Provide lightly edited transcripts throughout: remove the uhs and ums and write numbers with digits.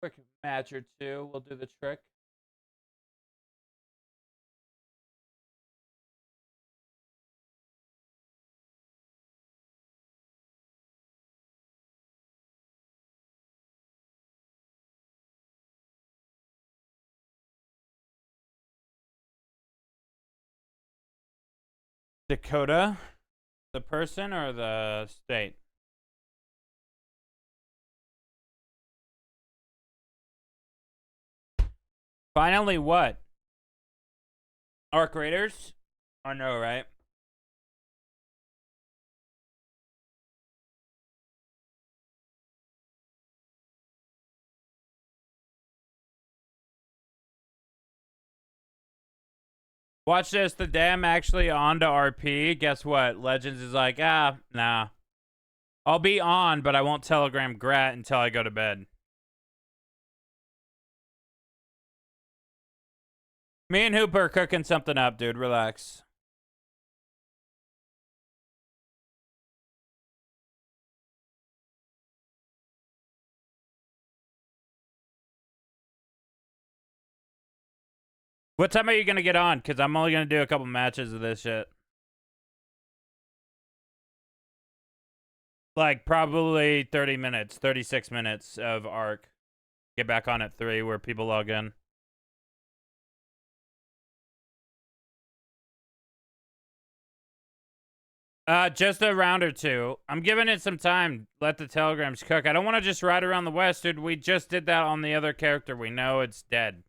Quick match or two. We'll do the trick. Dakota, the person or the state? Finally, what? Arc Raiders? I know, right? Watch this. The day I'm actually on to RP, guess what? Legends is like, nah. I'll be on, but I won't telegram Grat until I go to bed. Me and Hooper are cooking something up, dude. Relax. What time are you going to get on? Because I'm only going to do a couple matches of this shit. Like, probably 30 minutes, 36 minutes of Arc. Get back on at 3 where people log in. Just a round or two. I'm giving it some time. Let the telegrams cook. I don't want to just ride around the West, dude. We just did that on the other character. We know it's dead.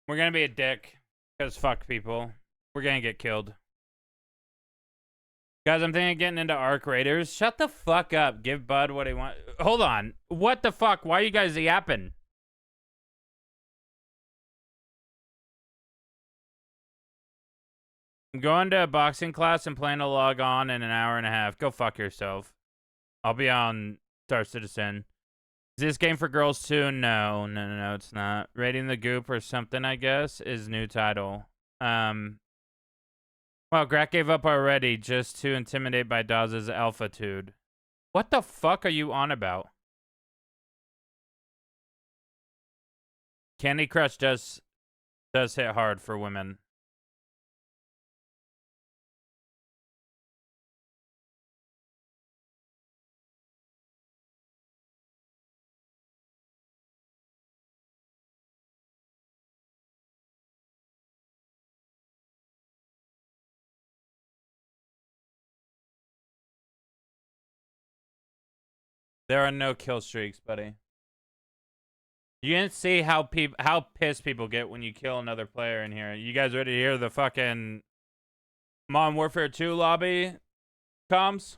We're going to be a dick. Because fuck people. We're going to get killed. Guys, I'm thinking of getting into Arc Raiders. Shut the fuck up. Give Bud what he wants. Hold on. What the fuck? Why are you guys yapping? I'm going to a boxing class and plan to log on in an hour and a half. Go fuck yourself. I'll be on Star Citizen. Is this game for girls too? No, it's not. Raiding the Goop or something, I guess, is new title. Wow, Grat gave up already just to intimidate by Dawes' alphatude. What the fuck are you on about? Candy Crush does hit hard for women. There are no kill streaks, buddy. You didn't see how pissed people get when you kill another player in here. You guys ready to hear the fucking Modern Warfare 2 lobby comms?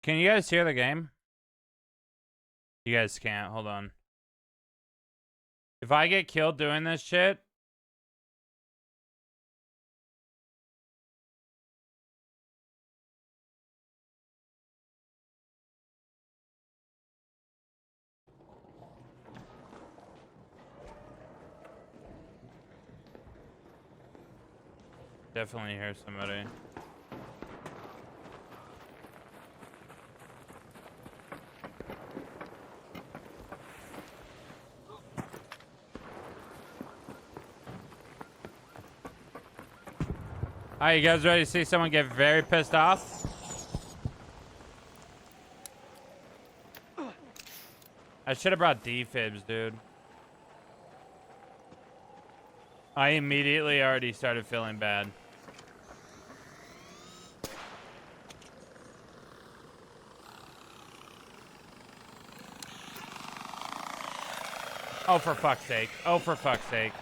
Can you guys hear the game? You guys can't. Hold on. If I get killed doing this shit, definitely hear somebody. Alright, you guys ready to see someone get very pissed off? I should have brought defibs, dude. I immediately already started feeling bad. Oh, for fuck's sake. Oh, for fuck's sake.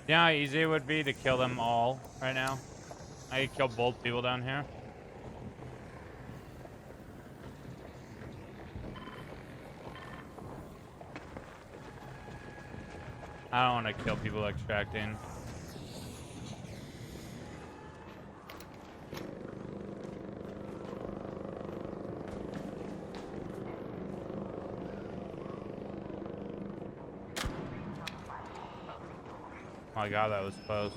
You know how easy it would be to kill them all right now? I could kill both people down here. I don't want to kill people extracting. Oh my god, that was close.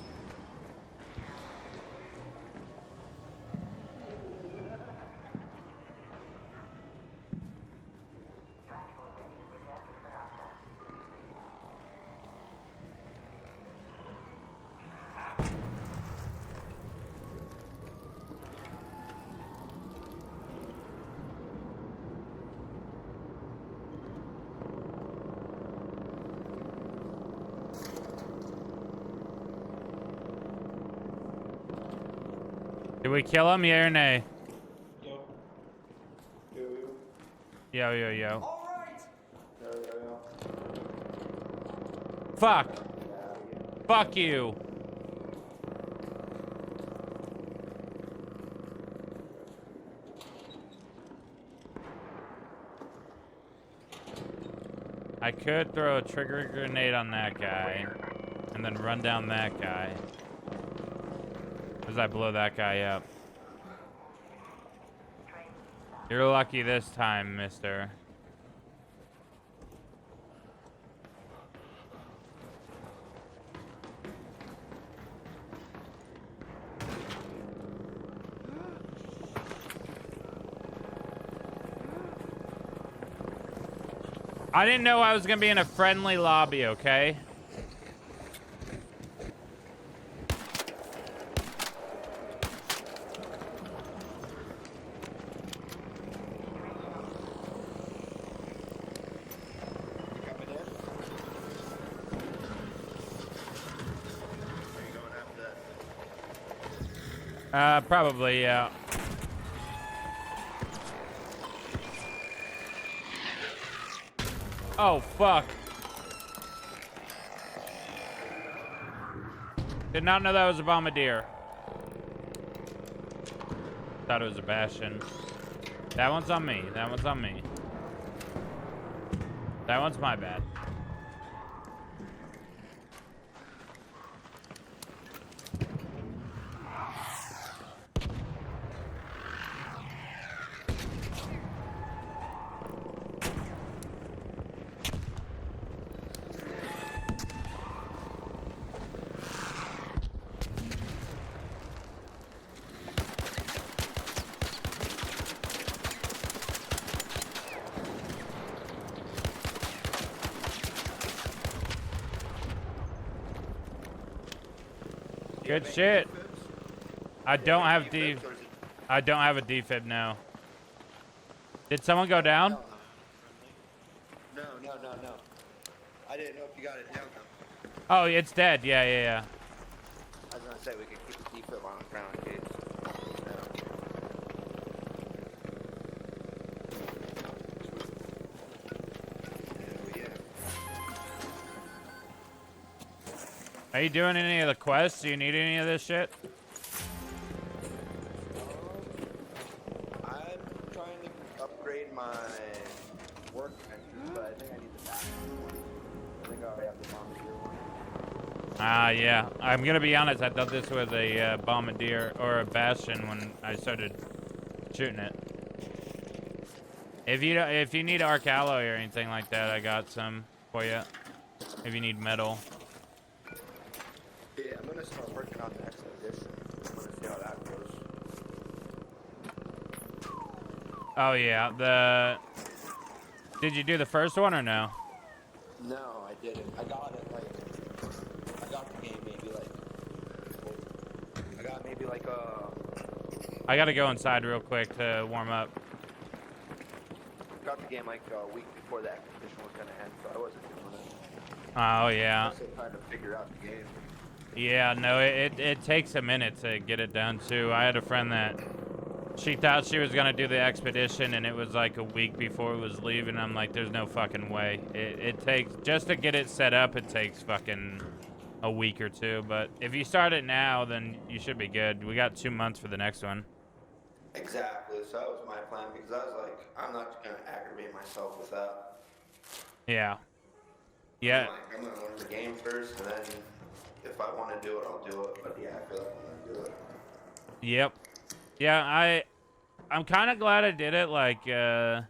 Did we kill him, yeah or nay? Yo. Yo, yo. Yo, yo, yo. All right. Yo, yo, yo. Fuck. Fuck you. I could throw a trigger grenade on that guy and then run down that guy as I blow that guy up. You're lucky this time, mister. I didn't know I was gonna be in a friendly lobby, okay? Coming in? Are you going after that? Probably, yeah. Oh, fuck. Did not know that was a bombardier. Thought it was a Bastion. That one's on me. That one's on me. That one's my bad. Good shit. I don't have D. I don't have a defib now. Did someone go down? No. I didn't know if you got it down though. Oh, it's dead. Yeah. I was gonna say we could keep the defib on the ground in case. Are you doing any of the quests? Do you need any of this shit? I'm trying to upgrade my work engine, but I think I need the back one. I think I already have the bombardier one. Yeah. I'm gonna be honest. I thought this was a bombardier or a Bastion when I started shooting it. If you need arc alloy or anything like that, I got some for you. If you need metal. Yeah, I'm gonna start working on the expedition. I'm gonna see how that goes. Oh yeah. Did you do the first one or no? No, I didn't. I got it I got the game maybe like I gotta go inside real quick to warm up. got the game like a week before the expedition was gonna end, so I wasn't doing it. Oh yeah. I was still trying to figure out the game. Yeah, no, it takes a minute to get it done too. I had a friend that she thought she was gonna do the expedition and it was like a week before it was leaving. I'm like, there's no fucking way. It takes, just to get it set up, it takes fucking a week or two. But if you start it now, then you should be good. We got 2 months for the next one. Exactly, so that was my plan because I was like, I'm not gonna aggravate myself with that. Yeah. Yeah. I'm gonna learn the game first, and then if I want to do it, I'll do it. But yeah, I feel like I'm gonna do it. Yep. Yeah, I'm kind of glad I did it, like, because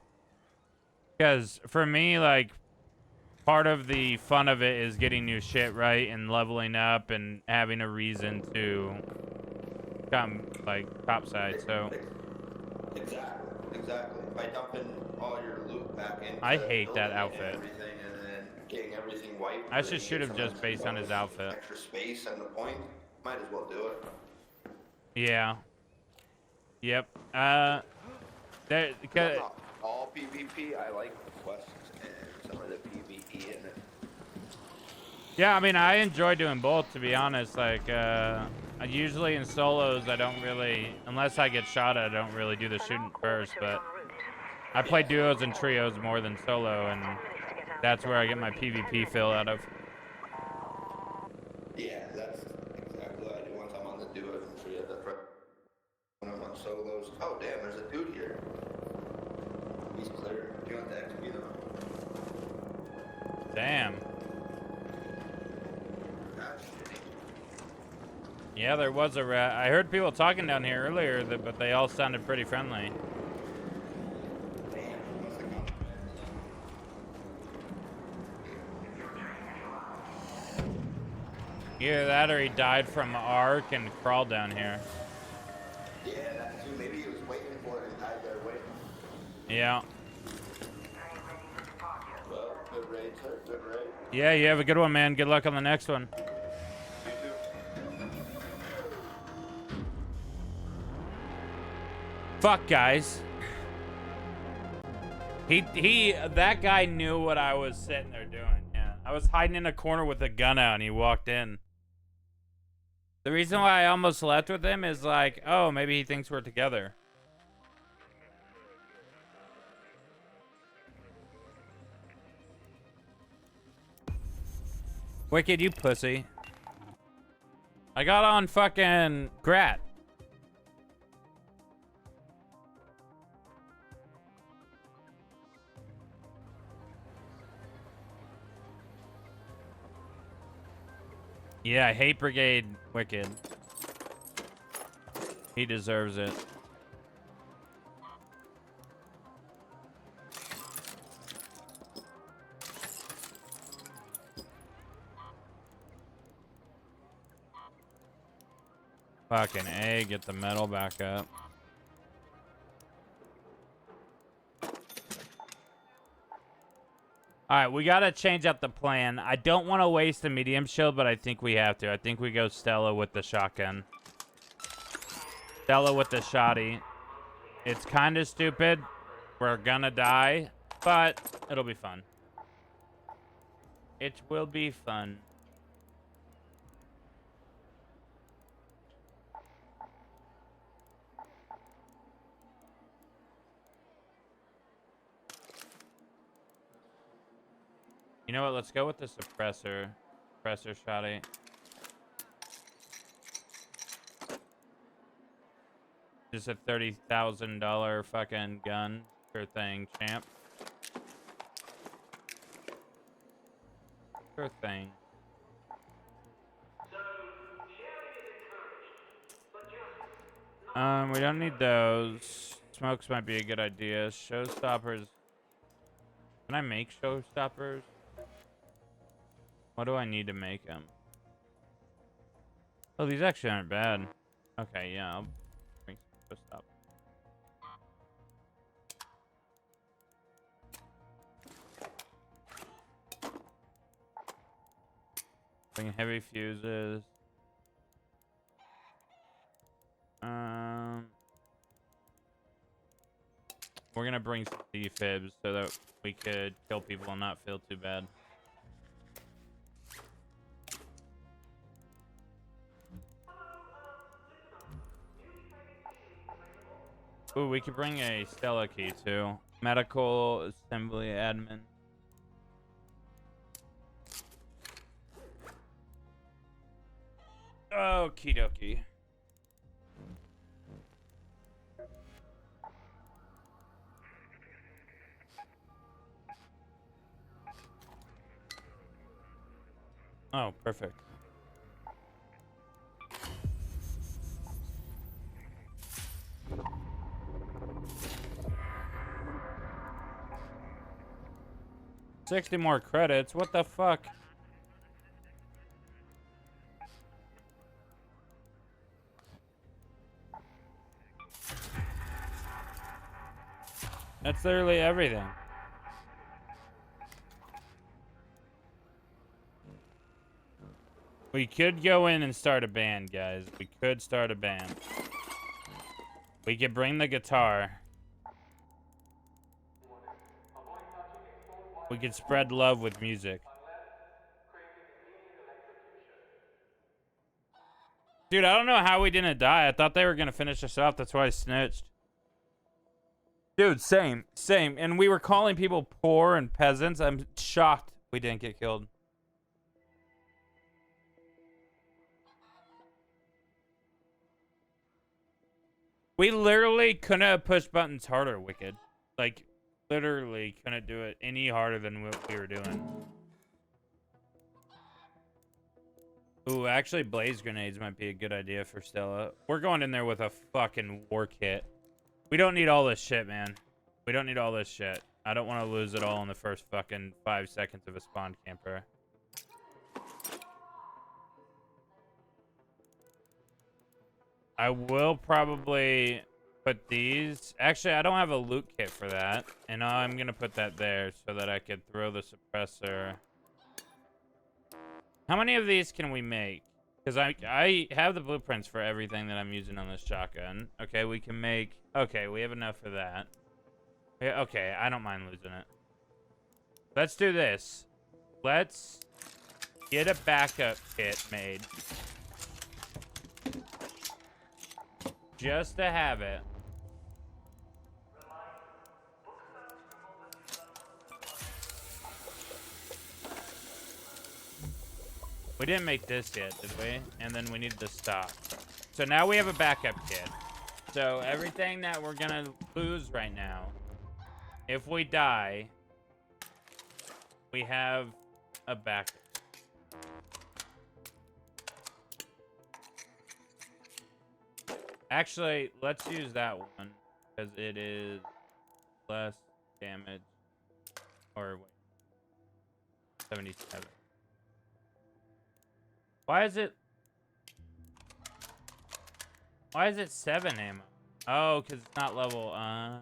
for me, like, part of the fun of it is getting new shit right and leveling up and having a reason to come, like, topside, so. Exactly. By dumping all your loot back into I hate that outfit. everything and then getting everything wiped. I should shoot him just based on his outfit. Extra space and the point. Might as well do it. Yeah. Yep. There, Not all PvP. I like the quests and some of the PvE in it. yeah, I mean, I enjoy doing both, to be honest. Like, usually in solos, I don't really, unless I get shot at, I don't really do the shooting first, but I play duos and trios more than solo, and that's where I get my PvP fill out of. Yeah, that's exactly what I do once I'm on the duos and trios. That's right. When I'm on solos. Oh, damn, there's a dude here. He's clear. Do you want the XP though? Damn. That's shitty. Yeah, there was a rat. I heard people talking down here earlier, but they all sounded pretty friendly. Damn, must have come. Either that or he died from arc and crawled down here. Yeah, that too. Maybe he was waiting for it and died there waiting. Yeah. Well, good raid, sir. Good raid. Yeah, you have a good one, man. Good luck on the next one. You too. Fuck, guys. That guy knew what I was sitting there doing. Yeah. I was hiding in a corner with a gun out and he walked in. The reason why I almost left with him is like, oh, maybe he thinks we're together. Wicked, you pussy. I got on fucking Grat. Yeah, I hate Brigade Wicked. He deserves it. Fucking A, get the metal back up. Alright, we gotta change up the plan. I don't want to waste a medium shield, but I think we have to. I think we go Stella with the shotgun. Stella with the shotty. It's kind of stupid. We're gonna die, but it'll be fun. It will be fun. You know what? Let's go with the suppressor. Suppressor shotty. Just a $30,000 fucking gun. Sure thing, champ. Sure thing. We don't need those. Smokes might be a good idea. Showstoppers. Can I make showstoppers? What do I need to make them? Oh, these actually aren't bad. Okay, yeah, I'll bring some showstoppers. Bring heavy fuses. We're gonna bring some defibs so that we could kill people and not feel too bad. Ooh, we could bring a Stella key too. Medical assembly admin. Okie dokie. Oh, perfect. $60 more credits. What the fuck? That's literally everything. We could go in and start a band, guys. We could start a band. We could bring the guitar. We could spread love with music. Dude, I don't know how we didn't die. I thought they were going to finish us off. That's why I snitched. Dude, same. Same. And we were calling people poor and peasants. I'm shocked we didn't get killed. We literally couldn't have pushed buttons harder, Wicked. Like, literally couldn't do it any harder than what we were doing. Ooh, actually, blaze grenades might be a good idea for Stella. We're going in there with a fucking war kit. We don't need all this shit, man. We don't need all this shit. I don't want to lose it all in the first fucking 5 seconds of a spawn camper. I will probably put these. Actually, I don't have a loot kit for that. And I'm going to put that there so that I could throw the suppressor. How many of these can we make? Because I have the blueprints for everything that I'm using on this shotgun. Okay, we can make... Okay, we have enough for that. Yeah, okay, I don't mind losing it. Let's do this. Let's get a backup kit made. Just to have it. We didn't make this yet, did we? And then we need to stop. So now we have a backup kit. So everything that we're gonna lose right now, if we die, we have a backup. Actually, let's use that one because it is less damage. Or wait, 77. Why is it 7 ammo? Oh, because it's not level. I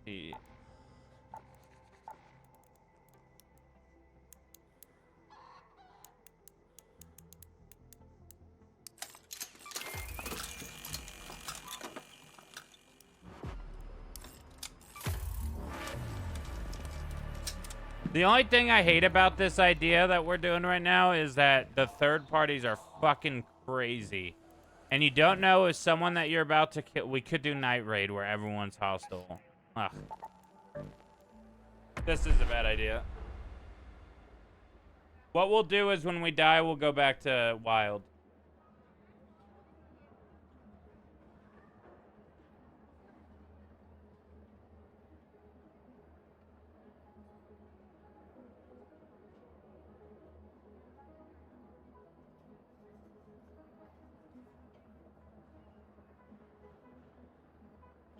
see. The only thing I hate about this idea that we're doing right now is that the third parties are fucking crazy. And you don't know if someone that you're about to kill... We could do night raid where everyone's hostile. Ugh. This is a bad idea. What we'll do is when we die, we'll go back to wild.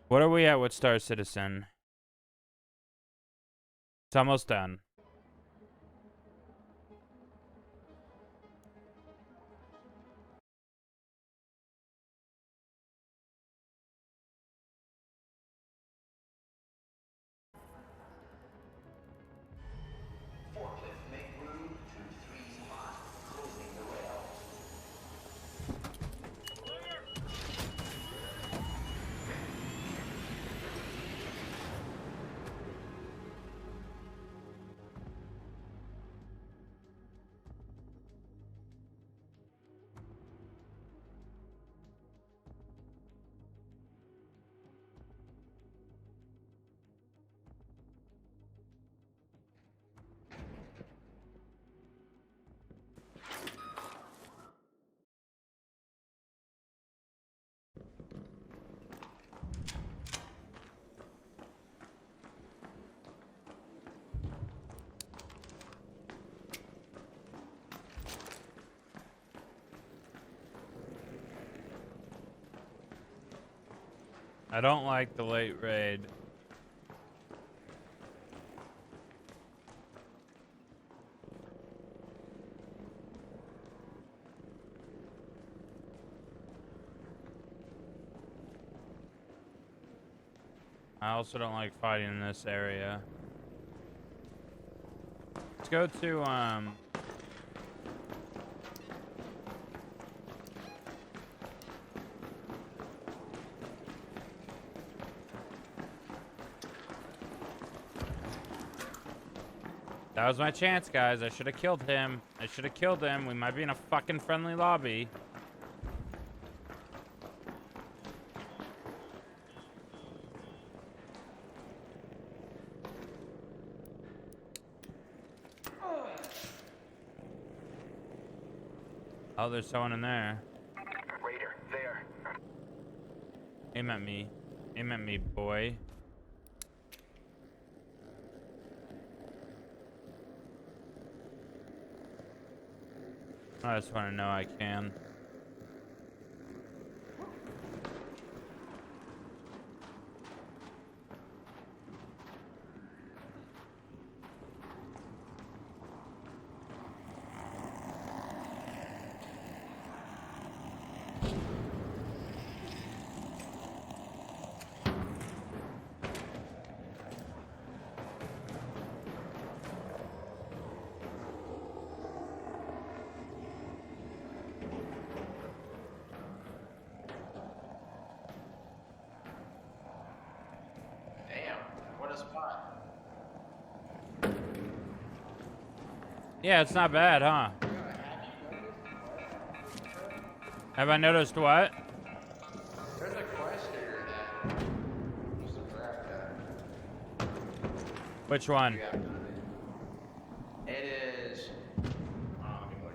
What are we at with Star Citizen? It's almost done. I don't like the late raid. I also don't like fighting in this area. Let's go to, That was my chance, guys. I should have killed him. I should have killed him. We might be in a fucking friendly lobby. Oh, there's someone in there. Raider, there. Aim at me. Aim at me, boy. I just want to know I can. What a spot. Yeah, it's not bad, huh? Have I noticed what? There's a quest here that you should grab that. Which one? You have done it. It is. Let me look.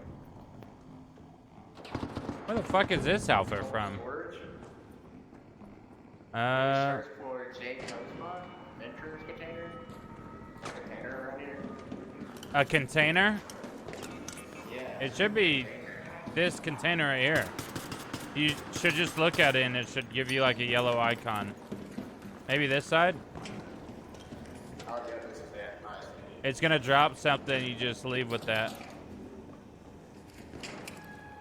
Where the fuck is this outfit from? Storage. Uh, Search for J Cosma Ventures container. Container around here. a container? Yeah. It should be this container right here. You should just look at it and it should give you like a yellow icon. Maybe this side? Oh yeah, this is it. Nice. It's gonna drop something, you just leave with that.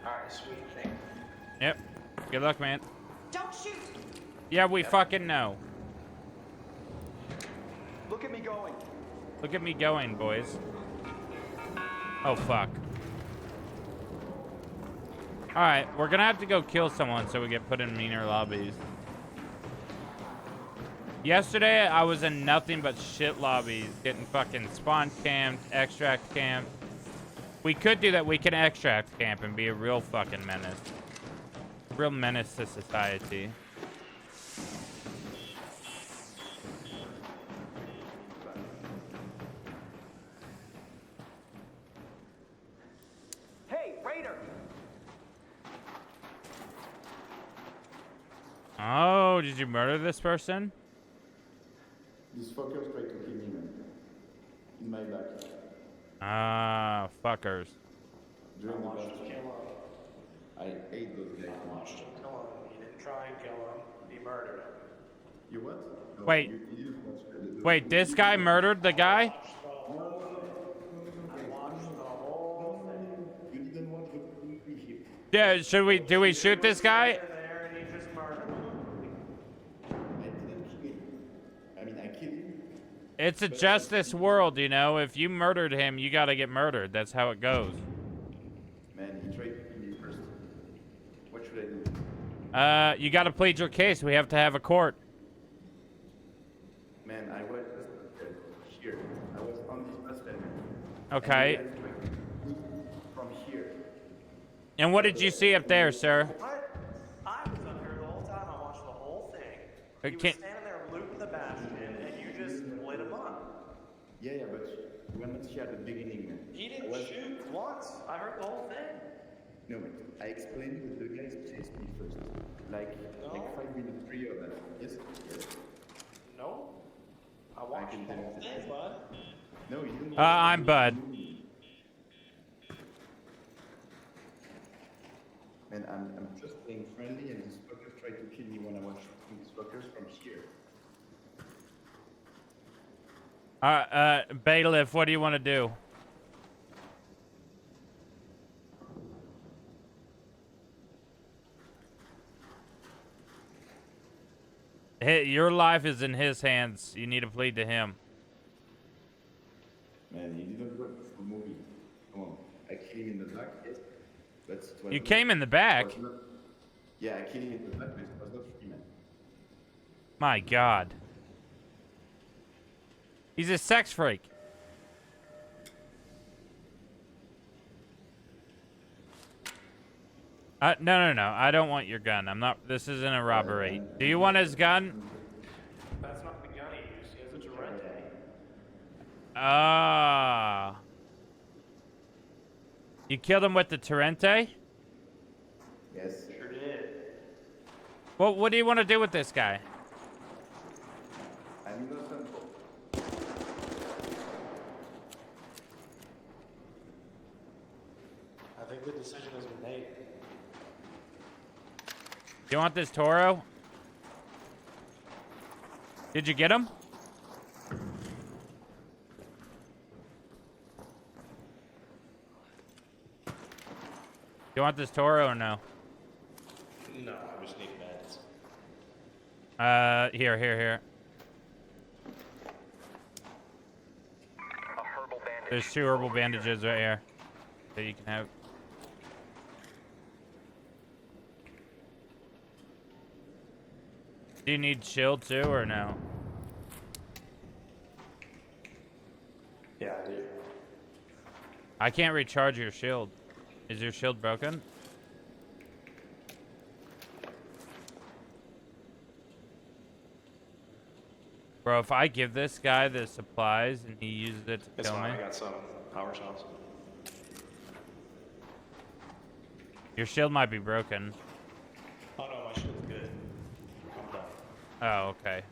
Alright, sweet thing. Yep. Good luck, man. Don't shoot! Yeah, we fucking know. Look at me going. Look at me going, boys. Oh, fuck. Alright, we're gonna have to go kill someone so we get put in meaner lobbies. Yesterday, I was in nothing but shit lobbies, getting fucking spawn camped, extract camped. We could do that. We can extract camp and be a real fucking menace. Real menace to society. Hey, Raider! Oh, did you murder this person? This fucker tried to kill me, man. In my back. Ah, fuckers. During the battle. Kill him. I hate those guys. I watched him kill him. He didn't try and kill him. He murdered him. You what? No, Wait. You didn't watch the Wait, this guy murdered the guy? I watched the whole thing. You didn't watch the movie. Yeah, do we shoot this guy? There and he just murdered him. I didn't kill him. I mean, I killed him. It's a justice world, you know. If you murdered him, you gotta get murdered. That's how it goes. Man, he tried to kill me first. What should I do? You gotta plead your case. We have to have a court. Man, I was here. I was on this bus stand. Okay. And he tried to kill me from here. And what did you see up there, sir? What? I was up here the whole time. I watched the whole thing. He was Can't- standing there looting the bastion and you just lit him up. Yeah, but we were not here at the beginning, man. He I didn't was- shoot once. I heard the whole thing. No, man. I explained that the guys chased me first. Like No. 5 minutes prior that. Yes? Yes. No. I watched can the tell whole you. thing, bud. No, you didn't. I'm Bud. Man, I'm just being friendly, and this fucker tried to kill me when I was shooting these fuckers from here. Bailiff, what do you want to do? Hey, your life is in his hands. You need to plead to him. Man, he didn't work for the movie. Come on. I killed him in the back, yes. But it was You not- came in the back. it was not- Yeah, I killed him in the back, but it was not free, man. My God. He's a sex freak. No. I don't want your gun. I'm not. This isn't a robbery. Do you want his gun? That's not the gun he used. He has a Torrente. Ah. You killed him with the Torrente? Yes. Sure did. Well, what do you want to do with this guy? I'm innocent. I think good decision has been made. You want this Toro? Did you get him? You want this Toro or no? No, I just need meds. Here. There's 2 herbal bandages right here that you can have. Do you need shield too or no? Yeah, I do. I can't recharge your shield. Is your shield broken? Bro, if I give this guy the supplies and he uses it to It's kill fine. me, I got some power shots. your shield might be broken. Oh no, my shield's good. I'm done. Oh, okay.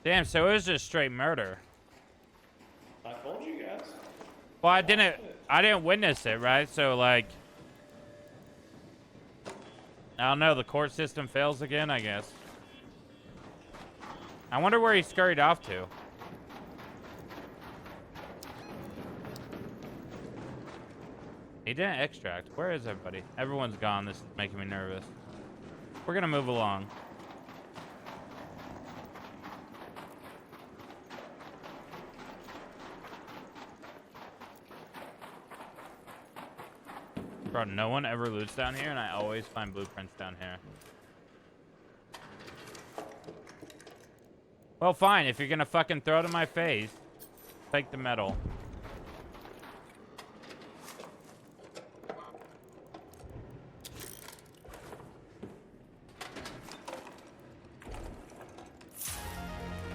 Damn, so it was just straight murder. I told you guys. Well, I didn't witness it, right? So like, I don't know, the court system fails again, I guess. I wonder where he scurried off to. He didn't extract. Where is everybody? Everyone's gone. This is making me nervous. We're gonna move along. Bro, no one ever loots down here, and I always find blueprints down here. Well, fine. If you're gonna fucking throw it in my face, take the metal.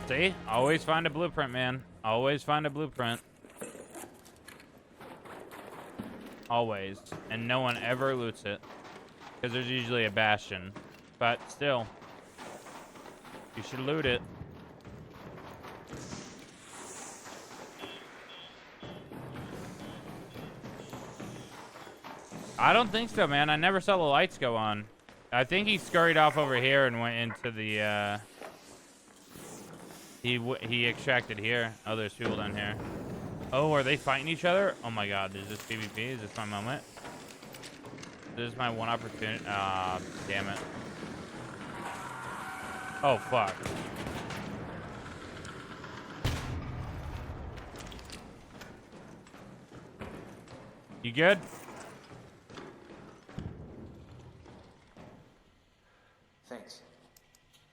See? Always find a blueprint, man. Always find a blueprint. Always. And no one ever loots it. Because there's usually a bastion. But still, you should loot it. I don't think so, man. I never saw the lights go on. I think he scurried off over here and went into the, he extracted here. Oh, there's people down here. Oh, are they fighting each other? Oh my god, is this PvP? Is this my moment? This is my one opportunity. Ah, damn it. Oh, fuck. You good? Thanks.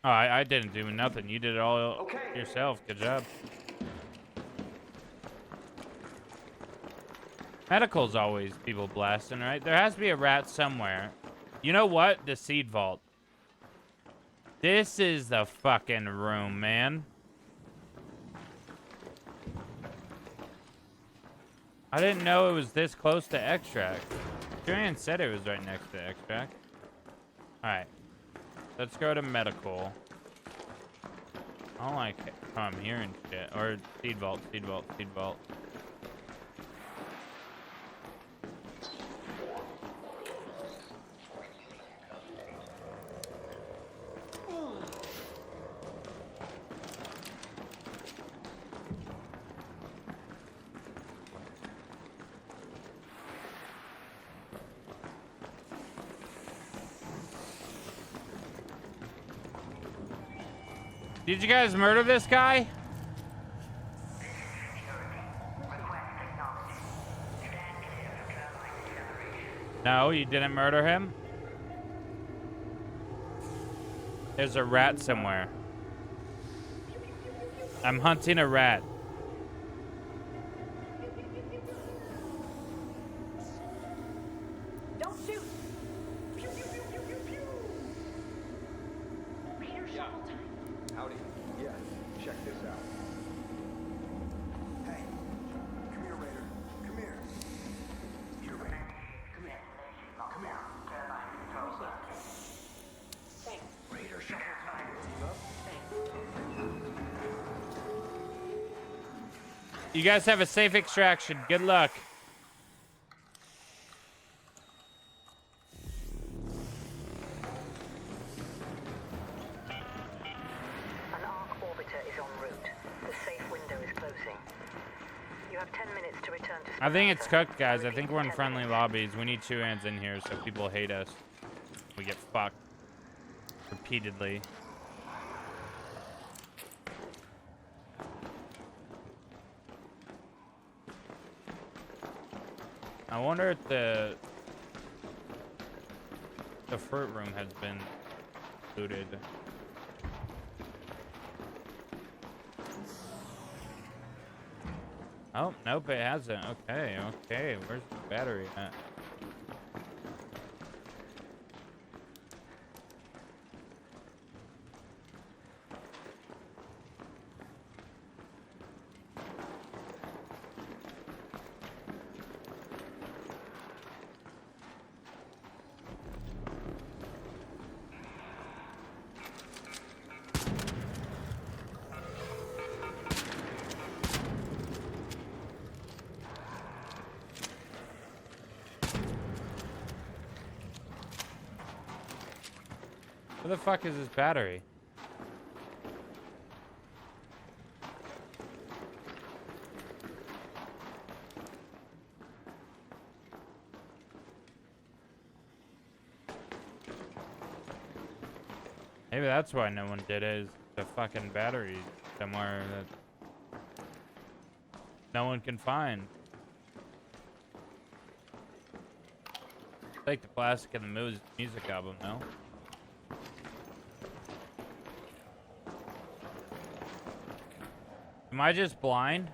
Oh, I didn't do nothing. You did it all yourself. Good job. Medical's always people blasting, right? There has to be a rat somewhere. You know what? The seed vault. This is the fucking room, man. I didn't know it was this close to extract. Julian said it was right next to extract. Alright. Let's go to medical. I don't like how I'm hearing shit. Or seed vault, seed vault, seed vault. Did you guys murder this guy? No, you didn't murder him? There's a rat somewhere. I'm hunting a rat. Don't shoot! Pew, pew, pew, pew, pew, pew. Raider shuffle time. Howdy. Yeah, check this out. Hey, come here, Raider. Come here. Here, Raider. Come here. Come here. Raider shuffle time. You guys have a safe extraction. Good luck. I think it's cooked, guys. I think we're in friendly lobbies. We need 2 hands in here so people hate us. We get fucked repeatedly. I wonder if the fruit room has been looted. Oh, nope, it hasn't. Okay, okay. Where's the battery at? Where the fuck is this battery? Maybe that's why no one did it, is the fucking battery somewhere that no one can find. Like the plastic in the music album, no? Am I just blind?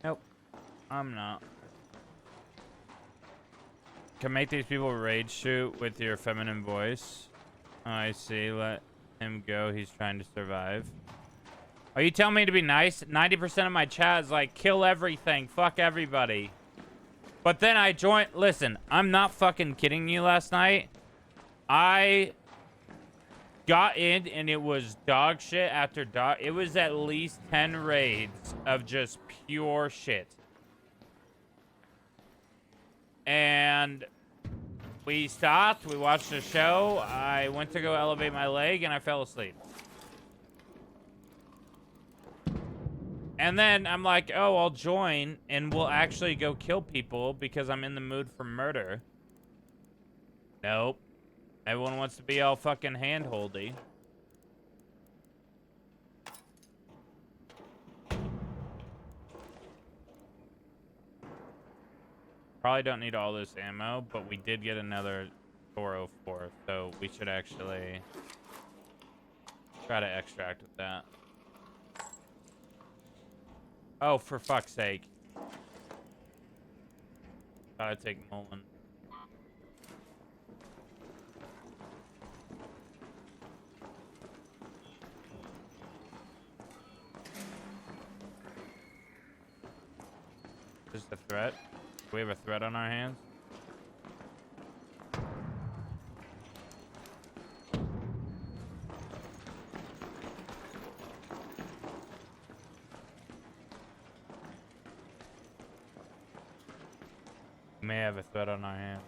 Nope, I'm not. Can make these people rage shoot with your feminine voice. Oh, I see. Let him go. He's trying to survive. Are you telling me to be nice? 90% of my chat is like, kill everything. Fuck everybody. But then I joined. Listen, I'm not fucking kidding you last night. I got in and it was dog shit after dog. It was at least 10 raids of just pure shit. And we stopped. We watched the show. I went to go elevate my leg and I fell asleep. And then I'm like, oh, I'll join and we'll actually go kill people because I'm in the mood for murder. Nope. Everyone wants to be all fucking hand-holdy. Probably don't need all this ammo, but we did get another 404, so we should actually try to extract with that. Oh, for fuck's sake. Gotta take Mullen. Just a threat. Do we have a threat on our hands? We may have a threat on our hands.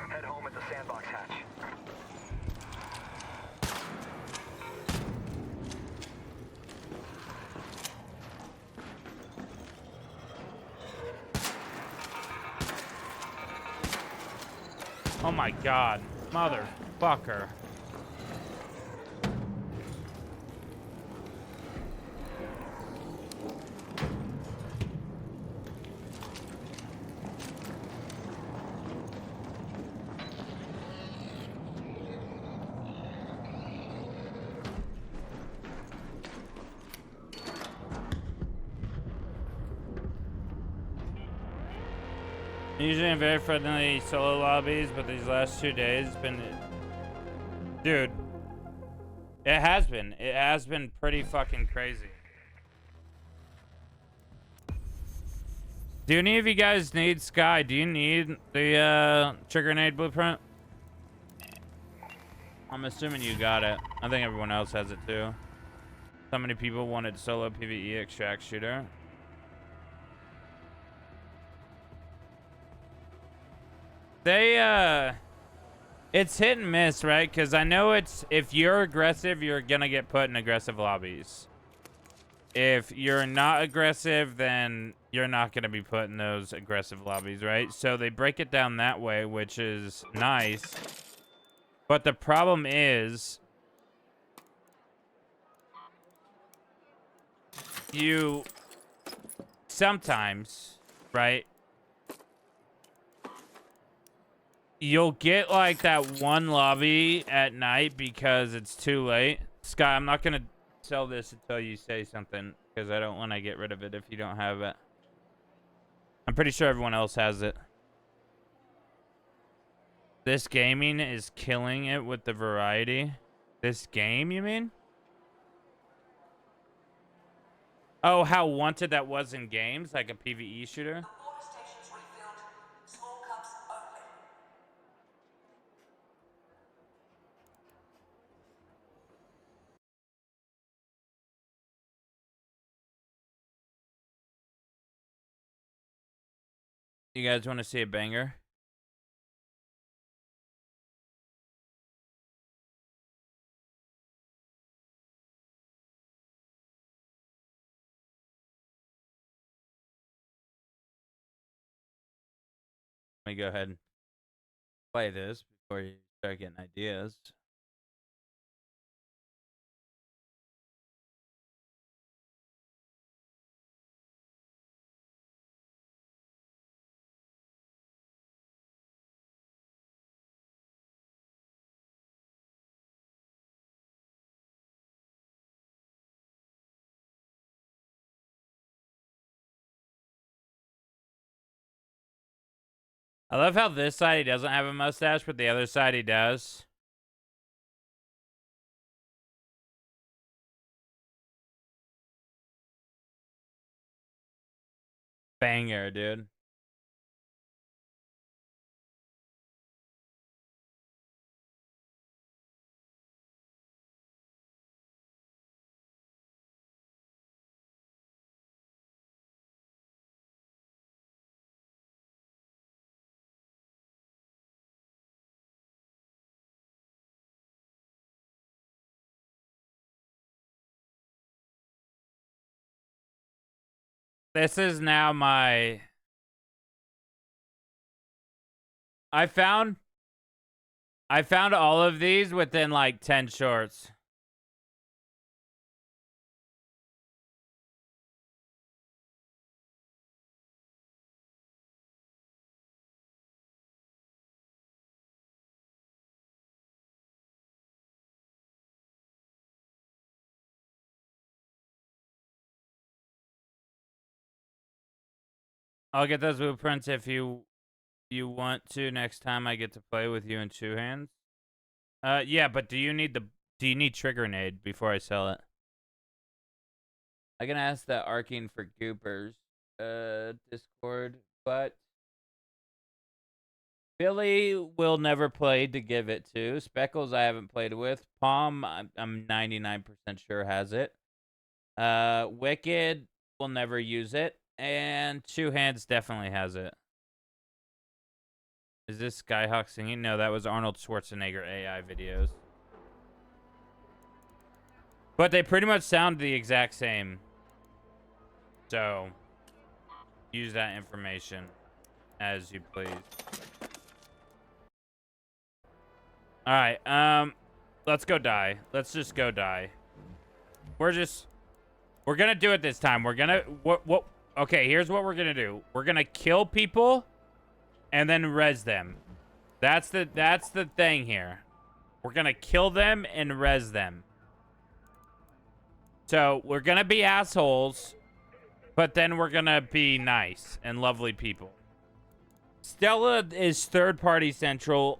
Head home at the sandbox hatch. Oh my god. Motherfucker. Usually in very friendly solo lobbies, but these last 2 days been, dude. It has been. It has been pretty fucking crazy. Do any of you guys need Sky? Do you need the trigger grenade blueprint? I'm assuming you got it. I think everyone else has it too. So many people wanted solo PvE extract shooter. They it's hit and miss, right? Because I know it's, if you're aggressive, you're gonna get put in aggressive lobbies. If you're not aggressive, then you're not gonna be put in those aggressive lobbies, right? So they break it down that way, which is nice. But the problem is, you sometimes, right? You'll get like that one lobby at night because it's too late. Sky, I'm not gonna sell this until you say something because I don't want to get rid of it if you don't have it. I'm pretty sure everyone else has it. This gaming is killing it with the variety. This game, you mean? Oh, how wanted that was in games, like a PvE shooter? You guys want to see a banger? Let me go ahead and play this before you start getting ideas. I love how this side he doesn't have a mustache, but the other side he does. Banger, dude. This is now my... I found all of these within like 10 shorts. I'll get those blueprints if you want to next time I get to play with you in two hands. Yeah, but do you need trigger grenade before I sell it? I can ask that arcing for goopers Discord, but Billy will never play to give it to. Speckles I haven't played with. Palm I'm 99% sure has it. Wicked will never use it, and Two Hands definitely has it. Is this Skyhawk singing? No, that was Arnold Schwarzenegger AI videos. But they pretty much sound the exact same. So, use that information as you please. Alright, let's go die. Let's just go die. We're gonna do it this time. We're gonna, okay, here's what we're gonna do. We're gonna kill people and then res them. That's the thing here. We're gonna kill them and res them. So, we're gonna be assholes, but then we're gonna be nice and lovely people. Stella is third-party central.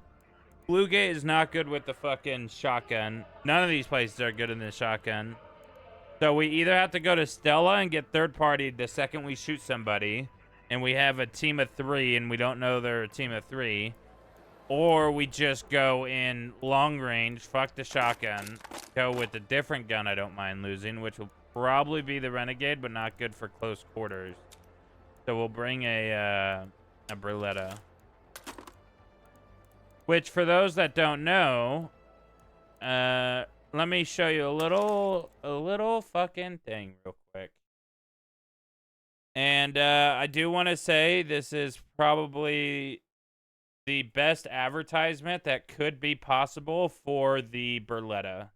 Bluegate is not good with the fucking shotgun. None of these places are good in the shotgun. So we either have to go to Stella and get third-party the second we shoot somebody, and we have a team of 3 and we don't know they're a team of 3, or we just go in long range, fuck the shotgun, go with a different gun I don't mind losing, which will probably be the Renegade, but not good for close quarters. So we'll bring a Beretta. Which, for those that don't know, let me show you a little fucking thing real quick. And I do want to say this is probably the best advertisement that could be possible for the Beretta.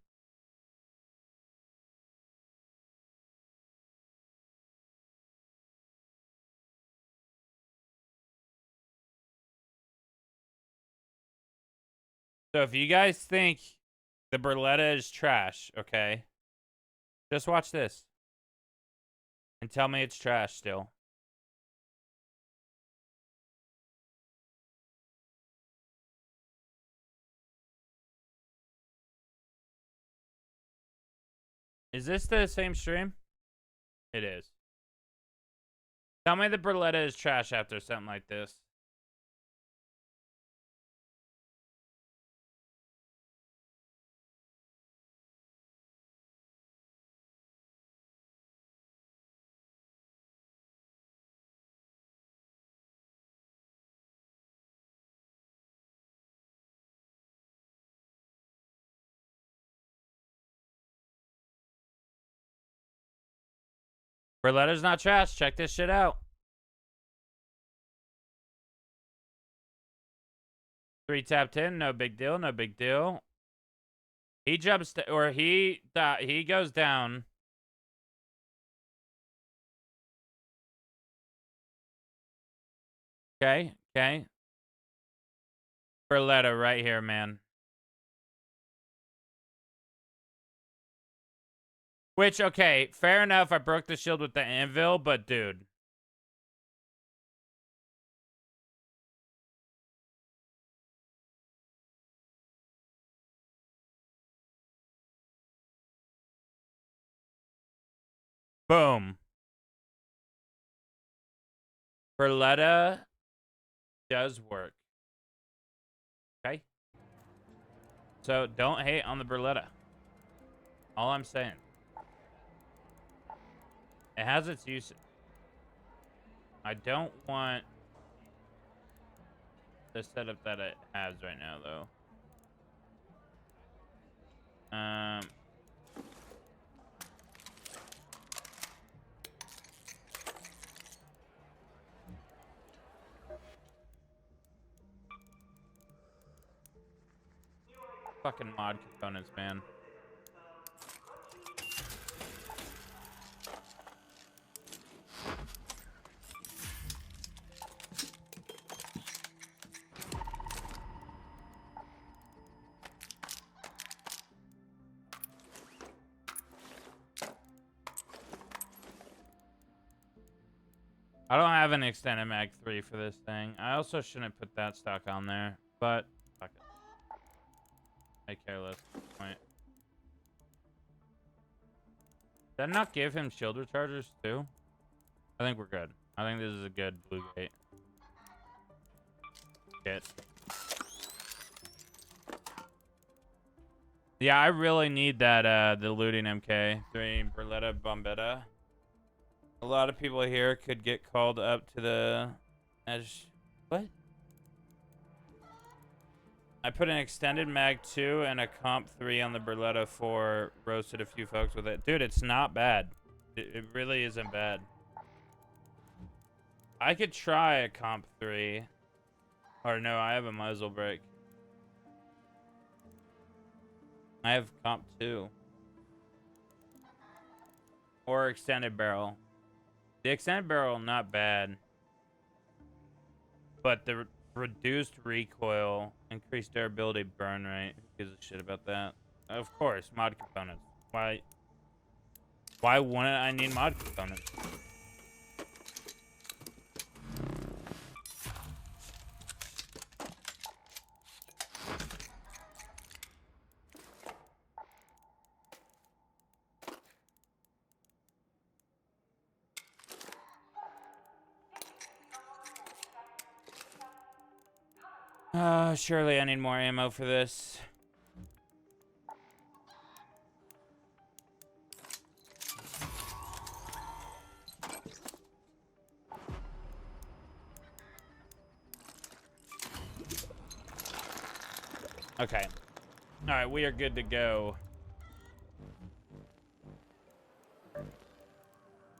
So if you guys think the Beretta is trash, okay, just watch this and tell me it's trash still. Is this the same stream? It is. Tell me the Beretta is trash after something like this. Berletta's not trash. Check this shit out. 3 tapped in. No big deal. No big deal. He jumps, or he goes down. Okay. Okay. Berletta right here, man. Which, okay, fair enough. I broke the shield with the anvil, but dude. Boom. Berletta does work. Okay? So don't hate on the Berletta. All I'm saying. It has its use. I don't want the setup that it has right now, though. Fucking mod components, man. I don't have an extended mag 3 for this thing. I also shouldn't put that stock on there, but fuck it. I care less at this point. Did I not give him shield rechargers too? I think we're good. I think this is a good blue gate. Shit. Yeah, I really need that the looting MK3 Berletta Bombetta. A lot of people here could get called up to the edge. What? I put an extended mag 2 and a comp 3 on the Berletta 4. Roasted a few folks with it. Dude, it's not bad. It really isn't bad. I could try a comp 3. Or no, I have a muzzle brake. I have comp 2. Or extended barrel. The extended barrel, not bad. But the reduced recoil, increased durability, burn rate. Who gives a shit about that? Of course, mod components. Why wouldn't I need mod components? Surely I need more ammo for this. Okay. Alright, we are good to go.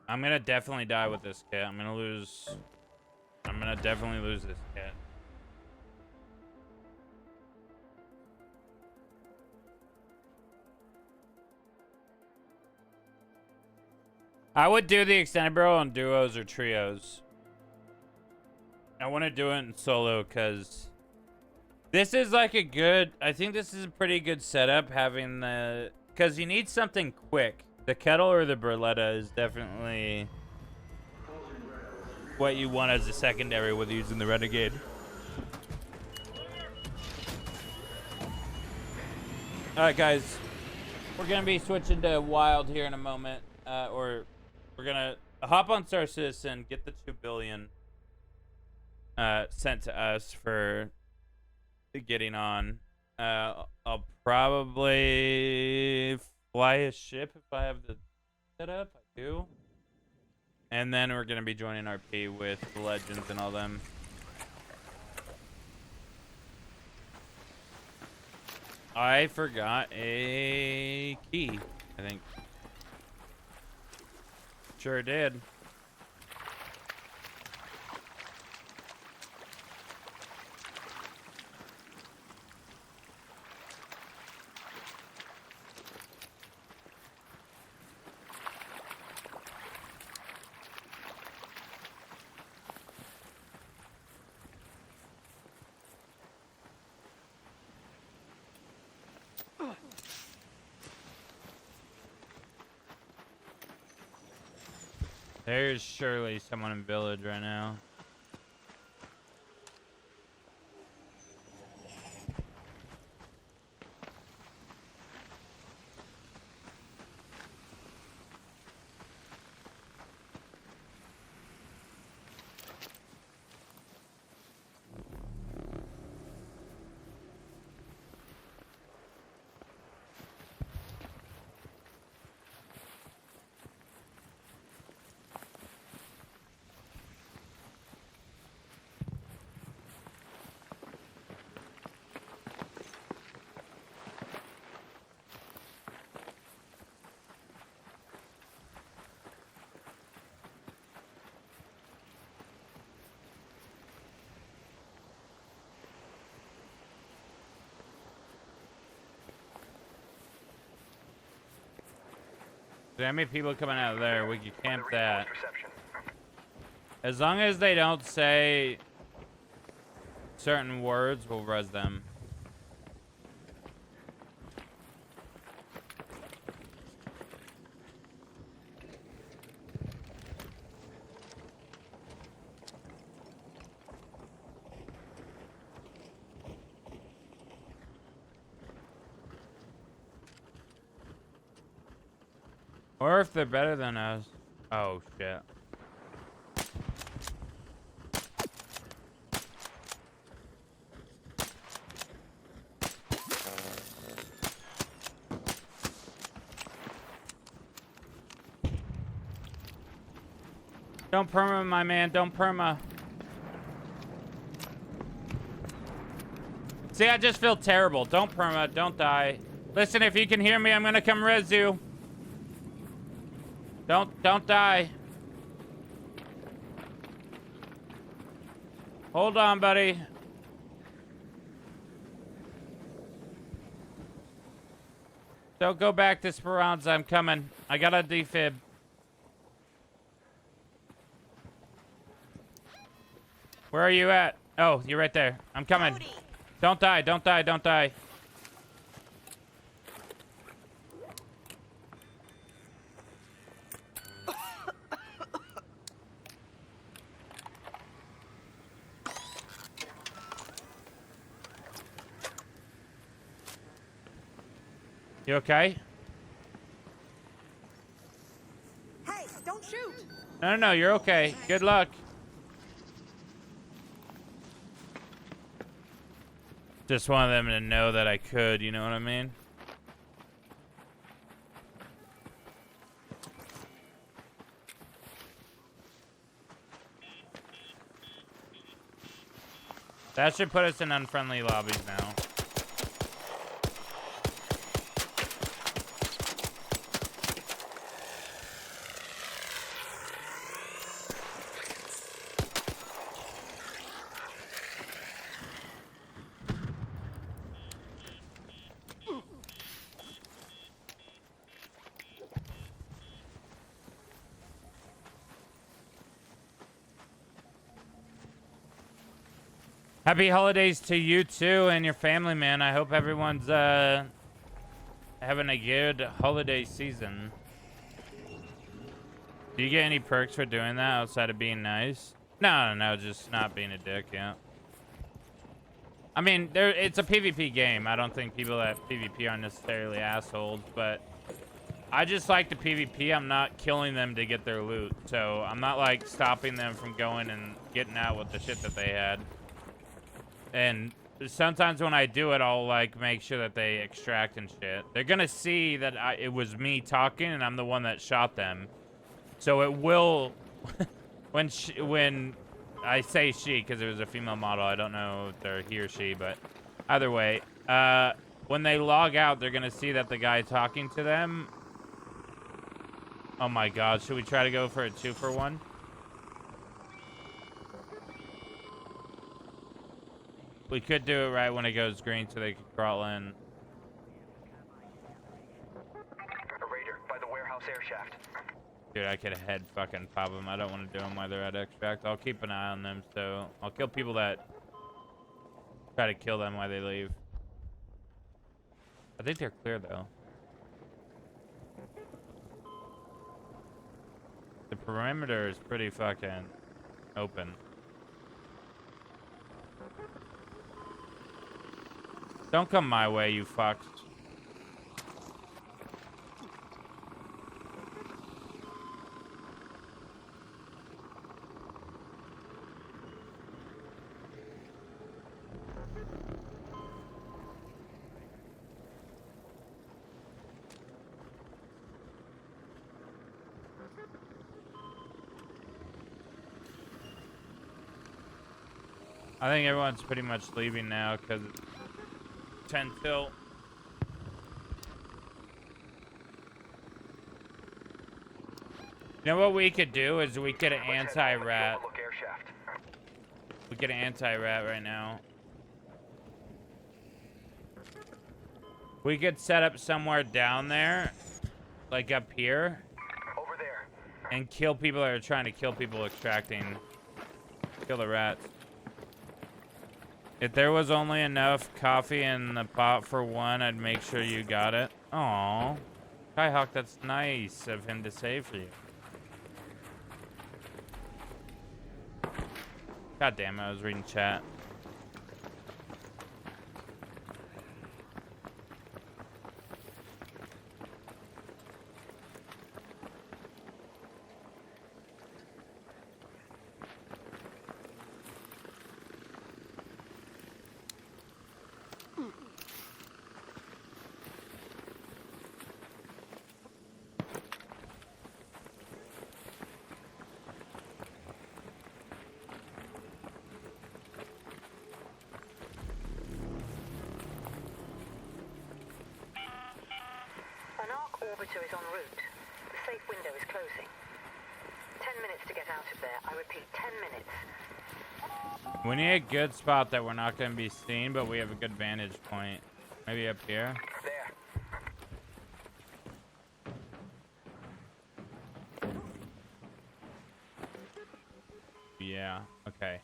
I'm gonna definitely die with this kit. I'm gonna definitely lose this kit. I would do the extended barrel on duos or trios. I want to do it in solo because this is like a good, I think this is a pretty good setup having the, because you need something quick. The kettle or the Berletta is definitely what you want as a secondary with using the Renegade. Alright guys, we're going to be switching to Wild here in a moment, or we're going to hop on Star Citizen, get the 2 billion sent to us for getting on. I'll probably fly a ship if I have the setup. I do. And then we're going to be joining RP with the Legends and all them. I forgot a key, I think. Sure did. There's surely someone in village right now. There are many people coming out of there. We can camp that. As long as they don't say certain words, we'll res them. Or if they're better than us. Oh, shit. Don't perma, my man. Don't perma. See, I just feel terrible. Don't perma. Don't die. Listen, if you can hear me, I'm gonna come res you. Don't die. Hold on, buddy. Don't go back to Speranza. I'm coming. I got a defib. Where are you at? Oh, you're right there. I'm coming. Howdy. Don't die. Don't die. Don't die. You okay? Hey, don't shoot. No, you're okay. Good luck. Just wanted them to know that I could, you know what I mean? That should put us in unfriendly lobbies now. Happy holidays to you too and your family, man. I hope everyone's having a good holiday season. Do you get any perks for doing that outside of being nice? No, just not being a dick, yeah. I mean, it's a PvP game. I don't think people that PvP are necessarily assholes, but I just like the PvP. I'm not killing them to get their loot, so I'm not like stopping them from going and getting out with the shit that they had. And sometimes when I do it, I'll like make sure that they extract and shit. They're gonna see that it was me talking and I'm the one that shot them. So it will, when I say she, because it was a female model, I don't know if they're he or she, but either way, when they log out, they're gonna see that the guy talking to them. Oh my God, should we try to go for a 2-for-1? We could do it right when it goes green so they can crawl in. A raider by the warehouse air shaft. Dude, I could head fucking pop them. I don't want to do them while they're at extract. I'll keep an eye on them, so I'll kill people that try to kill them while they leave. I think they're clear, though. The perimeter is pretty fucking open. Don't come my way, you fucks. I think everyone's pretty much leaving now because it's 10 till. You know what we could do is we could anti-rat. We could anti-rat right now. We could set up somewhere down there, like up here, Over there. and kill people that are trying to kill people extracting. Kill the rats. If there was only enough coffee in the pot for one, I'd make sure you got it. Aww. Skyhawk, that's nice of him to say for you. God damn it, I was reading chat. An arc orbiter is en route. The safe window is closing. 10 minutes to get out of there. I repeat, 10 minutes. We need a good spot that we're not going to be seen, but we have a good vantage point. Maybe up here. There. Yeah, okay.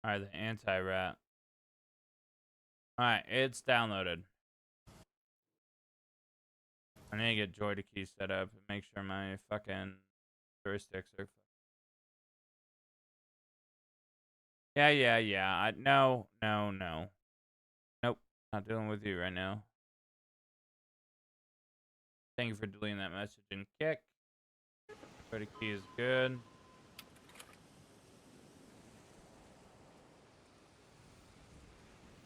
Alright, the anti-rat. Alright, it's downloaded. I need to get Joy to key set up and make sure my fucking joysticks are. Yeah. No. Nope, not dealing with you right now. Thank you for deleting that message and kick. Joy to key is good.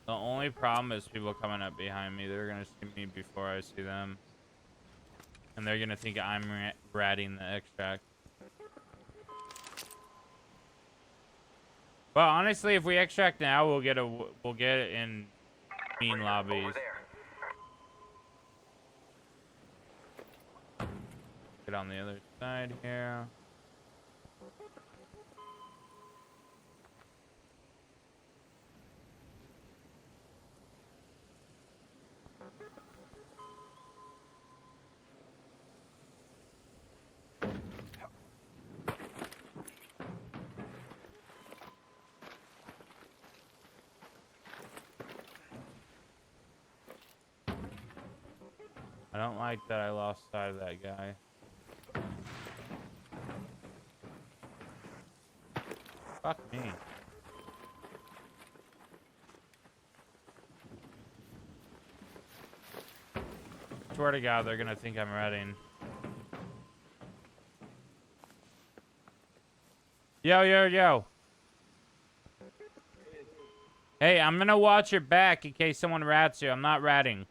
The only problem is people coming up behind me. They're gonna see me before I see them. And they're gonna think I'm ratting the extract. Well, honestly, if we extract now, we'll get it in mean lobbies. Over there. Get on the other side here. I don't like that I lost sight of that guy. Fuck me. Swear to God, they're gonna think I'm ratting. Yo, yo, yo. Hey, I'm gonna watch your back in case someone rats you. I'm not ratting.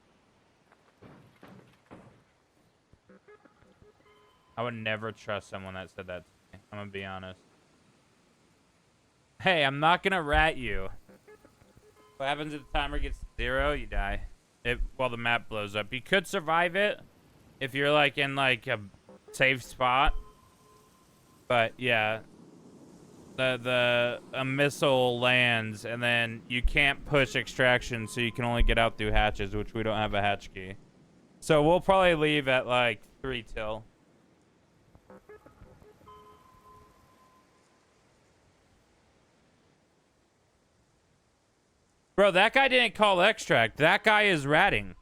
I would never trust someone that said that to me. I'm gonna be honest. Hey, I'm not gonna rat you. What happens if the timer gets to 0? You die. While the map blows up. You could survive it if you're like in like a safe spot. But yeah. A missile lands and then you can't push extraction, so you can only get out through hatches, which we don't have a hatch key. So we'll probably leave at like 3 till. Bro, that guy didn't call extract. That guy is ratting.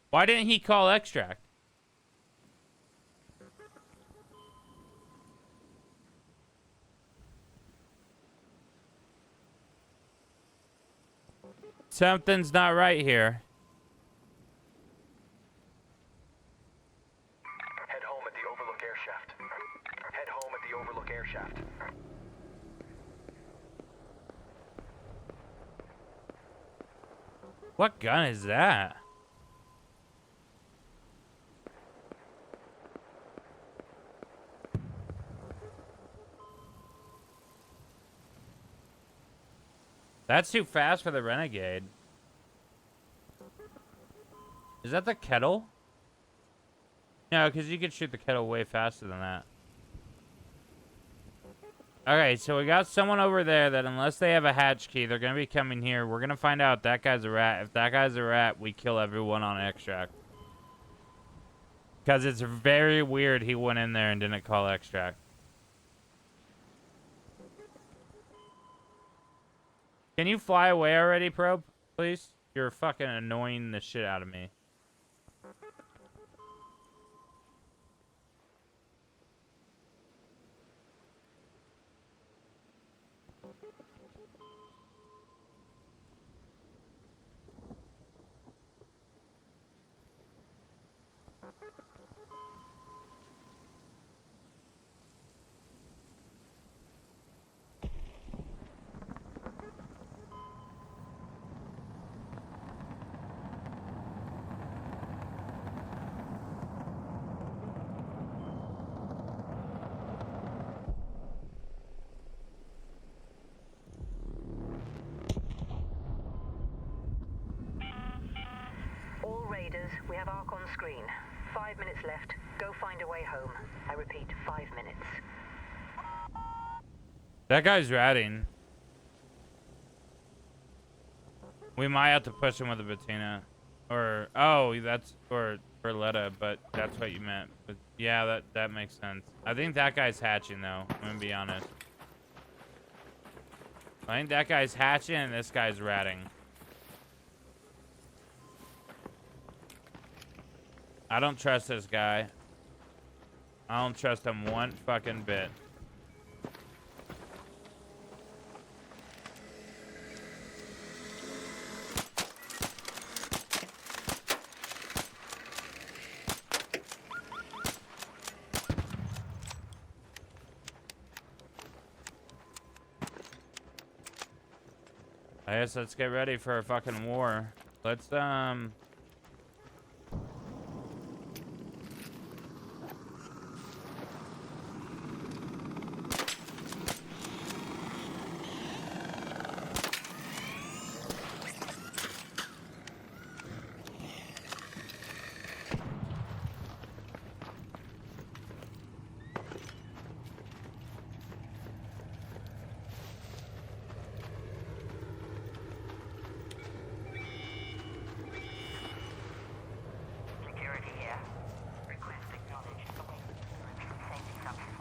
Why didn't he call extract? Something's not right here. Head home at the Overlook air shaft. Head home at the Overlook air shaft. What gun is that? That's too fast for the Renegade. Is that the kettle? No, because you could shoot the kettle way faster than that. Okay, so we got someone over there that unless they have a hatch key, they're going to be coming here. We're going to find out if that guy's a rat. If that guy's a rat, we kill everyone on extract. Because it's very weird he went in there and didn't call extract. Can you fly away already, Probe? Please? You're fucking annoying the shit out of me. All raiders, we have Ark on screen. 5 minutes left. Go find a way home. I repeat, 5 minutes. That guy's ratting. We might have to push him with a Bettina. Or, oh, that's for Letta, but that's what you meant. But yeah, that makes sense. I think that guy's hatching, though. I'm gonna be honest. I think that guy's hatching and this guy's ratting. I don't trust this guy. I don't trust him one fucking bit. I guess let's get ready for a fucking war. Let's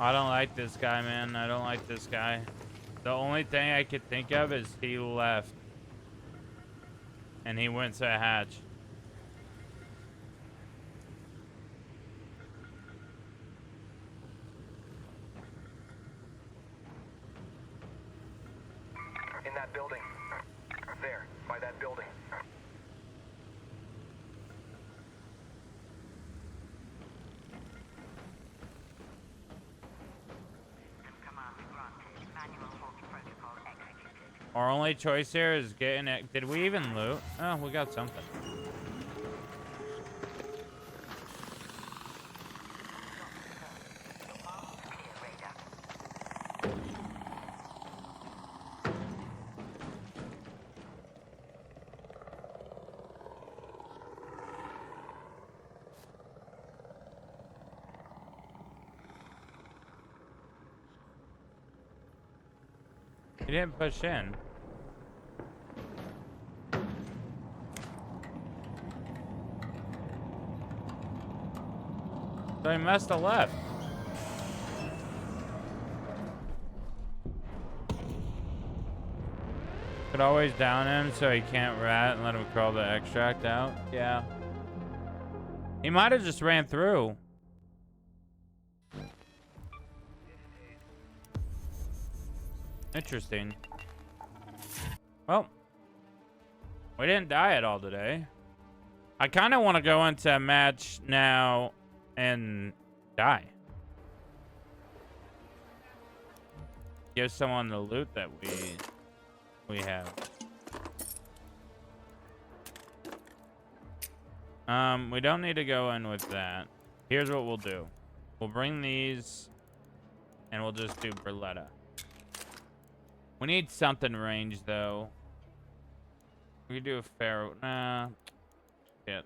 I don't like this guy, man. I don't like this guy. The only thing I could think of is he left. And he went to a hatch. In that building. There, by that building. Our only choice here is getting it. Did we even loot? Oh, we got something. He didn't push in. So he must have left. Could always down him so he can't rat and let him crawl the extract out. Yeah. He might have just ran through. Interesting. Well, we didn't die at all today. I kind of want to go into a match now and die. Give someone the loot that we have. We don't need to go in with that. Here's what we'll do. We'll bring these and we'll just do Berletta. We need something ranged though. We could do a fair. Nah. Shit.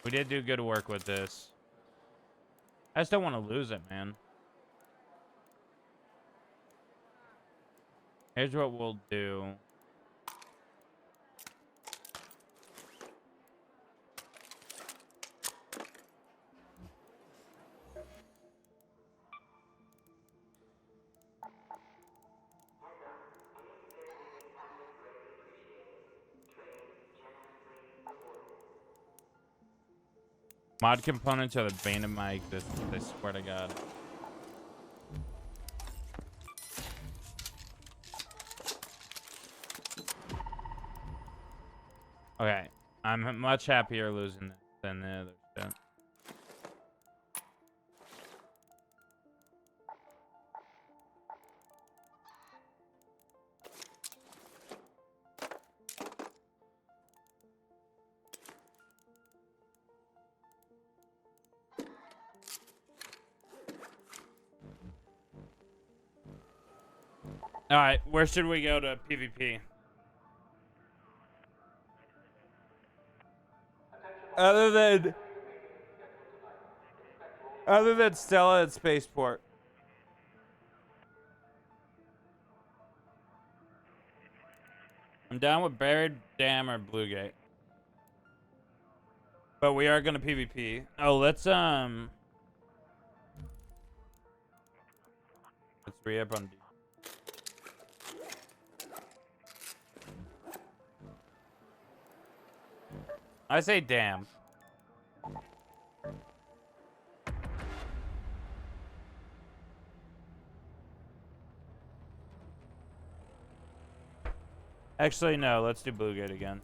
We did do good work with this. I just don't want to lose it, man. Here's what we'll do. Mod components are the bane of my existence, I swear to God. Okay, I'm much happier losing this than the other shit. All right, where should we go to PvP? Other than Stella at Spaceport. I'm down with Buried Dam or Bluegate. But we are gonna PvP. Oh, let's re-up on D. I say damn. Actually, no. Let's do Bluegate again.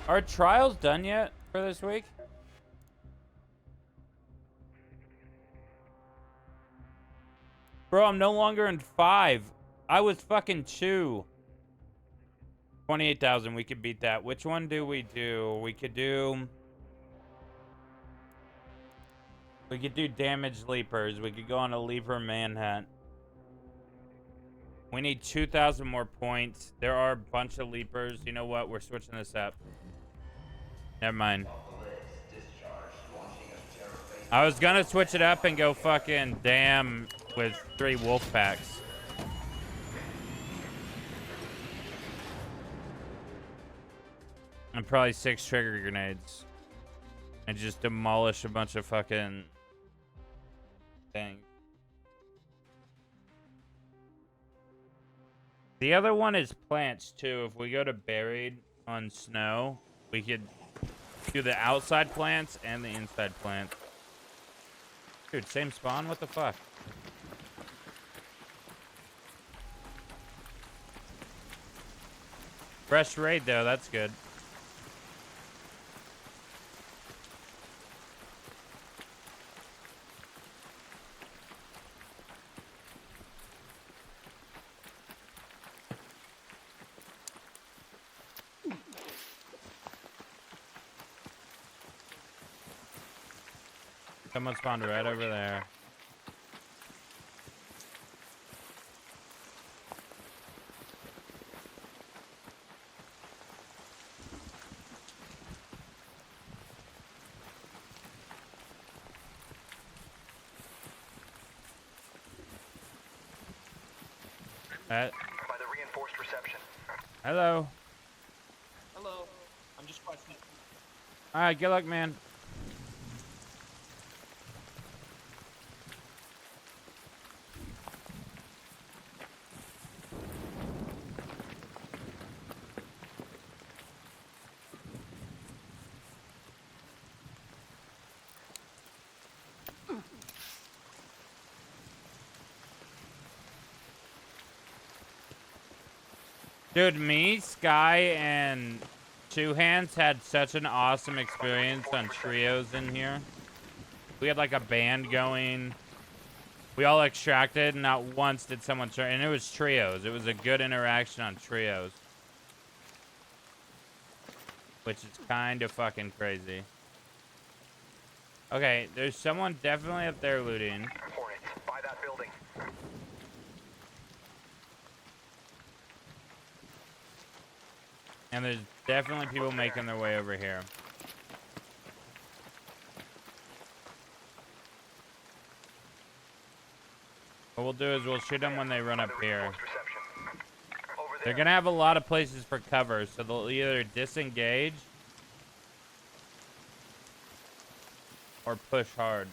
Are trials done yet for this week? Bro, I'm no longer in 5. I was fucking 2. 28,000, we could beat that. Which one do? We could do damage leapers. We could go on a leaper manhunt. We need 2,000 more points. There are a bunch of leapers. You know what? We're switching this up. Never mind. I was gonna switch it up and go fucking damn with 3 wolf packs. And probably 6 trigger grenades. And just demolish a bunch of fucking things. The other one is plants too. If we go to buried on snow, we could do the outside plants and the inside plants. Dude, same spawn? What the fuck? Fresh raid though, that's good. Someone spawned right over there. By the reinforced reception. Hello. Hello. I'm just questioning. Alright, good luck, man. Dude, me, Sky, and Two Hands had such an awesome experience on trios in here. We had like a band going. We all extracted, and not once did someone try. And it was trios. It was a good interaction on trios. Which is kind of fucking crazy. Okay, there's someone definitely up there looting. Hornets, by that building. And there's definitely people making their way over here. What we'll do is we'll shoot them when they run up here. They're gonna have a lot of places for cover, so they'll either disengage or push hard.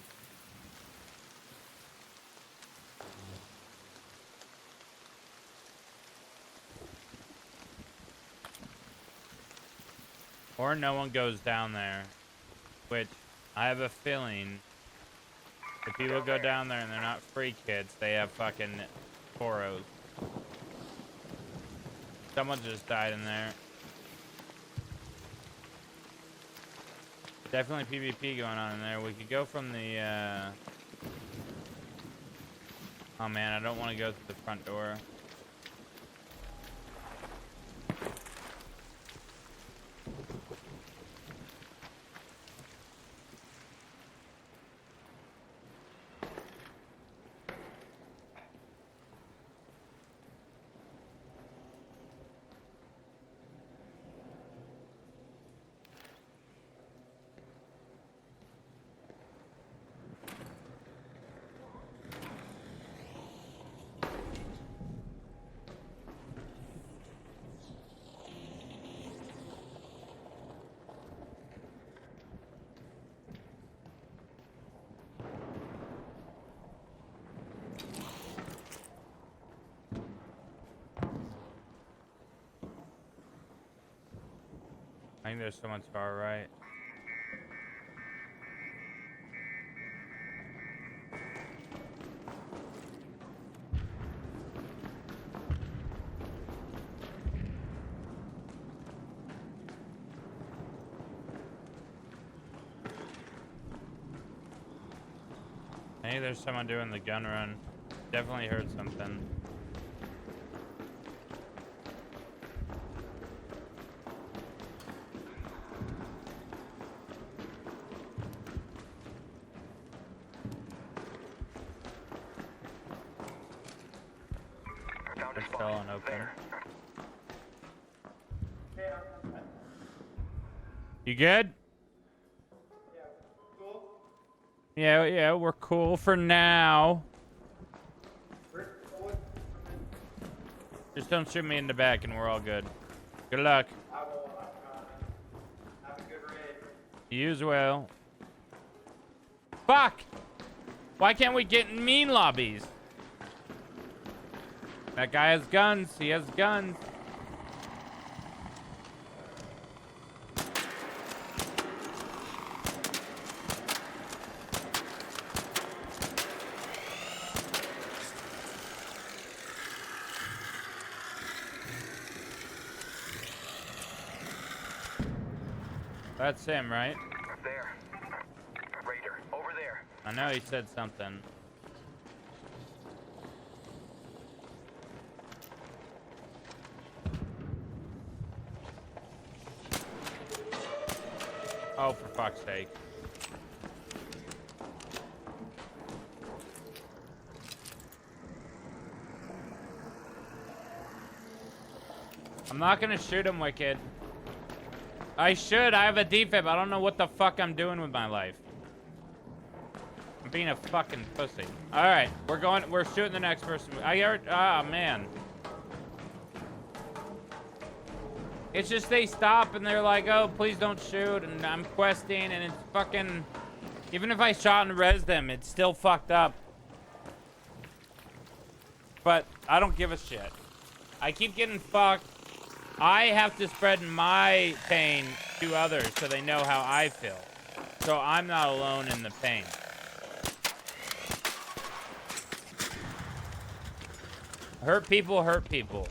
Or no one goes down there, which I have a feeling if people go down there and they're not free kids, they have fucking Toros. Someone just died in there. Definitely PvP going on in there. We could go from the, oh man, I don't want to go through the front door. I think there's someone to our right. Hey, there's someone doing the gun run. Definitely heard something. Found a It's spot. still open. There. You good? Yeah, we're cool for now. Just don't shoot me in the back and we're all good. Good luck. I will. Have a good raid. You as well. Fuck! Why can't we get in mean lobbies? That guy has guns. He has guns. That's him, right? There. Raider, over there. I know he said something. Oh, for fuck's sake. I'm not gonna shoot him, Wicked. I should. I have a defib. I don't know what the fuck I'm doing with my life. I'm being a fucking pussy. All right, we're shooting the next person. I heard. Ah, man. It's just they stop and they're like, oh, please don't shoot. And I'm questing and it's fucking. Even if I shot and res them, it's still fucked up. But I don't give a shit. I keep getting fucked. I have to spread my pain to others so they know how I feel. So I'm not alone in the pain. Hurt people hurt people.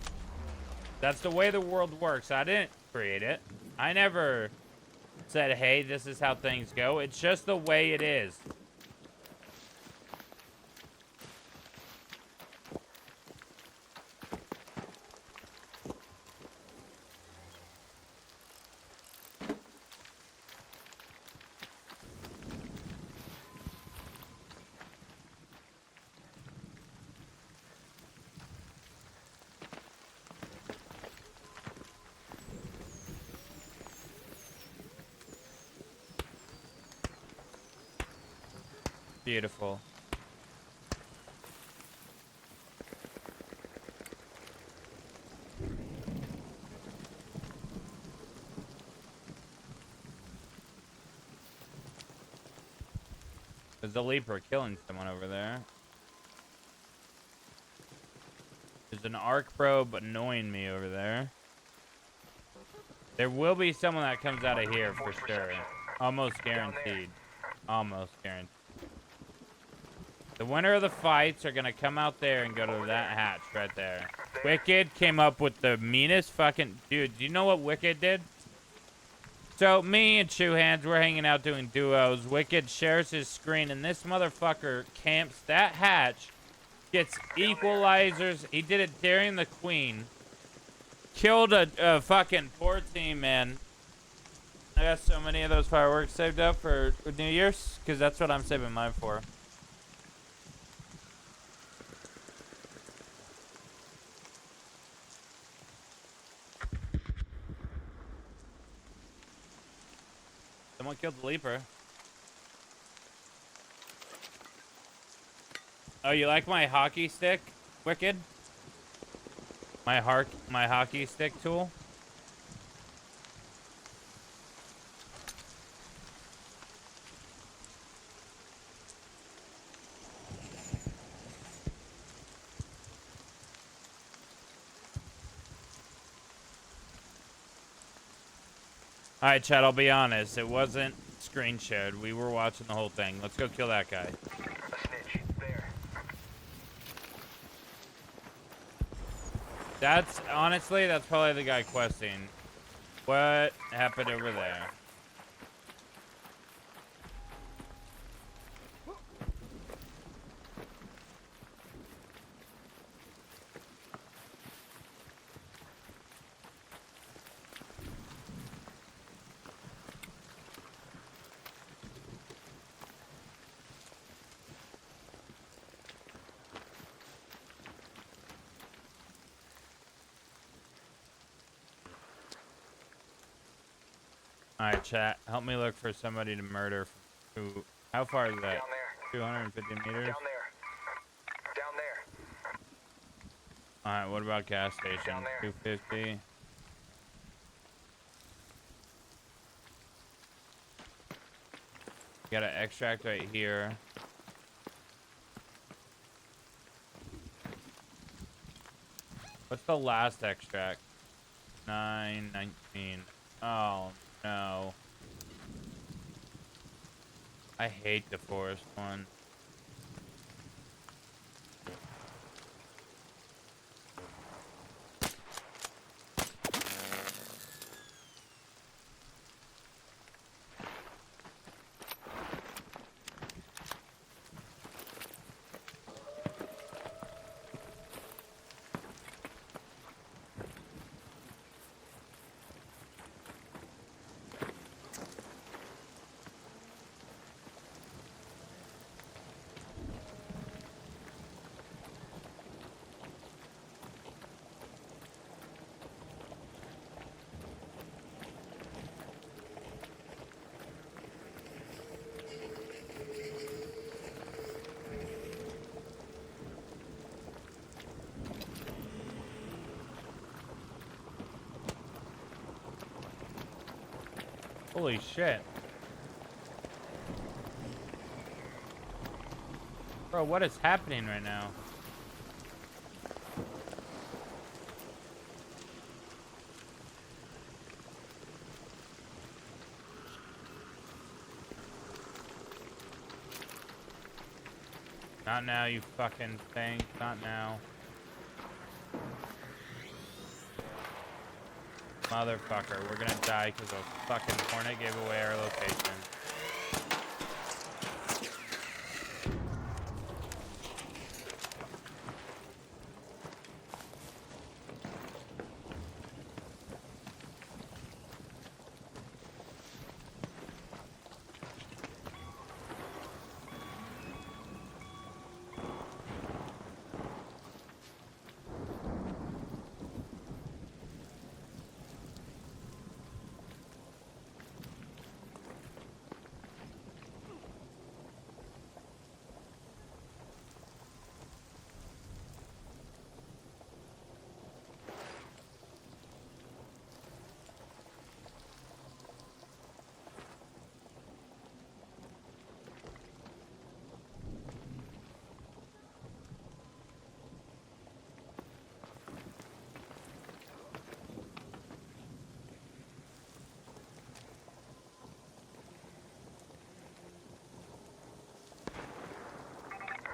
That's the way the world works. I didn't create it. I never said, hey, this is how things go. It's just the way it is. Beautiful. There's a leaper killing someone over there. There's an arc probe annoying me over there. There will be someone that comes out of here for sure. Almost guaranteed. Almost guaranteed. The winner of the fights are gonna come out there and go to that hatch right there. Wicked came up with the meanest fucking... Dude, do you know what Wicked did? So, me and Shoe Hands, we're hanging out doing duos. Wicked shares his screen, and this motherfucker camps that hatch, gets equalizers. He did it during the Queen. Killed a fucking poor team, man. I got so many of those fireworks saved up for New Year's, because that's what I'm saving mine for. Someone killed the leaper. Oh, you like my hockey stick, Wicked? My hockey stick tool? Alright, Chad, I'll be honest. It wasn't screen shared. We were watching the whole thing. Let's go kill that guy. A snitch. There. That's, honestly, that's probably the guy questing. What happened over there? Alright, chat. Help me look for somebody to murder. How far is that? Down there. 250 meters? Down there. Down there. Alright, what about gas station? Down there. 250. Got an extract right here. What's the last extract? 919. Oh no. I hate the forest one. Holy shit. Bro, what is happening right now? Not now, you fucking thing. Not now. Motherfucker, we're gonna die because a fucking hornet gave away our location.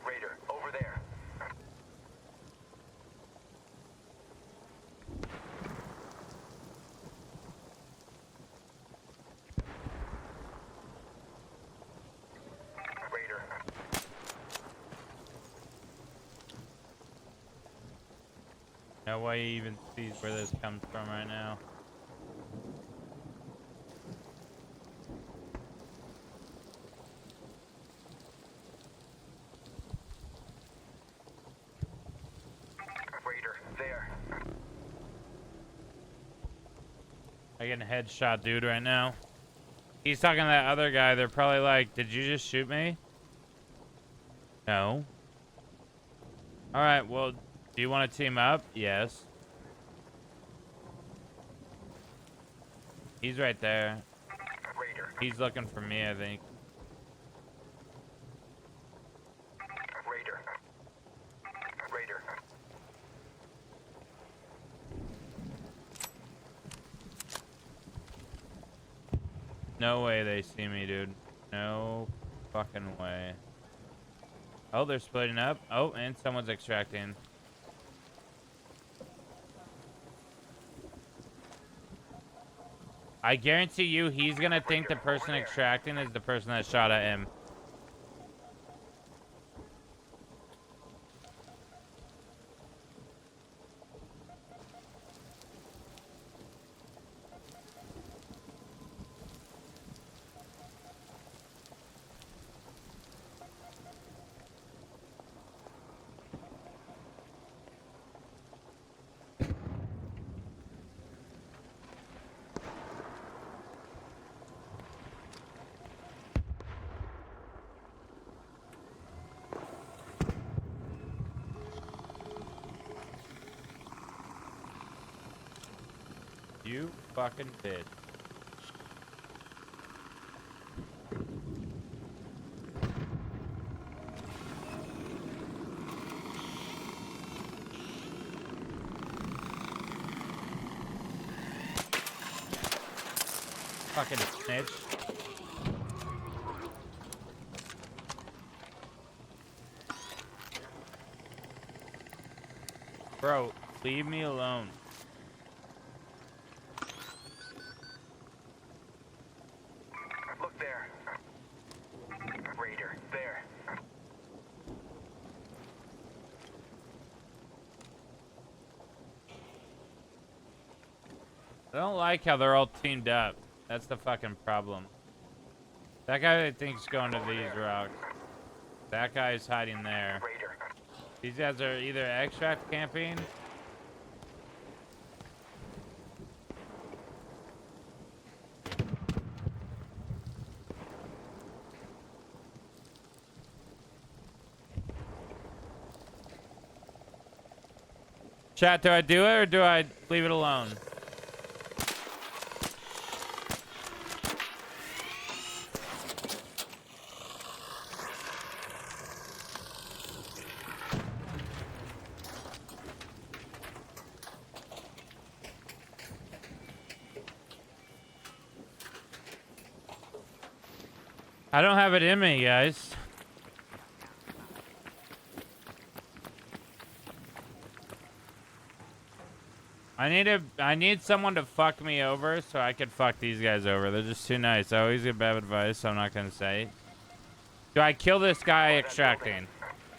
Raider, over there. Raider. No way he even sees where this comes from right now. Raider, there. I get a headshot dude right now. He's talking to that other guy. They're probably like, did you just shoot me? No. Alright, well, do you want to team up? Yes. He's right there. Raider. He's looking for me, I think. Raider. Raider. No way they see me, dude. No fucking way. Oh, they're splitting up. Oh, and someone's extracting. I guarantee you he's gonna think the person extracting is the person that shot at him. You fucking bitch. Fucking snitch. Bro, leave me alone. Look there. Raider, there. I don't like how they're all teamed up. That's the fucking problem. That guy I think's going to these rocks. That guy's hiding there. Raider. These guys are either extract camping. Chat, do I do it or do I leave it alone? I don't have it in me, guys. I need someone to fuck me over so I could fuck these guys over. They're just too nice. I always get bad advice, so I'm not gonna say. Do I kill this guy extracting?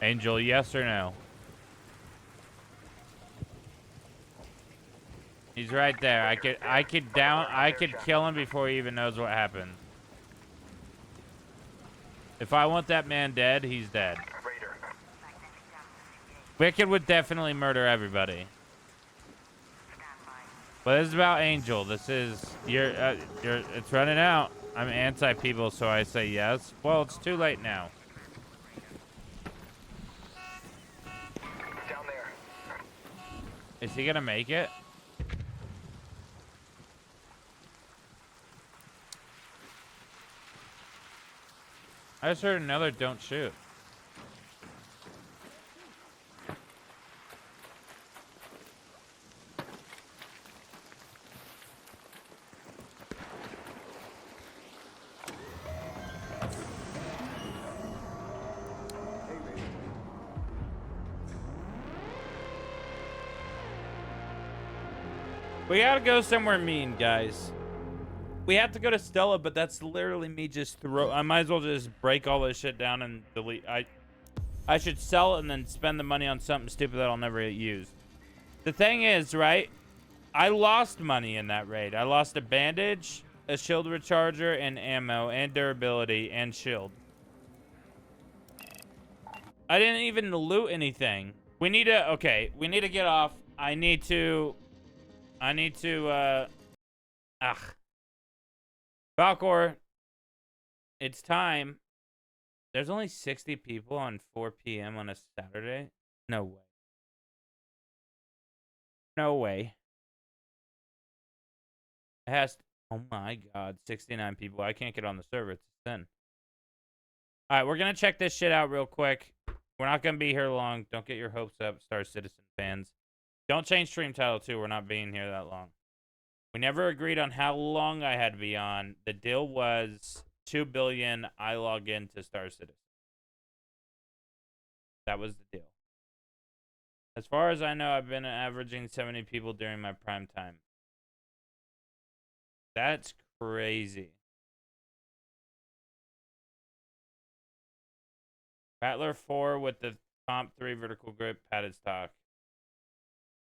Angel, yes or no? He's right there. I could kill him before he even knows what happened. If I want that man dead, he's dead. Raider. Wicked would definitely murder everybody. But this is about Angel. This is it's running out. I'm anti-people, so I say yes. Well, it's too late now. Down there. Is he gonna make it? I just heard another don't shoot. We gotta go somewhere mean, guys. We have to go to Stella, but that's literally me just I might as well just break all this shit down and delete. I should sell it and then spend the money on something stupid that I'll never use. The thing is, right? I lost money in that raid. I lost a bandage, a shield recharger, and ammo, and durability, and shield. I didn't even loot anything. We need to, okay, we need to get off. I need to, Falcor, it's time. There's only 60 people on 4 p.m. on a Saturday? No way. No way. It has to, oh my god, 69 people. I can't get on the server. It's a sin. Alright, we're gonna check this shit out real quick. We're not gonna be here long. Don't get your hopes up, Star Citizen fans. Don't change stream title too. We're not being here that long. We never agreed on how long I had to be on. The deal was 2 billion. I log into Star Citizen. That was the deal. As far as I know, I've been averaging 70 people during my prime time. That's crazy. Rattler 4 with the Comp 3 vertical grip padded stock.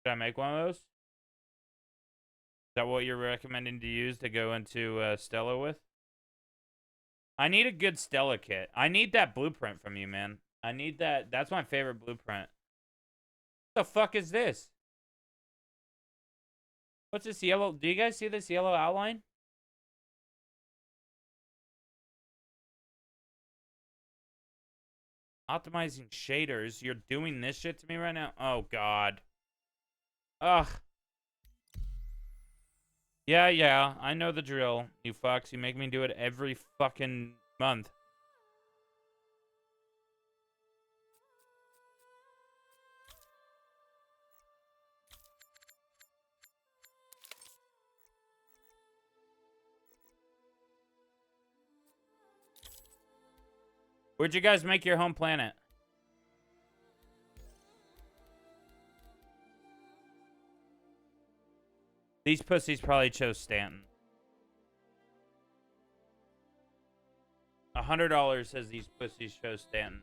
Should I make one of those? Is that what you're recommending to use to go into Stella with? I need a good Stella kit. I need that blueprint from you, man. I need that. That's my favorite blueprint. What the fuck is this? What's this yellow? Do you guys see this yellow outline? Optimizing shaders. You're doing this shit to me right now? Oh, God. Ugh. Yeah, I know the drill, you fucks. You make me do it every fucking month. Where'd you guys make your home planet? These pussies probably chose Stanton. $100 says these pussies chose Stanton.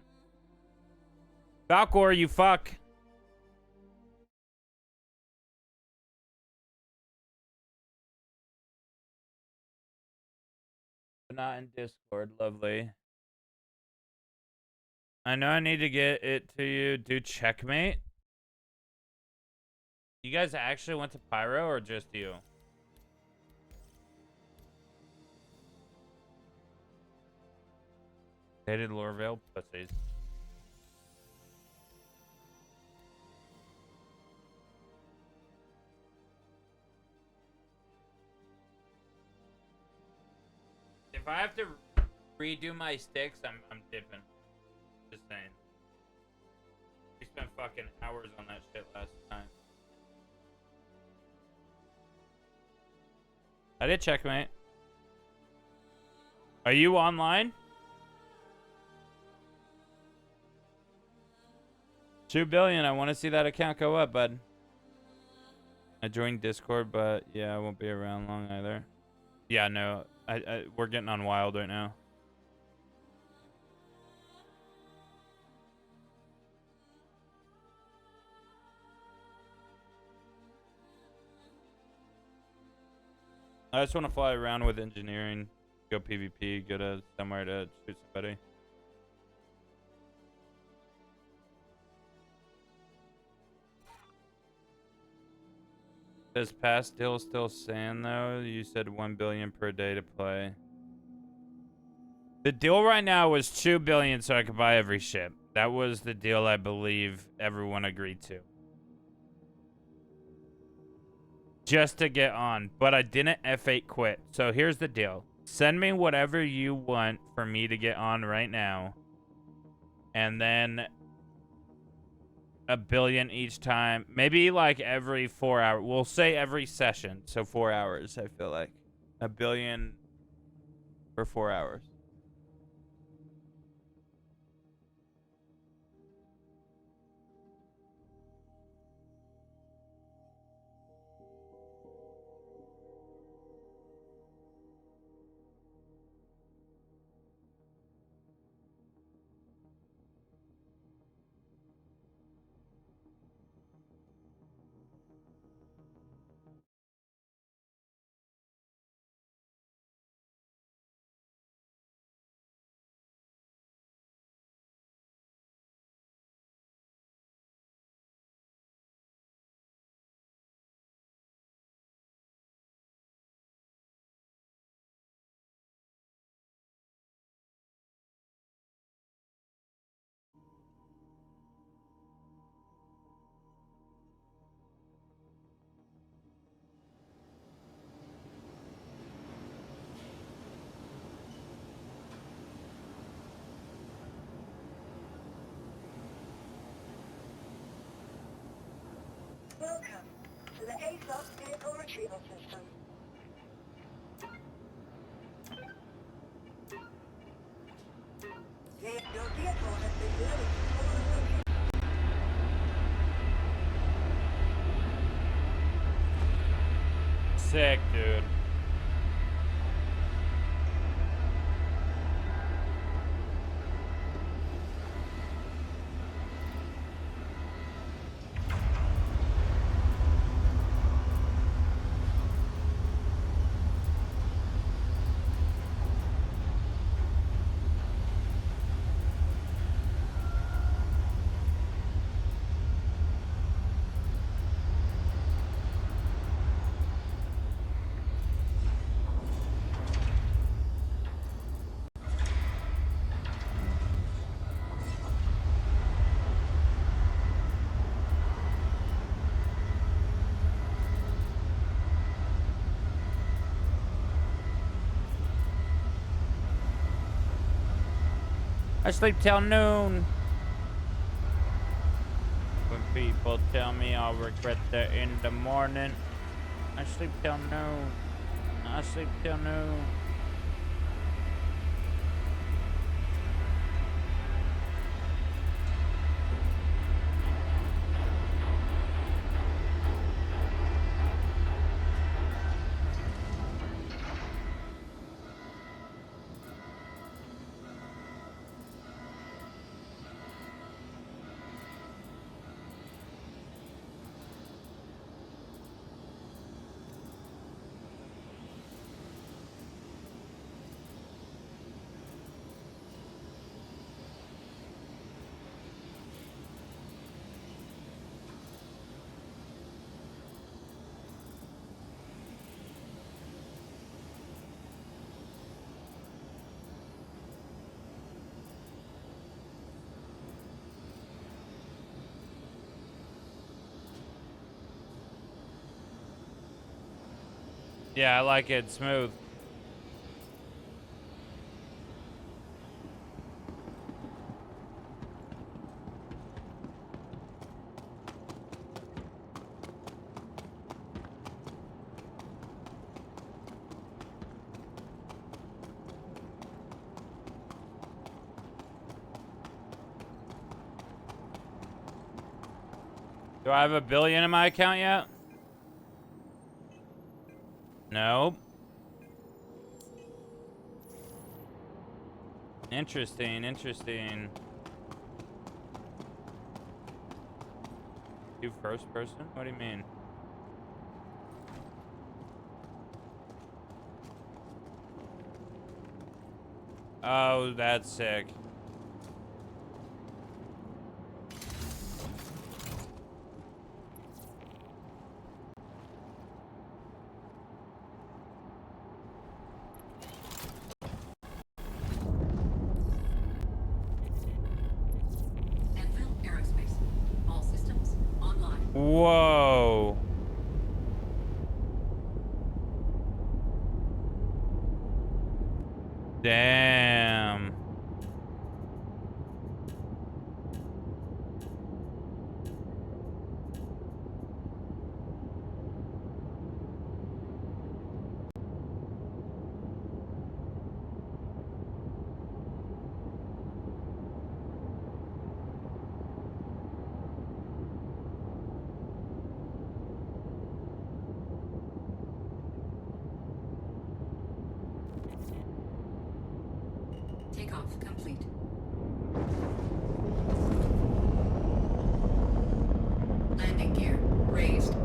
Valcor, you fuck. Not in Discord, lovely. I know I need to get it to you. Do checkmate? You guys actually went to Pyro or just you? Dated Lorville pussies. If I have to redo my sticks, I'm dipping. Just saying. We spent fucking hours on that shit last time. I did checkmate. Are you online? 2 billion. I want to see that account go up, bud. I joined Discord, but yeah, I won't be around long either. Yeah, no. We're getting on Wild right now. I just want to fly around with engineering, go PvP, go to somewhere to shoot somebody. Does past deal still stand though? You said 1 billion per day to play. The deal right now was 2 billion so I could buy every ship. That was the deal I believe everyone agreed to. Just to get on, but I didn't F8 quit. So here's the deal. Send me whatever you want for me to get on right now. And then 1 billion each time. Maybe like every 4 hours. We'll say every session. So 4 hours, I feel like. 1 billion for 4 hours. Welcome to the ASOS Vehicle Retrieval System. Your vehicle has been released for Sick, dude. I sleep till noon. When people tell me I'll regret that in the morning. I sleep till noon. I sleep till noon. Yeah, I like it smooth. Do I have $1 billion in my account yet? Nope. Interesting, interesting. Do first person? What do you mean? Oh, that's sick. Whoa. Damn. Takeoff complete. Landing gear raised.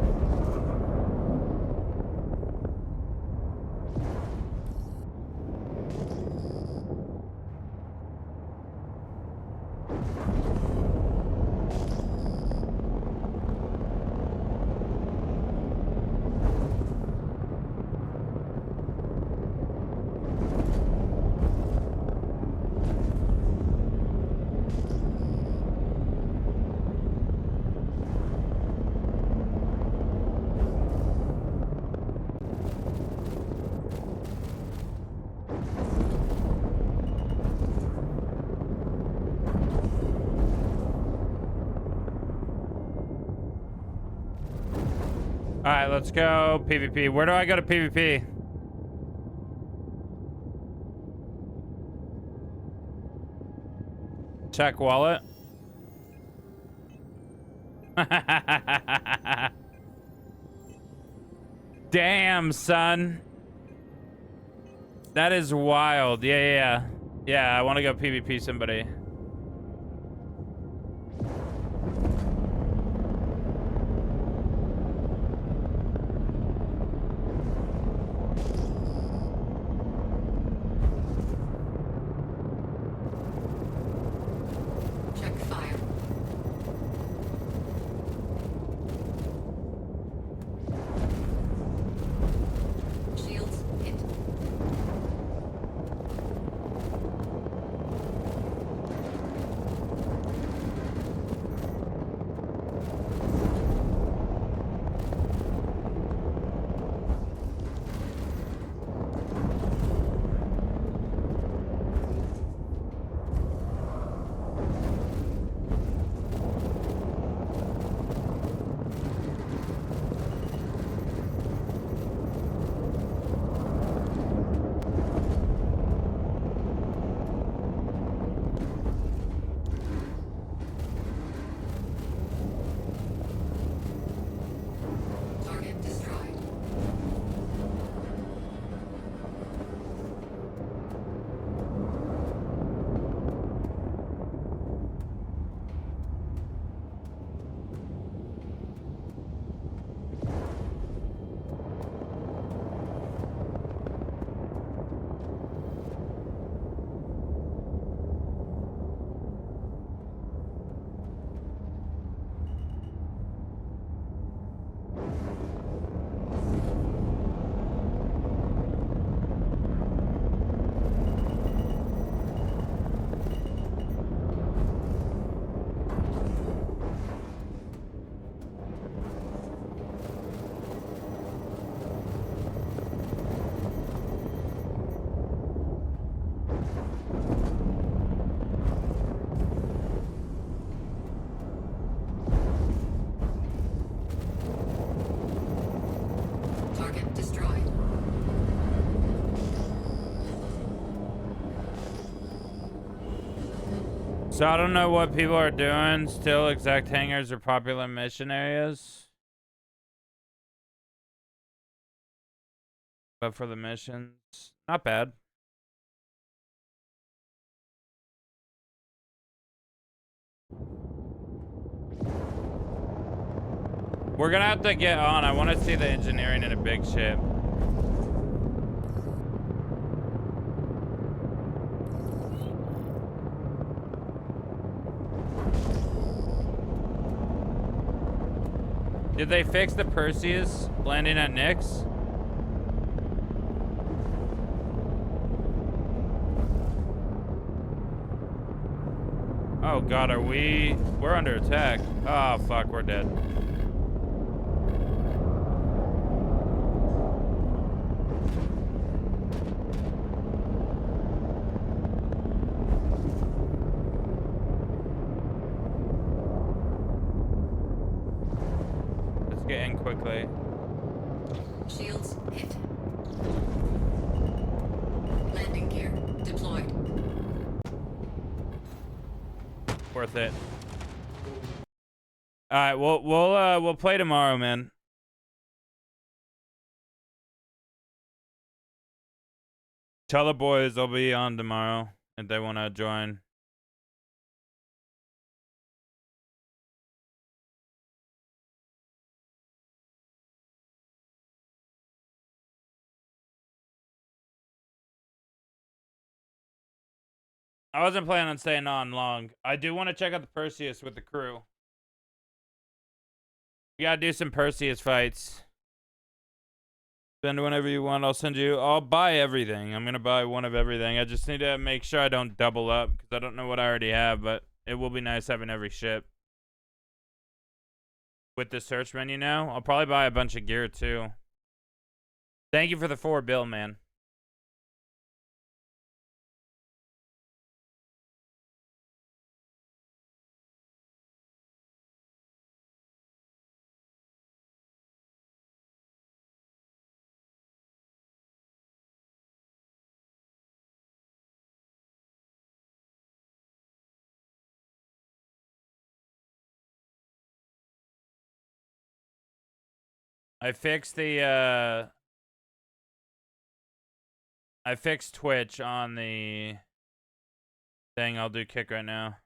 All right, let's go PvP. Where do I go to PvP? Check wallet. Damn, son. That is wild. Yeah, I want to go PvP somebody. Check fire. Shields hit. So I don't know what people are doing. Still, exact hangars are popular mission areas. But for the missions, not bad. We're gonna have to get on. I want to see the engineering in a big ship. Did they fix the Perseus landing at Nyx? Oh god, we're under attack. Oh fuck, we're dead. Let's get in quickly. Shields hit. Landing gear deployed. Worth it. All right, we'll play tomorrow, man. Tell the boys they'll be on tomorrow if they want to join. I wasn't planning on staying on long. I do want to check out the Perseus with the crew. We gotta do some Perseus fights. Send whenever you want. I'll buy everything. I'm gonna buy one of everything. I just need to make sure I don't double up because I don't know what I already have, but it will be nice having every ship. With the search menu now, I'll probably buy a bunch of gear too. Thank you for the $4 bill, man. I fixed Twitch on the thing. I'll do kick right now.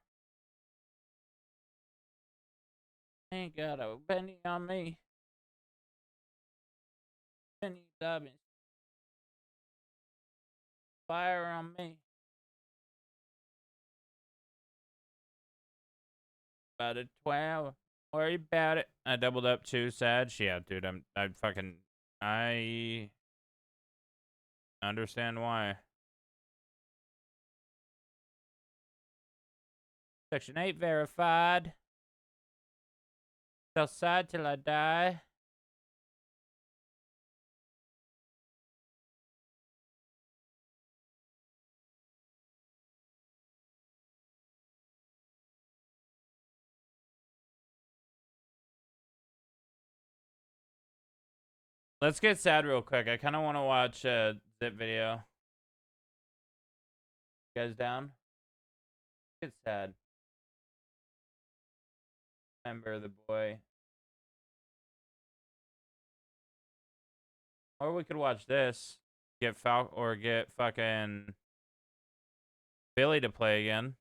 Ain't got a penny on me. Penny Dobbins. Fire on me. About a 12. Worry about it. I doubled up too, sad. Yeah, dude, I understand why. Section 8 verified. Outside till I die. Let's get sad real quick. I kind of want to watch a zip video. You guys down? Get sad. Remember the boy. Or we could watch this. Get get fucking Billy to play again.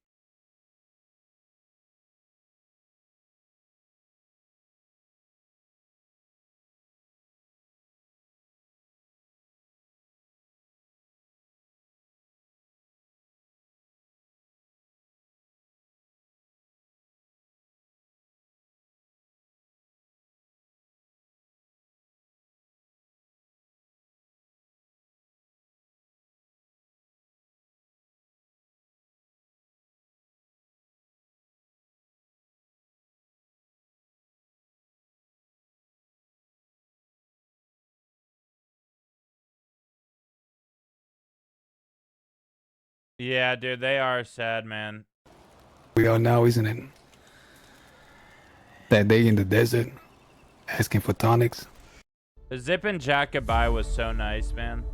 Yeah, dude, they are sad, man. We are now, isn't it? That day in the desert, asking for tonics. The zip and jack goodbye was so nice, man.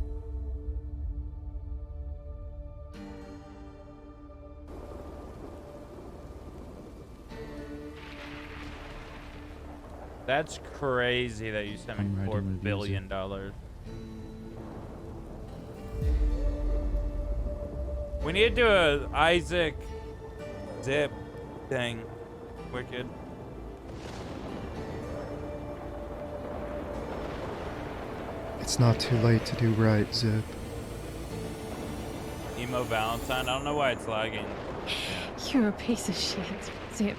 That's crazy that you sent me I'm $4 riding with billion. We need to do a Isaac Zip thing. Wicked. It's not too late to do right, Zip. Emo Valentine. I don't know why it's lagging. You're a piece of shit, Zip.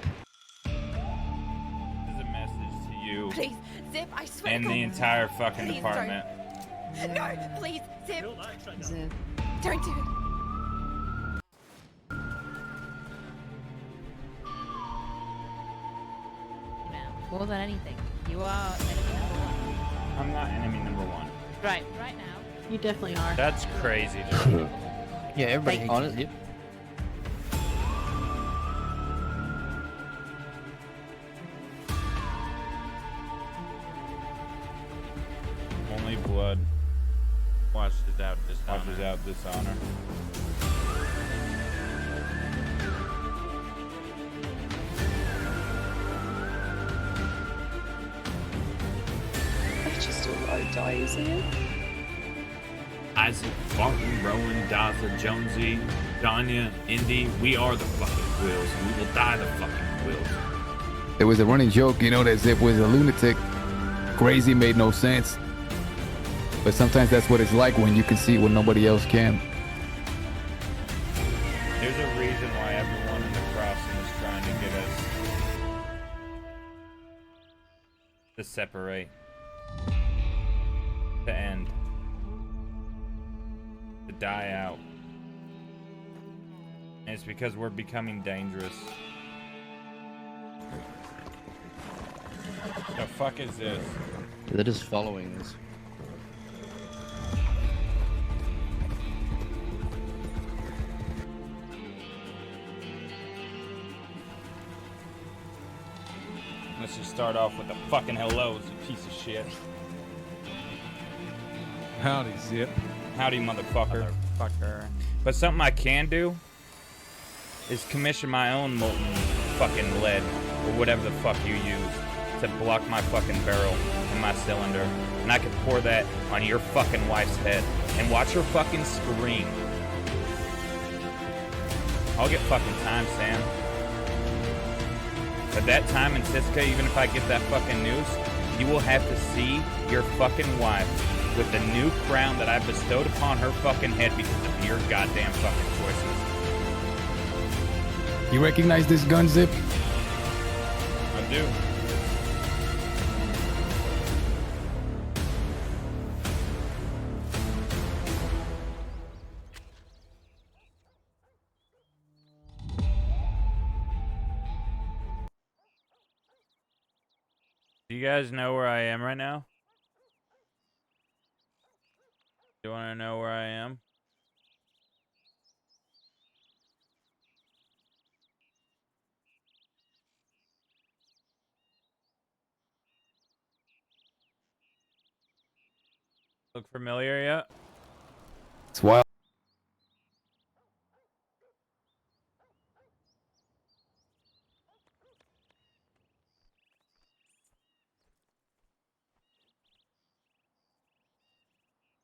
This is a message to you Please, Zip, I swear and to the God. entire fucking Please department. No, please, Zip. Zip. Don't do it. More than anything, you are enemy number one. I'm not enemy number one. Right now. You definitely are. That's crazy, dude. Yeah, everybody Thank on it. Yep. Only blood washes out dishonor. That's just a low die, isn't it? Isaac, Barton, Rowan, Daza, Jonesy, Danya, Indy, we are the fucking Quills, and we will die the fucking Quills. It was a running joke, you know, that Zip was a lunatic. Crazy, made no sense. But sometimes that's what it's like when you can see what nobody else can. There's a reason why everyone in the crossing is trying to get us to separate, to end, to die out. And it's because we're becoming dangerous. The fuck is this? They're just following us. Let's just start off with the fucking hellos, you piece of shit. Howdy, Zip. Howdy, motherfucker. But something I can do is commission my own molten fucking lead, or whatever the fuck you use, to block my fucking barrel and my cylinder. And I can pour that on your fucking wife's head and watch her fucking scream. I'll get fucking time, Sam. But that time in Siska, even if I get that fucking noose, you will have to see your fucking wife with the new crown that I bestowed upon her fucking head because of your goddamn fucking choices. You recognize this gun, Zip? I do. Do you guys know where I am right now? Do you want to know where I am? Look familiar yet? It's wild.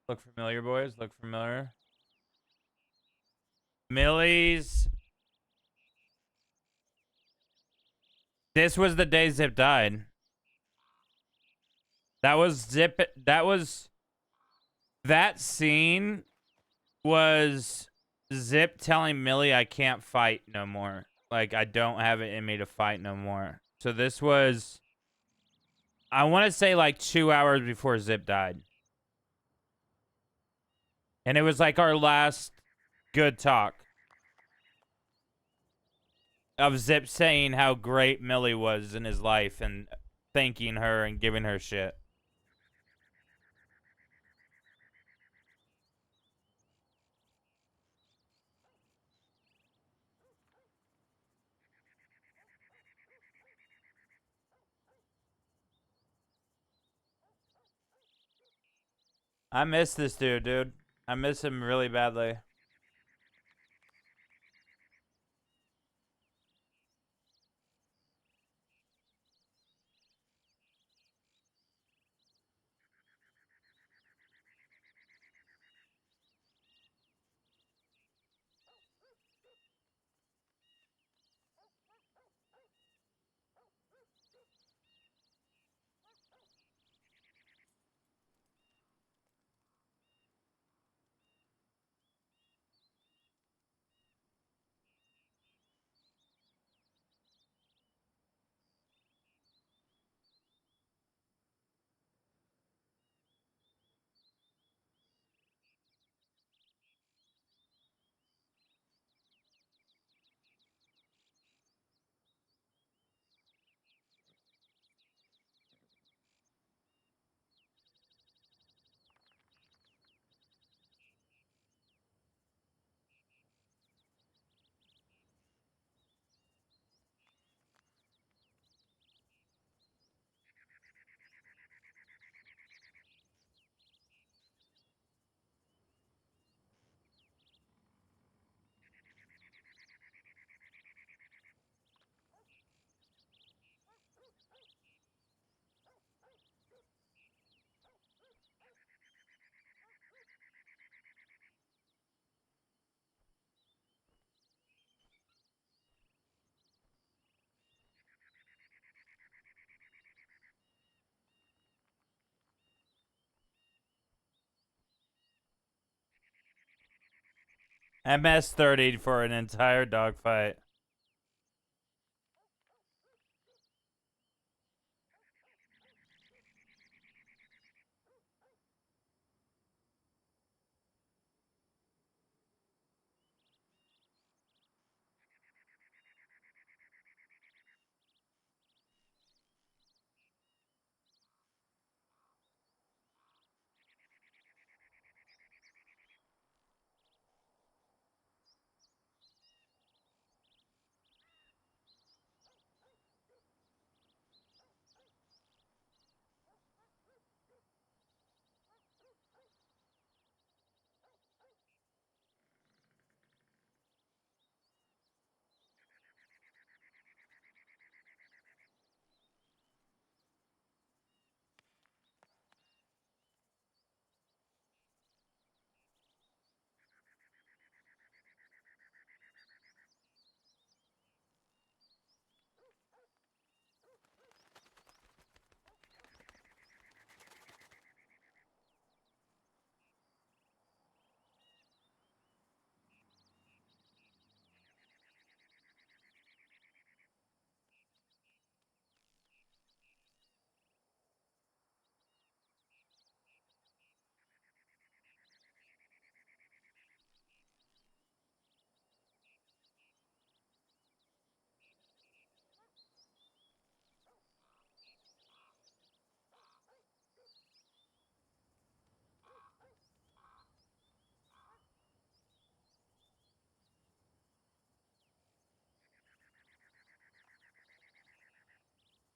Look familiar, boys. Look familiar. Millie's. This was the day Zip died. That was Zip. That scene was Zip telling Millie I can't fight no more. Like, I don't have it in me to fight no more. So this was, I want to say like 2 hours before Zip died. And it was like our last good talk of Zip saying how great Millie was in his life and thanking her and giving her shit. I miss this dude. I miss him really badly. MS-30 for an entire dogfight.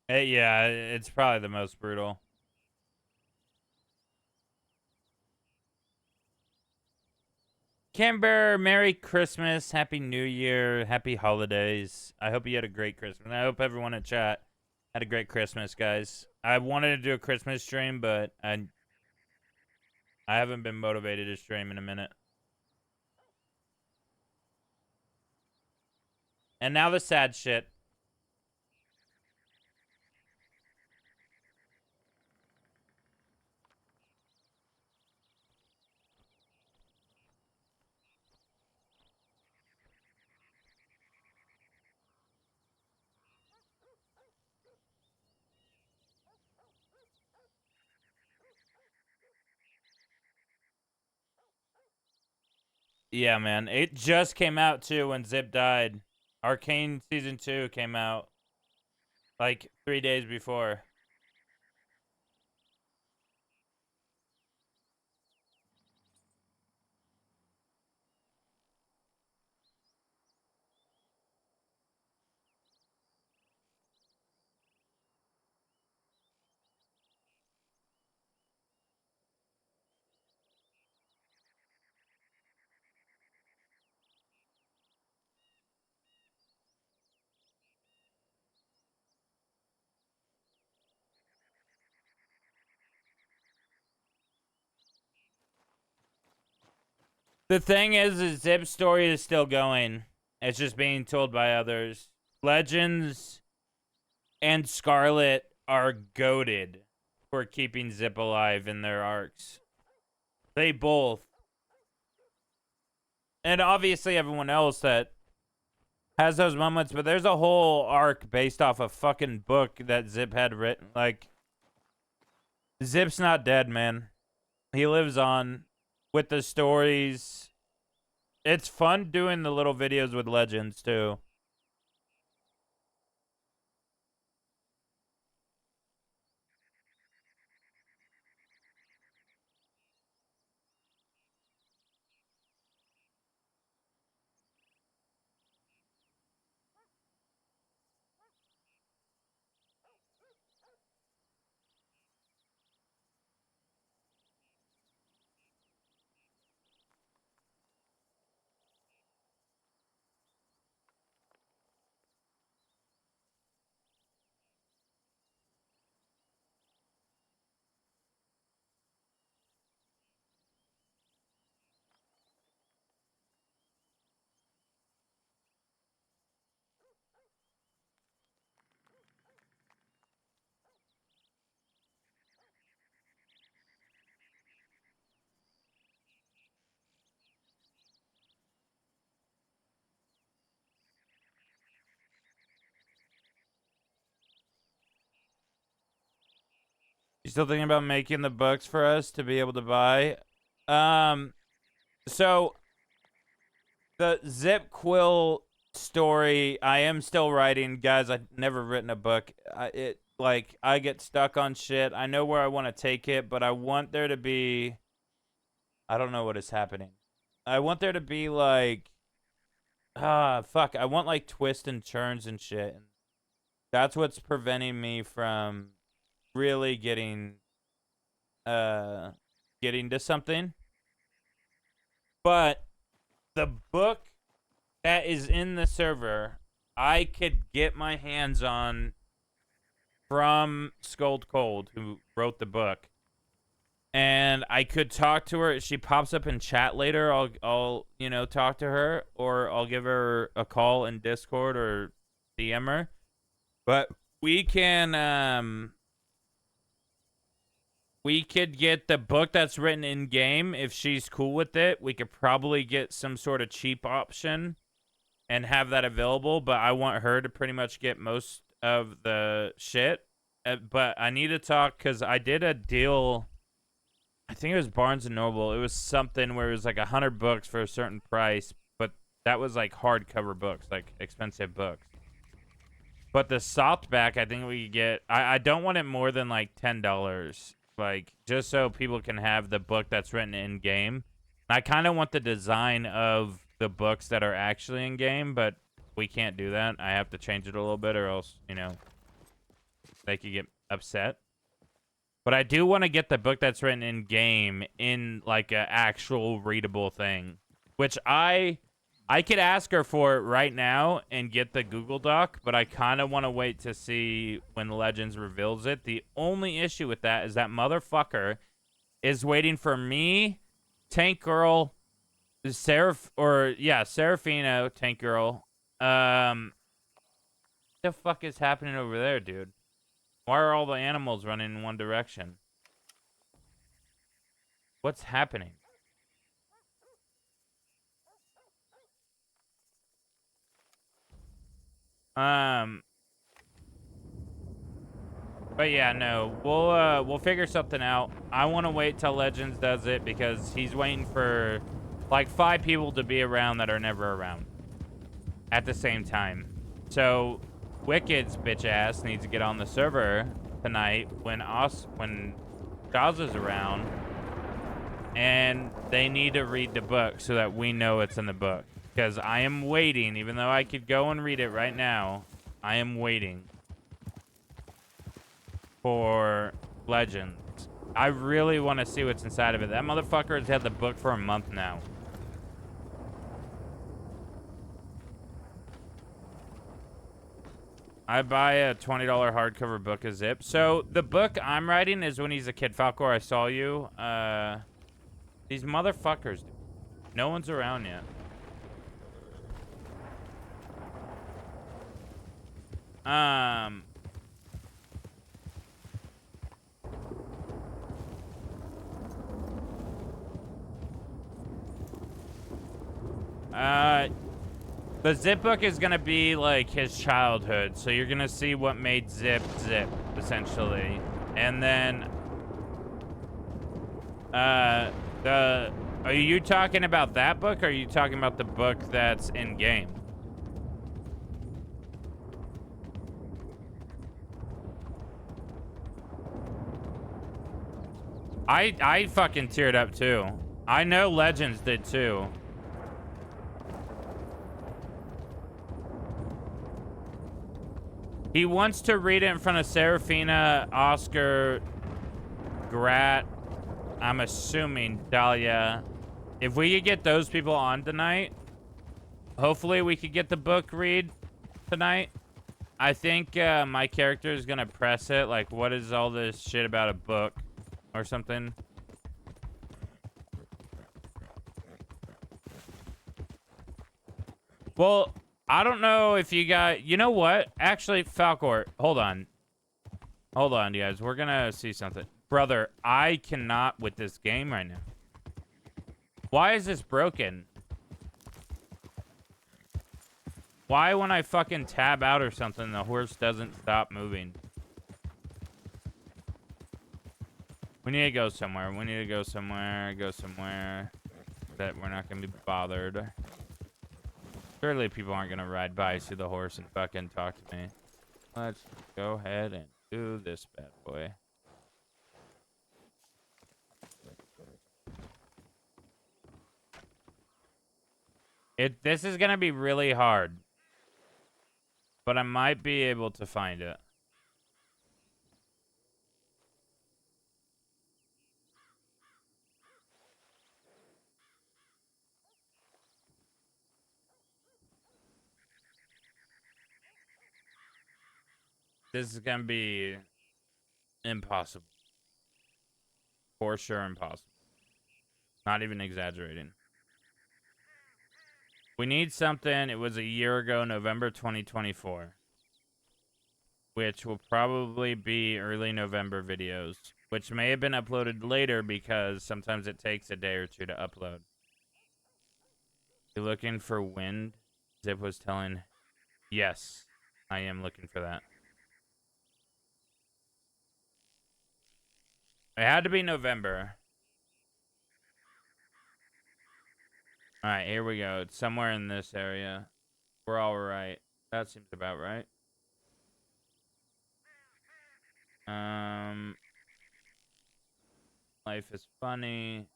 Yeah, it's probably the most brutal. Camber, Merry Christmas, Happy New Year, Happy Holidays. I hope you had a great Christmas. I hope everyone in chat had a great Christmas, guys. I wanted to do a Christmas stream, but I haven't been motivated to stream in a minute. And now the sad shit. Yeah, man. It just came out, too, when Zip died. Arcane Season 2 came out, like, 3 days before. The thing is Zip's story is still going. It's just being told by others. Legends and Scarlet are goated for keeping Zip alive in their arcs. They both. And obviously everyone else that has those moments, but there's a whole arc based off a fucking book that Zip had written. Like, Zip's not dead, man. He lives on with the stories. It's fun doing the little videos with Legends, too. You still thinking about making the books for us to be able to buy? So the Zip Quill story, I am still writing, guys. I've never written a book. I get stuck on shit. I know where I want to take it, but I want there to be, I don't know what is happening. I want there to be like, fuck. I want like twists and turns and shit. And that's what's preventing me from really getting to something. But the book that is in the server, I could get my hands on from Scold Cold, who wrote the book, and I could talk to her. She pops up in chat later. I'll talk to her, or I'll give her a call in Discord or DM her. But we can we could get the book that's written in game. If she's cool with it, we could probably get some sort of cheap option and have that available. But I want her to pretty much get most of the shit. But I need to talk, because I did a deal. I think it was Barnes and Noble. It was something where it was like 100 books for a certain price, but that was like hardcover books, like expensive books. But the softback, I think we could get. I don't want it more than like $10, like just so people can have the book that's written in game. I kind of want the design of the books that are actually in game, but we can't do that. I have to change it a little bit, or else they could get upset. But I do want to get the book that's written in game in like an actual readable thing, which I could ask her for it right now and get the Google Doc, but I kind of want to wait to see when Legends reveals it. The only issue with that is that motherfucker is waiting for me, Tank Girl, Seraphina, Tank Girl. What the fuck is happening over there, dude? Why are all the animals running in one direction? What's happening? But yeah, no, we'll figure something out. I want to wait till Legends does it, because he's waiting for like 5 people to be around that are never around at the same time. So Wicked's bitch ass needs to get on the server tonight when Gaza's around, and they need to read the book so that we know it's in the book. Because I am waiting, even though I could go and read it right now, I am waiting for Legends. I really want to see what's inside of it. That motherfucker has had the book for a month now. I buy a $20 hardcover book of Zip. So the book I'm writing is when he's a kid. Falcor, I saw you. These motherfuckers. No one's around yet. The Zip book is gonna be like his childhood, so you're gonna see what made Zip Zip, essentially. And then are you talking about that book, or are you talking about the book that's in game? I fucking teared up too. I know Legends did too. He wants to read it in front of Seraphina, Oscar, Grat, I'm assuming Dahlia. If we could get those people on tonight, hopefully we could get the book read tonight. I think my character is going to press it. Like, what is all this shit about a book or something? Well, I don't know if you got... You know what? Actually, Falcor, hold on. Hold on, you guys. We're going to see something. Brother, I cannot with this game right now. Why is this broken? Why when I fucking tab out or something, the horse doesn't stop moving? We need to go somewhere. We need to go somewhere. Go somewhere that we're not gonna be bothered. Surely people aren't gonna ride by, see the horse, and fucking talk to me. Let's go ahead and do this bad boy. This is gonna be really hard, but I might be able to find it. This is gonna be impossible. For sure impossible. Not even exaggerating. We need something. It was a year ago, November 2024. Which will probably be early November videos. Which may have been uploaded later because sometimes it takes a day or two to upload. You looking for wind? Zip was telling. Yes, I am looking for that. It had to be November. Alright, here we go. It's somewhere in this area. We're all right. That seems about right. Life is funny.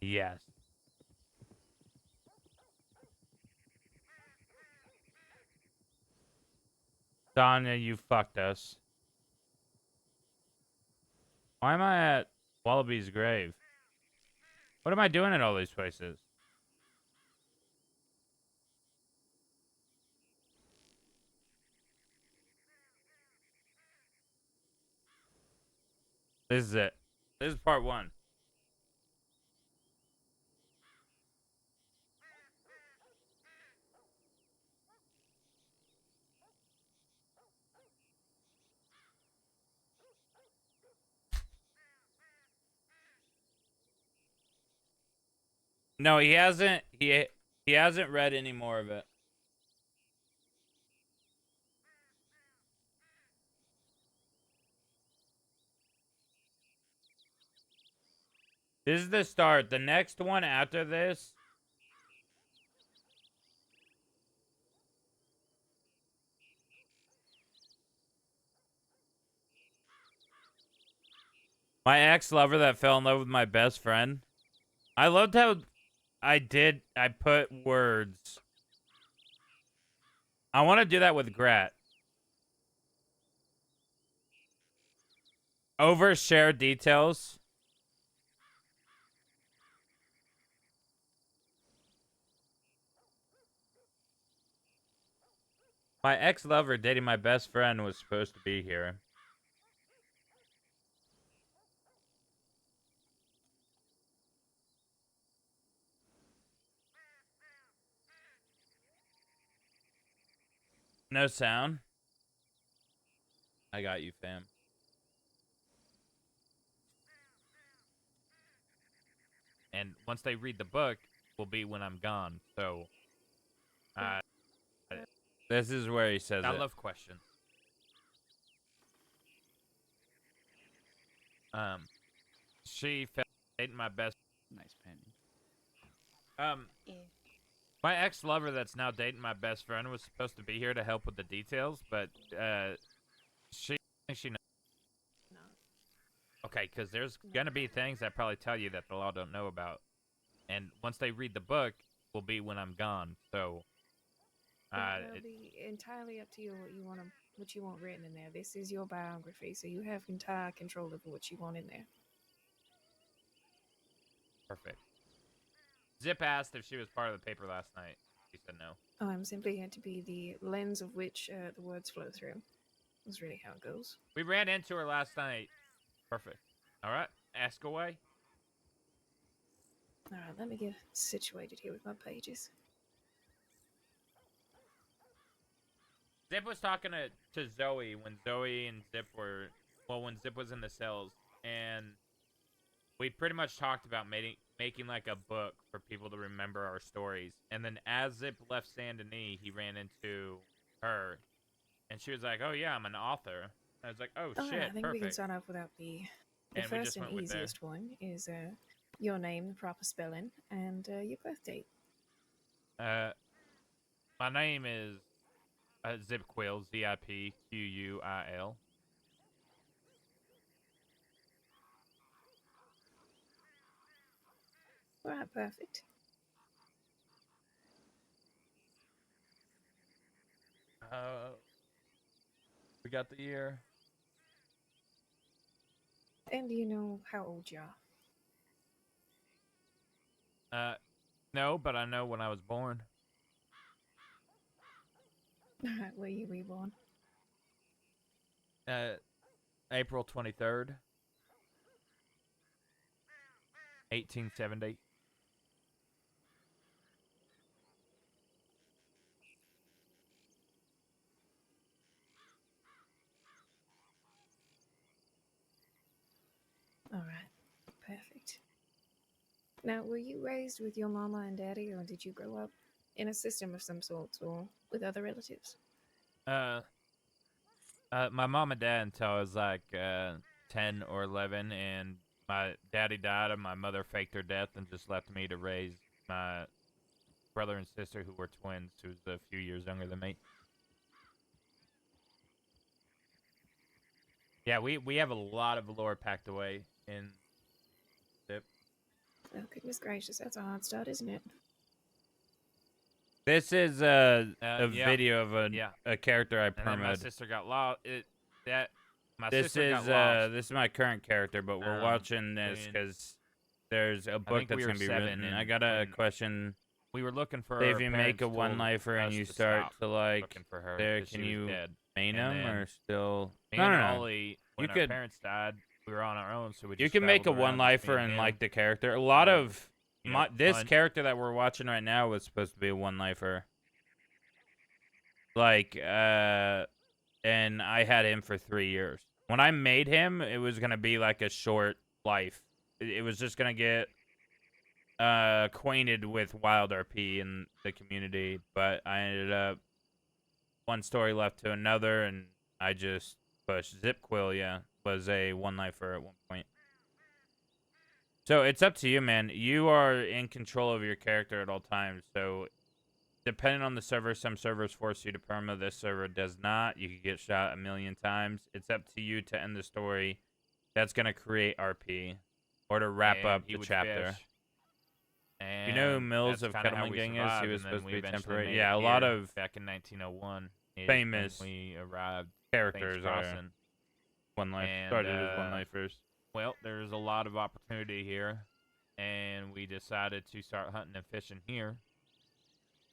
Yes. Danya, you fucked us. Why am I at Wallaby's grave? What am I doing at all these places? This is it. This is part one. No, he hasn't. He hasn't read any more of it. This is the start. The next one after this. My ex-lover that fell in love with my best friend. I loved how I put words. I want to do that with Grat. Overshare details. My ex-lover dating my best friend was supposed to be here. No sound. I got you, fam. And once they read the book, will be when I'm gone. So, this is where he says I it. love questions. She felt dating my best. Nice painting. Yeah. My ex-lover that's now dating my best friend was supposed to be here to help with the details, but she knows. No. Okay, because there's gonna be things I probably tell you that the law don't know about, and once they read the book, will be when I'm gone. So, It'll be entirely up to you what you want written in there. This is your biography, so you have entire control over what you want in there. perfect. Zip asked if she was part of the paper last night. She said no. I'm simply here to be the lens of which the words flow through. That's really how it goes. We ran into her last night. Perfect. All right, ask away. All right, let me get situated here with my pages. Zip was talking to Zoe when Zoe and Zip were, when Zip was in the cells, and we pretty much talked about making like a book for people to remember our stories. And then as Zip left Saint Denis, he ran into her, and she was like, "Oh yeah, I'm an author." I was like, "Oh shit, I think perfect." we can start off without the And we just first and went with there. easiest one is your name, the proper spelling, and your birth date. My name is Zip Quill, Zipquuil. All right, perfect. We got the year. And do you know how old you are? No, but I know when I was born. All right, were you reborn? April 23rd, 1870. All right, perfect. Now, were you raised with your mama and daddy, or did you grow up in a system of some sort, or with other relatives? My mom and dad until I was like 10 or 11, and my daddy died, and my mother faked her death and just left me to raise my brother and sister who were twins, who's a few years younger than me. Yeah, we have a lot of lore packed away in Zip. Oh, goodness gracious, that's a hard start, isn't it? This is a Yeah. video of a character I And then my permed. sister got lost. This is my current character, but we're watching this because there's a book that's gonna be written. I got a question. We were looking for. Say if you make a one-lifer and you start to like, looking for her there, 'cause she can was you dead. main And them then or still? Me No, and no, no. Ollie, when You our could. parents died, we were on our own, so we You just can make a traveled around, just one-lifer me and him. like the character. A lot of you know, this fun. character that we're watching right now was supposed to be a one-lifer. Like, and I had him for 3 years. When I made him, it was gonna be like a short life. It was just gonna get acquainted with WildRP and the community, but I ended up one story left to another, and I just pushed. Zip Quill, yeah, was a one-lifer at one point. So it's up to you, man. You are in control of your character at all times. So depending on the server, some servers force you to perma. This server does not. You could get shot a million times. It's up to you to end the story. That's going to create RP or to wrap And up he the would chapter. fish. You know who And Mills that's of kinda how Kettleman we Gang is? He survived, was and then supposed we to be eventually temporary. made Yeah, it a lot here of back in 1901 is famous when we arrived. characters Thanks, are Carson. one-life. And, Started as one-lifers. Well, there's a lot of opportunity here, and we decided to start hunting and fishing here.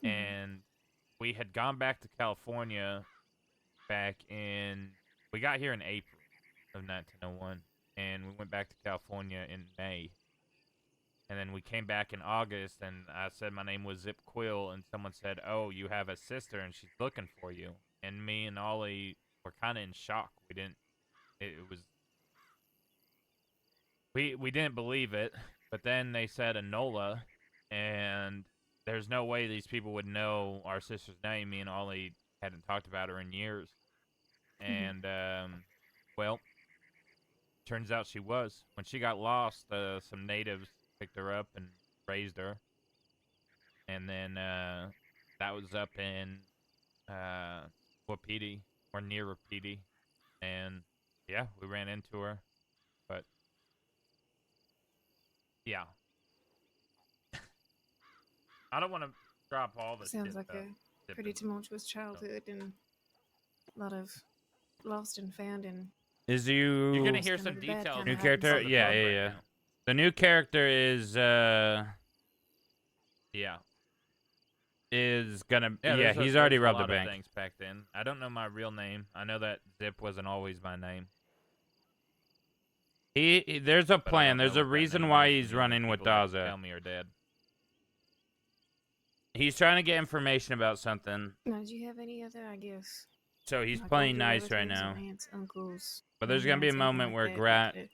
And we had gone back to California we got here in April of 1901, and we went back to California in May. And then we came back in August, and I said my name was Zip Quill, and someone said, "Oh, you have a sister, and she's looking for you." And me and Ollie were kind of in shock. We didn't. We didn't believe it, But then they said Enola, and there's no way these people would know our sister's name. Me and Ollie hadn't talked about her in years. And, well, turns out she was. When she got lost, some natives picked her up and raised her. And then that was up in Wapiti, or near Wapiti. And, yeah, we ran into her. But, yeah. I don't want to drop all the Sounds shit, like though. a pretty tumultuous childhood and a lot of lost and found and Is You're you gonna hear kind some of the bad details. kind new of character? happens. Yeah, right yeah, yeah. now. The new character is Yeah. gonna Yeah, he's already there's a robbed the lot of bank. things back then. I don't know my real name. I know that Zip wasn't always my name. There's a But I plan. don't know There's a what that reason name why is, he's and the only running with people that can Daza. Tell me are dead. He's trying to get information about something. Now, do you have any other, I guess? So he's like playing older nice right relatives or now. Aunts, uncles. But there's gonna be a something moment like where that Grat that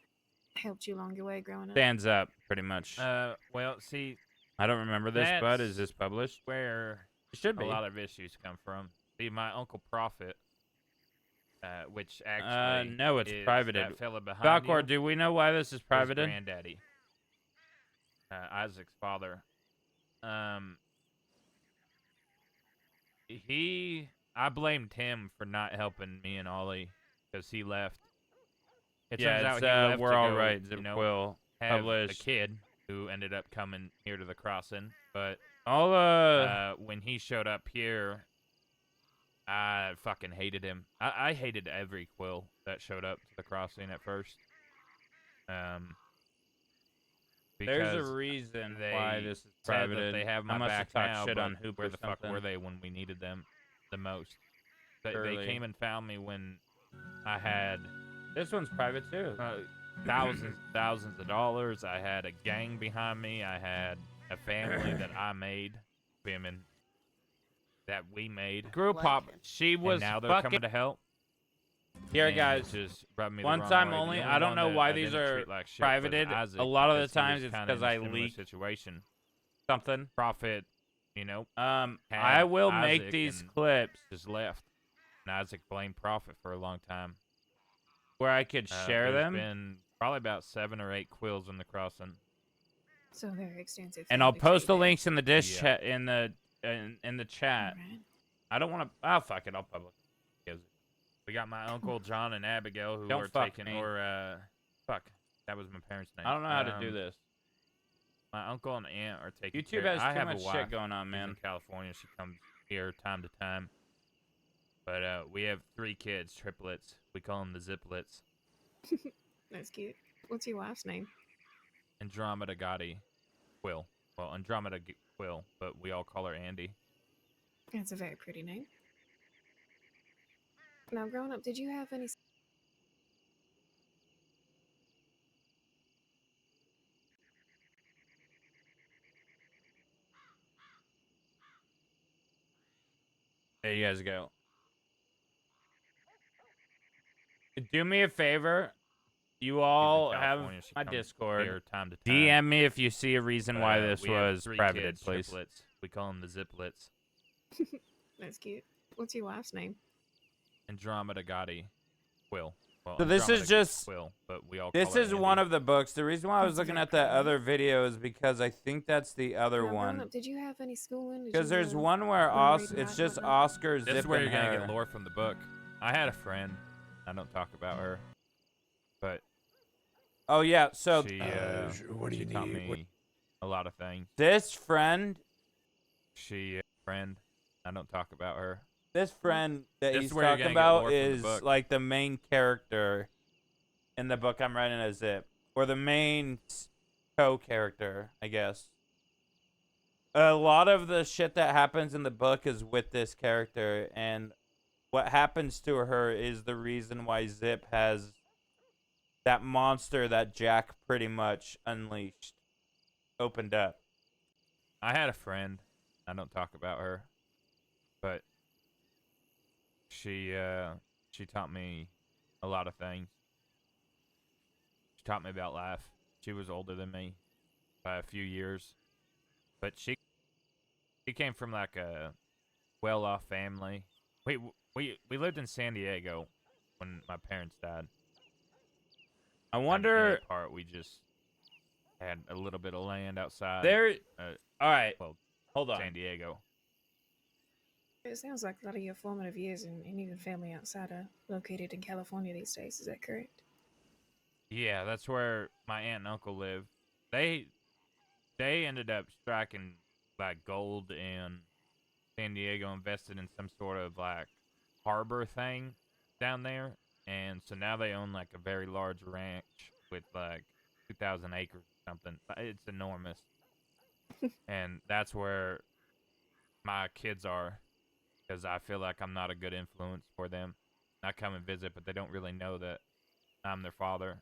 helped you along your way growing up. stands up, pretty much. Well, see, I don't remember this, but is that's this published? where It should a be. lot of issues come from. See, my Uncle Prophet, which actually No, it's is privated. that fella behind Falcor, you, do we know why this is his privated? granddaddy, Isaac's father. I blamed him for not helping me and Ollie because he left. It Yeah, turns out it's, he left We're to All go, Right, you Zip know, Quill have published. a kid who ended up coming here to the crossing. But I'll when he showed up here, I fucking hated him. I hated every Quill that showed up to the crossing at first. there's Because a reason they why this is said that privated. they have I my must back have talked now, shit but on Hoop where or the fuck something. were they when we needed them the most? They Surely. came and found me when I had This one's private too. thousands of dollars. I had a gang behind me. I had a family that I made, women that we made. Group Pop, she was And now they're fucking. coming to help. Here, And guys. it just rubbed me the One wrong time way. only. The I don't one know that why I these didn't are treat like shit was privated. Isaac, A lot of the because he was times it's kinda because in a I similar leaked situation. something. Prophet, you know. I had will make Isaac these and clips just left. And Isaac blamed Prophet for a long time. where I could share There's them, been probably about 7 or 8 quills in the crossing. So very extensive. and I'll family post the tree there. links in the dish Yeah. chat in the chat. Alright. I don't want to. Oh fuck it, I'll publish. We got my uncle John and Abigail who Don't are fuck taking, me. fuck, that was my parents' name. I don't know how to do this. My uncle and aunt are taking YouTube care. has I too have much a wife. shit going on, She's man. in California. She comes here time to time. But we have 3 kids, triplets. We call them the Ziplets. That's cute. What's your wife's name? Andromeda Gotti Quill. Well, Andromeda Quill, but we all call her Andy. That's a very pretty name. Now, growing up, did you have any? There you guys go. Do me a favor. You all have California. She my comes Discord. here time to time. DM me if you see a reason But, why this we have was 3 privated, kids, please. Triplets. We call them the Ziplets. That's cute. What's your wife's name? Andromeda Gotti Quill. Well, So this is Andromeda just. Quill, but we all This call her is Andy. one of the books. The reason why I was That's looking very at that pretty. other video is because I think that's the other Now, growing one. up, did you have any schooling? Did Because you, there's one where read it's write, just whatnot? Oscar This is where zipping you're gonna her. get lore from the book. I had a friend. I don't talk about her, but Oh yeah, so she what do you taught need? me a lot of things. this friend, She friend. I don't talk about her. this friend that This he's is where you're talking gonna get lore about from the is book. like the main character in the book I'm writing a Zip, or the main co-character, I guess. A lot of the shit that happens in the book is with this character, and what happens to her is the reason why Zip has that monster that Jack pretty much unleashed, opened up. I had a friend. I don't talk about her, but she taught me a lot of things. She taught me about life. She was older than me, by a few years. But she came from like a well-off family. We lived in San Diego when my parents died. I In wonder. that part, we just had a little bit of land outside. There. All right. Well, Hold on. San Diego. It sounds like a lot of your formative years and even family outside are located in California these days. Is that correct? Yeah, that's where my aunt and uncle live. They ended up striking like gold in San Diego, invested in some sort of like harbor thing down there, and so now they own like a very large ranch with like 2,000 acres or something. It's enormous. And that's where my kids are, because I feel like I'm not a good influence for them. I come and visit, but they don't really know that I'm their father.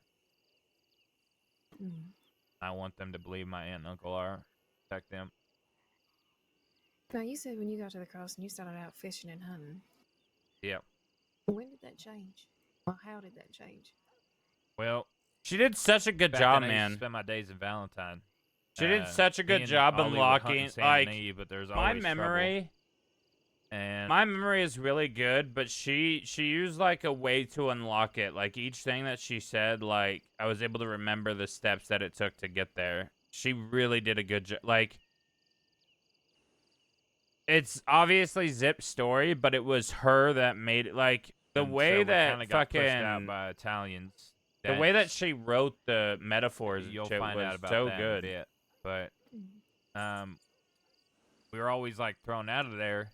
I want them to believe my aunt and uncle are. Protect them. Now, you said when you got to the coast and you started out fishing and hunting. Yep. When did that change? Or how did that change? Well, she did such a good back job, then I used to man. spend my days in Valentine. She did such a Me good and job Ollie would hunt in unlocking. San Like Ynez, but there's my always memory. And my memory is really good, but she used like a way to unlock it. Like each thing that she said, like I was able to remember the steps that it took to get there. She really did a good job. Like it's obviously Zip's story, but it was her that made it. Like the and way so we that kinda got pushed out fucking by Italians. the way that she wrote the metaphors and You'll shit find was out about so that good. in a bit. But we were always like thrown out of there,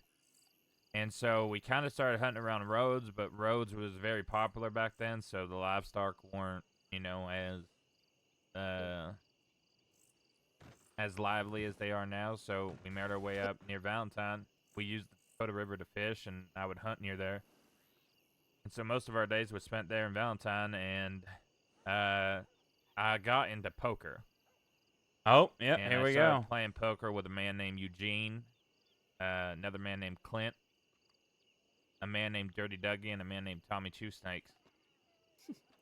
and so we kind of started hunting around Rhodes, but Rhodes was very popular back then, so the livestock weren't, you know, as lively as they are now. So we made our way up near Valentine. We used the Dakota River to fish, and I would hunt near there. And so most of our days were spent there in Valentine, and I got into poker. Oh, yeah, And here I we started go. playing poker with a man named Eugene, another man named Clint, a man named Dirty Dougie, and a man named Tommy Two Snakes,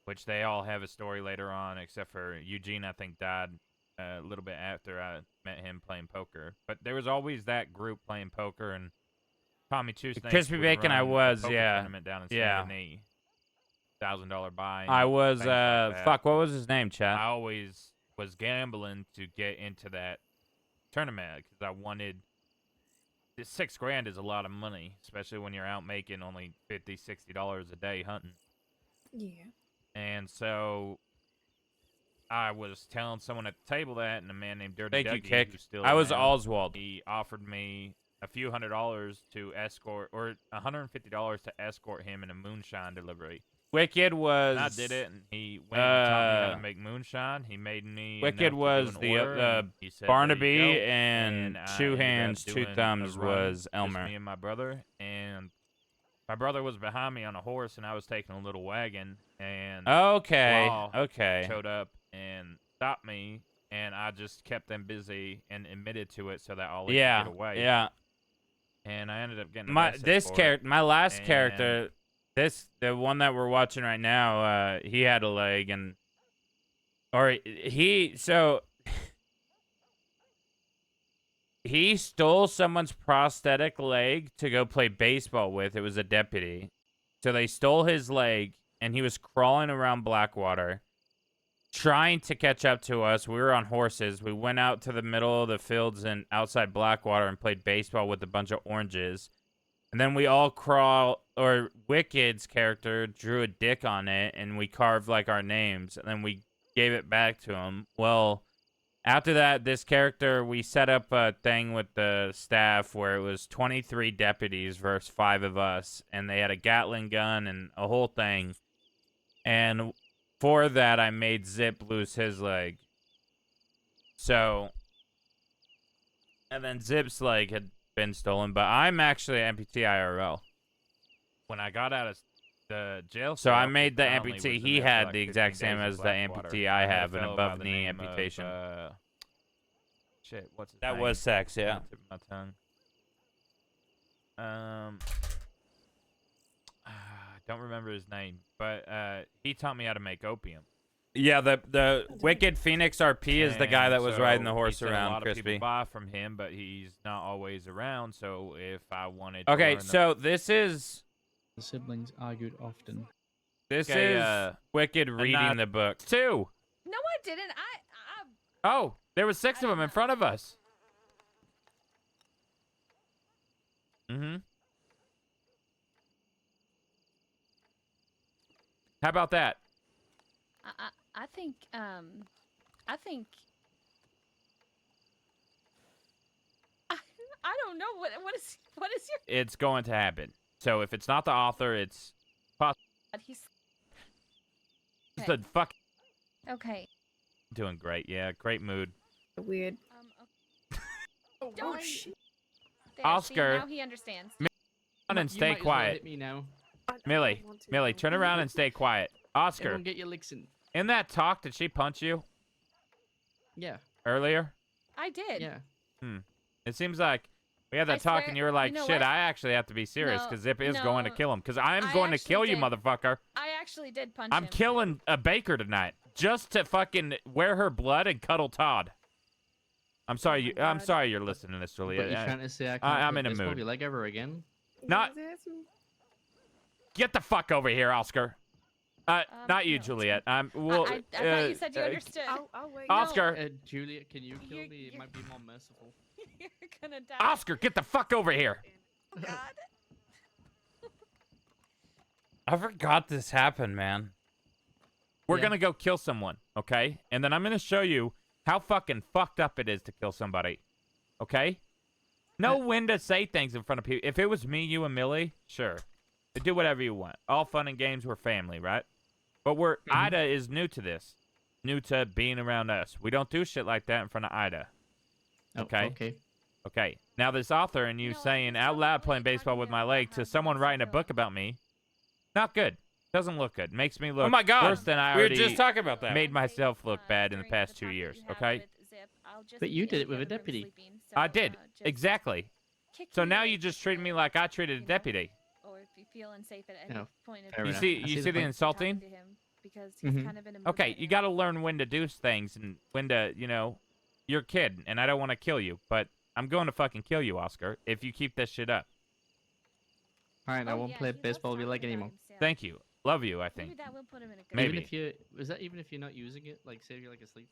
which they all have a story later on, except for Eugene, I think, died a little bit after I met him playing poker. But there was always that group playing poker, and Tommy Two Snakes Crispy would Bacon, I run a was, poker yeah. tournament down in Yeah. San Ynez. $1,000 buy-in. I was things like that. fuck, what was his name, chat? I always was gambling to get into that tournament because I wanted. $6,000 is a lot of money, especially when you're out making only $50, $60 a day hunting. Yeah. And so I was telling someone at the table that, and a man named Dirty Thank you, Dougie, Kick. who's still I was around, Oswald. he offered me a few $100 to escort, or $150 to escort him in a moonshine delivery. Wicked was. And I did it, and he went and taught me how to make moonshine. He made me. Wicked enough to was do an the order, and he said, Barnaby, "There you go." and I Two ended up Hands, Two doing a Thumbs run, was just Elmer. Me and my brother, and my brother was behind me on a horse, and I was taking a little wagon, and Okay, Law okay. showed up and stopped me, and I just kept them busy and admitted to it so that Ollie could get away. Yeah. And I ended up getting My arrested this for it. character, my last And character, the one that we're watching right now, he had a leg, and he stole someone's prosthetic leg to go play baseball with. It was a deputy. So they stole his leg, and he was crawling around Blackwater, trying to catch up to us. We were on horses. We went out to the middle of the fields and outside Blackwater and played baseball with a bunch of oranges. And then we all Wicked's character drew a dick on it, and we carved like our names, and then we gave it back to him. Well, after that, this character, we set up a thing with the staff where it was 23 deputies versus 5 of us, and they had a Gatling gun and a whole thing. And for that, I made Zip lose his leg. So, and then Zip's leg had been stolen, but I'm actually an amputee IRL. When I got out of the jail So I cell, made the I only amputee. was in He there for had like the exact 15 same days in as the Blackwater. amputee I had a have, an fellow by above the knee name of, amputation. Shit, what's his That name? was sex, yeah. On the tip of my tongue. I don't remember his name, but he taught me how to make opium. Yeah, the Wicked Phoenix RP is the guy that was riding the horse he said around, a lot of Crispy. people buy from him, but he's not always around. So if I wanted, Okay, to so this is The siblings argued often. this Okay, is Wicked reading the book too. No, I didn't. Oh, there was 6 of them in front of us. Mm-hmm. How about that? I think I don't know what is your. It's going to happen. So if it's not the author, it's possible. He's It's the fuck. okay. Doing great. Yeah, great mood. Weird. Don't. There, Oscar. See, now he understands. Turn and stay quiet. Hit me now. Millie, turn around and stay quiet. Oscar, Don't get your licks in. in that talk, did she punch you Yeah. earlier? I did. Yeah. It seems like we had that I talk swear- and you were like, you know shit, what? I actually have to be serious No, because Zip is going to no. kill him. Because I am I going to actually kill you, did. motherfucker. I actually did punch I'm him. killing a baker tonight just to fucking wear her blood and cuddle Todd. I'm sorry. I'm sorry you're listening to this, Julia. But you're trying to say I can't I'm play in a baseball mood. with your leg ever again? Not. Get the fuck over here, Oscar. Not you, no, Juliet. I thought you said you understood. I'll wait. Oscar. Juliet, can you kill me? It might be more merciful. You're gonna die. Oscar, get the fuck over here. Oh, God. I forgot this happened, man. We're Yeah. gonna go kill someone, okay? And then I'm gonna show you how fucking fucked up it is to kill somebody, okay? Know when to say things in front of people. If it was me, you, and Millie, sure. Do whatever you want. All fun and games. We're family, right? But Ida is new to this. New to being around us. We don't do shit like that in front of Ida. Okay? Oh, okay. Okay. Now this author and you saying out loud playing baseball with my leg to someone writing a book about me, not good. Doesn't look good. Makes me look Oh my God. worse than I We were already just talking about that. made myself look bad in the past 2 years, okay? But you did it with a deputy. I did. Exactly. So now you just treated me like I treated a deputy. Or if you feel unsafe at any No, point of fair You enough. see, I you see see the the point. insulting? to him because he's kind of in a mood Okay, right you now. got to learn when to do things and when to, you're a kid and I don't want to kill you, but I'm going to fucking kill you, Oscar, if you keep this shit up. Alright, I Oh, won't yeah, play he loves baseball with your leg talking about anymore. himself. Thank you. Love you, I Maybe think. that will put him in a good Maybe. Even if you was that even if you're not using it, like say if you're like asleep.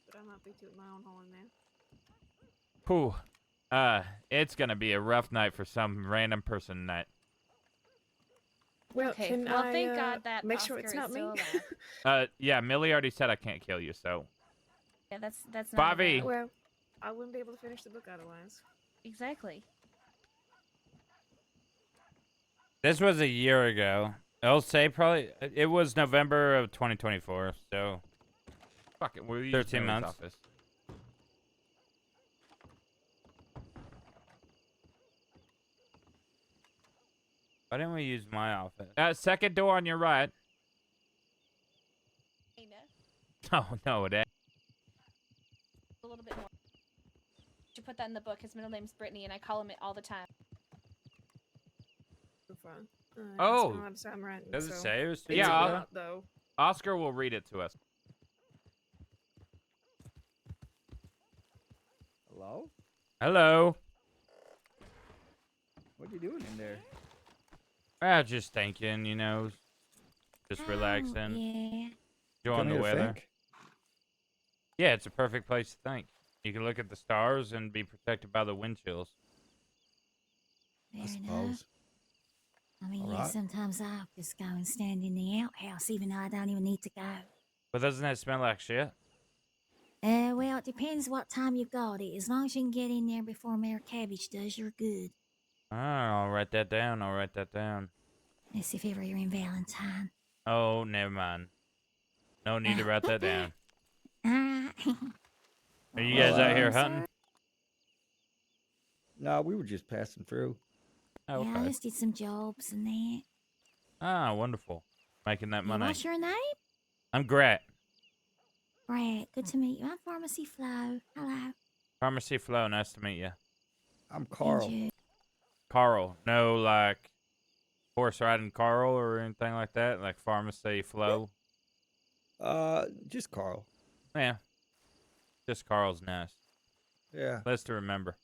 But I'm not big to my own horn there. Whew. It's going to be a rough night for some random person tonight. Well, Okay, can well, I thank God that make sure Oscar it's is not me? still alive. Yeah, Millie already said I can't kill you, so. Yeah, that's not Bobby. allowed. Well, I wouldn't be able to finish the book otherwise. Exactly. This was a year ago. I'll say probably it was November of 2024. So Fuck it. We'll use 13 Millie's months. office. why didn't we use my office? Second door on your right. Dana, Oh, no, it ain't. a little bit more. You put that in the book. His middle name's Brittany, and I call him it all the time. So far. Oh. It's been a lot of time writing, Does it so say it was? it's Yeah, a I'll- lot, though. Oscar will read it to us. Hello? Hello. What are you doing in there? Just thinking, just relaxing, Yeah. enjoying the Come here to weather. think. Yeah, it's a perfect place to think. You can look at the stars and be protected by the wind chills. I suppose. I mean, All yeah, right. sometimes I'll just go and stand in the outhouse, even though I don't even need to go. But doesn't that smell like shit? Well, it depends what time you got it. As long as you can get in there before Mayor Cabbage does, you're good. I'll write that down. I'll write that down. Unless if ever you're in Valentine. Oh, never mind. No need to write that down. Alright. Are you guys out here hunting? No, we were just passing through. Oh, Yeah, I okay. just did some jobs and that. Ah, wonderful. Making that money. What's your name? I'm Grat. Brad, good to meet you. I'm Pharmacy Flo. Hello. Pharmacy Flo. Nice to meet you. I'm Carl. And you. Carl. No, like horse riding Carl or anything like that? Like Pharmacy Flo? Just Carl. Yeah. Just Carl's nice. Yeah. Less to remember.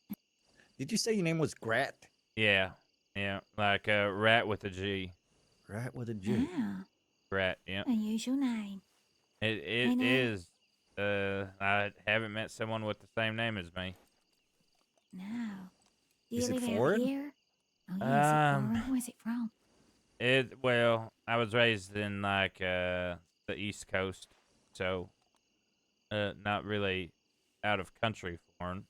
Did you say your name was Grat? Yeah. Yeah. Like a rat with a G. Rat with a G. Oh, Rat, yeah. unusual name. It And, is. I haven't met someone with the same name as me. No. Do you Is it live out foreign? here? Oh, yeah, is it foreign? Where's it from? Well, I was raised in like the East Coast, so not really out of country foreign.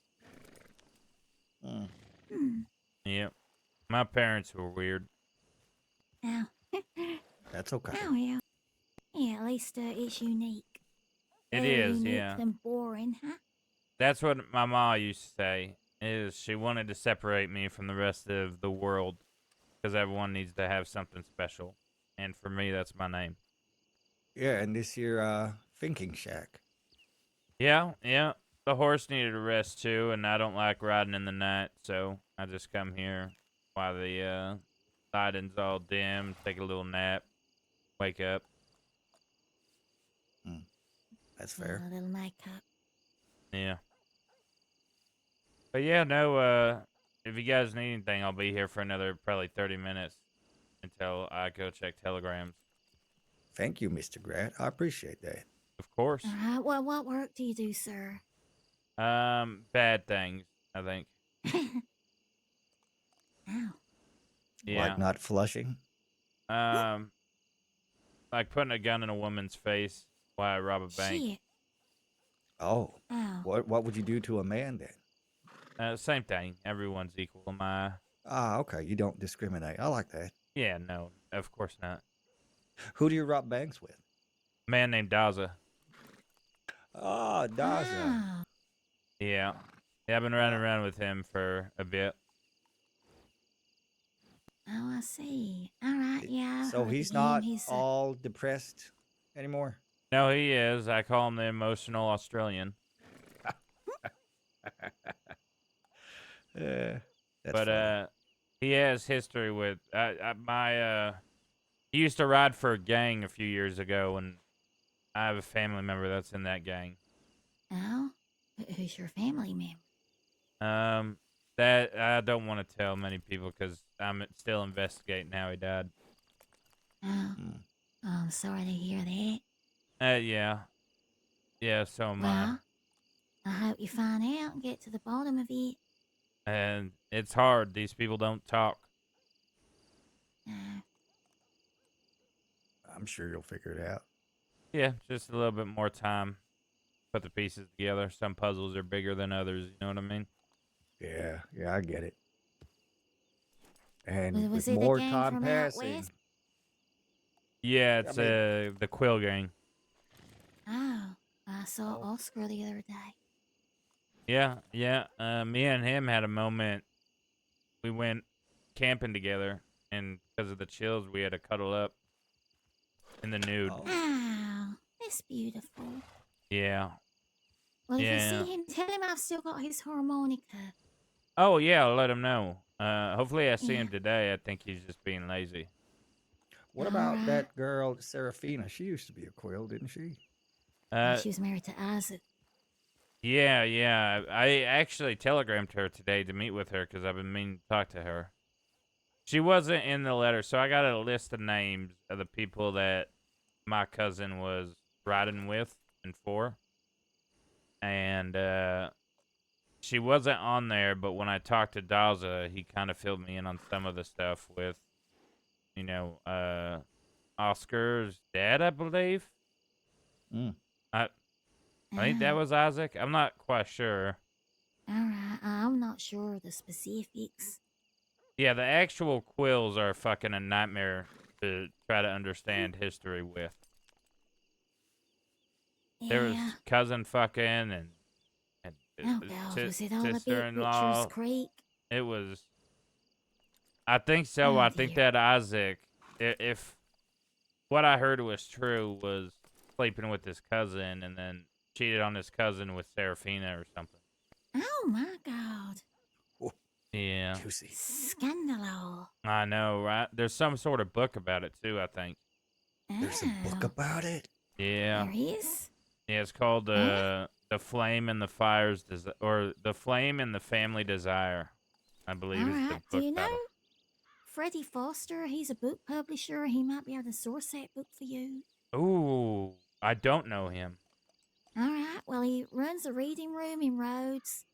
Hmm. Yep. My parents were weird. Oh. That's okay. Oh, well. Yeah, at least it's unique. It Better is, unique yeah. than boring, huh? That's what my mom used to say. Is she wanted to separate me from the rest of the world because everyone needs to have something special, and for me, that's my name. Yeah, and this here thinking shack. Yeah, yeah. The horse needed a rest too, and I don't like riding in the night, so I just come here while the lighting's all dim, take a little nap, wake up. That's fair. A little makeup. Yeah. But yeah, no, if you guys need anything, I'll be here for another probably 30 minutes until I go check telegrams. Thank you, Mr. Grat. I appreciate that. Of course. All right, well, what work do you do, sir? Bad things, I think. Oh. Yeah. Like not flushing? Like putting a gun in a woman's face while I rob a bank. Shit. Oh. Oh. What would you do to a man then? Same thing. Everyone's equal. Am I? Ah, okay. You don't discriminate. I like that. Yeah, no, of course not. Who do you rob banks with? A man named Daza. Oh, Daza. Oh. Yeah. Yeah, I've been running around with him for a bit. Oh, I see. All right, yeah. I So heard he's of not him. He's all depressed anymore? No, he is. I call him the emotional Australian. Yeah. But he has history with he used to ride for a gang a few years ago, and I have a family member that's in that gang. Oh? Who's your family member? That I don't want to tell many people because I'm still investigating how he died. Oh. Oh, I'm sorry to hear that. Yeah. Yeah, so am I. Well, I hope you find out and get to the bottom of it. And it's hard. These people don't talk. I'm sure you'll figure it out. Yeah, just a little bit more time. Put the pieces together. Some puzzles are bigger than others. You know what I mean? Yeah, I get it. And Was with it more the gang time from out passing, west? Yeah, it's the Quill gang. Oh, I saw Oscar the other day. Yeah. Me and him had a moment. We went camping together, and because of the chills, we had to cuddle up in the nude. Oh, that's beautiful. Yeah. Well, if Yeah. you see him, tell him I've still got his harmonica. Oh, yeah, I'll let him know. Hopefully I see him Yeah. today. I think he's just being lazy. what about that girl, Serafina? She used to be a quill, didn't she? She was married to Isaac. Yeah. I actually telegrammed her today to meet with her because I've been meaning to talk to her. She wasn't in the letter, so I got a list of names of the people that my cousin was riding with and for. And she wasn't on there, but when I talked to Daza, he kind of filled me in on some of the stuff with, Oscar's dad, I believe. I think that was Isaac. I'm not quite sure. All right, I'm not sure of the specifics. Yeah, the actual quills are fucking a nightmare to try to understand history with. There was Yeah. cousin fucking and Oh God, was it all a bit sister-in-law. Butcher's Creek? It was. I think so. I think that Isaac, if what I heard was true, was sleeping with his cousin and then cheated on his cousin with Serafina or something. Oh my God. Yeah. Scandalo. I know, right? There's some sort of book about it too, I think. There's a book about it? Yeah. There he is. Yeah, it's called The Flame and the Fire's or The Flame and the Family Desire, I believe All is the right. book Do you know title. Freddie Foster? He's a book publisher. He might be able to source that book for you. Ooh, I don't know him. All right. Well, he runs a reading room in Rhodes.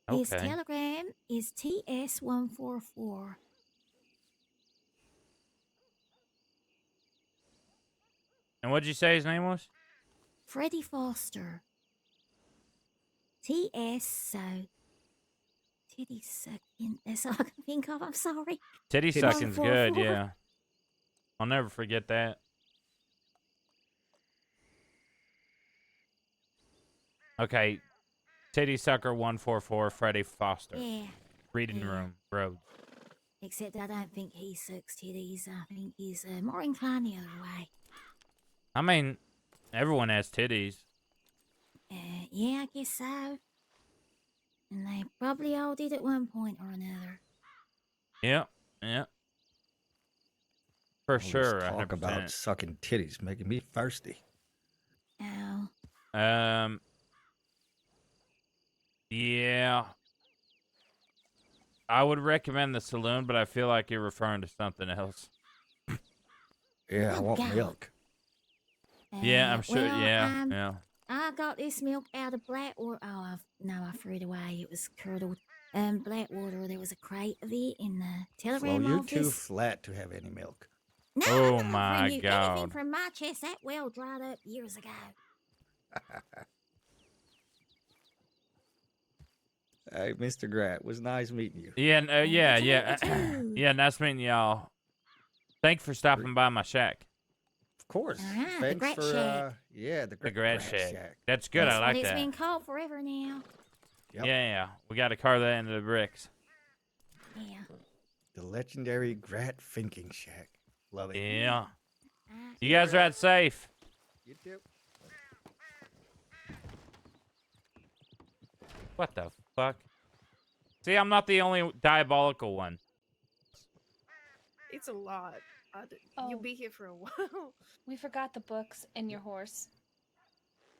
His Okay. telegram is TS144. And what'd you say his name was? Freddie Foster. TS, so titty sucking. That's all I can think of. I'm sorry. Titty sucking's good, 144. yeah. I'll never forget that. Okay. Titty Sucker 144, Freddie Foster. Yeah. Reading room, Rhodes. Except I don't think he sucks titties. I think he's more inclined the other way. I mean, everyone has titties. Yeah, I guess so. And they probably all did at one point or another. Yeah, yeah. For All this sure, talk 100%. about sucking titties making me thirsty. Oh. Yeah. I would recommend the saloon, but I feel like you're referring to something else. Yeah, I want milk. Yeah, I'm sure. Well, Yeah. I got this milk out of Blackwater. Oh, I threw it away. It was curdled. Blackwater, there was a crate of it in the Flo, telegram you're office. too flat to have any milk. No, Oh I'm my offering you anything God. from my chest. That well dried up years ago. Hey, Mr. Grat, was nice meeting you. Yeah, yeah. too. Yeah, nice meeting y'all. Thanks for stopping by my shack. Of course. All right, the Thanks Grat for Shack. The Grat Shack. That's good. That's I what like it's that. been called forever now. Yep. Yeah. We got to carve that into the bricks. Yeah. The legendary Grat Finking Shack. Love it. Yeah. You guys ride safe. You too. What the fuck? See, I'm not the only diabolical one. It's a lot. You'll be here for a while. We forgot the books and your horse.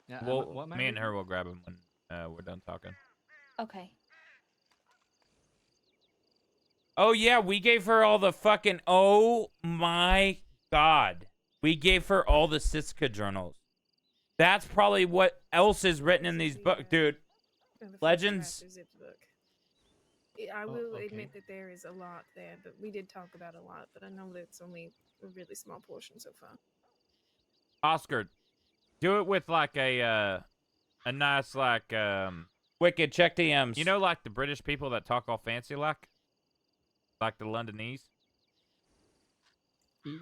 Yeah, Well, what am I me and reading? her will grab them when we're done talking. Okay. Oh, yeah, we gave her all the fucking... Oh, my God. We gave her all the Siska journals. That's probably what else is written in these books. Dude, Legends... I will admit that there is a lot there, but we did talk about a lot, but I know that it's only a really small portion so far. Oscar, do it with like a nice like wicked check DMs. You know, like the British people that talk all fancy like the Londonese.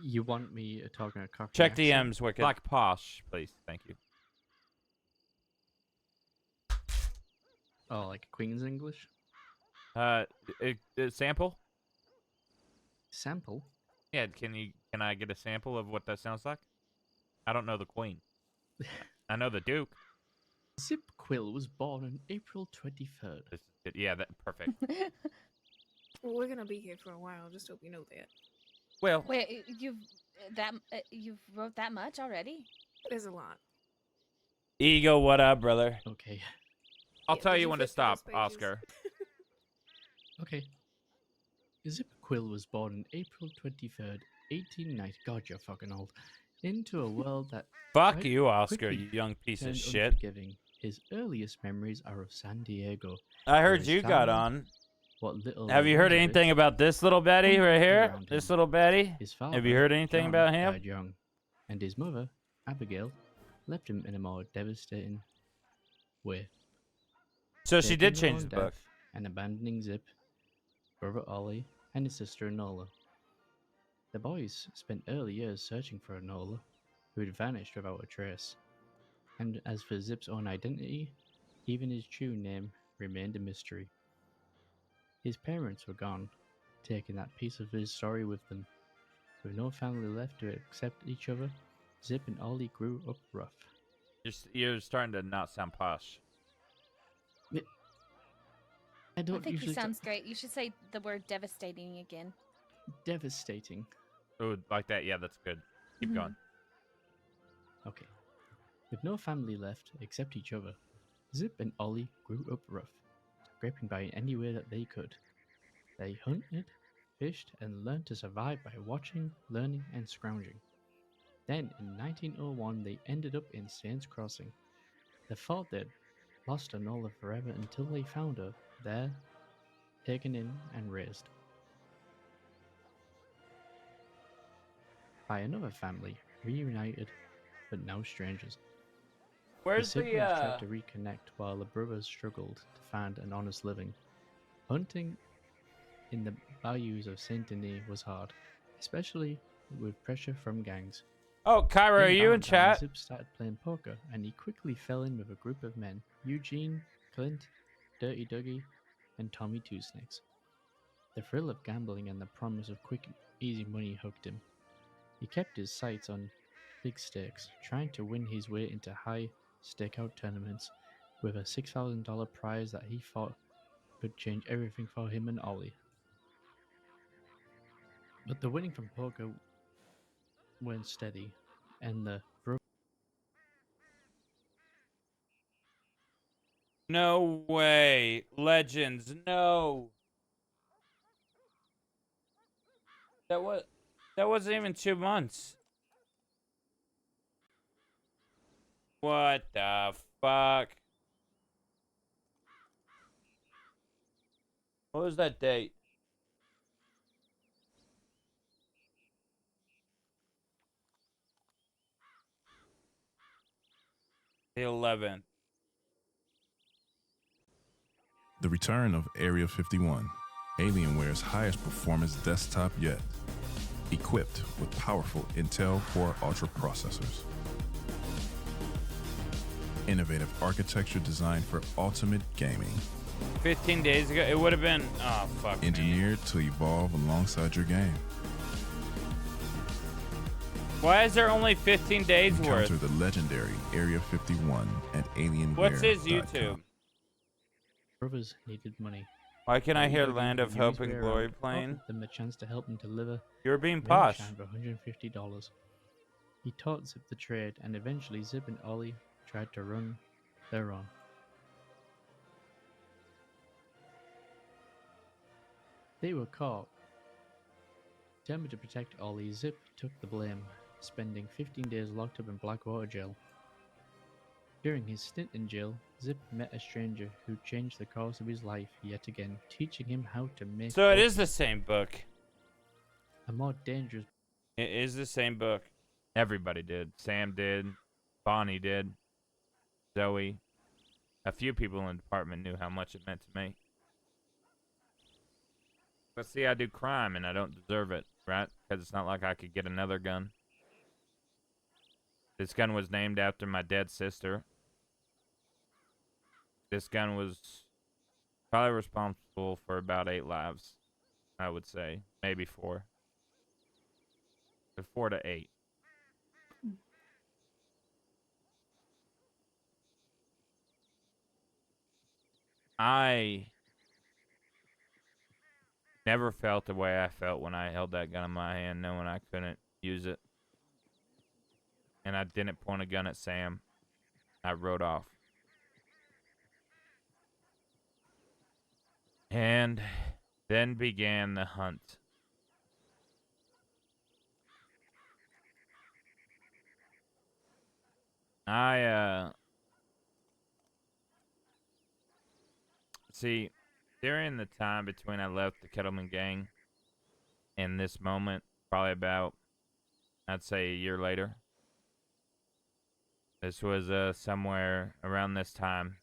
You want me talking a cockney Check accent? DMs, wicked. Like posh, please. Thank you. Oh, like Queen's English? Sample. Sample? Yeah, can I get a sample of what that sounds like? I don't know the Queen. I know the Duke. Zip Quill was born on April 23rd. Yeah, that perfect. Well, we're gonna be here for a while. Just hope you know that. Well, wait, you've wrote that much already? There's a lot. Ego, what up, brother? Okay. I'll tell you when to stop, Oscar. Okay. Zip Quill was born on April 23rd, 1890. God, you're fucking old. Into a world that... Fuck you, Oscar, quickly you young piece of turned shit. unforgiving. His earliest memories are of San Diego. I heard where his you got family, on. What little Have you heard there was of it, anything about this little Betty right here? around This him. little Betty? His father, Have you heard anything John, about him? died young, and his mother, Abigail, left him in a more devastating way. So she did Taking her change own the book. death and abandoning Zip, brother Ollie, and his sister Nola. The boys spent early years searching for Nola, who had vanished without a trace. And as for Zip's own identity, even his true name remained a mystery. His parents were gone, taking that piece of his story with them. With no family left to accept each other, Zip and Ollie grew up rough. You're starting to not sound posh. I don't I think he usually sounds great. You should say the word devastating again. devastating. Oh, like that? Yeah, that's good. Keep Mhm. going. Okay. With no family left except each other, Zip and Ollie grew up rough, scraping by any way that they could. They hunted, fished, and learned to survive by watching, learning, and scrounging. Then, in 1901, they ended up in Saints Crossing. They thought they'd lost Enola forever until they found her there, taken in and raised by another family, reunited but now strangers. Where's the siblings the tried to reconnect while the brothers struggled to find an honest living. Hunting in the bayous of Saint Denis was hard, especially with pressure from gangs. Oh, Kyra, are In you in Valentine, chat? Zip started playing poker, and he quickly fell in with a group of men: Eugene, Clint, Dirty Dougie, and Tommy Two Snakes. The thrill of gambling and the promise of quick, easy money hooked him. He kept his sights on big stakes, trying to win his way into high stakeout tournaments with a $6,000 prize that he thought could change everything for him and Ollie. But the winning from poker weren't steady, and the No way. Legends, no. That wasn't even 2 months. What the fuck? What was that date? The 11th. The return of Area 51, Alienware's highest performance desktop yet, equipped with powerful Intel Core Ultra processors. Innovative architecture designed for ultimate gaming. 15 days ago, it would have been. Oh, fuck. Engineered to evolve alongside your game. Why is there only 15 days Encounter worth? the legendary Area 51 at Alienware. What's his YouTube? brothers needed money. Why can I hear Dougie, Land of who knew his Hope and way Glory around, playing? offered them a chance to help him deliver You're being posh. moonshine for $150. He taught Zip the trade, and eventually Zip and Ollie tried to run their own. They were caught. Determined to protect Ollie, Zip took the blame, spending 15 days locked up in Blackwater jail. During his stint in jail, Zip met a stranger who changed the course of his life yet again, teaching him how to make. So it is the same book. A more dangerous. It is the same book. Everybody did. Sam did. Bonnie did. Zoe. A few people in the department knew how much it meant to me. But see, I do crime and I don't deserve it, right? Because it's not like I could get another gun. This gun was named after my dead sister. This gun was probably responsible for about 8 lives, I would say. Maybe 4. 4 to 8. I never felt the way I felt when I held that gun in my hand, knowing I couldn't use it. And I didn't point a gun at Sam. I rode off. And then began the hunt. See, during the time between I left the Kettleman gang and this moment, probably about, I'd say, a year later. This was somewhere around this time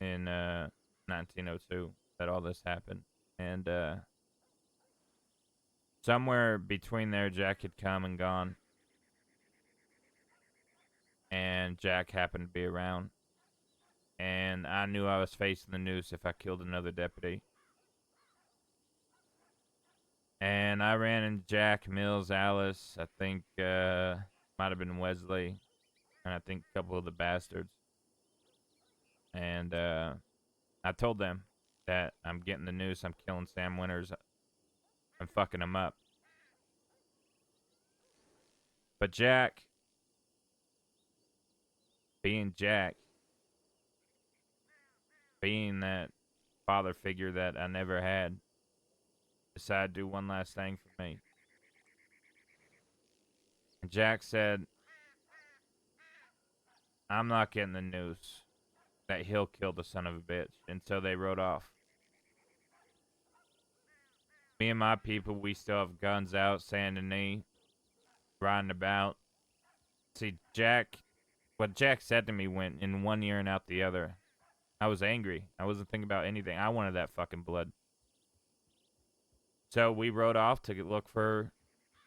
in 1902 that all this happened. And somewhere between there, Jack had come and gone. And Jack happened to be around. And I knew I was facing the noose if I killed another deputy. And I ran into Jack, Mills, Alice, I think might have been Wesley, and I think a couple of the bastards. And I told them that I'm getting the noose, I'm killing Sam Winters, I'm fucking him up. But Jack being Jack, being that father figure that I never had, decided to do one last thing for me. And Jack said, I'm not getting the news that he'll kill the son of a bitch. And so they rode off. Me and my people, we still have guns out, Saint Denis, riding about. See, what Jack said to me went in one ear and out the other. I was angry. I wasn't thinking about anything. I wanted that fucking blood. So we rode off to look for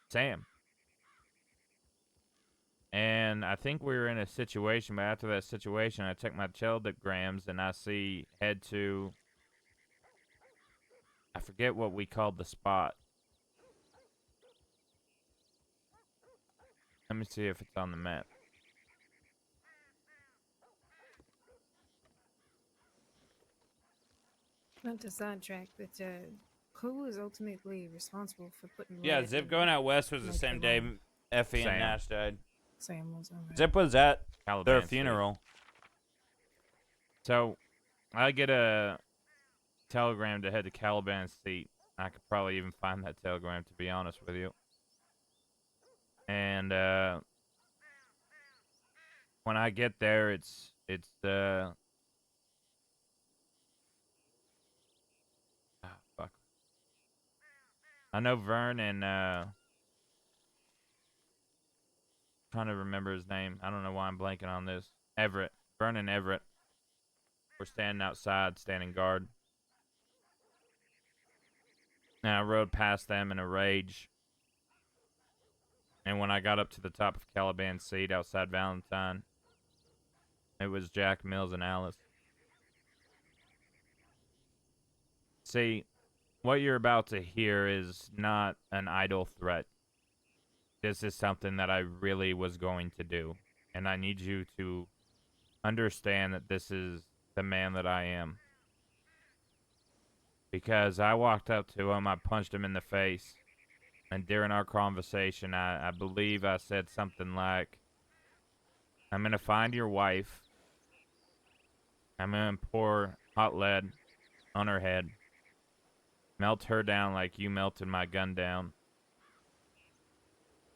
Sam. And I think we were in a situation, but after that situation, I check my telegrams and I see head to, I forget what we called the spot. Let me see if it's on the map. Not to sidetrack, but who was ultimately responsible for putting Yeah, lead Zip in going out west was the Make same the day Line? Effie Sam. and Nash died. Sam was on Zip was at Caliban their City. funeral. So I get a telegram to head to Caliban Seat. I could probably even find that telegram, to be honest with you. And when I get there, it's fuck. I know Vern and trying to remember his name. I don't know why I'm blanking on this. Everett. Vern and Everett. We're standing outside, standing guard. And I rode past them in a rage. And when I got up to the top of Caliban Seat outside Valentine, it was Jack, Mills, and Alice. See, what you're about to hear is not an idle threat. This is something that I really was going to do. And I need you to understand that this is the man that I am. Because I walked up to him, I punched him in the face. And during our conversation, I believe I said something like, I'm going to find your wife. I'm going to pour hot lead on her head. Melt her down like you melted my gun down.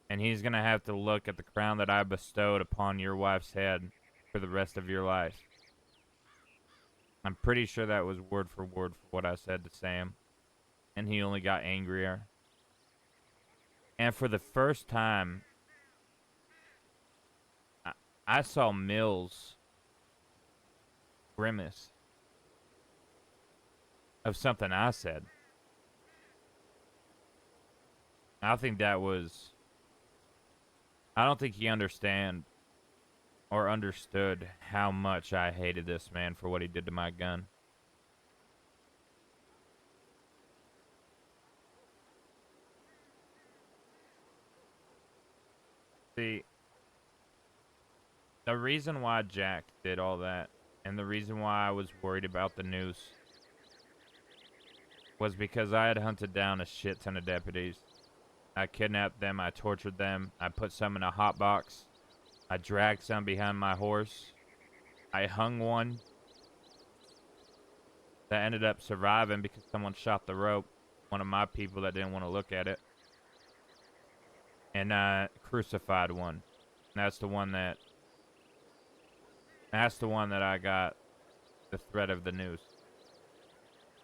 And he's going to have to look at the crown that I bestowed upon your wife's head for the rest of your life. I'm pretty sure that was word for word for what I said to Sam. And he only got angrier. And for the first time, I saw Mills grimace of something I said. I think that was... I don't think he understood how much I hated this man for what he did to my gun. See, the reason why Jack did all that, and the reason why I was worried about the noose, was because I had hunted down a shit ton of deputies. I kidnapped them, I tortured them, I put some in a hot box, I dragged some behind my horse, I hung one that ended up surviving because someone shot the rope, one of my people that didn't want to look at it, and I crucified one. And that's the one that I got the threat of the noose.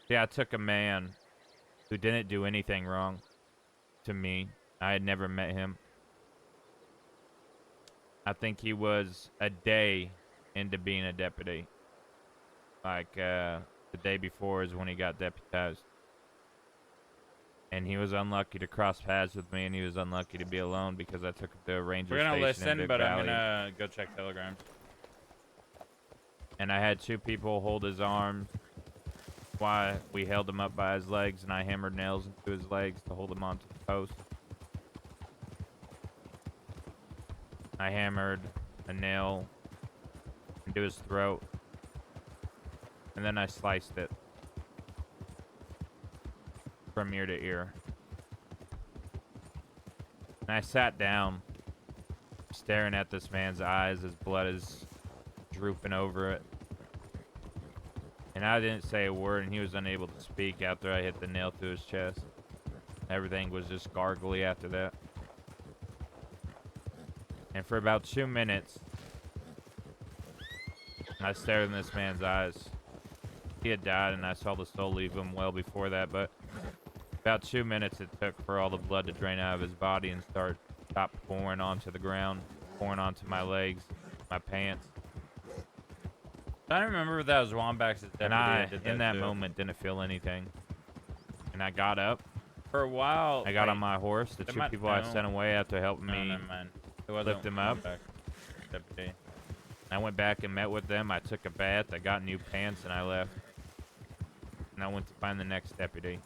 See, I took a man who didn't do anything wrong to me. I had never met him. I think he was a day into being a deputy. Like, the day before is when he got deputized. And he was unlucky to cross paths with me, and he was unlucky to be alone because I took him to a ranger We're gonna station in listen, Big but Valley. I'm gonna go check telegrams. And I had two people hold his arm while we held him up by his legs, and I hammered nails into his legs to hold him onto the post. I hammered a nail into his throat, and then I sliced it from ear to ear. And I sat down, staring at this man's eyes. His blood is drooping over it. And I didn't say a word, and he was unable to speak after I hit the nail through his chest. Everything was just gargly after that. And for about 2 minutes, I stared in this man's eyes. He had died, and I saw the soul leave him well before that, but about 2 minutes it took for all the blood to drain out of his body and stop pouring onto the ground, pouring onto my legs, my pants. I don't remember if that was Wombax's deputy. And I, did in that too. moment, didn't feel anything. And I got up. For a while, I got on my horse. The 2 people I sent away after helping me never mind. It wasn't lift him up. Wombax's deputy. I went back and met with them. I took a bath. I got new pants, and I left. And I went to find the next deputy.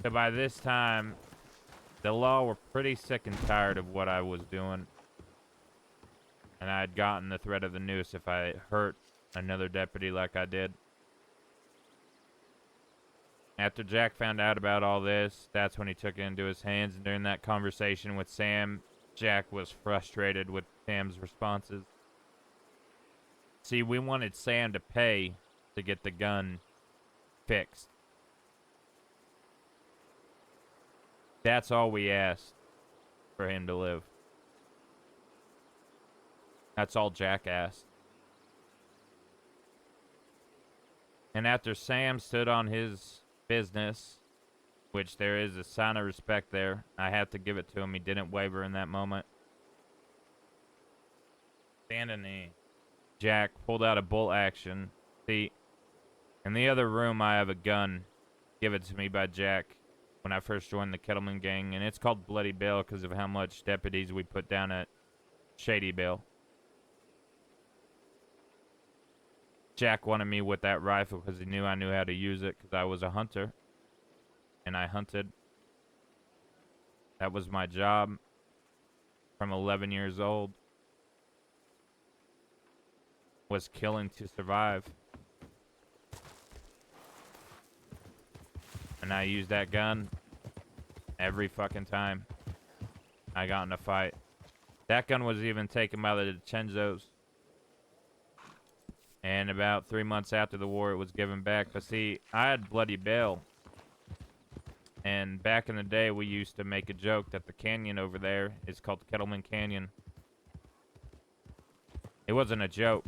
So by this time, the law were pretty sick and tired of what I was doing. And I had gotten the threat of the noose if I hurt another deputy like I did. After Jack found out about all this, that's when he took it into his hands. And during that conversation with Sam, Jack was frustrated with Sam's responses. See, we wanted Sam to pay to get the gun fixed. That's all we asked for him to live. That's all Jack asked. And after Sam stood on his business, which there is a sign of respect there, I have to give it to him. He didn't waver in that moment. Stand a knee. Jack pulled out a bolt action. See, in the other room I have a gun given to me by Jack when I first joined the Kettleman gang, and it's called Bloody Bill because of how much deputies we put down at Shady Bill. Jack wanted me with that rifle because he knew I knew how to use it because I was a hunter. And I hunted. That was my job from 11 years old. Was killing to survive. And I used that gun every fucking time I got in a fight. That gun was even taken by the DiCenzos. And about 3 months after the war, it was given back. But see, I had Bloody Bill. And back in the day, we used to make a joke that the canyon over there is called Kettleman Canyon. It wasn't a joke.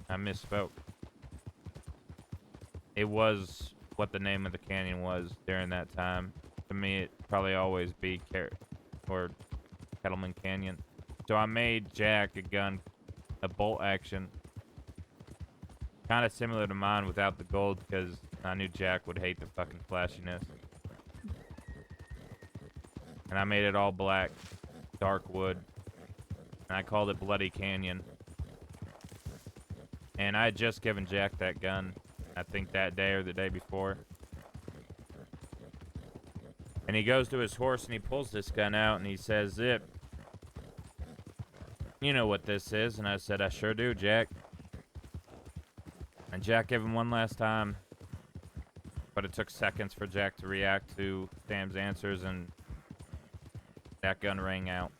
I misspoke. It was what the name of the canyon was during that time. To me, it'd probably always be Kettleman Canyon. So I made Jack a gun, a bolt action, kind of similar to mine without the gold because I knew Jack would hate the fucking flashiness. And I made it all black, dark wood, and I called it Bloody Canyon. And I had just given Jack that gun, I think that day or the day before. And he goes to his horse and he pulls this gun out and he says, "Zip, you know what this is?" And I said, "I sure do, Jack." And Jack gave him one last time. But it took seconds for Jack to react to Sam's answers, and that gun rang out.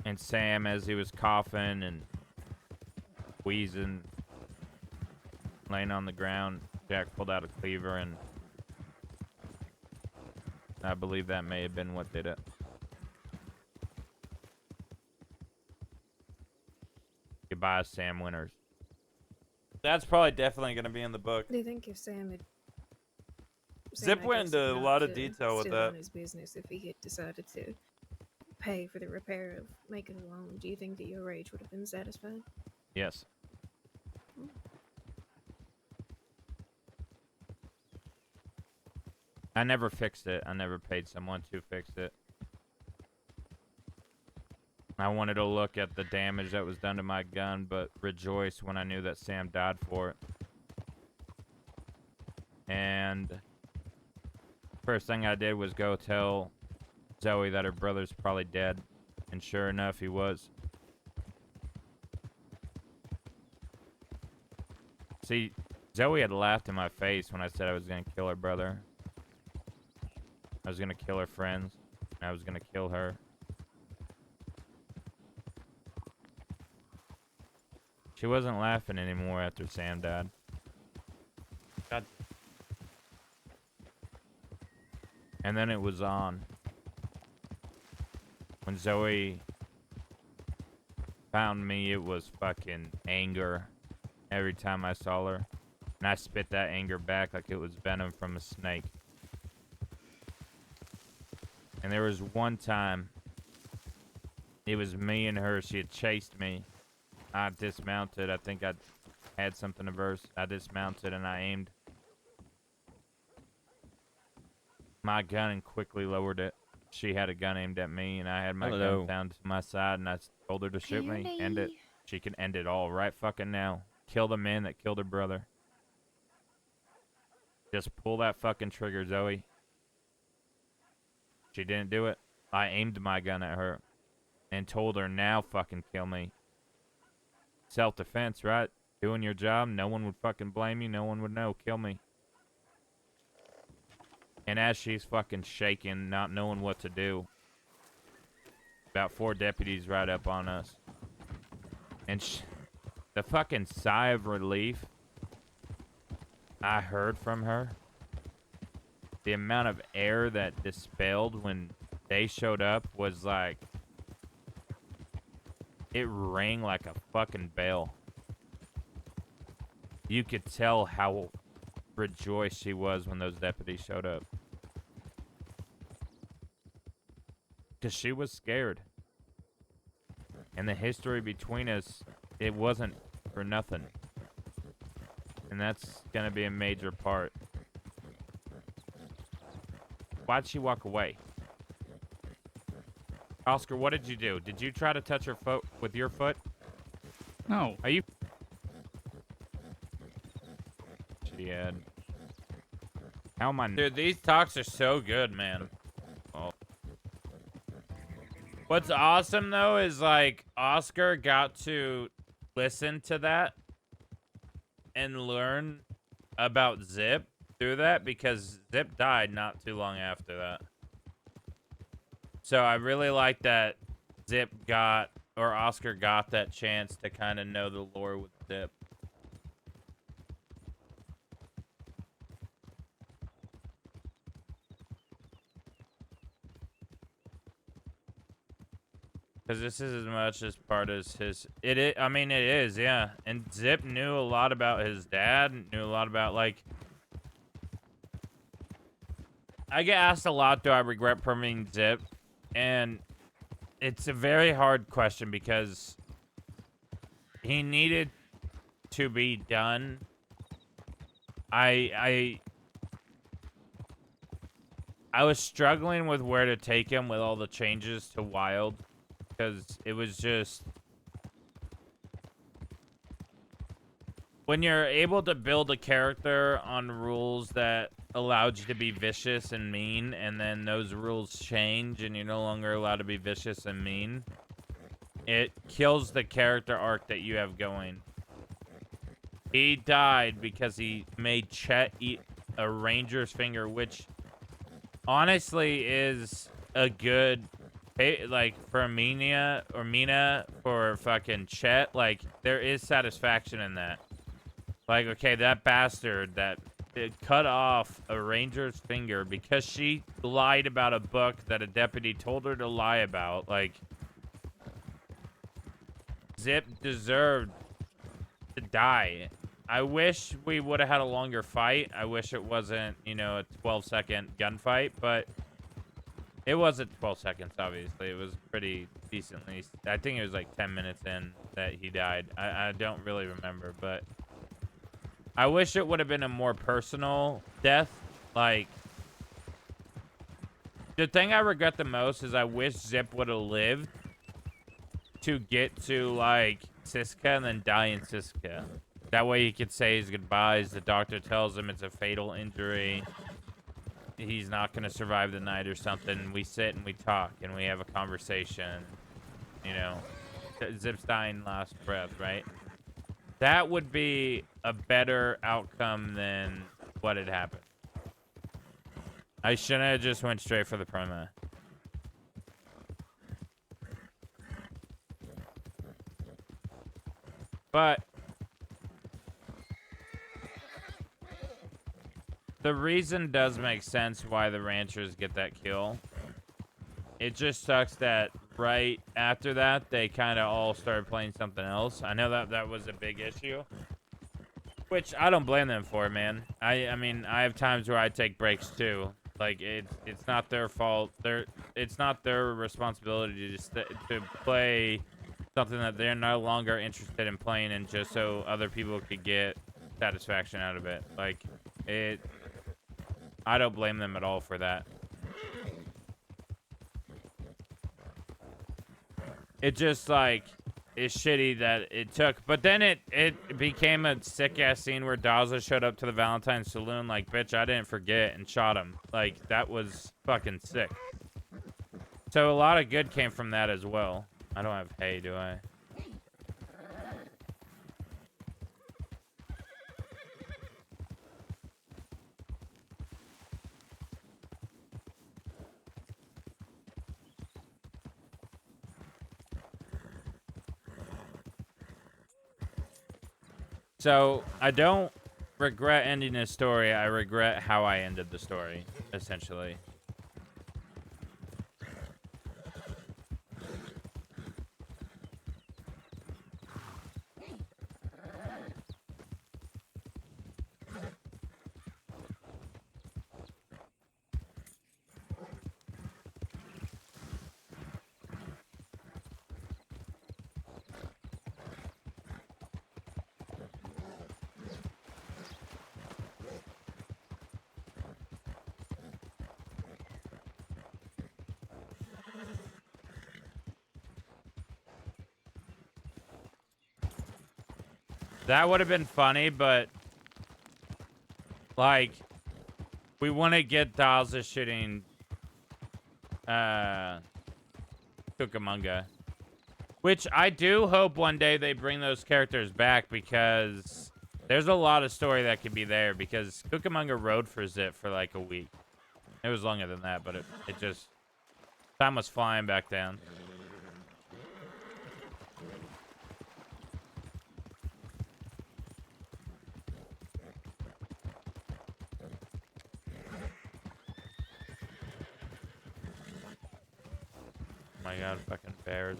And Sam, as he was coughing and wheezing, laying on the ground, Jack pulled out a cleaver, and I believe that may have been what did it. Goodbye, Sam Winters. That's probably definitely going to be in the book. Do you think if Sam had... Zip had went into a chosen lot not of to detail with still that. own his business, if he had decided to pay for the repair of making a loan, do you think that your rage would have been satisfied? Yes. I never fixed it. I never paid someone to fix it. I wanted to look at the damage that was done to my gun, but rejoice when I knew that Sam died for it. And first thing I did was go tell Zoe that her brother's probably dead. And sure enough, he was. See, Zoe had laughed in my face when I said I was going to kill her brother. I was going to kill her friends. And I was going to kill her. She wasn't laughing anymore after Sam died. God. And then it was on. When Zoe found me, it was fucking anger every time I saw her. And I spit that anger back like it was venom from a snake. And there was one time, it was me and her. She had chased me. I dismounted. I think I had something of hers. I dismounted and I aimed my gun and quickly lowered it. She had a gun aimed at me and I had my gun down to my side and I told her to shoot me. End it. She can end it all right fucking now. Kill the man that killed her brother. Just pull that fucking trigger, Zoe. She didn't do it. I aimed my gun at her and told her, now fucking kill me. Self-defense, right? Doing your job. No one would fucking blame you. No one would know. Kill me. And as she's fucking shaking, not knowing what to do, about 4 deputies ride up on us. And the fucking sigh of relief I heard from her, the amount of air that dispelled when they showed up was like, it rang like a fucking bell. You could tell how rejoiced she was when those deputies showed up. Because she was scared. And the history between us, it wasn't for nothing. And that's gonna be a major part. Why'd she walk away? Oscar, what did you do? Did you try to touch her foot with your foot? No. Are you? She had. How am I? Dude, these talks are so good, man. Oh. What's awesome though is like Oscar got to listen to that and learn about Zip through that because Zip died not too long after that. So I really like that Zip got, or Oscar got that chance to kind of know the lore with Zip. Because this is as much as part as his... I mean, it is, yeah. And Zip knew a lot about his dad. Knew a lot about, like... I get asked a lot, do I regret permitting Zip? And it's a very hard question because he needed to be done. I was struggling with where to take him with all the changes to Wild. Because it was just... When you're able to build a character on rules that allowed you to be vicious and mean, and then those rules change and you're no longer allowed to be vicious and mean, it kills the character arc that you have going. He died because he made Chet eat a ranger's finger, which honestly is a good... Hey, like, for Mina, for fucking Chet, like, there is satisfaction in that. Like, okay, that bastard that cut off a ranger's finger because she lied about a book that a deputy told her to lie about. Like, Zip deserved to die. I wish we would have had a longer fight. I wish it wasn't, you know, a 12-second gunfight, but... It wasn't 12 seconds, obviously. It was pretty decently... I think it was like 10 minutes in that he died. I don't really remember, but... I wish it would have been a more personal death. Like... The thing I regret the most is I wish Zip would have lived to get to, like, Siska and then die in Siska. That way he could say his goodbyes. The doctor tells him it's a fatal injury. He's not going to survive the night or something. We sit and we talk and we have a conversation. You know, Zip's dying last breath, right? That would be a better outcome than what had happened. I shouldn't have just went straight for the promo. But the reason does make sense why the ranchers get that kill. It just sucks that right after that, they kind of all started playing something else. I know that was a big issue, which I don't blame them for, man. I mean, I have times where I take breaks too. Like, it's not their fault. It's not their responsibility to play something that they're no longer interested in playing, and just so other people could get satisfaction out of it. Like, I don't blame them at all for that. It just, like, is shitty that it took. But then it became a sick-ass scene where Daza showed up to the Valentine's Saloon like, bitch, I didn't forget, and shot him. Like, that was fucking sick. So a lot of good came from that as well. I don't have hay, do I? So, I don't regret ending this story. I regret how I ended the story, essentially. That would have been funny, but like, we want to get Daza shooting Cucamonga, which I do hope one day they bring those characters back, because there's a lot of story that could be there, because Cucamonga rode for Zip for like a week. It was longer than that, but it just, time was flying back then. Oh my god, fucking bears.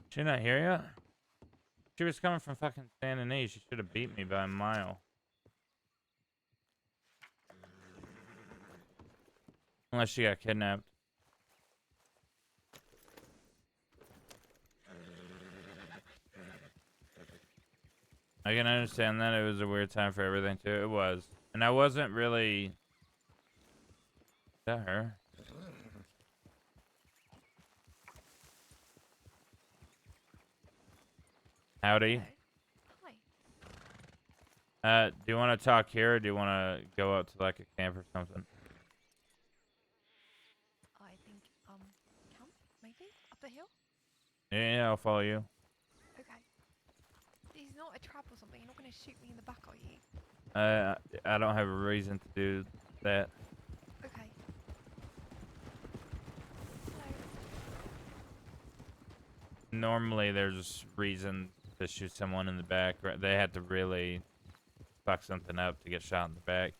She not here yet? She was coming from fucking San Ynez. She should have beat me by a mile. Unless she got kidnapped. I can understand that. It was a weird time for everything too. It was. And I wasn't really... Is that her? Howdy. Hi. Do you want to talk here, or do you want to go up to like a camp or something? I think, camp, maybe? Up the hill? Yeah, I'll follow you. Okay. This is not a trap or something. You're not going to shoot me in the back, are you? I don't have a reason to do that. Okay. Normally, there's reason to shoot someone in the back. They had to really fuck something up to get shot in the back.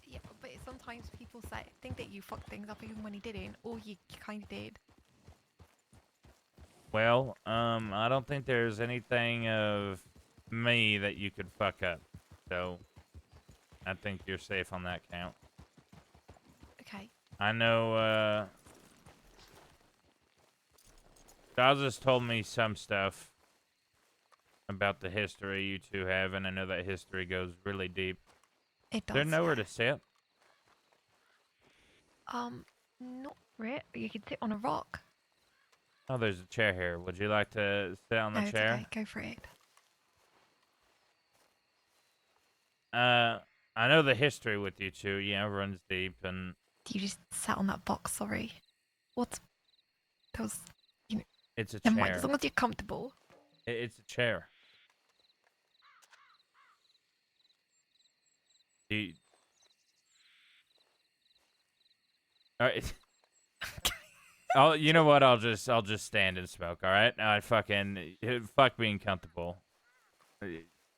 Yeah, but sometimes people think that you fucked things up even when you didn't, or you kind of did. Well, I don't think there's anything of me that you could fuck up. So, I think you're safe on that count. Okay. I know, Daza's told me some stuff about the history you two have, and I know that history goes really deep. It does. Is there nowhere to sit? Not really. You could sit on a rock. Oh, there's a chair here. Would you like to sit on the No, it's chair? okay. Go for it. I know the history with you two. Yeah, it runs deep, and You just sat on that box, sorry. What's... That was... You know... it's a Never mind, as chair. long as you're comfortable. It's a chair. You... All right. Oh, you know what? I'll just stand and smoke. All right. Fuck being comfortable.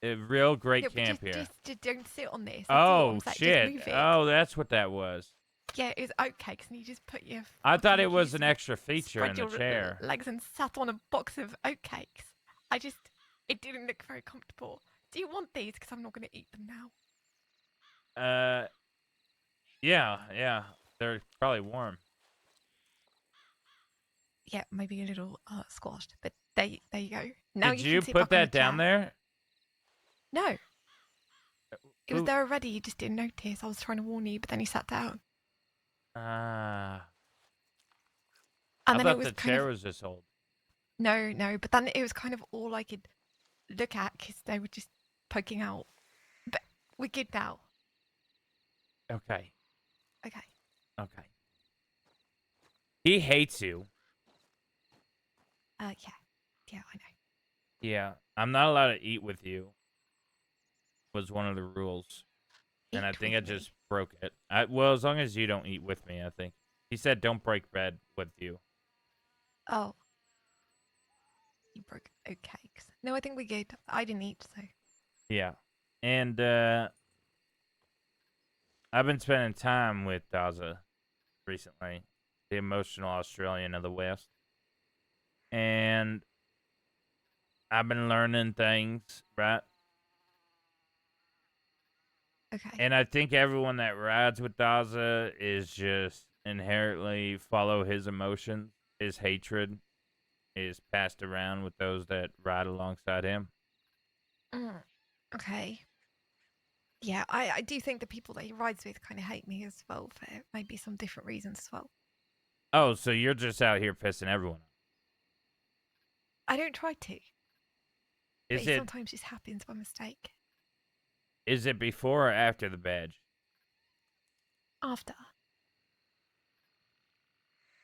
Real great No, but camp here. just don't sit on this. That's all Oh I'm saying. Just shit! move it. Oh, that's what that was. Yeah, it's okay. Can you just put your... I thought fucking it was keys an and extra feature in spread the your chair. legs and sat on a box of oatcakes. It didn't look very comfortable. Do you want these? Because I'm not going to eat them now. Yeah. They're probably warm. Yeah, maybe a little squashed, but there you go. Now Did you you can sit put back on that the down chair. there? No. It was Who- there already. You just didn't notice. I was trying to warn you, but then you sat down. Ah. And I then it thought was the kind chair of... was this old. No, but then it was kind of all I could look at because they were just poking out. But we're good now. Okay. Okay. He hates you. Yeah. Yeah, I know. Yeah. I'm not allowed to eat with you. Was one of the rules. And I think I just broke it. Well, as long as you don't eat with me, I think. He said don't break bread with you. Oh. You broke oatcakes. No, I think we're good. I didn't eat, so... Yeah. And I've been spending time with Daza recently, the emotional Australian of the West. And I've been learning things, right? Okay. And I think everyone that rides with Daza is just inherently follow his emotions. His hatred is passed around with those that ride alongside him. Okay. Yeah, I do think the people that he rides with kind of hate me as well for maybe some different reasons as well. Oh, so you're just out here pissing everyone off. I don't try to. But Is it it sometimes just happens by mistake. is it before or after the badge? After.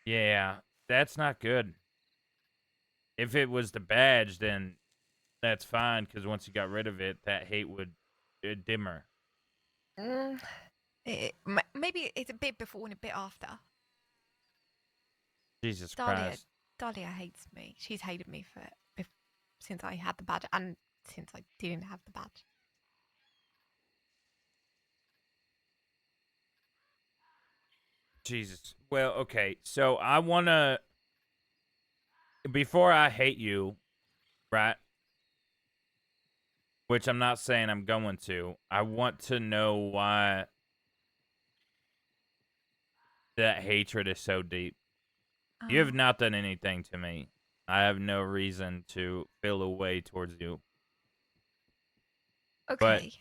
Yeah, that's not good. If it was the badge, then that's fine, because once you got rid of it, that hate would dimmer. Maybe it's a bit before and a bit after. Jesus Dahlia Christ. hates me. She's hated me since I had the badge and since I didn't have the badge. Jesus. Well, okay. So I want to, before I hate you, right? Which I'm not saying I'm going to. I want to know why that hatred is so deep. You have not done anything to me. I have no reason to feel a way towards you. Okay.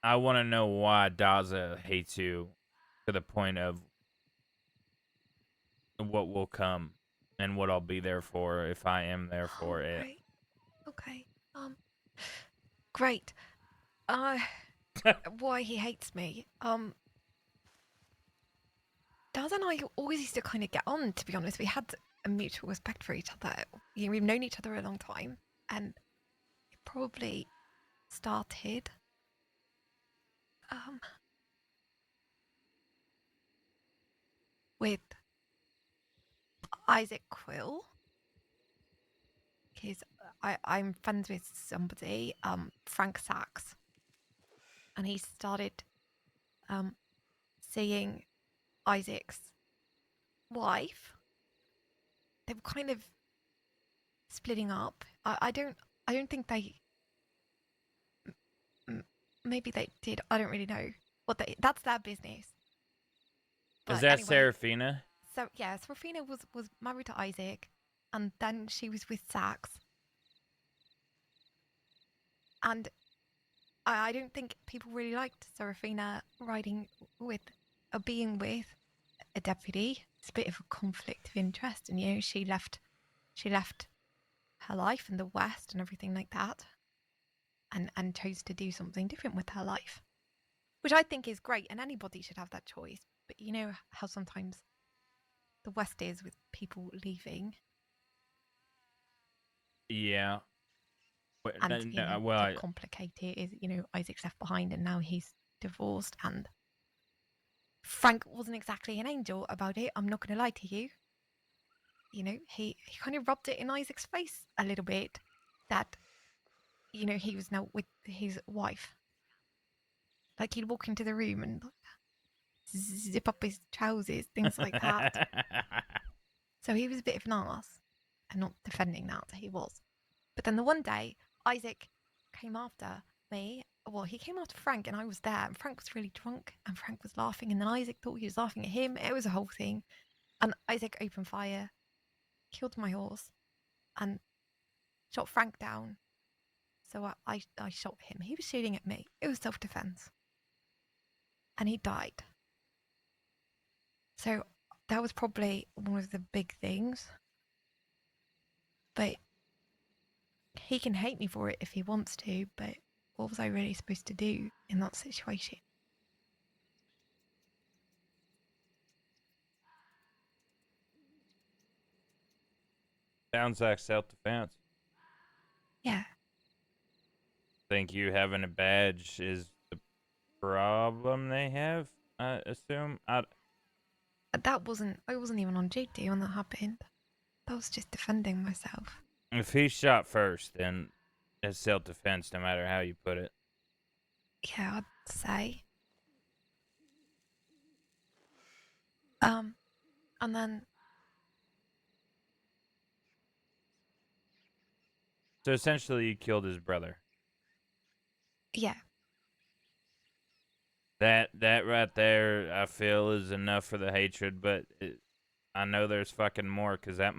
But I want to know why Daza hates you to the point of what will come and what I'll be there for if I am there for it. Great. Okay. Great. Why he hates me. Daz and I always used to kind of get on, to be honest. We had a mutual respect for each other. We've known each other a long time, and it probably started with Isaac Quill, because I'm friends with somebody, Frank Sachs, and he started seeing Isaac's wife. They were kind of splitting up. I don't think they. Maybe they did. I don't really know that's their business. Is But that anyway, Serafina? So yeah, Serafina was married to Isaac, and then she was with Sax. And I don't think people really liked Serafina riding with, or being with, a deputy. It's a bit of a conflict of interest, and she left her life in the West and everything like that. and chose to do something different with her life, which I think is great, and anybody should have that choice. But you know how sometimes the West is with people leaving, Yeah. But, and you know, well, to complicate it is, you know, Isaac's left behind and now he's divorced, and Frank wasn't exactly an angel about it. I'm not going to lie to you. You know, he kind of rubbed it in Isaac's face a little bit that, you know, he was now with his wife. Like, he'd walk into the room and zip up his trousers, things like that. So he was a bit of an arse. I'm not defending that, he was. But then the one day, Isaac came after me. Well, he came after Frank, and I was there, and Frank was really drunk, and Frank was laughing, and then Isaac thought he was laughing at him. It was a whole thing. And Isaac opened fire, killed my horse, and shot Frank down. So I shot him. He was shooting at me. It was self-defense. And he died. So that was probably one of the big things. But he can hate me for it if he wants to, but what was I really supposed to do in that situation? sounds like self-defense. Yeah. Think you having a badge is the problem they have, I assume? I wasn't even on duty when that happened. That was just defending myself. If he shot first, then it's self-defense no matter how you put it. Yeah, I'd say. And then So essentially you killed his brother. yeah. That right there, I feel, is enough for the hatred, but I know there's fucking more, because that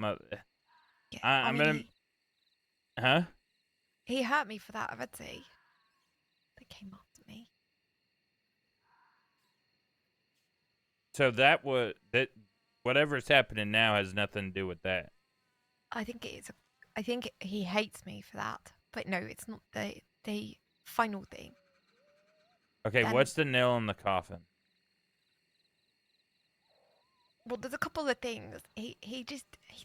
Yeah, I'm gonna... Huh? He hurt me for that already. They came after me. So that whatever's happening now has nothing to do with that. I think he hates me for that. But no, it's not the final thing. Okay, Then- what's the nail in the coffin? Well, there's a couple of things. He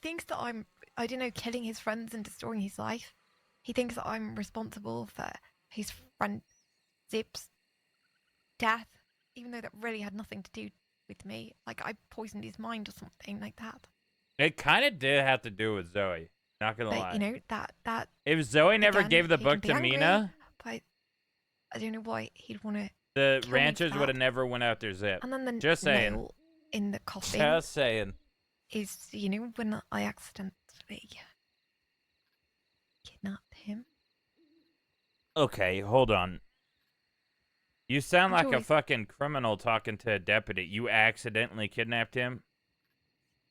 thinks that I'm, I don't know, killing his friends and destroying his life. He thinks that I'm responsible for his friend Zip's death, even though that really had nothing to do with me. Like, I poisoned his mind or something like that. It kind of did have to do with Zoe. Not gonna But lie. you know that. If Zoe never again, gave the he book can be to angry, Mina, but I don't know why he'd want to. the kill me ranchers for would have that. never went after Zip. And then the Just saying. nail in the coffin Just saying. is, you know, when I accidentally kidnapped him. Okay, hold on. You sound I'm like sure a he's- fucking criminal talking to a deputy. You accidentally kidnapped him?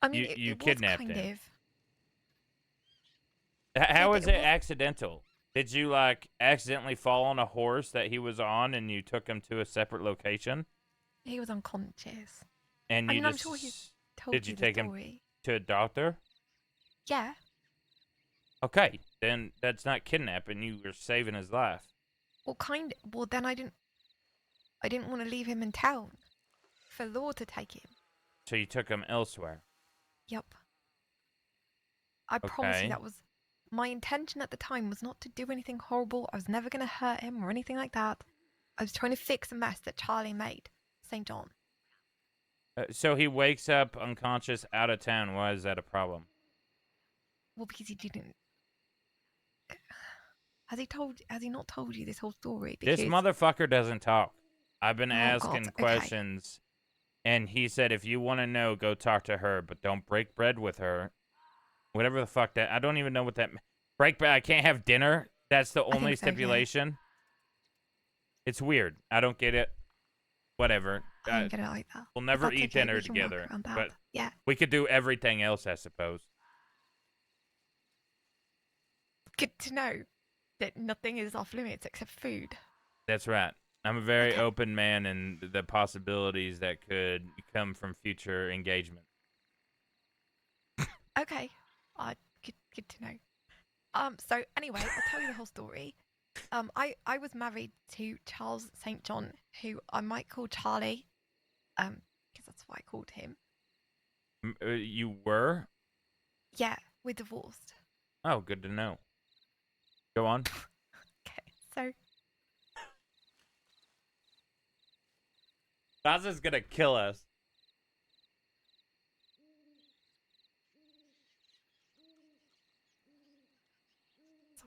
I mean, you it was kidnapped kind him. of. How Like, is it it was- accidental? Did you, like, accidentally fall on a horse that he was on and you took him to a separate location? He was unconscious. And I you mean, I'm just... sure he's told Did you the take story. him to a doctor? Yeah. Okay, then that's not kidnapping. You were saving his life. Well, then I didn't want to leave him in town for law to take him. So you took him elsewhere. Yep. I promise Okay. you that was my intention at the time, was not to do anything horrible. I was never going to hurt him or anything like that. I was trying to fix a mess that Charlie made. St. John. So he wakes up unconscious out of town. Why is that a problem? Well, because he didn't. Has he not told you this whole story? This Because motherfucker doesn't talk. I've been Oh, asking God, okay. questions, and he said, if you want to know, go talk to her, but don't break bread with her. Whatever the fuck that... I don't even know what that... Break bread... I can't have dinner? That's the only think so, yeah. stipulation? It's weird. I don't get it. Whatever. I don't get it like that. We'll never That's eat okay, dinner we can work together, around that. but Yeah. we could do everything else, I suppose. Good to know that nothing is off limits except food. That's right. I'm a very open man, and the possibilities that could come from future engagement. Okay. Good to know. So anyway, I'll tell you the whole story. I was married to Charles St. John, who I might call Charlie, because that's what I called him. You were? Yeah, we're divorced. Oh, good to know. Go on. Okay, so Daza's gonna kill us.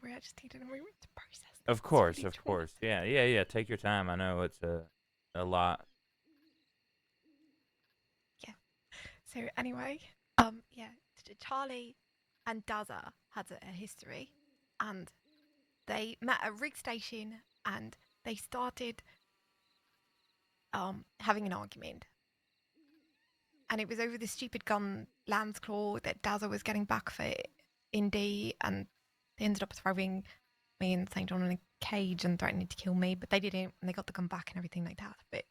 sorry, I just needed a moment to process. Of course, of course. Yeah. Take your time. I know it's a lot. Yeah. So anyway, yeah, Charlie and Daza had a history, and they met at Rig Station, and they started having an argument. And it was over the stupid gun Lance Claw that Daza was getting back for Indy, and they ended up throwing me and St. John in a cage and threatening to kill me, but they didn't, and they got the gun back and everything like that. But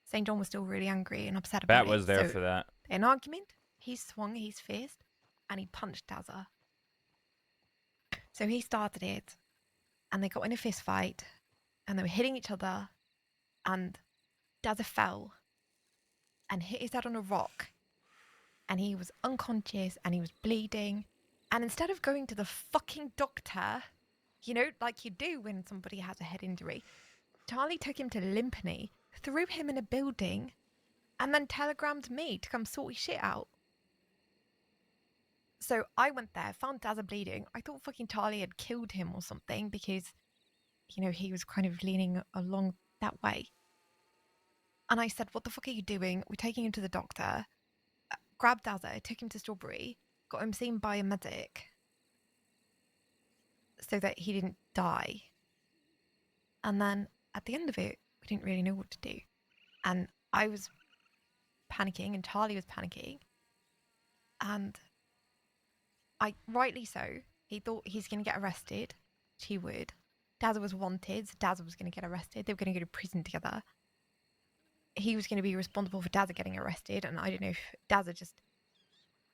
St. John was still really angry and upset about Bat was it. there So for that. an argument, he swung his fist and he punched Daza. So he started it, and they got in a fist fight, and they were hitting each other, and Daza fell and hit his head on a rock, and he was unconscious and he was bleeding. And instead of going to the fucking doctor, you know, like you do when somebody has a head injury, Charlie took him to Limpany, threw him in a building, and then telegrammed me to come sort his shit out. So I went there, found Daza bleeding. I thought fucking Charlie had killed him or something because, you know, he was kind of leaning along that way. And I said, what the fuck are you doing? We're taking him to the doctor. Grabbed Daza, took him to Strawberry, got him seen by a medic so that he didn't die. And then at the end of it, we didn't really know what to do. And I was panicking and Charlie was panicking. And rightly so, he thought he's going to get arrested. He would. Daza was wanted, so Daza was going to get arrested. They were going to go to prison together. He was going to be responsible for Daza getting arrested, and I don't know if Daza just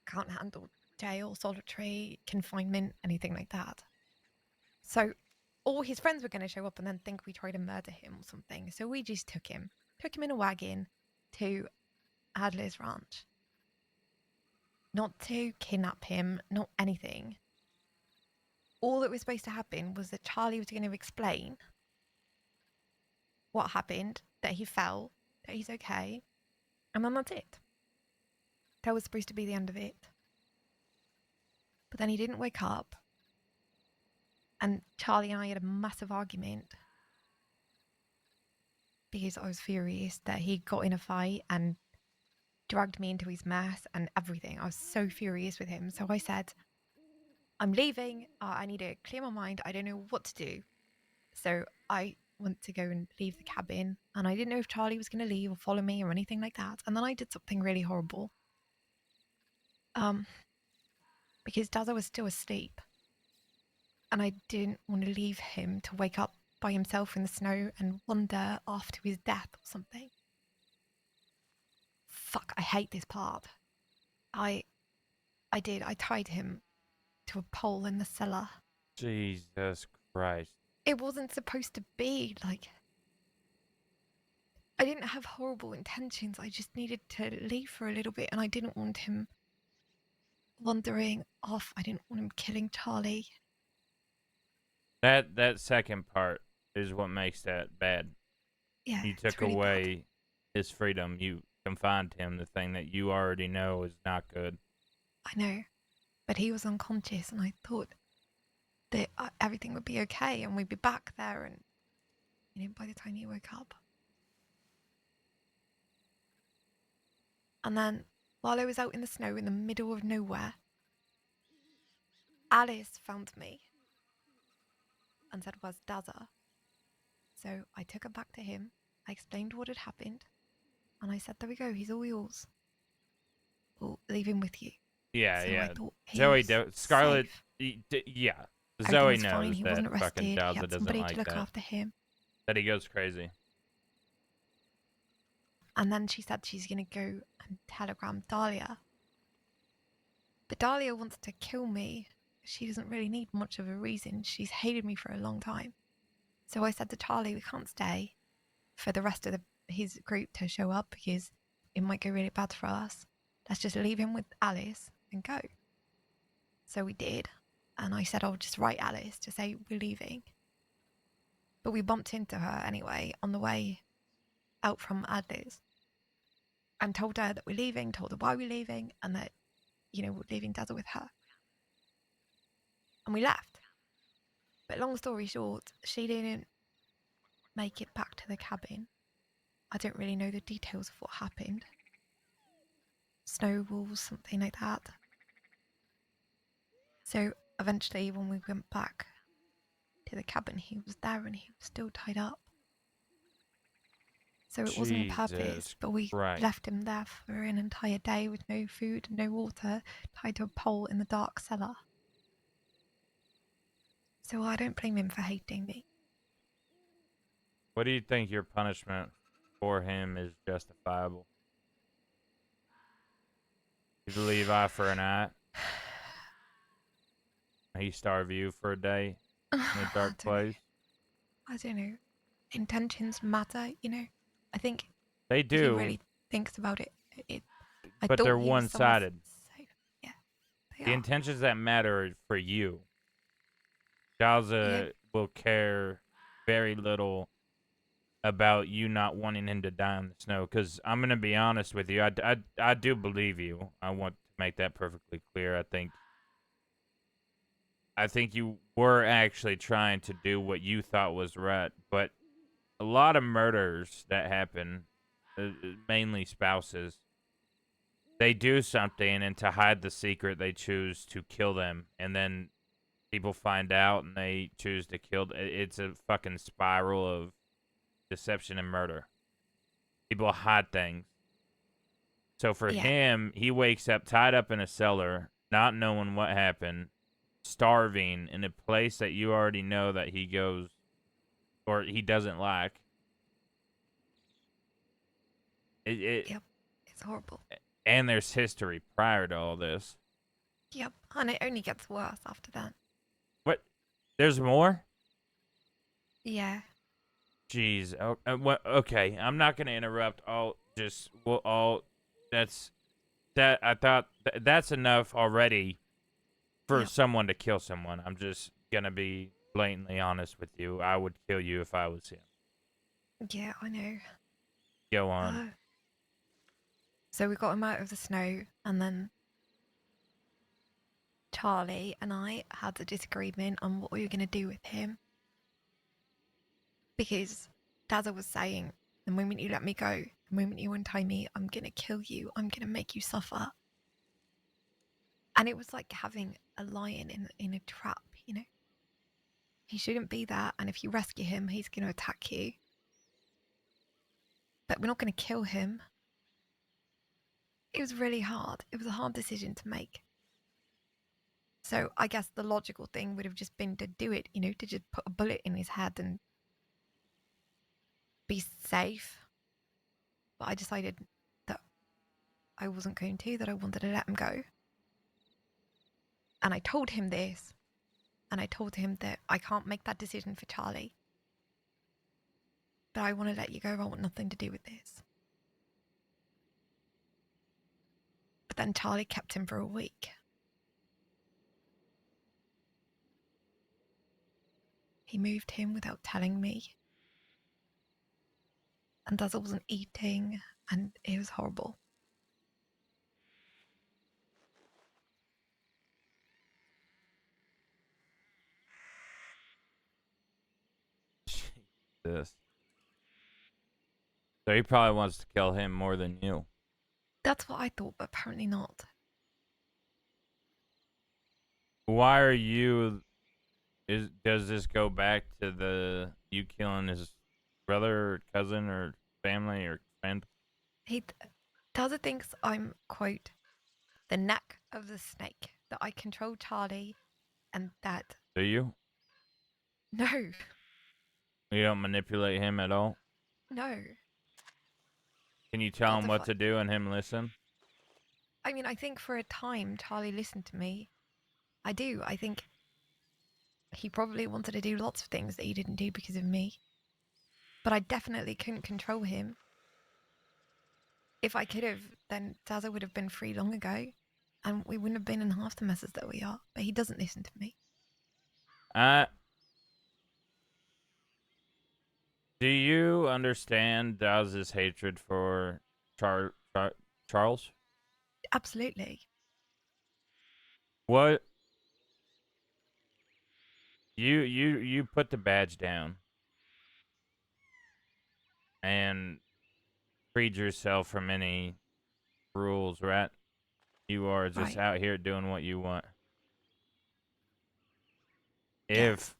can't handle jail, solitary, confinement, anything like that. So all his friends were going to show up and then think we tried to murder him or something. So we just took him in a wagon to Adler's Ranch. Not to kidnap him, not anything. All that was supposed to happen was that Charlie was going to explain what happened, that he fell, that he's okay, and then that's it. That was supposed to be the end of it. But then he didn't wake up, and Charlie and I had a massive argument because I was furious that he got in a fight and dragged me into his mess and everything. I was so furious with him. So I said, I'm leaving. I need to clear my mind. I don't know what to do. So I went to go and leave the cabin, and I didn't know if Charlie was going to leave or follow me or anything like that. And then I did something really horrible. Because Daza was still asleep, and I didn't want to leave him to wake up by himself in the snow and wander off to his death or something. Fuck, I hate this part. I tied him to a pole in the cellar. Jesus Christ. It wasn't supposed to be like... I didn't have horrible intentions. I just needed to leave for a little bit, and I didn't want him wandering off. I didn't want him killing Charlie. That second part is what makes that bad. Yeah, you took really away his freedom. You confined him. The thing that you already know is not good. I know, but he was unconscious, and I thought that everything would be okay, and we'd be back there, and you know, by the time he woke up. And then, while I was out in the snow in the middle of nowhere, Alice found me and said, "Where's Daza?" So I took her back to him. I explained what had happened, and I said, "There we go. He's all yours. We'll leave him with you." Yeah, So yeah. I thought he Zoe, was Scarlet, safe. yeah. Everything Zoe was fine. knows He that wasn't fucking arrested. He Daza had doesn't somebody like to look that. after him. That he goes crazy. And then she said she's going to go and telegram Dahlia. But Dahlia wants to kill me. She doesn't really need much of a reason. She's hated me for a long time. So I said to Charlie, we can't stay for the rest of his group to show up because it might go really bad for us. Let's just leave him with Alice and go. So we did. And I said, I'll just write Alice to say we're leaving. But we bumped into her anyway on the way out from Adler's and told her that we're leaving, told her why we're leaving, and that, we're leaving Dazzle with her. And we left. But long story short, she didn't make it back to the cabin. I don't really know the details of what happened. Snowballs, something like that. So eventually when we went back to the cabin, he was there and he was still tied up. So it wasn't a purpose, but we left him there for an entire day with no food, no water, tied to a pole in the dark cellar. So I don't blame him for hating me. What do you think your punishment for him is justifiable? You leave eye for an eye. He starve you for a day in a dark place. I don't know. Intentions matter, I think they do. If he really thinks about it. But they're one-sided. Yeah, the intentions that matter are for you. Jalza will care very little about you not wanting him to die in the snow. Because I'm going to be honest with you. I do believe you. I want to make that perfectly clear. I think you were actually trying to do what you thought was right. But a lot of murders that happen, mainly spouses, they do something, and to hide the secret, they choose to kill them. And then people find out, and they choose to kill. It's a fucking spiral of deception and murder. People hide things. So for him, he wakes up tied up in a cellar, not knowing what happened, starving in a place that you already know that he goes, or he doesn't like. Yep, it's horrible. And there's history prior to all this. Yep, and it only gets worse after that. What? There's more? Yeah. Jeez. Okay, I'm not gonna interrupt. I thought that's enough already for someone to kill someone. I'm just gonna be blatantly honest with you. I would kill you if I was him. Yeah, I know. Go on. So we got him out of the snow, and then Charlie and I had a disagreement on what we were going to do with him. Because Dazzle was saying, the moment you let me go, the moment you untie me, I'm going to kill you. I'm going to make you suffer. And it was like having a lion in a trap, He shouldn't be there, and if you rescue him, he's going to attack you. But we're not going to kill him. It was really hard. It was a hard decision to make. So I guess the logical thing would have just been to do it, to just put a bullet in his head and be safe. But I decided that I wasn't going to, that I wanted to let him go. And I told him this. And I told him that I can't make that decision for Charlie. But I want to let you go. I want nothing to do with this. But then Charlie kept him for a week. He moved him without telling me. And Dazzle wasn't eating, and it was horrible. Jesus. So he probably wants to kill him more than you. That's what I thought, but apparently not. Why are you... Does this go back to you killing his brother or cousin or family or friend? Dazzle thinks I'm, quote, the neck of the snake, that I control Charlie, and that... Do you? No. You don't manipulate him at all? No. Can you tell him what to do and him listen? I mean, I think for a time Charlie listened to me. I do. I think he probably wanted to do lots of things that he didn't do because of me. But I definitely couldn't control him. If I could have, then Dazza would have been free long ago, and we wouldn't have been in half the messes that we are. But he doesn't listen to me. Do you understand Daz's hatred for Charles? Absolutely. What? You put the badge down and freed yourself from any rules, right? You are just Right. out here doing what you want. Yeah. If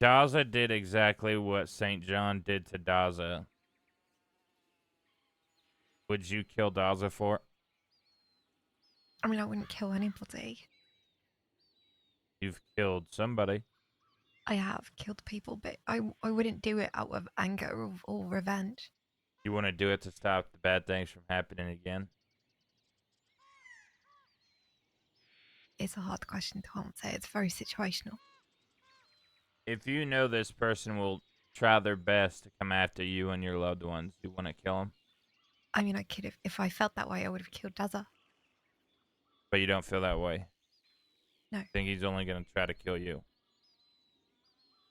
Daza did exactly what St. John did to Daza, would you kill Daza for it? I mean, I wouldn't kill anybody. You've killed somebody. I have killed people, but I wouldn't do it out of anger or revenge. You want to do it to stop the bad things from happening again? It's a hard question to answer. It's very situational. If you know this person will try their best to come after you and your loved ones, you want to kill them? I mean, I could have, if I felt that way, I would have killed Dazza. But you don't feel that way? No. I think he's only going to try to kill you.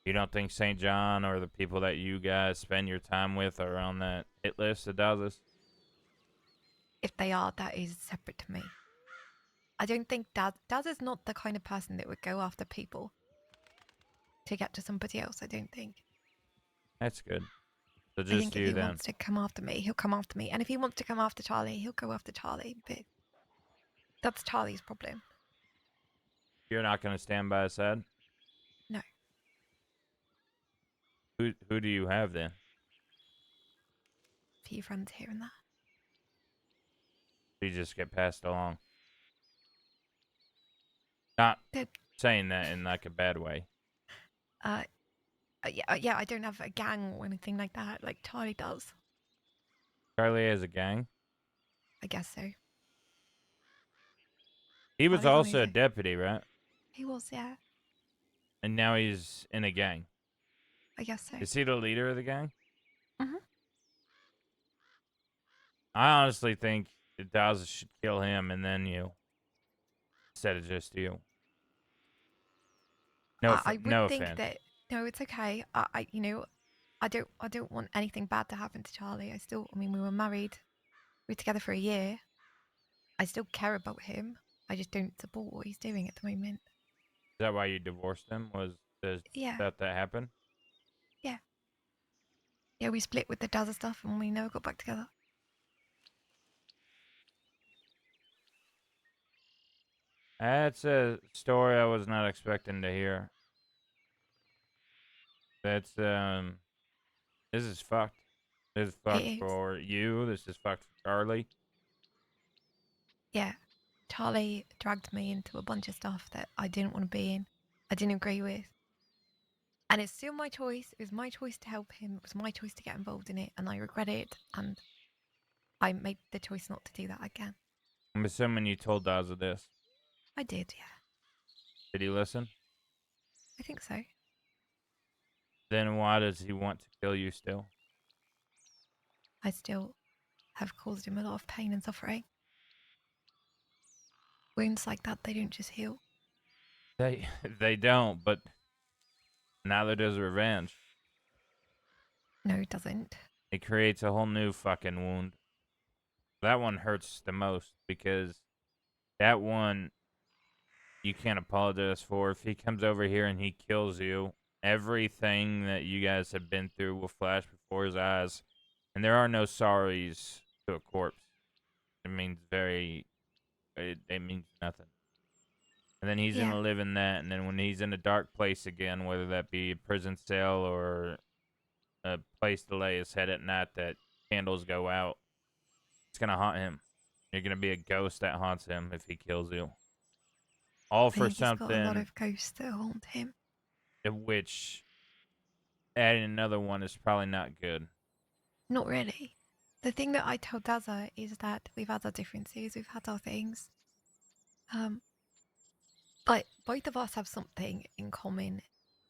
You don't think St. John or the people that you guys spend your time with are on that hit list that does this? If they are, that is separate to me. I don't think Daz is not the kind of person that would go after people to get to somebody else, I don't think. That's good. So I just think if you he then. wants to come after me, he'll come after me. And if he wants to come after Charlie, he'll go after Charlie. But that's Charlie's problem. You're not going to stand by his side? No. Who do you have then? A few friends here and there. You just get passed along. Not saying that in like a bad way. Yeah, I don't have a gang or anything like that, like Charlie does. Charlie has a gang? I guess so. He was Charlie's also a amazing. deputy, right? He was, yeah. And now he's in a gang. I guess so. Is he the leader of the gang? Mhm. I honestly think that Dawes should kill him and then you. Instead of just you. I would no think offense. that no, it's okay. I don't want anything bad to happen to Charlie. I mean, we were married. We were together for a year. I still care about him. I just don't support what he's doing at the moment. Is that why you divorced him? Was the Yeah. stuff that happened? Yeah. Yeah, we split with the Daza stuff and we never got back together. That's a story I was not expecting to hear. That's this is fucked. This is fucked is. for you. This is fucked for Charlie. Yeah. Charlie dragged me into a bunch of stuff that I didn't want to be in. I didn't agree with. And it's still my choice. It was my choice to help him. It was my choice to get involved in it. And I regret it. And I made the choice not to do that again. I'm assuming you told Daza this. I did, yeah. Did he listen? I think so. Then why does he want to kill you still? I still have caused him a lot of pain and suffering. Wounds like that, they don't just heal. They don't, but neither does revenge. No, it doesn't. It creates a whole new fucking wound. That one hurts the most because that one you can't apologize for. If he comes over here and he kills you, everything that you guys have been through will flash before his eyes. And there are no sorries to a corpse. It means it means nothing. And then he's Yeah. gonna live in that, and then when he's in a dark place again, whether that be a prison cell or a place to lay his head at night that candles go out, it's gonna haunt him. You're gonna be a ghost that haunts him if he kills you. All I for think he's got a lot something of ghosts that haunt him. which adding another one is probably not good. Not really. The thing that I told Daza is that we've had our differences, we've had our things. But both of us have something in common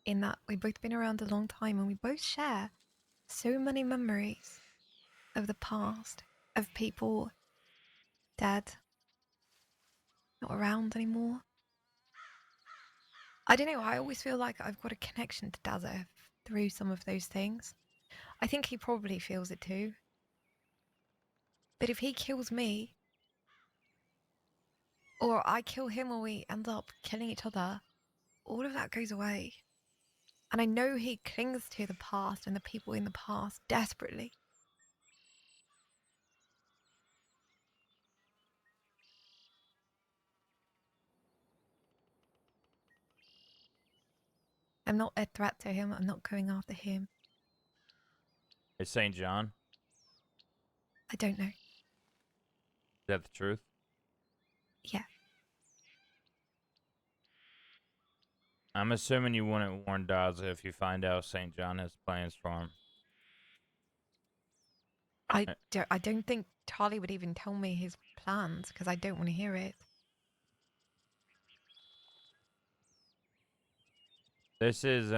in that we've both been around a long time and we both share so many memories of the past, of people dead, not around anymore. I don't know, I always feel like I've got a connection to Dazza through some of those things. I think he probably feels it too. But if he kills me, or I kill him, or we end up killing each other, all of that goes away. And I know he clings to the past and the people in the past desperately. I'm not a threat to him. I'm not going after him. Is St. John? I don't know. Is that the truth? Yeah. I'm assuming you wouldn't warn Daza if you find out St. John has plans for him. I don't think Charlie would even tell me his plans because I don't want to hear it. This is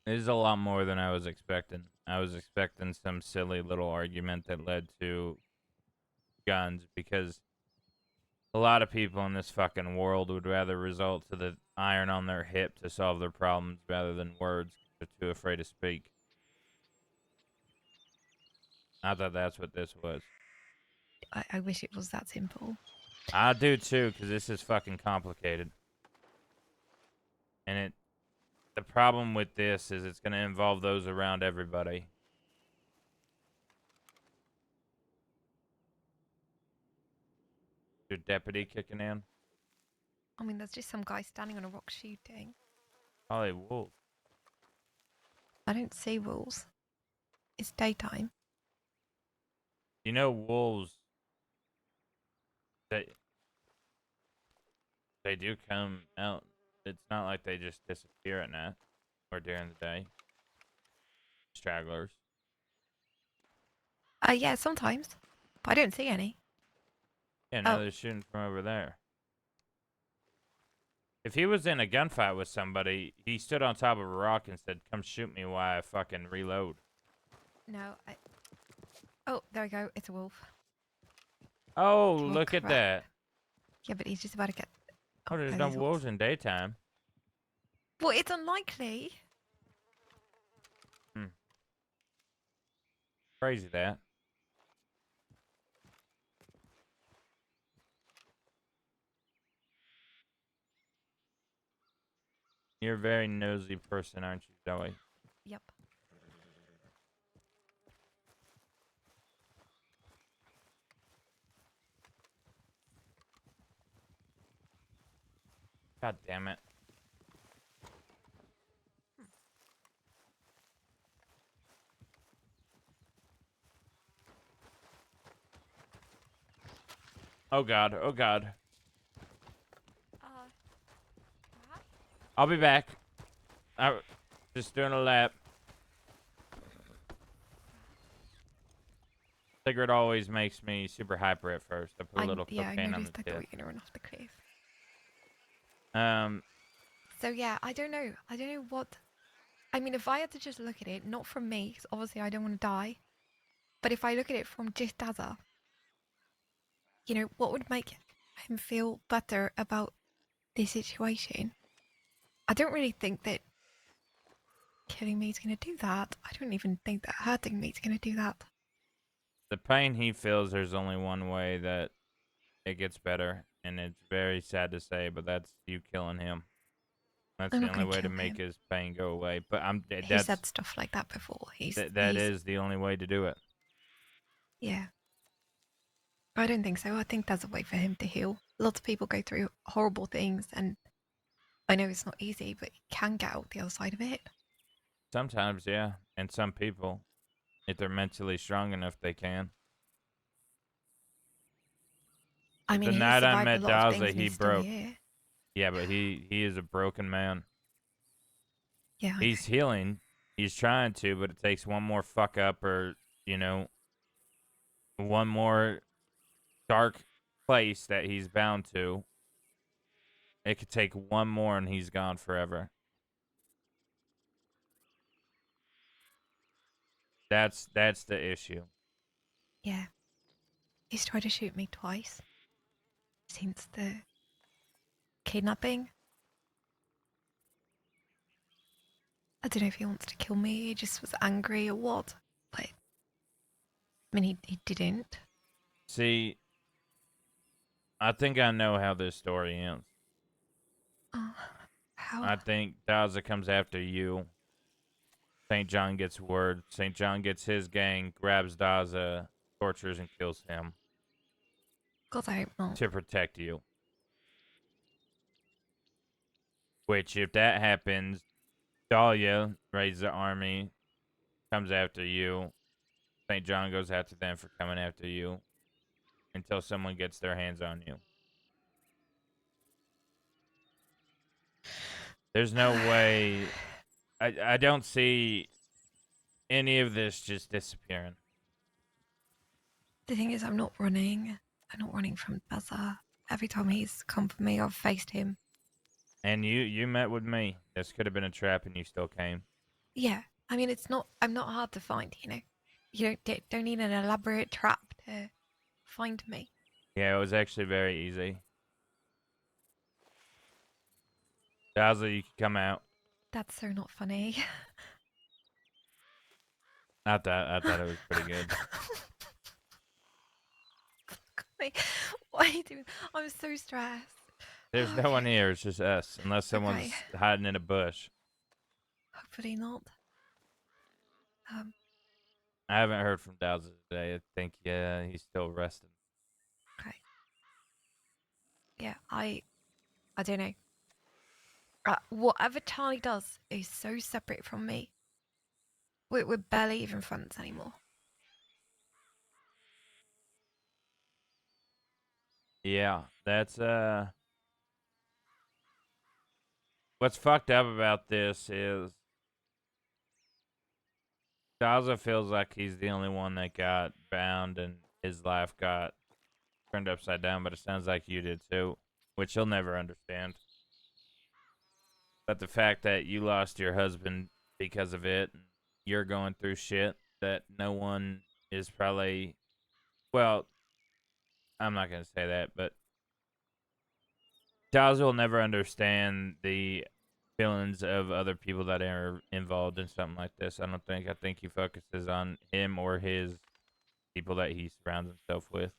This is a lot more than I was expecting. I was expecting some silly little argument that led to guns, because a lot of people in this fucking world would rather resort to the iron on their hip to solve their problems rather than words. They're too afraid to speak. I thought that's what this was. I wish it was that simple. I do too, because this is fucking complicated. And the problem with this is it's going to involve those around everybody. Your deputy kicking in? I mean, there's just some guy standing on a rock shooting. Probably wolf. I don't see wolves. It's daytime. You know, wolves, they do come out. It's not like they just disappear at night or during the day. Stragglers. Yeah, sometimes. But I don't see any. Yeah, no, they're shooting from over there. If he was in a gunfight with somebody, he stood on top of a rock and said, "Come shoot me while I fucking reload." No, Oh, there we go. It's a wolf. Oh, It's a look at crap. that. Yeah, but he's just about to get... Oh, there's there no is wolves in daytime. Well, it's unlikely. Crazy that. You're a very nosy person, aren't you, Zoe? Yep. God damn it. Oh god, oh god. I'll be back. Just doing a lap. Cigarette always makes me super hyper at first. I put a little I cocaine on noticed. the I thought tip. we were going to run off the cliff. So yeah, I don't know. I don't know what... I mean, if I had to just look at it, not from me, 'cause obviously I don't want to die, but if I look at it from just Dazza, you know, what would make him feel better about this situation? I don't really think that killing me is going to do that. I don't even think that hurting me is going to do that. The pain he feels, there's only one way that it gets better, and it's very sad to say, but that's you killing him. That's I'm the not only gonna way to kill make him. his pain go away. But He said stuff like that before. That is the only way to do it. Yeah. I don't think so. I think there's a way for him to heal. Lots of people go through horrible things, and I know it's not easy, but you can get out the other side of it. Sometimes, yeah. And some people, if they're mentally strong enough, they can. I mean, The he night I survived a met lot of things Daza, and he he's still broke. here. Yeah, but he is a broken man. Yeah, He's healing. He's trying to, but it takes one more fuck up, or, you know, one more dark place that he's bound to, It could take one more and he's gone forever. That's the issue. Yeah. He's tried to shoot me twice since the kidnapping. I don't know if he wants to kill me, he just was angry or what. But, I mean, he didn't. See, I think I know how this story ends. How? I think Daza comes after you. St. John gets word. St. John gets his gang, grabs Daza, tortures and kills him. God, I hope not. To protect you. Which, if that happens, Dahlia raises the army, comes after you. St. John goes after them for coming after you until someone gets their hands on you. There's no way. I don't see any of this just disappearing. The thing is, I'm not running. I'm not running from Baza. Every time he's come for me, I've faced him. And you met with me. This could have been a trap, and you still came. Yeah, I mean, I'm not hard to find, you know. You don't need an elaborate trap to find me. Yeah, it was actually very easy. Daza, you can come out. That's so not funny. I thought it was pretty good. What are you doing? I'm so stressed. There's no one here. It's just us, unless someone's Okay. hiding in a bush. Hopefully not. I haven't heard from Daza today. I think he's still resting. Okay. Yeah, I don't know. Whatever Charlie does is so separate from me. We're barely even friends anymore. Yeah, that's what's fucked up about this is Daza feels like he's the only one that got bound and his life got turned upside down, but it sounds like you did too, which he'll never understand. But the fact that you lost your husband because of it, you're going through shit that no one is probably, well, I'm not going to say that, but Daza will never understand the feelings of other people that are involved in something like this. I don't think. I think he focuses on him or his people that he surrounds himself with.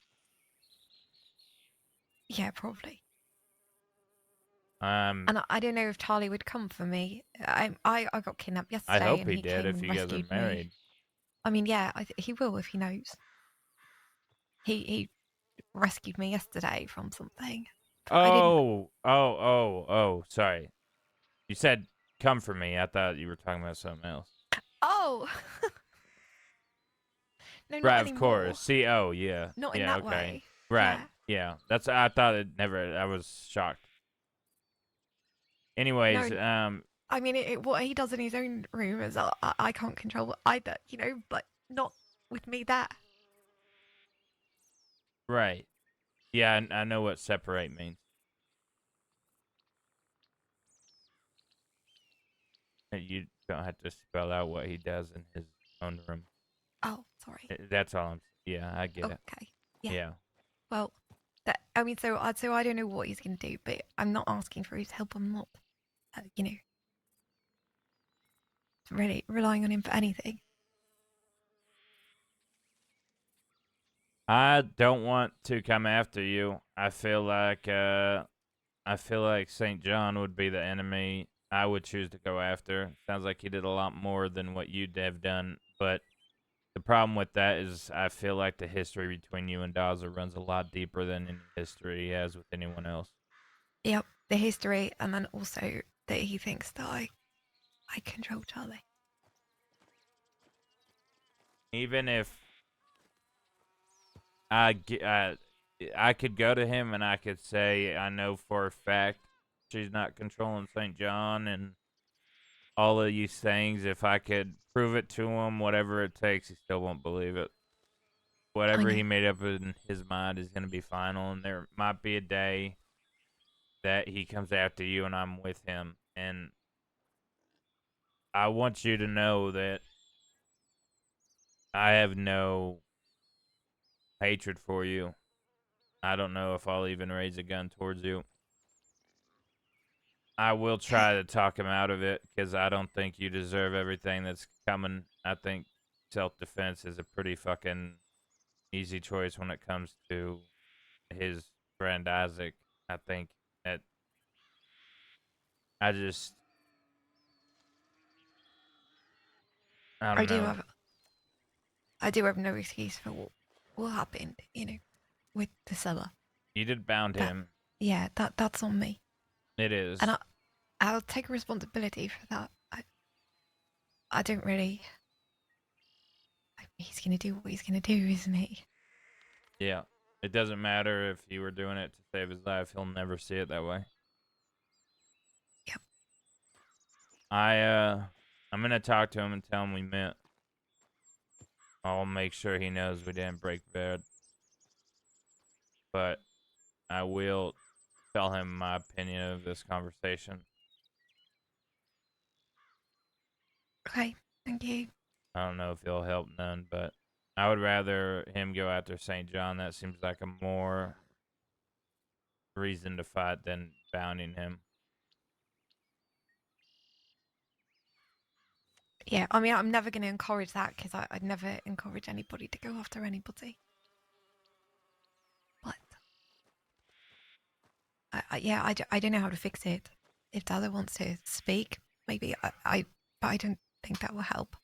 Yeah, probably. Um, And I don't know if Charlie would come for me. I got kidnapped yesterday. I hope and he did came if and you guys are rescued married. me. I mean, yeah, he will if he knows. He rescued me yesterday from something. But I didn't. Oh, sorry. You said come for me. I thought you were talking about something else. Oh. No, not Right, of anymore. course. C-O, yeah. Not in Yeah, that okay. way. Right. Yeah. That's I thought it never I was shocked. Anyways, No, I mean, what he does in his own room is I can't control either, you know, but not with me there. right. Yeah, I know what separate means. You don't have to spell out what he does in his own room. Oh, sorry. That's all yeah, I get it. Okay. Yeah. Yeah. Well, I mean, so I don't know what he's gonna do, but I'm not asking for his help. I'm not, you know, really relying on him for anything. I don't want to come after you. I feel like St. John would be the enemy I would choose to go after. Sounds like he did a lot more than what you'd have done, but the problem with that is I feel like the history between you and Daza runs a lot deeper than any history he has with anyone else. Yep, the history, and then also that he thinks that I control Charlie. Even if I could go to him and I could say I know for a fact she's not controlling St. John and all of these things. If I could prove it to him, whatever it takes, he still won't believe it. Whatever he made up in his mind is going to be final, and there might be a day that he comes after you and I'm with him. And I want you to know that I have no hatred for you. I don't know if I'll even raise a gun towards you. I will try to talk him out of it because I don't think you deserve everything that's coming. I think self-defense is a pretty fucking easy choice when it comes to his friend Isaac. I think that I just I I don't do know. have I do have no excuse for what happened, you know, with the seller. You did bound That him. yeah, that's on me. It is. And I'll take responsibility for that. I don't really. He's gonna do what he's gonna do, isn't he? Yeah. It doesn't matter if you were doing it to save his life. He'll never see it that way. Yep. I'm gonna talk to him and tell him we met. I'll make sure he knows we didn't break bread. But I will tell him my opinion of this conversation. Okay, thank you. I don't know if he'll help none, but I would rather him go after St. John. That seems like a more reason to fight than bounding him. Yeah, I mean, I'm never going to encourage that because I'd never encourage anybody to go after anybody. But, I don't know how to fix it. If the other wants to speak, maybe but I don't think that will help.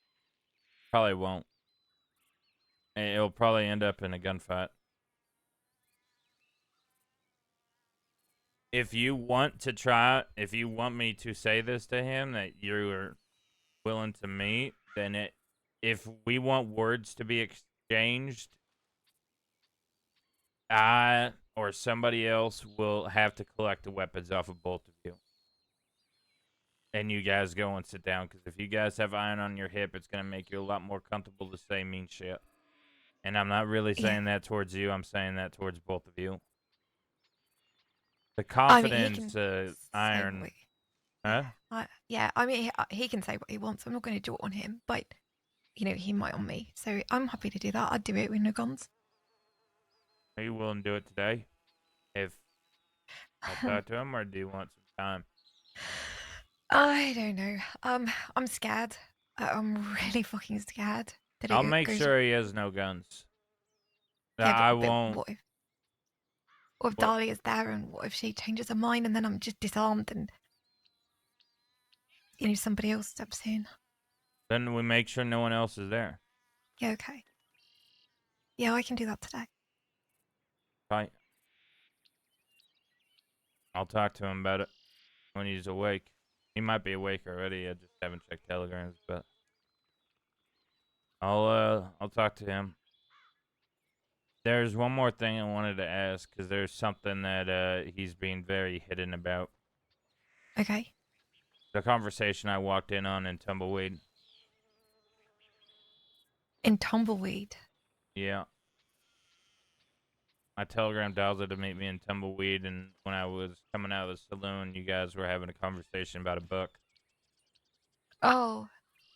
Probably won't. It'll probably end up in a gunfight. If you want to try, if you want me to say this to him that you're willing to meet, then if we want words to be exchanged, I or somebody else will have to collect the weapons off of both of you. And you guys go and sit down, because if you guys have iron on your hip, it's going to make you a lot more comfortable to say mean shit. And I'm not really saying that towards you. I'm saying that towards both of you. The confidence, iron... Huh? I mean, he can say what he wants. I'm not going to do it on him, but, you know, he might on me. So I'm happy to do that. I'd do it with no guns. Are you willing to do it today? If I talk to him, or do you want some time? I don't know. I'm scared. I'm really fucking scared. That I'll make sure he has no guns. I won't. What if Dahlia's there, and what if she changes her mind, and then I'm just disarmed, and you know somebody else steps in? Then we make sure no one else is there. Yeah, okay. Yeah, I can do that today. Right. I'll talk to him about it when he's awake. He might be awake already. I just haven't checked telegrams, but I'll talk to him. There's one more thing I wanted to ask, because there's something that he's being very hidden about. Okay. The conversation I walked in on in Tumbleweed. In Tumbleweed? Yeah. I telegrammed Dowser to meet me in Tumbleweed, and when I was coming out of the saloon, you guys were having a conversation about a book. Oh,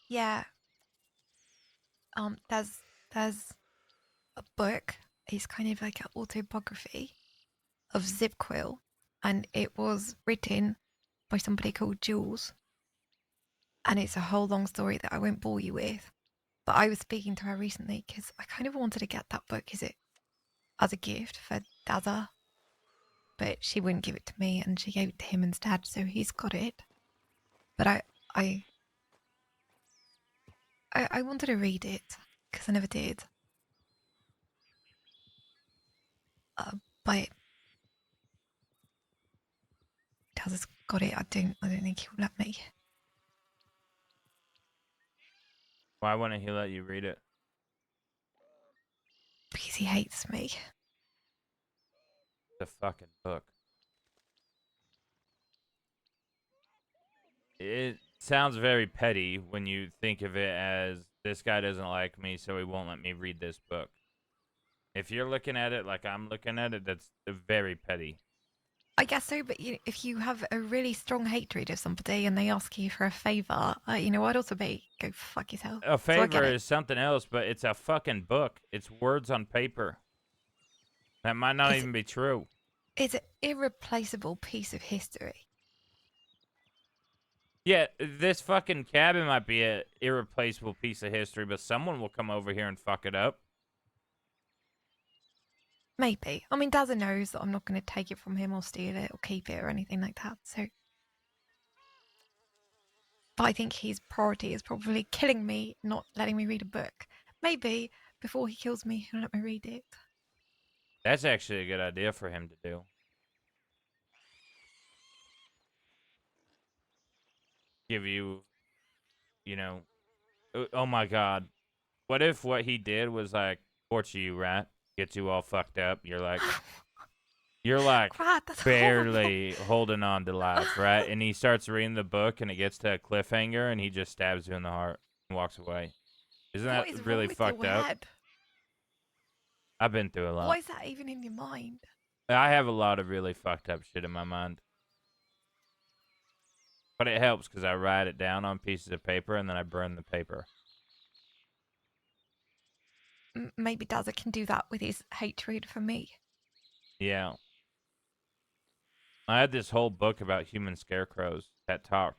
yeah. There's a book. It's kind of like an autobiography of Zip Quill, and it was written by somebody called Jules. And it's a whole long story that I won't bore you with. But I was speaking to her recently because I kind of wanted to get that book as a gift for Dazza. But she wouldn't give it to me, and she gave it to him instead, so he's got it. But I wanted to read it because I never did. But Dazza's got it. I don't think he'll let me. Why wouldn't he let you read it? Because he hates me. The fucking book. It sounds very petty when you think of it as, this guy doesn't like me, so he won't let me read this book. If you're looking at it like I'm looking at it, that's very petty. I guess so, but if you have a really strong hatred of somebody and they ask you for a favor, I'd also be go fuck yourself. A So I get favor it. is something else, but it's a fucking book. It's words on paper. That might not even be true. It's an irreplaceable piece of history. Yeah, this fucking cabin might be an irreplaceable piece of history, but someone will come over here and fuck it up. Maybe. I mean, Dazza knows that I'm not going to take it from him or steal it or keep it or anything like that. So, but I think his priority is probably killing me, not letting me read a book. Maybe before he kills me, he'll let me read it. That's actually a good idea for him to do. Give you, oh my God. What if what he did was like torture you, right? Get you all fucked up. You're like Grat, that's barely holding on to life, right? And he starts reading the book and it gets to a cliffhanger and he just stabs you in the heart and walks away. Isn't What that is really wrong with fucked your up? head? I've been through a lot. Why is that even in your mind? I have a lot of really fucked up shit in my mind. But it helps because I write it down on pieces of paper and then I burn the paper. Maybe Dazza can do that with his hatred for me. Yeah. I had this whole book about human scarecrows that talked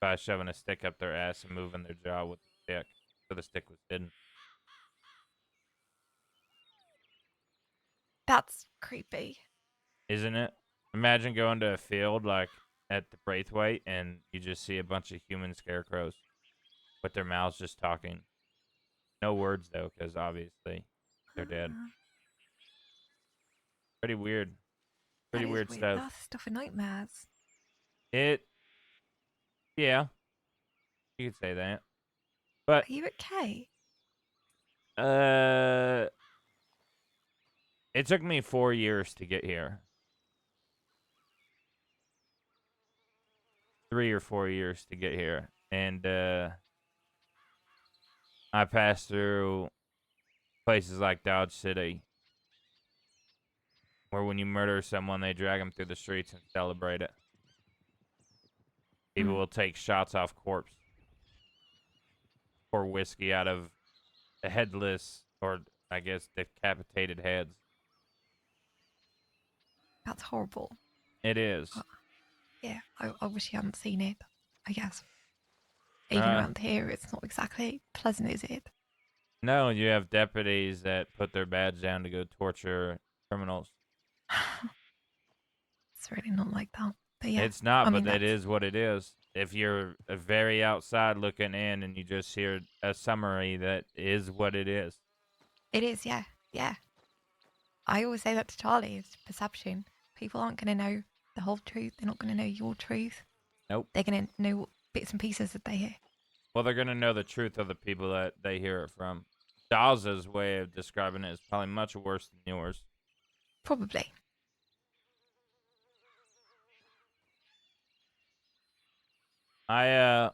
by shoving a stick up their ass and moving their jaw with the stick. So the stick was hidden. That's creepy. Isn't it? Imagine going to a field like at the Braithwaite and you just see a bunch of human scarecrows with their mouths just talking. No words though, because obviously they're dead. Pretty weird. Pretty That is weird stuff. That's stuff of nightmares. Yeah. You could say that. But Are you okay? it took me 4 years to get here. 3 or 4 years to get here. And I passed through places like Dodge City, where when you murder someone, they drag them through the streets and celebrate it. People will take shots off corpse, pour whiskey out of a headless, or I guess decapitated heads. That's horrible. It is. Yeah, I wish you hadn't seen it, I guess. Even around here, it's not exactly pleasant, is it? No, you have deputies that put their badge down to go torture criminals. It's really not like that. But yeah, It's not, I but mean, it is what it is. If you're very outside looking in and you just hear a summary, that is what it is. It is, yeah. Yeah. I always say that to Charlie, it's perception. People aren't going to know the whole truth. They're not going to know your truth. Nope. They're going to know bits and pieces that they hear. Well, they're going to know the truth of the people that they hear it from. Dawes' way of describing it is probably much worse than yours. Probably. I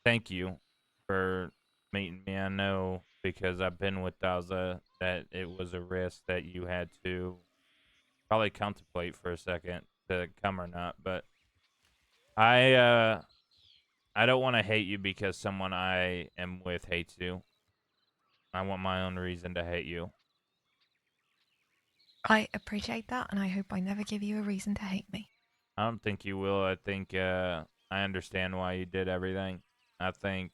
thank you for meeting me. I know because I've been with Daza that it was a risk that you had to probably contemplate for a second to come or not, but I don't want to hate you because someone I am with hates you. I want my own reason to hate you. I appreciate that, and I hope I never give you a reason to hate me. I don't think you will. I think I understand why you did everything. I think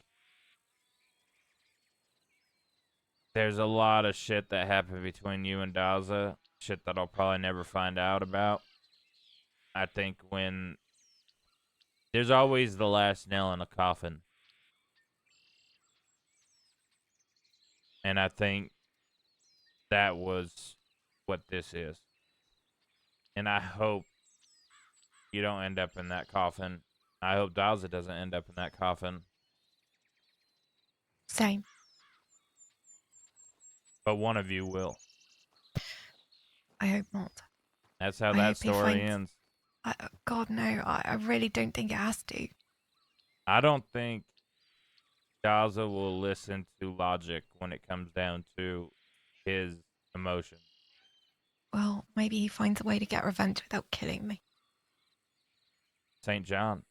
there's a lot of shit that happened between you and Daza. Shit that I'll probably never find out about. I think when there's always the last nail in a coffin. And I think that was what this is. And I hope you don't end up in that coffin. I hope Daza doesn't end up in that coffin. Same. But one of you will. I hope not. That's how I that hope he story finds- ends. God, no. I really don't think it has to. I don't think Daza will listen to logic when it comes down to his emotions. Well, maybe he finds a way to get revenge without killing me. St. John.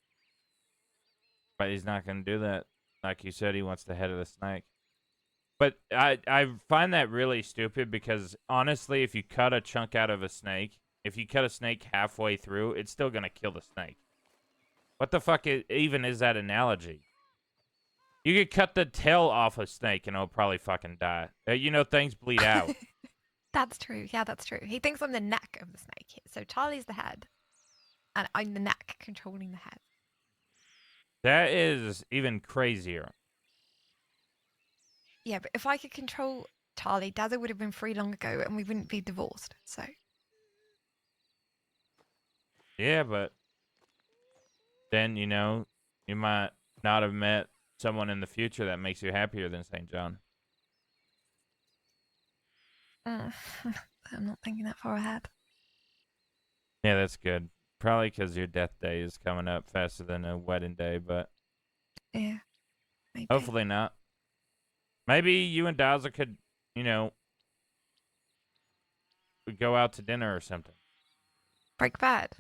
But he's not going to do that. Like you said, he wants the head of the snake. But I find that really stupid because, honestly, if you cut a chunk out of a snake, if you cut a snake halfway through, it's still going to kill the snake. What the fuck even is that analogy? You could cut the tail off a snake and it'll probably fucking die. You know, things bleed out. That's true. Yeah, that's true. He thinks I'm the neck of the snake. So Charlie's the head, and I'm the neck controlling the head. That is even crazier. Yeah, but if I could control Charlie, Dazza would have been free long ago, and we wouldn't be divorced. So. Yeah, but then, you know, you might not have met someone in the future that makes you happier than St. John. I'm not thinking that far ahead. Yeah, that's good. Probably because your death day is coming up faster than a wedding day, but yeah, maybe. Hopefully not. Maybe you and Daza could, you know, go out to dinner or something. Break bad.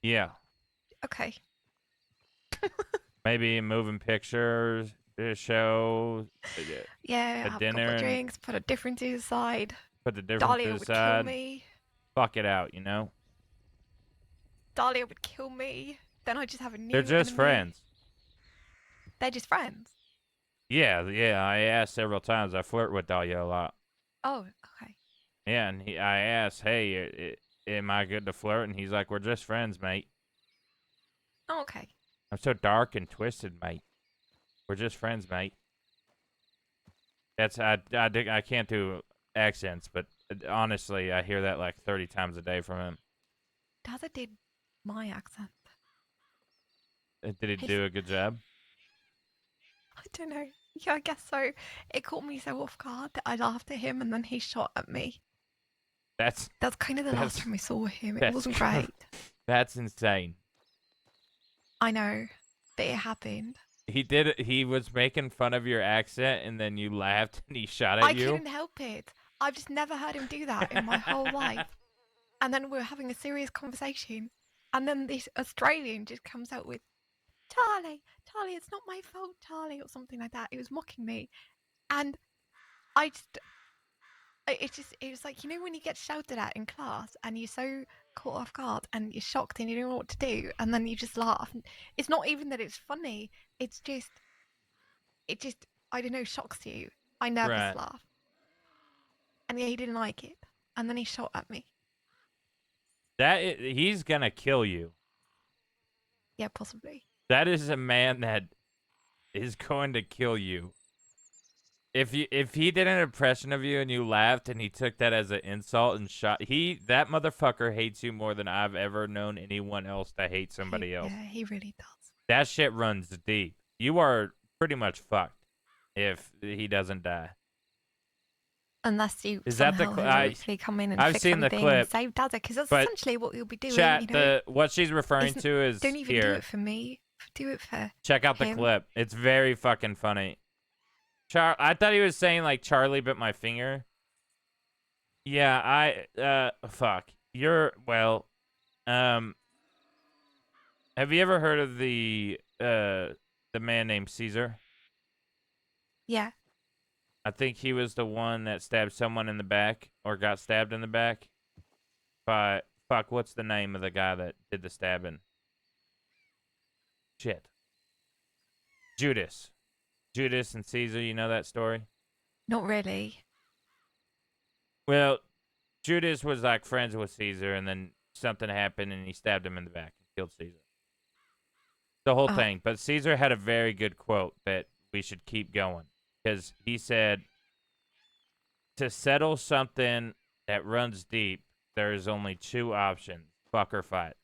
Yeah. Okay. Maybe a moving pictures, a show, Yeah, a have dinner. a couple of drinks, put a differences aside. Put the difference Dahlia to the would kill side. me. Fuck it out, you know? Dahlia would kill me. Then I just have a new They're just enemy. friends. They're just friends. Yeah, I asked several times. I flirt with Dahlia a lot. Oh, okay. Yeah, and I asked, hey, am I good to flirt? And he's like, we're just friends, mate. Oh, okay. I'm so dark and twisted, mate. We're just friends, mate. That's I can't do accents, but honestly, I hear that like 30 times a day from him. Dazza did my accent. Did he do a good job? I don't know. Yeah, I guess so. It caught me so off guard that I laughed at him and then he shot at me. That's kind of the last time I saw him. It that's wasn't great. That's insane. I know, but it happened. He was making fun of your accent, and then you laughed, and he shot at I you. couldn't help it. I've just never heard him do that in my whole life. And then we're having a serious conversation, and then this Australian just comes out with, Charlie, it's not my fault, Charlie, or something like that. He was mocking me. And it was like, you know when you get shouted at in class and you're so caught off guard and you're shocked and you don't know what to do and then you just laugh. It's not even that it's funny. It just, I don't know, shocks you. I nervous laugh. And yeah, he didn't like it. And then he shot at me. He's gonna kill you. Yeah, possibly. That is a man that is going to kill you. If he did an impression of you and you laughed and he took that as an insult and shot, that motherfucker hates you more than I've ever known anyone else to hate somebody else. Yeah, he really does. That shit runs deep. You are pretty much fucked if he doesn't die. Unless you Is that the somehow heroically come in and I've fix seen the something clip, and save Dazza, because that's but essentially what you'll be doing. Chat, you know? what she's referring to is don't even here. do it for me. Do it for Check out the him. clip. It's very fucking funny. I thought he was saying like Charlie bit my finger. Yeah, fuck. Have you ever heard of the man named Caesar? Yeah. I think he was the one that stabbed someone in the back or got stabbed in the back. But fuck, what's the name of the guy that did the stabbing? Shit. Judas and Caesar, you know that story? Not really. Well, Judas was like friends with Caesar, and then something happened, and he stabbed him in the back and killed Caesar. The whole thing. But Caesar had a very good quote that we should keep going. Because he said, to settle something that runs deep, there is only two options. Fuck or fight.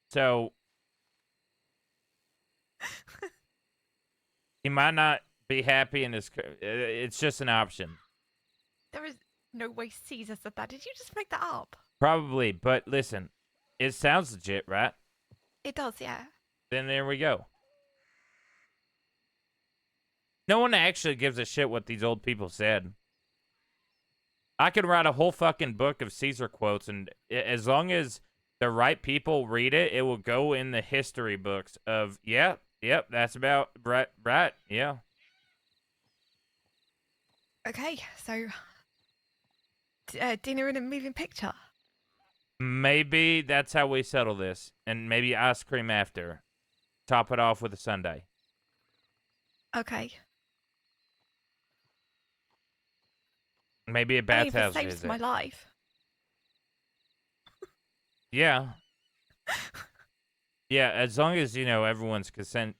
So, he might not be happy in his... It's just an option. There is no way Caesar said that. Did you just make that up? Probably, but listen. It sounds legit, right? It does, yeah. Then there we go. No one actually gives a shit what these old people said. I could write a whole fucking book of Caesar quotes, and as long as the right people read it, it will go in the history books of, yep, that's about right, yeah. Okay, so dinner and a moving picture. Maybe that's how we settle this, and maybe ice cream after. Top it off with a sundae. Okay. Maybe a I mean, if it bathhouse saves visit. my life. Yeah. Yeah, as long as, you know, everyone's consenting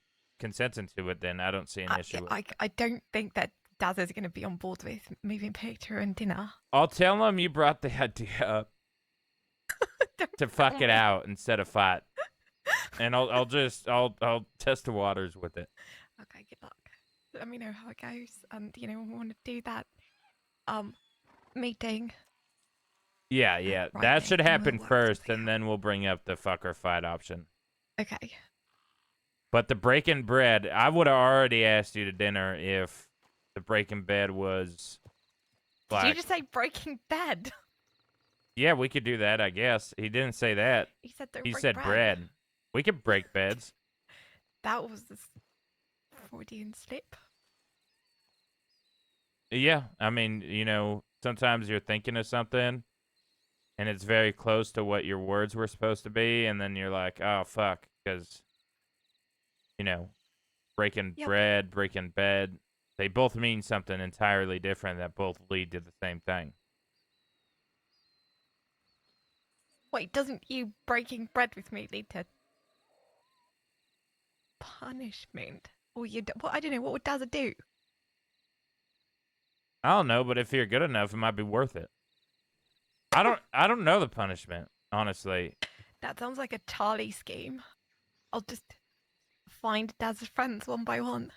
to it, then I don't see an issue with it. I don't think that Daz is going to be on board with moving picture and dinner. I'll tell him you brought the idea up to fuck it out instead of fight. And I'll test the waters with it. Okay, good luck. Let me know how it goes, and we want to do that meeting. Yeah. Right, That should we'll happen work first, and then we'll bring up the fuck or fight option. Okay. But the breaking bread, I would have already asked you to dinner if the breaking bed was Did you just say breaking bed? Yeah, we could do that, I guess. He didn't say that. He said don't He break said bread. bread. We could break beds. That was the Freudian slip. Yeah, I mean, sometimes you're thinking of something, and it's very close to what your words were supposed to be, and then you're like, oh, fuck, because, breaking bread, breaking bed, they both mean something entirely different that both lead to the same thing. Wait, doesn't you breaking bread with me lead to punishment? Or I don't know, what would Daz do? I don't know, but if you're good enough, it might be worth it. I don't know the punishment, honestly. That sounds like a Charlie scheme. I'll just find Daz's friends one by one.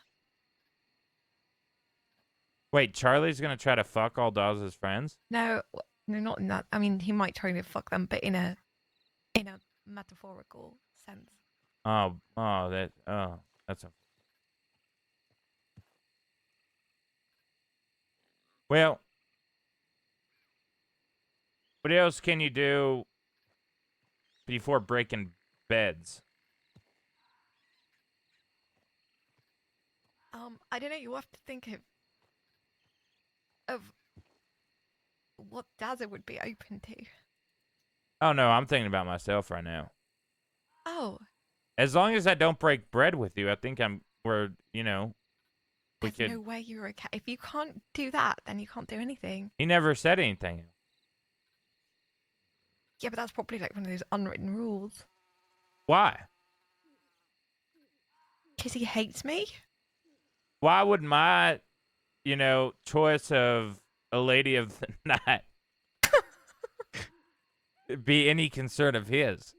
Wait, Charlie's gonna try to fuck all Dawes' friends? No, not in that. I mean, he might try to fuck them, but in a metaphorical sense. That's a... Well, what else can you do before breaking beds? I don't know. You have to think of what Dazza would be open to. Oh no, I'm thinking about myself right now. Oh. As long as I don't break bread with you, I think we There's could. no way you're okay. If you can't do that, then you can't do anything. He never said anything. Yeah, but that's probably like one of those unwritten rules. Why? Because he hates me? Why would my, choice of a lady of the night be any concern of his?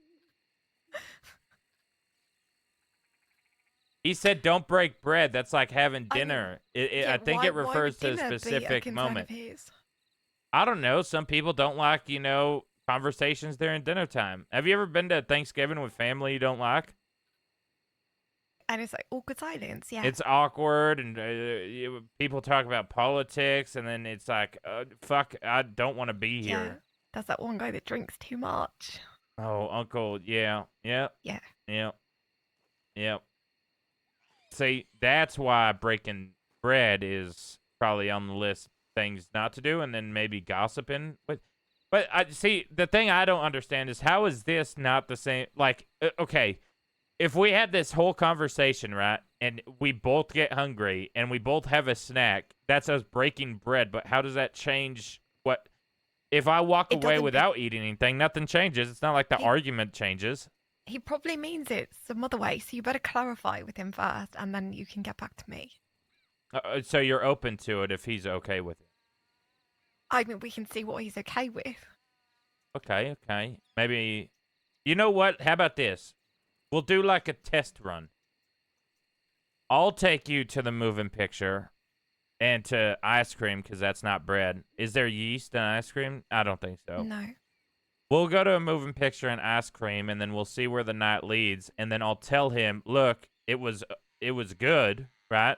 He said, "Don't break bread." That's like having dinner. I think it refers to a specific moment. I don't know. Some people don't like, conversations during dinner time. Have you ever been to Thanksgiving with family you don't like? And it's like awkward silence, yeah. It's awkward, and people talk about politics, and then it's like, fuck, I don't want to be here. Yeah. That's that one guy that drinks too much. Oh, Uncle, yeah. See, that's why breaking bread is probably on the list of things not to do, and then maybe gossiping. But I see, the thing I don't understand is how is this not the same? Like, okay, if we had this whole conversation, right, and we both get hungry and we both have a snack, that's us breaking bread. But how does that change what? If I walk away without eating anything, nothing changes. It's not like the argument changes. He probably means it some other way, so you better clarify with him first, and then you can get back to me. So you're open to it if he's okay with it? I mean, we can see what he's okay with. Okay. Maybe, you know what? How about this? We'll do like a test run. I'll take you to the moving picture and to ice cream because that's not bread. Is there yeast in ice cream? I don't think so. No. We'll go to a moving picture and ice cream, and then we'll see where the night leads. And then I'll tell him, look, it was good, right?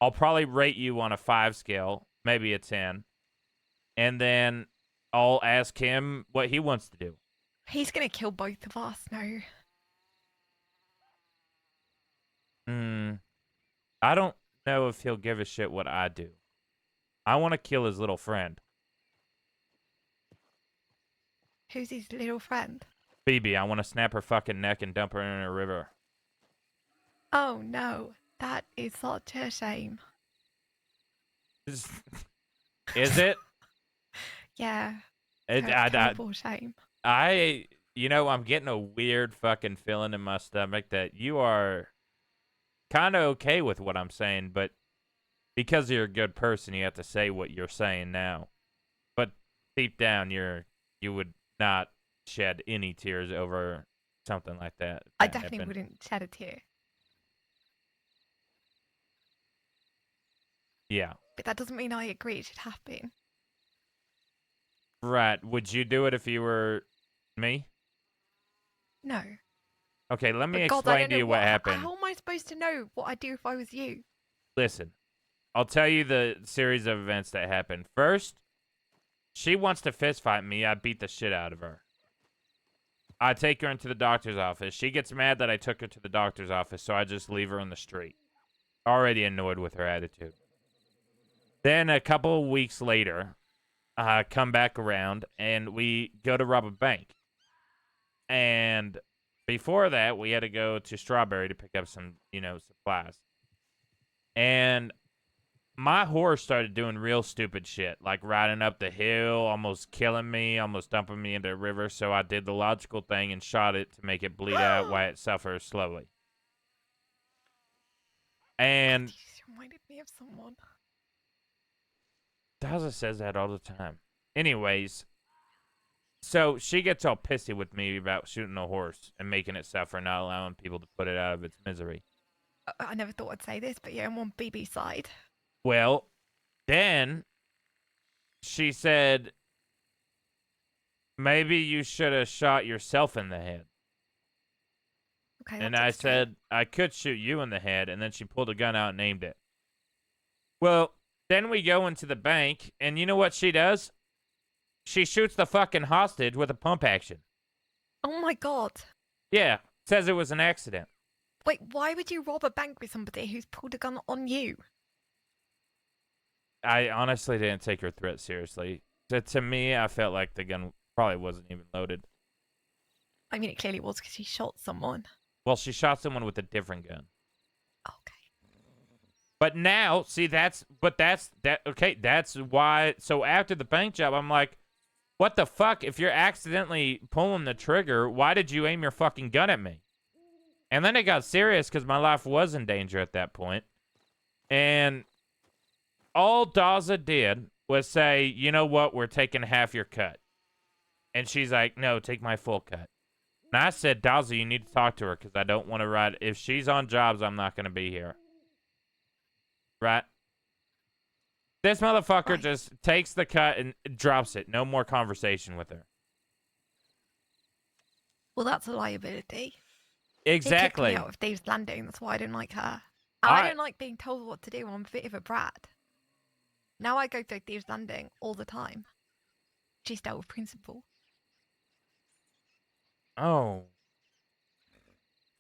I'll probably rate you on a 5 scale, maybe a 10. And then I'll ask him what he wants to do. He's gonna kill both of us. No. I don't know if he'll give a shit what I do. I want to kill his little friend. Who's his little friend? Phoebe, I want to snap her fucking neck and dump her in a river. Oh no, that is such a shame. Is it? Yeah. Terrible shame. I'm getting a weird fucking feeling in my stomach that you are kind of okay with what I'm saying, but because you're a good person, you have to say what you're saying now. But deep down, you would not shed any tears over something like that. I definitely wouldn't shed a tear. Yeah. But that doesn't mean I agree it should happen. Right. Would you do it if you were me? No. Okay, let me But God, I explain don't to know you what happened. How am I supposed to know what I'd do if I was you? Listen, I'll tell you the series of events that happened. First, she wants to fist fight me. I beat the shit out of her. I take her into the doctor's office. She gets mad that I took her to the doctor's office, so I just leave her in the street. Already annoyed with her attitude. Then a couple of weeks later, I come back around, and we go to rob a bank. And before that, we had to go to Strawberry to pick up some, supplies. And my horse started doing real stupid shit, like riding up the hill, almost killing me, almost dumping me into a river. So I did the logical thing and shot it to make it bleed out while it suffers slowly. And You just reminded me of someone. Daza says that all the time. Anyways, so she gets all pissy with me about shooting a horse and making it suffer, not allowing people to put it out of its misery. I never thought I'd say this, but yeah, I'm on BB's side. Well, then she said, maybe you should have shot yourself in the head. Okay. And I said, I could shoot you in the head. And then she pulled a gun out and aimed it. Well, then we go into the bank, and you know what she does? She shoots the fucking hostage with a pump action. Oh my God. Yeah, says it was an accident. Wait, why would you rob a bank with somebody who's pulled a gun on you? I honestly didn't take her threat seriously. To me, I felt like the gun probably wasn't even loaded. I mean, it clearly was because she shot someone. Well, she shot someone with a different gun. But now, see, that's why. So after the bank job, I'm like, what the fuck? If you're accidentally pulling the trigger, why did you aim your fucking gun at me? And then it got serious because my life was in danger at that point. And all Daza did was say, you know what? We're taking half your cut. And she's like, no, take my full cut. And I said, Daza, you need to talk to her because I don't want to ride. If she's on jobs, I'm not going to be here. Right? This motherfucker just takes the cut and drops it. No more conversation with her. Well, that's a liability. Exactly. He kicked me out of Dave's Landing. That's why I didn't like her. And I don't like being told what to do. I'm a bit of a brat. Now I go to Dave's Landing all the time. She's dealt with principal. Oh.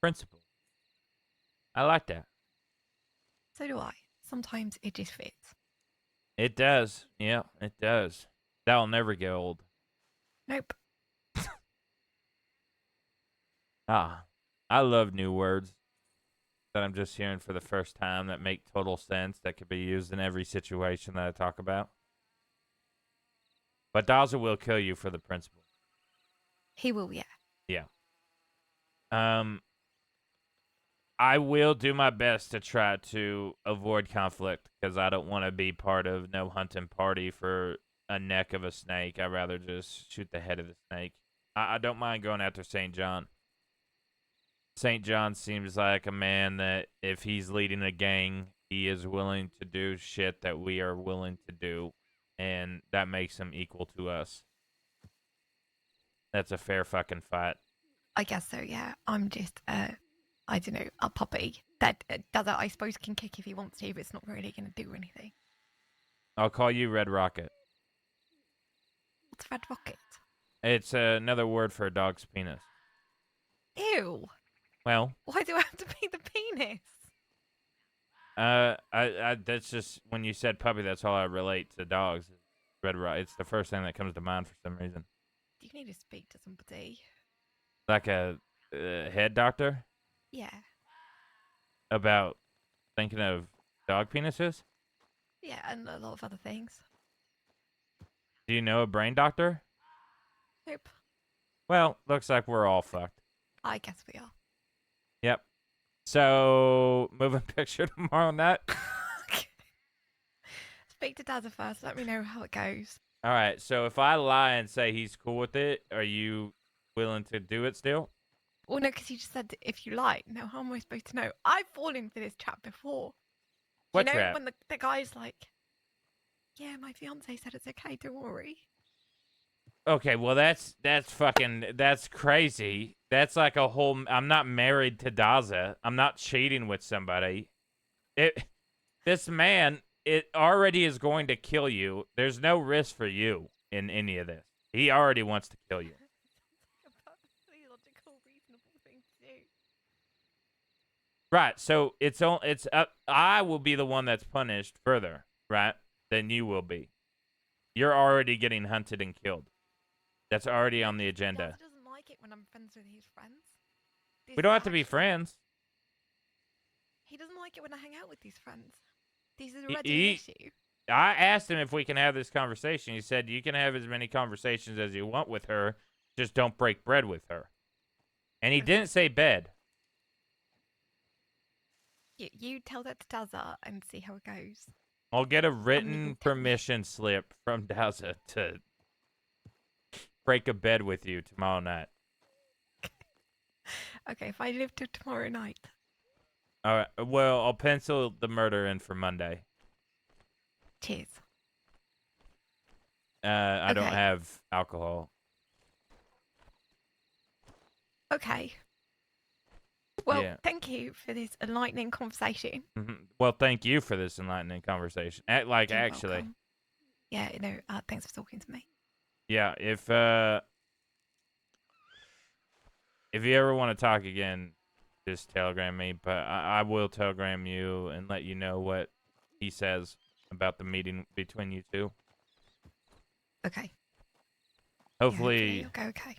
Principal. I like that. So do I. Sometimes it just fits. It does. Yeah, it does. That'll never get old. Nope. I love new words that I'm just hearing for the first time that make total sense, that could be used in every situation that I talk about. But Daza will kill you for the principle. He will, yeah. Yeah. I will do my best to try to avoid conflict because I don't want to be part of no hunting party for a neck of a snake. I'd rather just shoot the head of the snake. I don't mind going after St. John. St. John seems like a man that if he's leading a gang, he is willing to do shit that we are willing to do, and that makes him equal to us. That's a fair fucking fight. I guess so, yeah. I'm just a I don't know, a puppy that Daza, I suppose, can kick if he wants to, but it's not really going to do anything. I'll call you Red Rocket. What's Red Rocket? It's another word for a dog's penis. Ew. Well, Why do I have to be the penis? I that's just when you said puppy, that's all I relate to dogs. Red Rocket. It's the first thing that comes to mind for some reason. Do you need to speak to somebody? Like a head doctor Yeah. about thinking of dog penises. Yeah, and a lot of other things. Do you know a brain doctor? Nope. Well, looks like we're all fucked. I guess we are. Yep. So, moving picture tomorrow night. Speak to Daza first. Let me know how it goes. All right. So, if I lie and say he's cool with it, are you willing to do it still? Well, no, because you just said if you like. Now, how am I supposed to know? I've fallen for this trap before. What you know, trap? when the guy's like, yeah, my fiance said it's okay, don't worry. Okay, well that's crazy. That's like a whole. I'm not married to Daza. I'm not cheating with somebody. This man, it already is going to kill you. There's no risk for you in any of this. He already wants to kill you. Logical, reasonable thing to do. Right. So I will be the one that's punished further, right? Than you will be. You're already getting hunted and killed. That's already on the agenda. Daza doesn't like it when I'm friends with his friends. We don't have to be friends. He doesn't like it when I hang out with these friends. This is already an issue. I asked him if we can have this conversation. He said you can have as many conversations as you want with her, just don't break bread with her. And he didn't say bed. You tell that to Daza and see how it goes. I'll get a written permission slip from Daza to break a bed with you tomorrow night. Okay, if I live till tomorrow night. All right. Well, I'll pencil the murder in for Monday. Cheers. I don't Okay. have alcohol. Okay. Well, Yeah. thank you for this enlightening conversation. Well, thank you for this enlightening conversation. Like, You're actually, welcome. Yeah, no, thanks for talking to me. yeah. If you ever want to talk again, just telegram me. But I will telegram you and let you know what he says about the meeting between you two. Okay. Hopefully, Yeah, okay.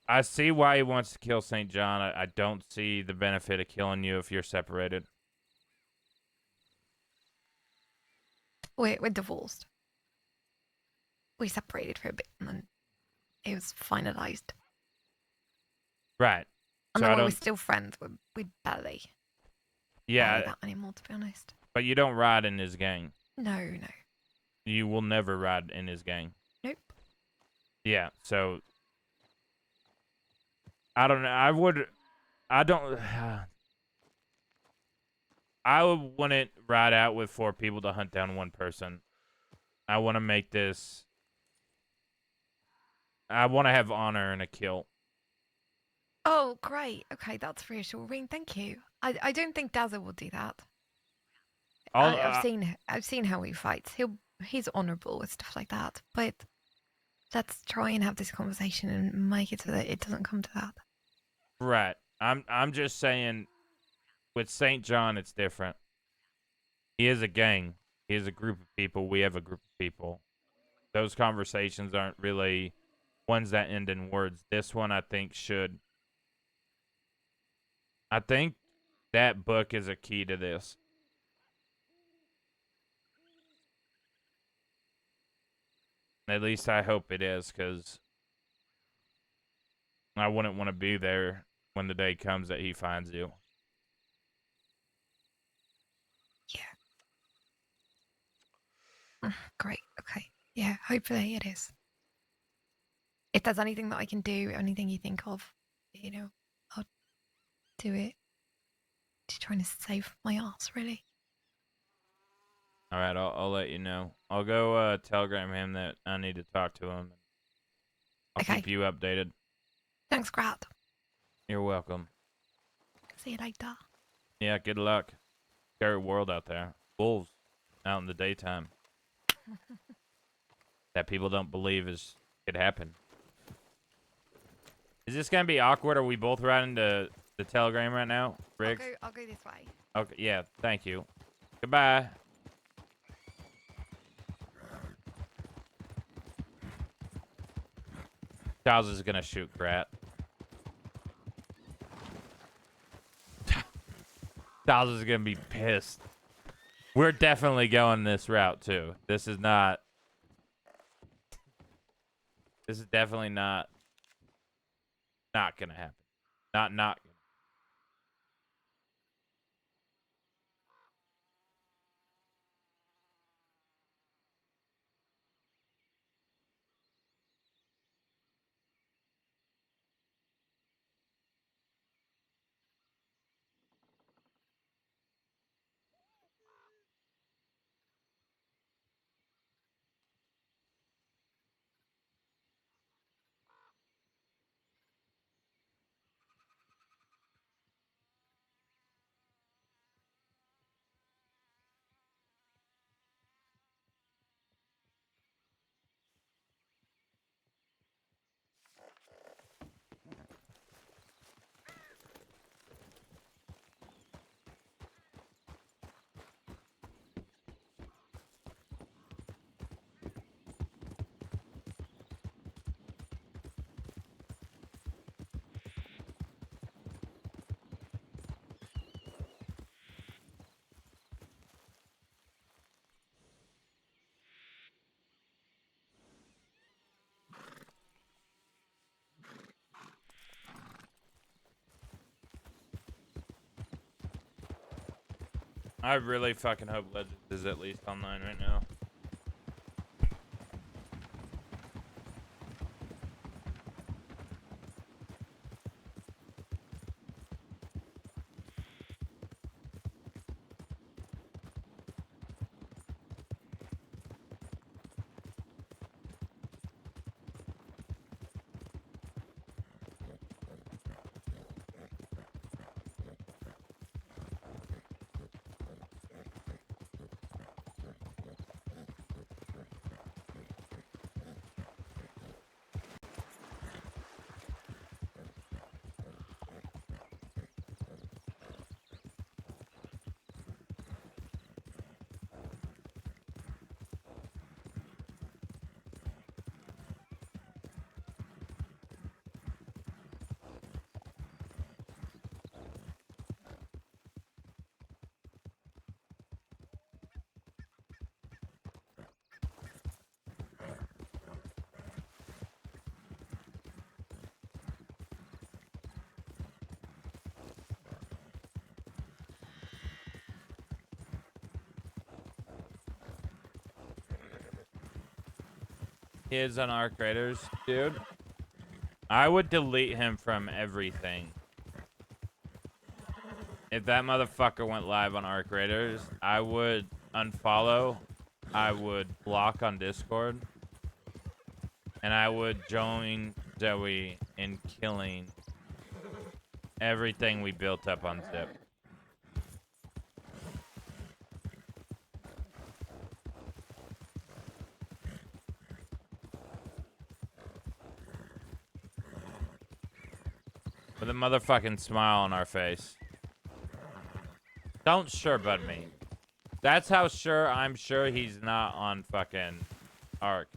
I see why he wants to kill St. John. I don't see the benefit of killing you if you're separated. We're divorced. We separated for a bit and then it was finalized. Right. And So then I we're don't. still friends. We're barely Yeah. that anymore, to be honest. But you don't ride in his gang. No. You will never ride in his gang. Nope. Yeah. So I don't know. I wouldn't ride out with 4 people to hunt down 1 person. I want to make this. I want to have honor in a kill. Oh, great. Okay, that's reassuring. Thank you. I don't think Daza will do that. I've seen how he fights. He's honorable with stuff like that. But let's try and have this conversation and make it so that it doesn't come to that. Right. I'm just saying, with St. John, it's different. He is a gang. He is a group of people. We have a group of people. Those conversations aren't really ones that end in words. This one, I think, should. I think that book is a key to this. At least I hope it is, because I wouldn't want to be there when the day comes that he finds you. Yeah. Great. Okay. Yeah, hopefully it is. If there's anything that I can do, anything you think of, I'll do it. Just trying to save my ass, really. All right, I'll let you know. I'll go telegram him that I need to talk to him. I'll keep you updated. Thanks, Grat. You're welcome. See you later. Yeah, good luck. Scary world out there. Wolves out in the daytime. That people don't believe could happen. Is this gonna be awkward? Are we both riding the telegram right now, Riggs? I'll go this way. Okay, yeah, thank you. Goodbye. Charles is gonna shoot Grat. Charles is gonna be pissed. We're definitely going this route too. This is definitely not gonna happen. Not. I really fucking hope Legends is at least online right now. He is on Arc Raiders, dude. I would delete him from everything. If that motherfucker went live on Arc Raiders, I would unfollow, I would block on Discord, and I would join Zoe in killing everything we built up on Zip. With a motherfucking smile on our face. Don't sure bud me. That's how sure I'm sure he's not on fucking Arc.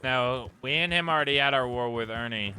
No, we and him already had our war with Ernie.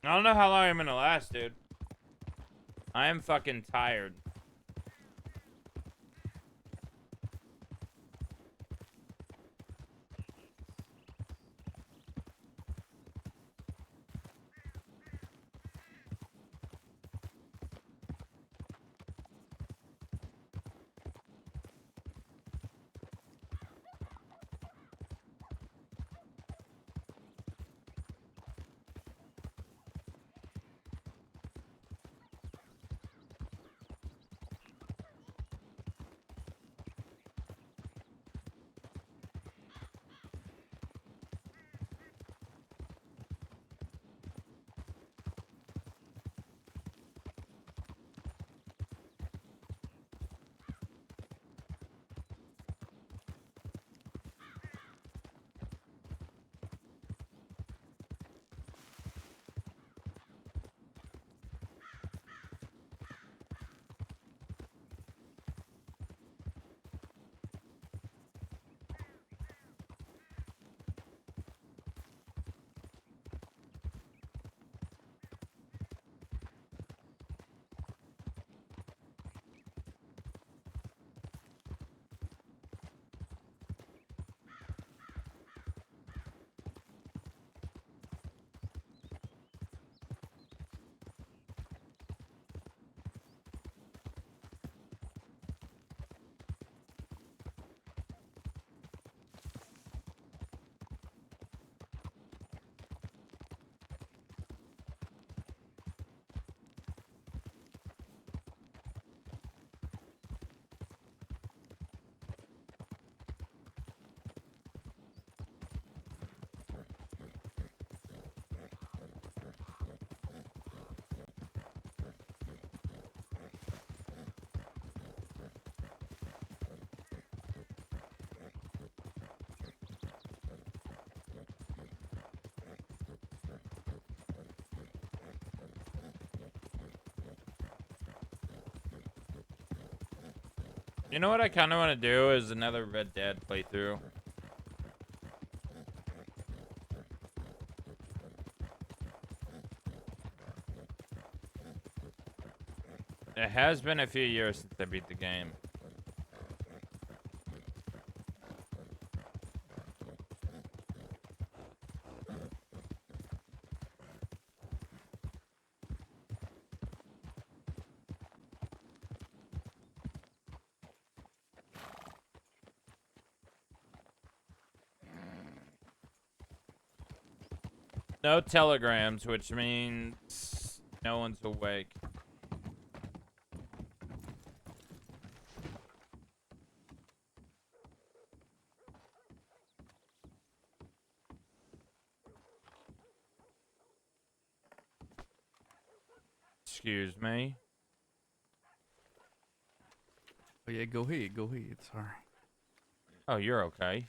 I don't know how long I'm gonna last, dude. I am fucking tired. You know what I kind of want to do is another Red Dead playthrough. It has been a few years since I beat the game. No telegrams, which means no one's awake. Excuse me. Oh yeah, go ahead, sorry. Oh, you're okay.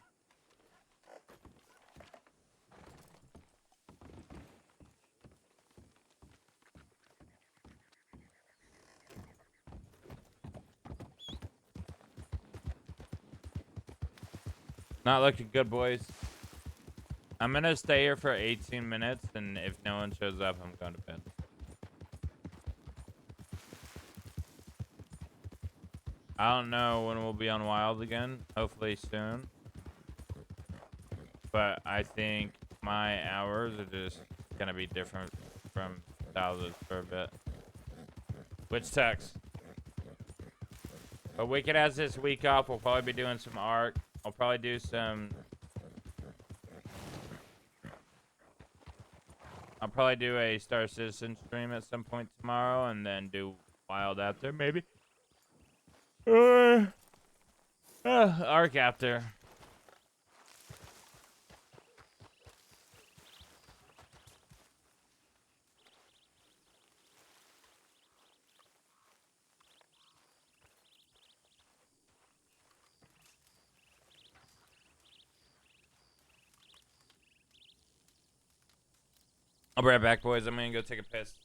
Not looking good, boys. I'm gonna stay here for 18 minutes, and if no one shows up, I'm going to bed. I don't know when we'll be on Wild again. Hopefully soon. But I think my hours are just gonna be different from thousands for a bit. Which sucks. But Wicked has this week off. We'll probably be doing some art. I'll probably do some... I'll probably do a Star Citizen stream at some point tomorrow, and then do Wild after, maybe. Arc after. I'll be right back, boys. I'm gonna go take a piss.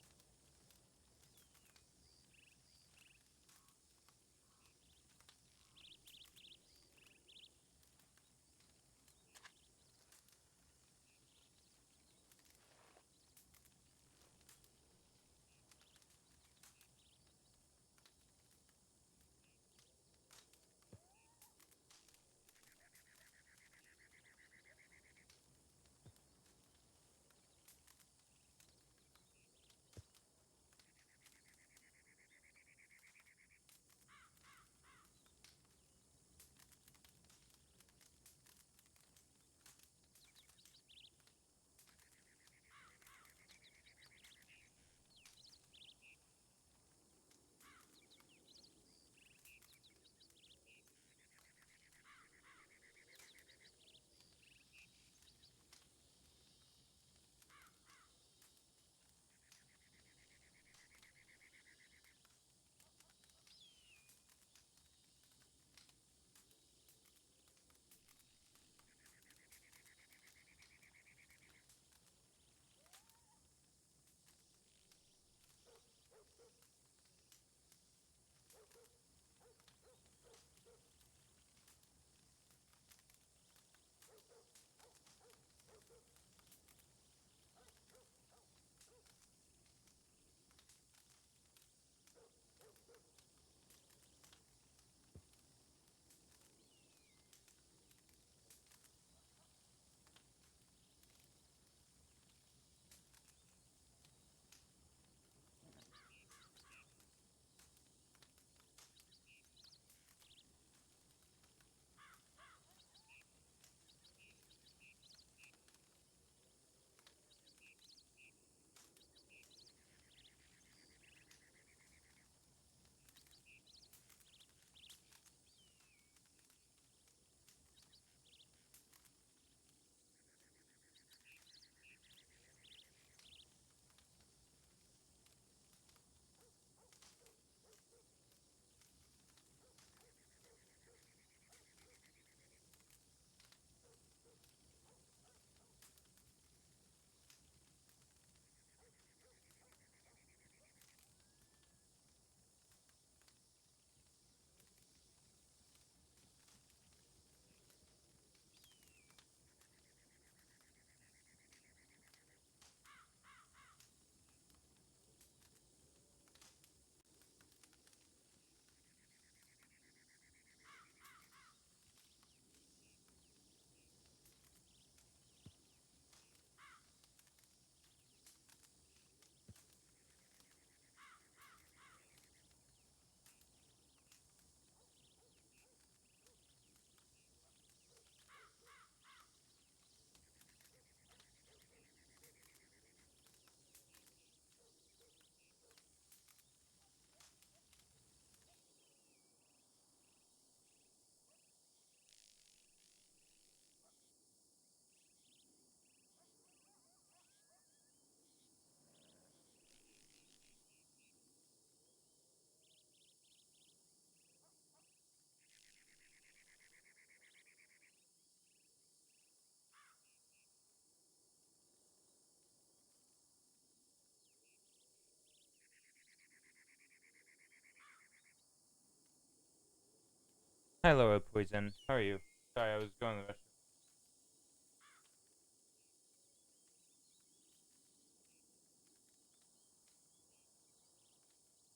Hello, Poison. How are you? Sorry, I was going to the restroom.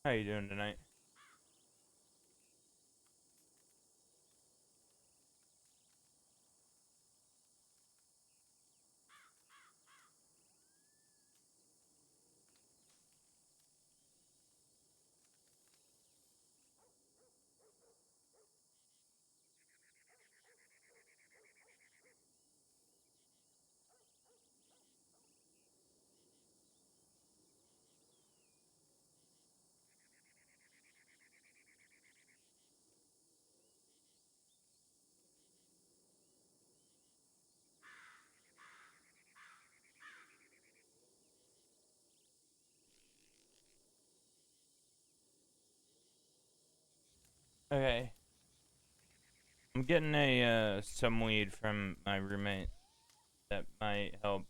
How you doing tonight? Okay. I'm getting a some weed from my roommate that might help.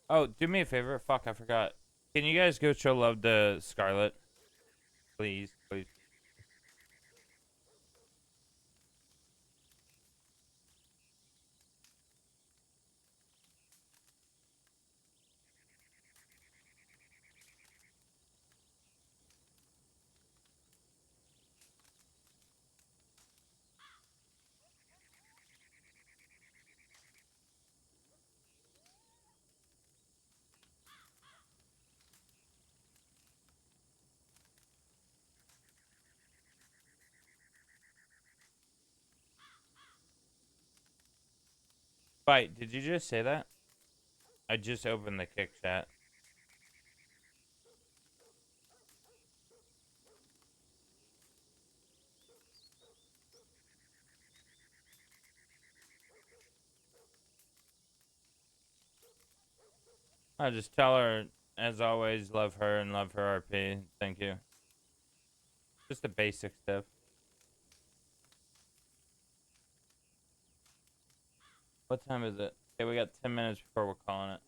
Oh, do me a favor. Fuck, I forgot. Can you guys go show love to Scarlet? Please, please. Wait, did you just say that? I just opened the kick chat. I just tell her, as always, love her and love her RP. Thank you. Just the basic stuff. What time is it? Okay, we got 10 minutes before we're calling it.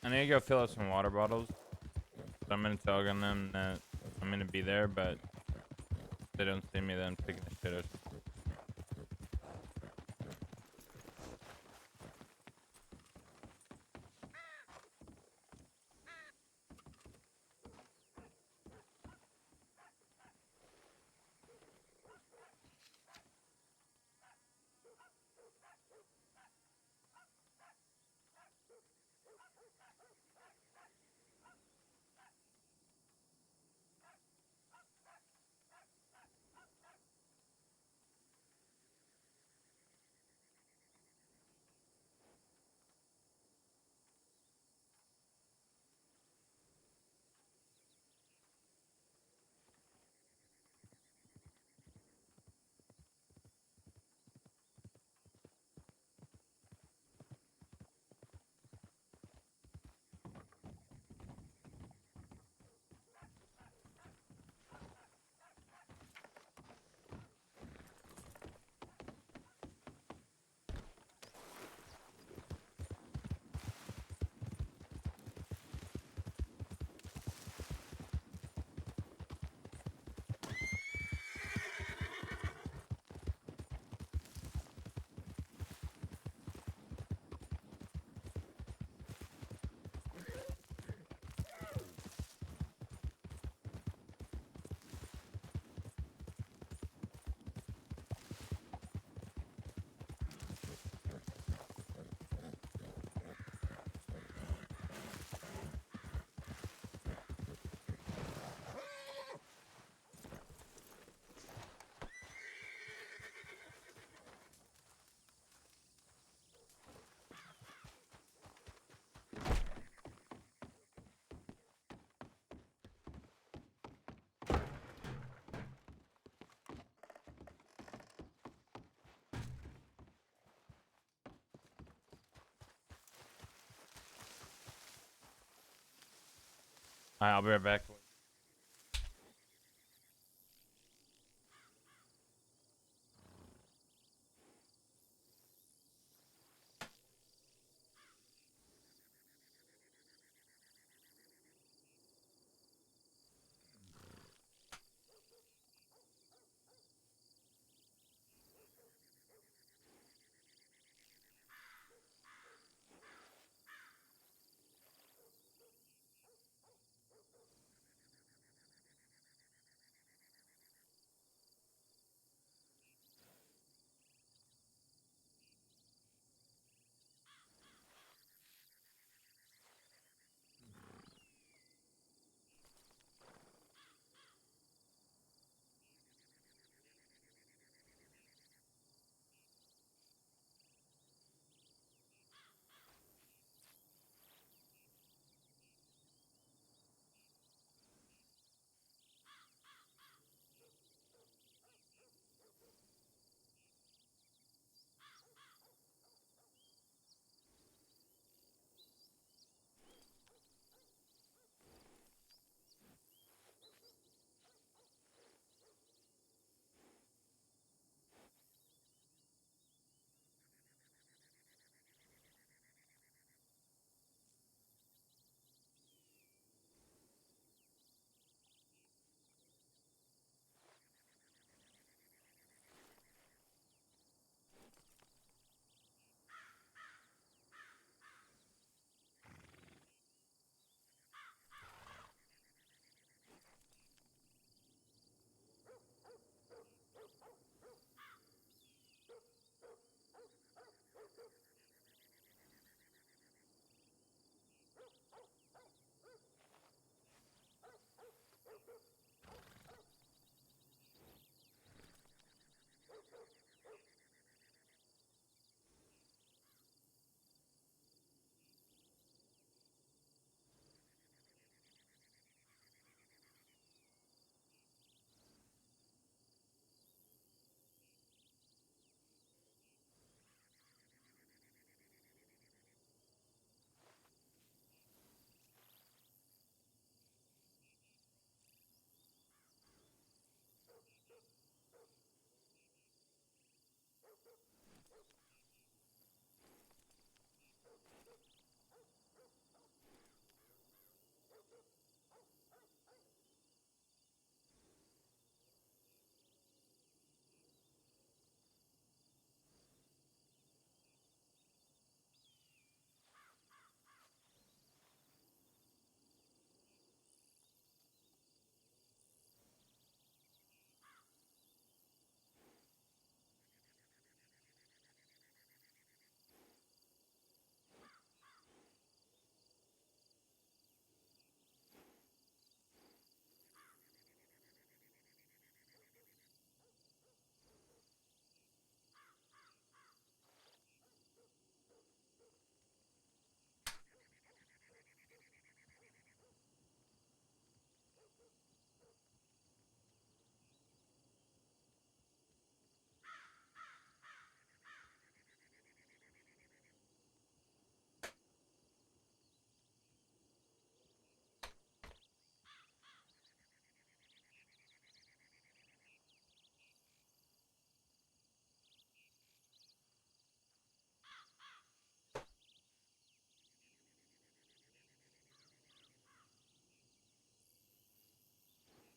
I need to go fill up some water bottles. So I'm gonna tell them that I'm gonna be there, but if they don't see me, then picking the shit or something. Alright, I'll be right back.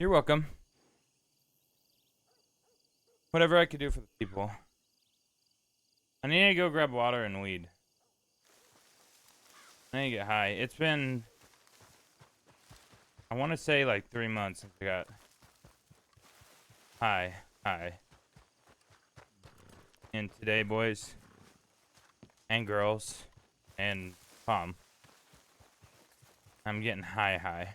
You're welcome. Whatever I could do for the people. I need to go grab water and weed. I need to get high. It's been, I want to say like 3 months since I got high. And today, boys and girls and Mom, I'm getting high.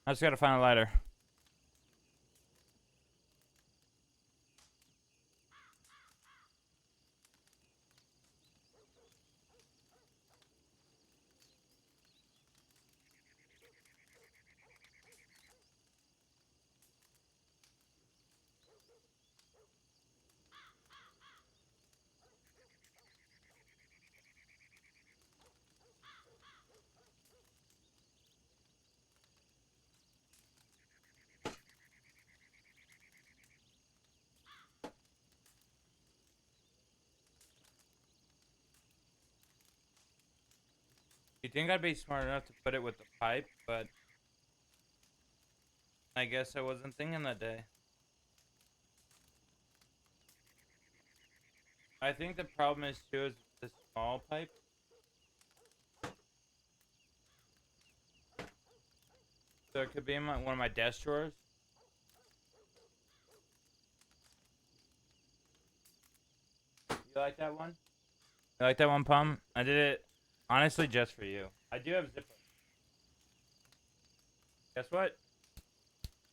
I just gotta find a lighter. You think I'd be smart enough to put it with the pipe, but I guess I wasn't thinking that day. I think the problem is too is the small pipe. So it could be in one of my desk drawers. You like that one? You like that one, Pum? I did it honestly just for you. I do have zipper. Guess what?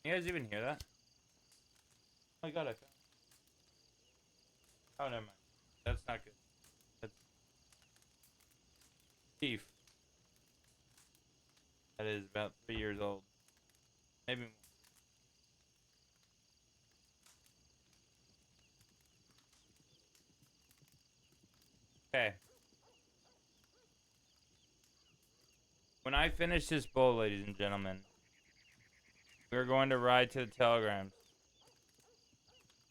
You guys even hear that? Oh my god, I found it. Oh, never mind. That's not good. That's beef. That is about 3 years old. Maybe more. Okay. When I finish this bowl, ladies and gentlemen, we're going to ride to the telegrams.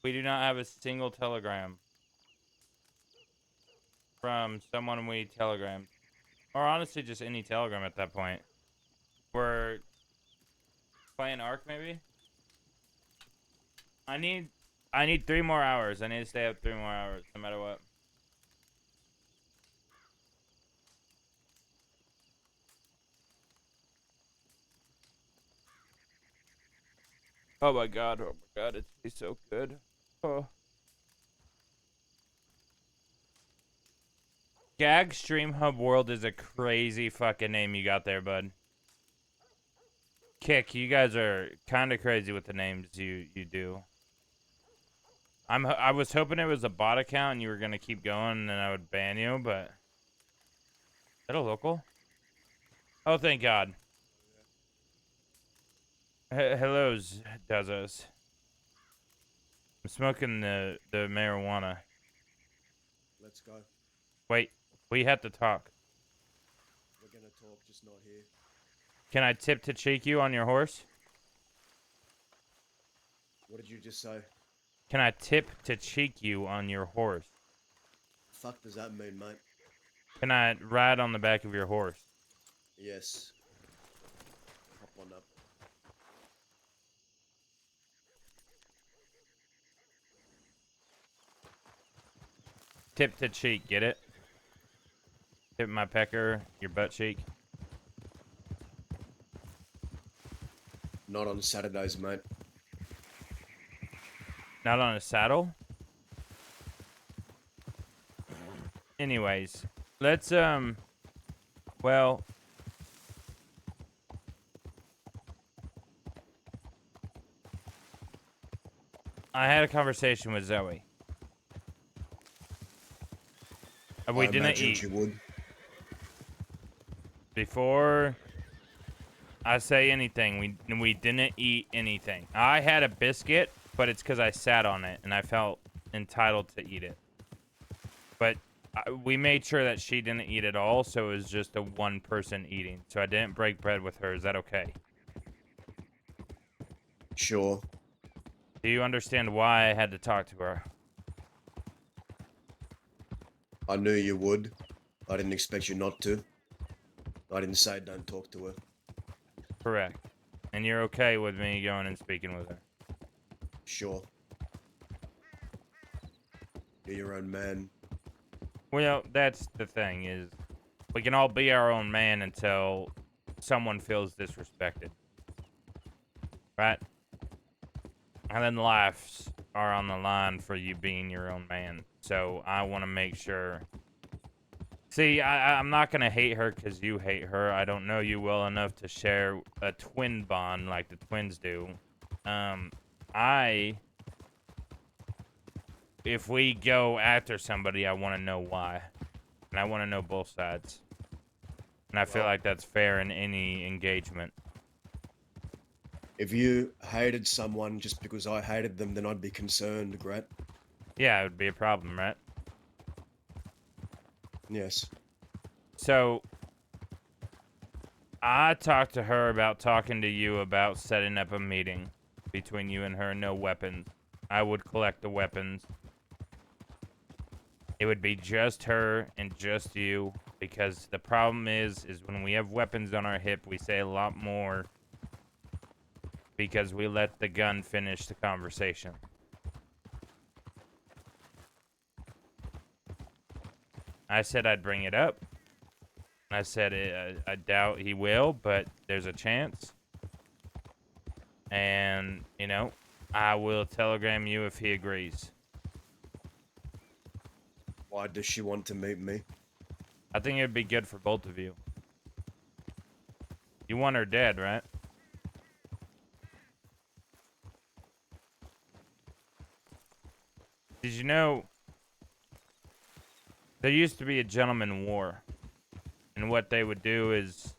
We do not have a single telegram from someone we telegrammed. Or honestly, just any telegram at that point. We're playing Ark, maybe? I need 3 more hours. I need to stay up 3 more hours, no matter what. Oh my god, it tastes so good. Oh. Gag Stream Hub World is a crazy fucking name you got there, bud. Kick, you guys are kind of crazy with the names you do. I was hoping it was a bot account and you were gonna keep going and then I would ban you, but is that a local? Oh, thank God. Hello's Dazos. I'm smoking the marijuana. Let's go. Wait, we have to talk. We're gonna talk, just not here. Can I tip to cheek you on your horse? What did you just say? Can I tip to cheek you on your horse? Fuck does that mean, mate? Can I ride on the back of your horse? Yes. Hop on up. Tip to cheek, get it? Tip my pecker, your butt cheek. Not on Saturdays, mate. Not on a saddle? Anyways, let's, well... I had a conversation with Zoe. We I didn't imagined eat. you would. Before I say anything, we didn't eat anything. I had a biscuit, but it's because I sat on it and I felt entitled to eat it. But we made sure that she didn't eat at all, so it was just a one person eating. So I didn't break bread with her. Is that okay? Sure. Do you understand why I had to talk to her? I knew you would. I didn't expect you not to. I didn't say don't talk to her. Correct. And you're okay with me going and speaking with her? Sure. You're your own man. Well, that's the thing is, we can all be our own man until someone feels disrespected. Right? And then lives are on the line for you being your own man. So I want to make sure. See, I'm not going to hate her because you hate her. I don't know you well enough to share a twin bond like the twins do. If we go after somebody, I want to know why. And I want to know both sides. And I feel like that's fair in any engagement. If you hated someone just because I hated them, then I'd be concerned, Grat. Yeah, it would be a problem, right? Yes. So, I talked to her about talking to you about setting up a meeting between you and her. No weapons. I would collect the weapons. It would be just her and just you, because the problem is when we have weapons on our hip, we say a lot more because we let the gun finish the conversation. I said I'd bring it up. I said I doubt he will, but there's a chance. And, you know, I will telegram you if he agrees. Why does she want to meet me? I think it'd be good for both of you. You want her dead, right? Did you know there used to be a gentleman war? And what they would do is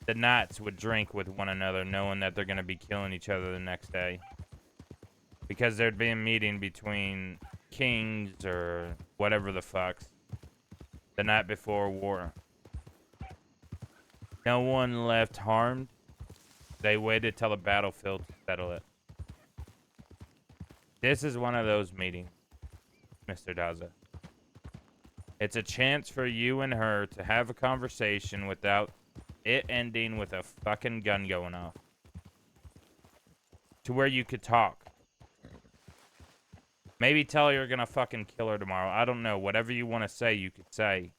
the knights would drink with one another, knowing that they're going to be killing each other the next day. Because there'd be a meeting between kings or whatever the fucks the night before war. No one left harmed. They waited till the battlefield to settle it. This is one of those meetings, Mr. Daza. It's a chance for you and her to have a conversation without it ending with a fucking gun going off. To where you could talk. Maybe tell her you're gonna fucking kill her tomorrow. I don't know. Whatever you want to say, you could say.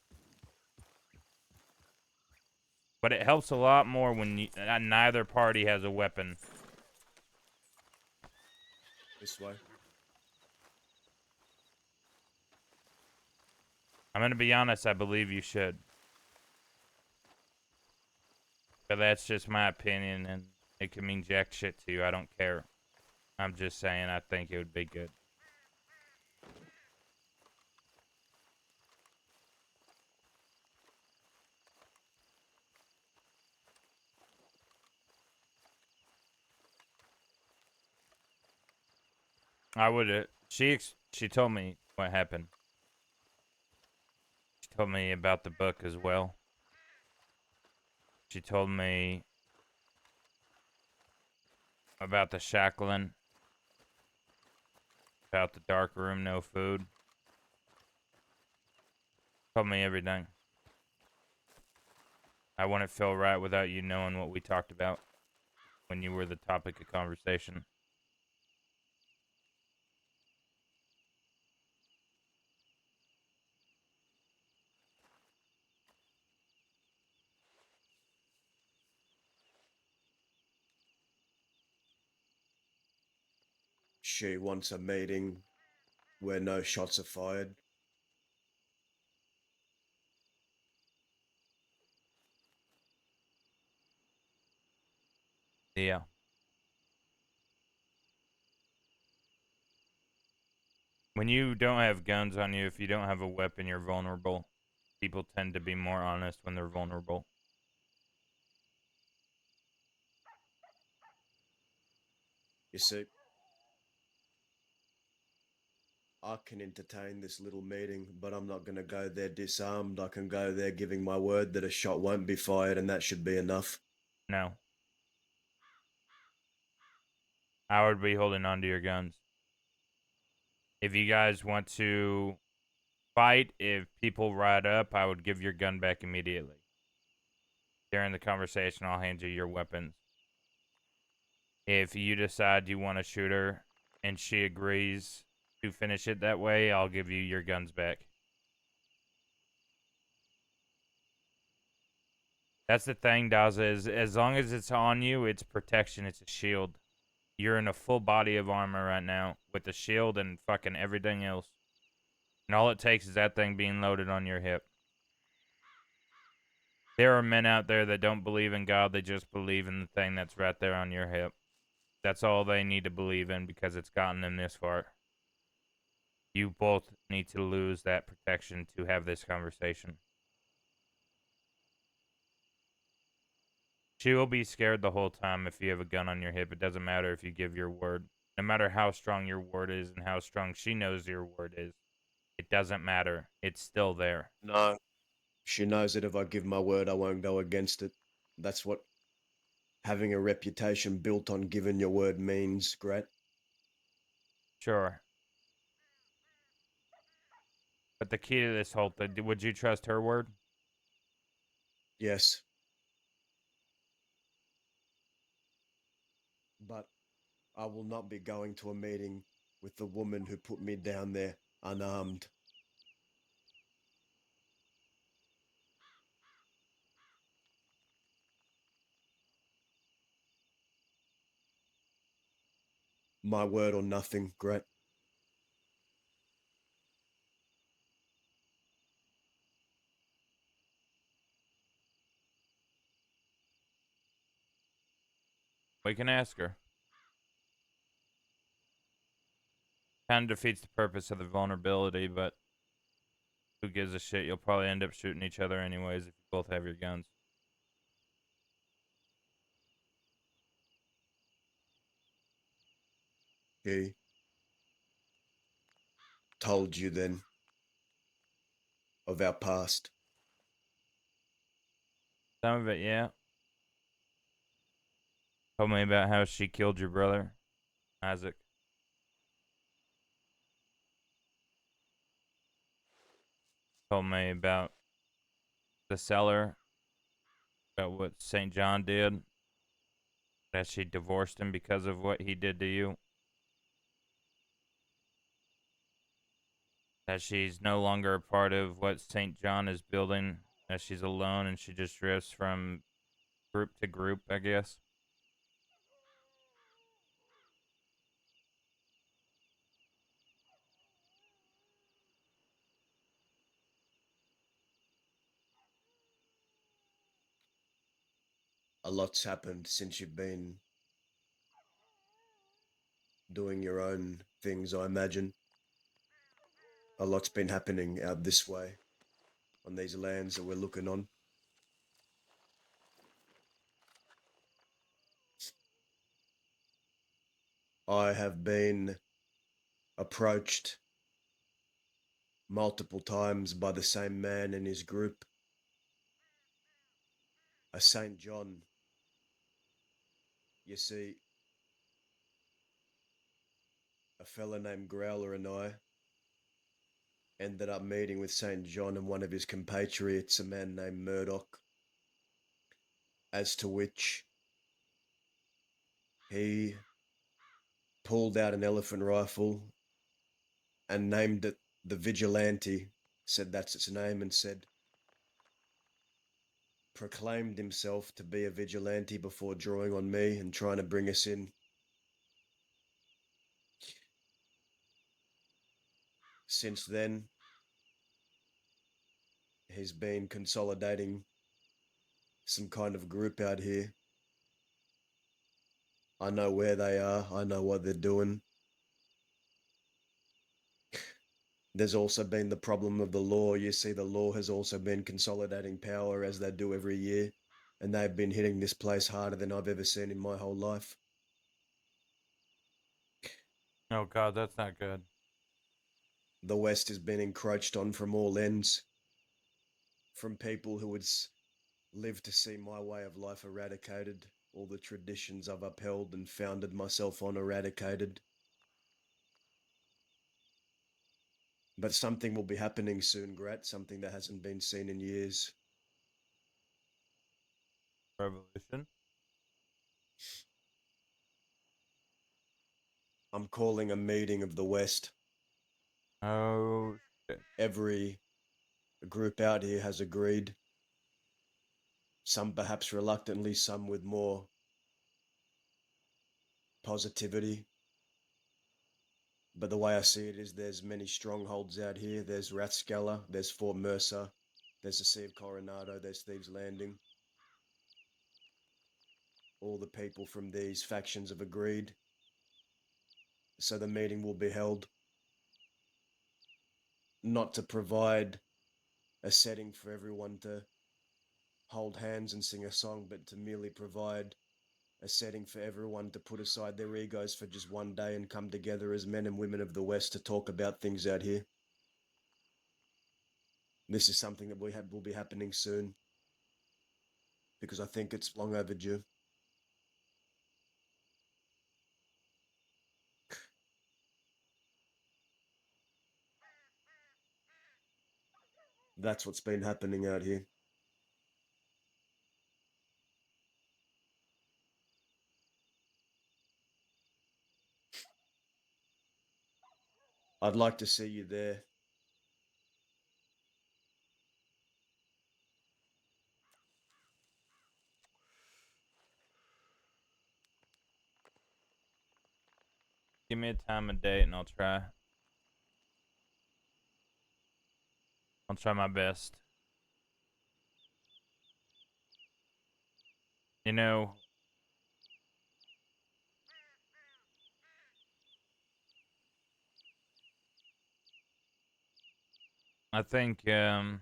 But it helps a lot more when neither party has a weapon. This way. I'm gonna be honest, I believe you should. But that's just my opinion, and it can mean jack shit to you. I don't care. I'm just saying I think it would be good. I would. She told me what happened. She told me about the book as well. She told me about the shackling, about the dark room, no food. Told me everything. I wouldn't feel right without you knowing what we talked about when you were the topic of conversation. She wants a meeting where no shots are fired. Yeah. When you don't have guns on you, if you don't have a weapon, you're vulnerable. People tend to be more honest when they're vulnerable. You see, I can entertain this little meeting, but I'm not going to go there disarmed. I can go there giving my word that a shot won't be fired, and that should be enough. No. I would be holding on to your guns. If you guys want to fight, if people ride up, I would give your gun back immediately. During the conversation, I'll hand you your weapons. If you decide you want to shoot her and she agrees to finish it that way, I'll give you your guns back. That's the thing, Daza, is as long as it's on you, it's protection, it's a shield. You're in a full body of armor right now with a shield and fucking everything else. And all it takes is that thing being loaded on your hip. There are men out there that don't believe in God, they just believe in the thing that's right there on your hip. That's all they need to believe in because it's gotten them this far. You both need to lose that protection to have this conversation. She will be scared the whole time if you have a gun on your hip. It doesn't matter if you give your word. No matter how strong your word is and how strong she knows your word is, it doesn't matter. It's still there. No, she knows that if I give my word, I won't go against it. That's what having a reputation built on giving your word means, Grat. Sure. But the key to this whole thing, would you trust her word? Yes. But I will not be going to a meeting with the woman who put me down there unarmed. My word or nothing, Grat. We can ask her. Kind of defeats the purpose of the vulnerability, but who gives a shit? You'll probably end up shooting each other anyways if you both have your guns. He told you then of our past. Some of it, yeah. Told me about how she killed your brother, Isaac. Told me about the cellar, about what St. John did, that she divorced him because of what he did to you. That she's no longer a part of what St. John is building, that she's alone and she just drifts from group to group, I guess. A lot's happened since you've been doing your own things, I imagine. A lot's been happening out this way, on these lands that we're looking on. I have been approached multiple times by the same man and his group. A St. John. You see, a fella named Growler and I ended up meeting with St. John and one of his compatriots, a man named Murdoch, as to which he pulled out an elephant rifle and named it the Vigilante, said that's its name, and said, proclaimed himself to be a vigilante before drawing on me and trying to bring us in. Since then, he's been consolidating some kind of group out here. I know where they are. I know what they're doing. There's also been the problem of the law. You see, the law has also been consolidating power as they do every year, and they've been hitting this place harder than I've ever seen in my whole life. Oh God, that's not good. The West has been encroached on from all ends, from people who would live to see my way of life eradicated, all the traditions I've upheld and founded myself on eradicated. But something will be happening soon, Grat. Something that hasn't been seen in years. Revolution. I'm calling a meeting of the West. Oh shit. Every group out here has agreed. Some perhaps reluctantly, some with more positivity. But the way I see it is there's many strongholds out here. There's Rathskeller, there's Fort Mercer, there's the Sea of Coronado, there's Thieves Landing. All the people from these factions have agreed. So the meeting will be held not to provide a setting for everyone to hold hands and sing a song, but to merely provide a setting for everyone to put aside their egos for just one day and come together as men and women of the West to talk about things out here. This is something that will be happening soon, because I think it's long overdue. That's what's been happening out here. I'd like to see you there. Give me a time and date and I'll try. I'll try my best. You know, I think I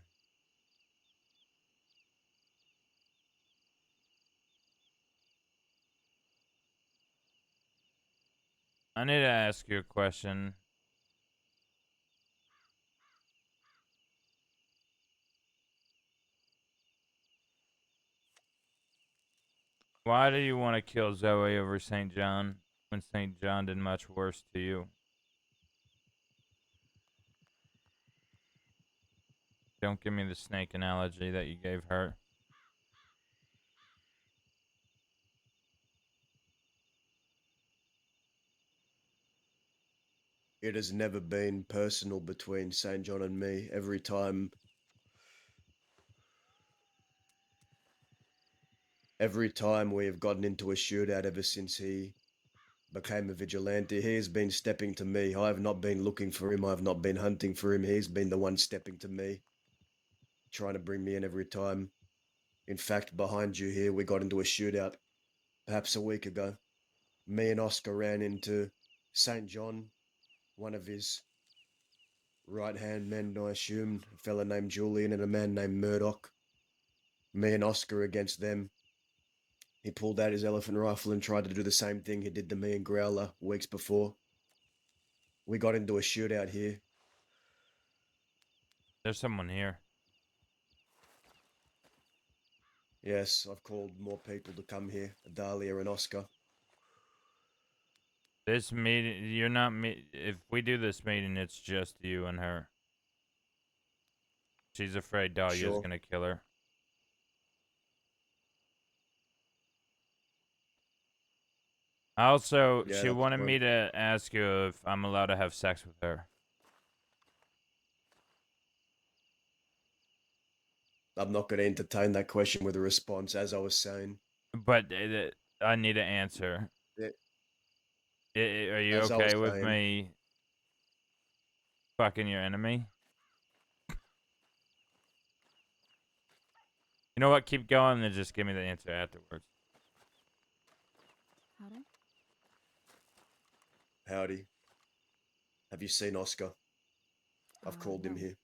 need to ask you a question. Why do you want to kill Zoe over St. John when St. John did much worse to you? Don't give me the snake analogy that you gave her. It has never been personal between St. John and me. Every time we have gotten into a shootout ever since he became a vigilante, he has been stepping to me. I have not been looking for him. I have not been hunting for him. He's been the one stepping to me, trying to bring me in every time. In fact, behind you here, we got into a shootout perhaps a week ago. Me and Oscar ran into St. John, one of his right-hand men, I assume, a fella named Julian and a man named Murdoch. Me and Oscar against them. He pulled out his elephant rifle and tried to do the same thing he did to me and Growler weeks before. We got into a shootout here. There's someone here. Yes, I've called more people to come here, Dahlia and Oscar. This meeting, you're not if we do this meeting, it's just you and her. She's afraid Dahlia's Sure. gonna kill her. Also, Yeah, she that's wanted fine. me to ask you if I'm allowed to have sex with her. I'm not going to entertain that question with a response, as I was saying. But I need an answer. Yeah. Are you As I was okay with saying. me fucking your enemy? You know what? Keep going and just give me the answer afterwards. Pardon? Howdy. Have you seen Oscar? I've called him no. here.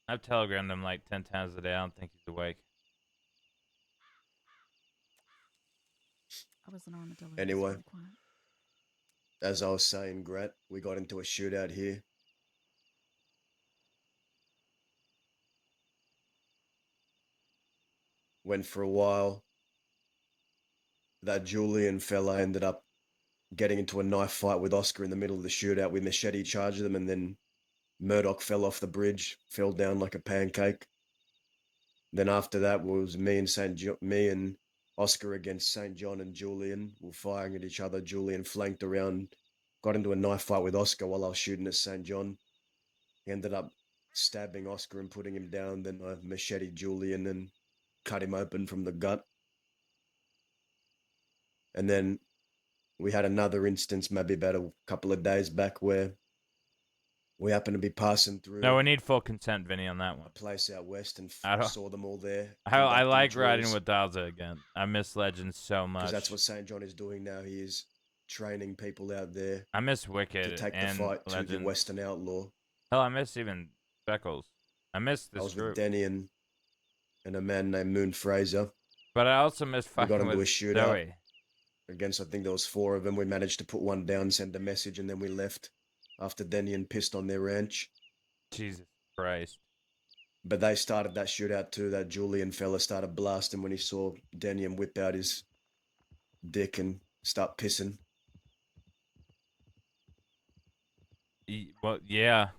I've telegrammed him like 10 times a day. I don't think he's awake. I was an armadillo. Anyway, Really quiet. as I was saying, Grat, we got into a shootout here. Went for a while. That Julian fella ended up getting into a knife fight with Oscar in the middle of the shootout. We machete charged them, and then Murdoch fell off the bridge, fell down like a pancake. Then after that was me and Oscar against St. John and Julian were firing at each other. Julian flanked around, got into a knife fight with Oscar while I was shooting at St. John. He ended up stabbing Oscar and putting him down. Then I macheted Julian and cut him open from the gut. And then we had another instance maybe about a couple of days back where we happened to be passing through No, we need full consent, Vinny, on that one. a place out west and I don't- saw them all there. I like conducting riding drills. with Daza again. I miss Legends so much. Because that's what St. John is doing now. He is training people out there I miss Wicked to take the and fight to the Legends. Western Outlaw. Hell, I miss even Speckles. I miss this I was group. with Denny and a man named Moon Fraser. But I also miss We got fucking into a with shootout Zoe. against, I think there was 4 of them. We managed to put one down, send a message, and then we left after Denny and pissed on their ranch. Jesus Christ. But they started that shootout too. That Julian fella started blasting when he saw Denny and whip out his dick and start pissing. Well, yeah.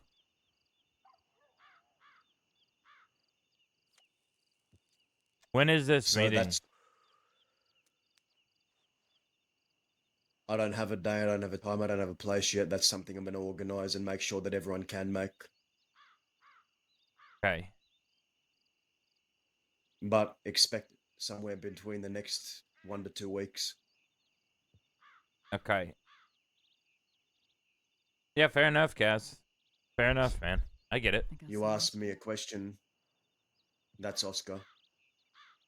When is this So meeting? that's... I don't have a day, I don't have a time, I don't have a place yet. That's something I'm going to organise and make sure that everyone can make. Okay. But expect somewhere between the next 1 to 2 weeks. Okay. Yeah, fair enough, Cass. Fair enough, man. I get it. You asked me a question. That's Oscar.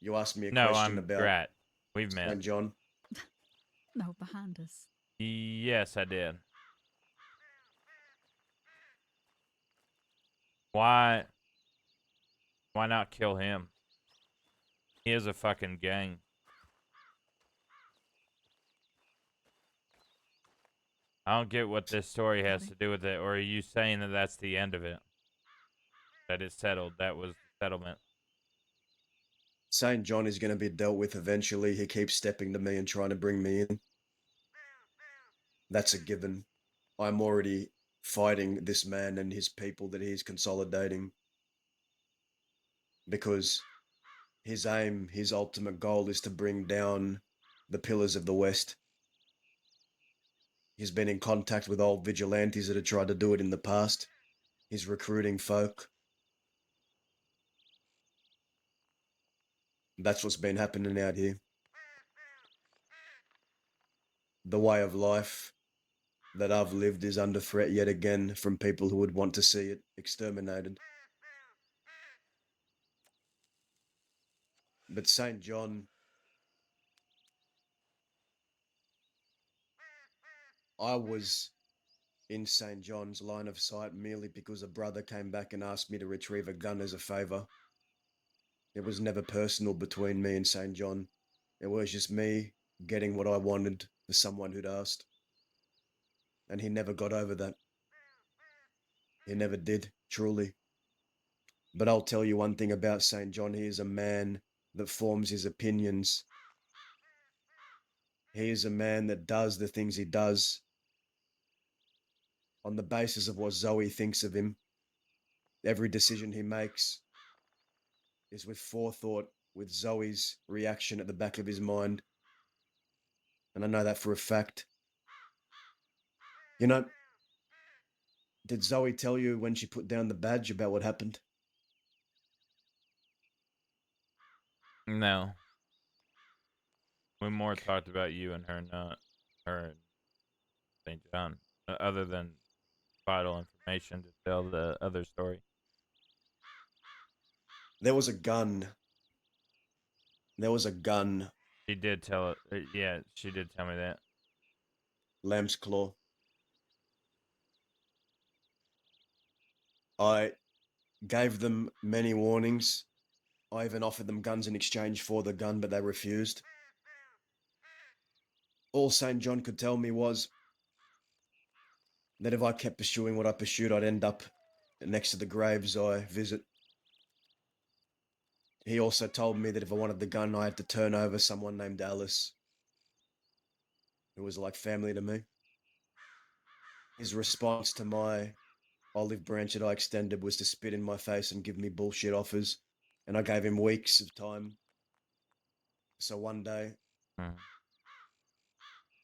You asked me a No, question I'm about Grat. We've met. St. John. No, behind us. Yes, I did. Why not kill him? He is a fucking gang. I don't get what this story has to do with it, or are you saying that that's the end of it? That it's settled? That was the settlement. St. John is going to be dealt with eventually. He keeps stepping to me and trying to bring me in. That's a given. I'm already fighting this man and his people that he's consolidating. Because his aim, his ultimate goal is to bring down the pillars of the West. He's been in contact with old vigilantes that have tried to do it in the past. He's recruiting folk. That's what's been happening out here. The way of life that I've lived is under threat yet again from people who would want to see it exterminated. But St. John... I was in St. John's line of sight merely because a brother came back and asked me to retrieve a gun as a favour. It was never personal between me and St. John. It was just me getting what I wanted for someone who'd asked. And he never got over that. He never did, truly. But I'll tell you one thing about St. John. He is a man that forms his opinions. He is a man that does the things he does on the basis of what Zoe thinks of him. Every decision he makes is with forethought, with Zoe's reaction at the back of his mind. And I know that for a fact. You know, did Zoe tell you when she put down the badge about what happened? No. We more talked about you and her, not her and St. John. Other than vital information to tell the other story. There was a gun. There was a gun. She did tell it. Yeah, she did tell me that. Lamb's claw. I gave them many warnings. I even offered them guns in exchange for the gun, but they refused. All St. John could tell me was that if I kept pursuing what I pursued, I'd end up next to the graves I visit. He also told me that if I wanted the gun, I had to turn over someone named Alice, who was like family to me. His response to my olive branch that I extended was to spit in my face and give me bullshit offers, and I gave him weeks of time. So one day,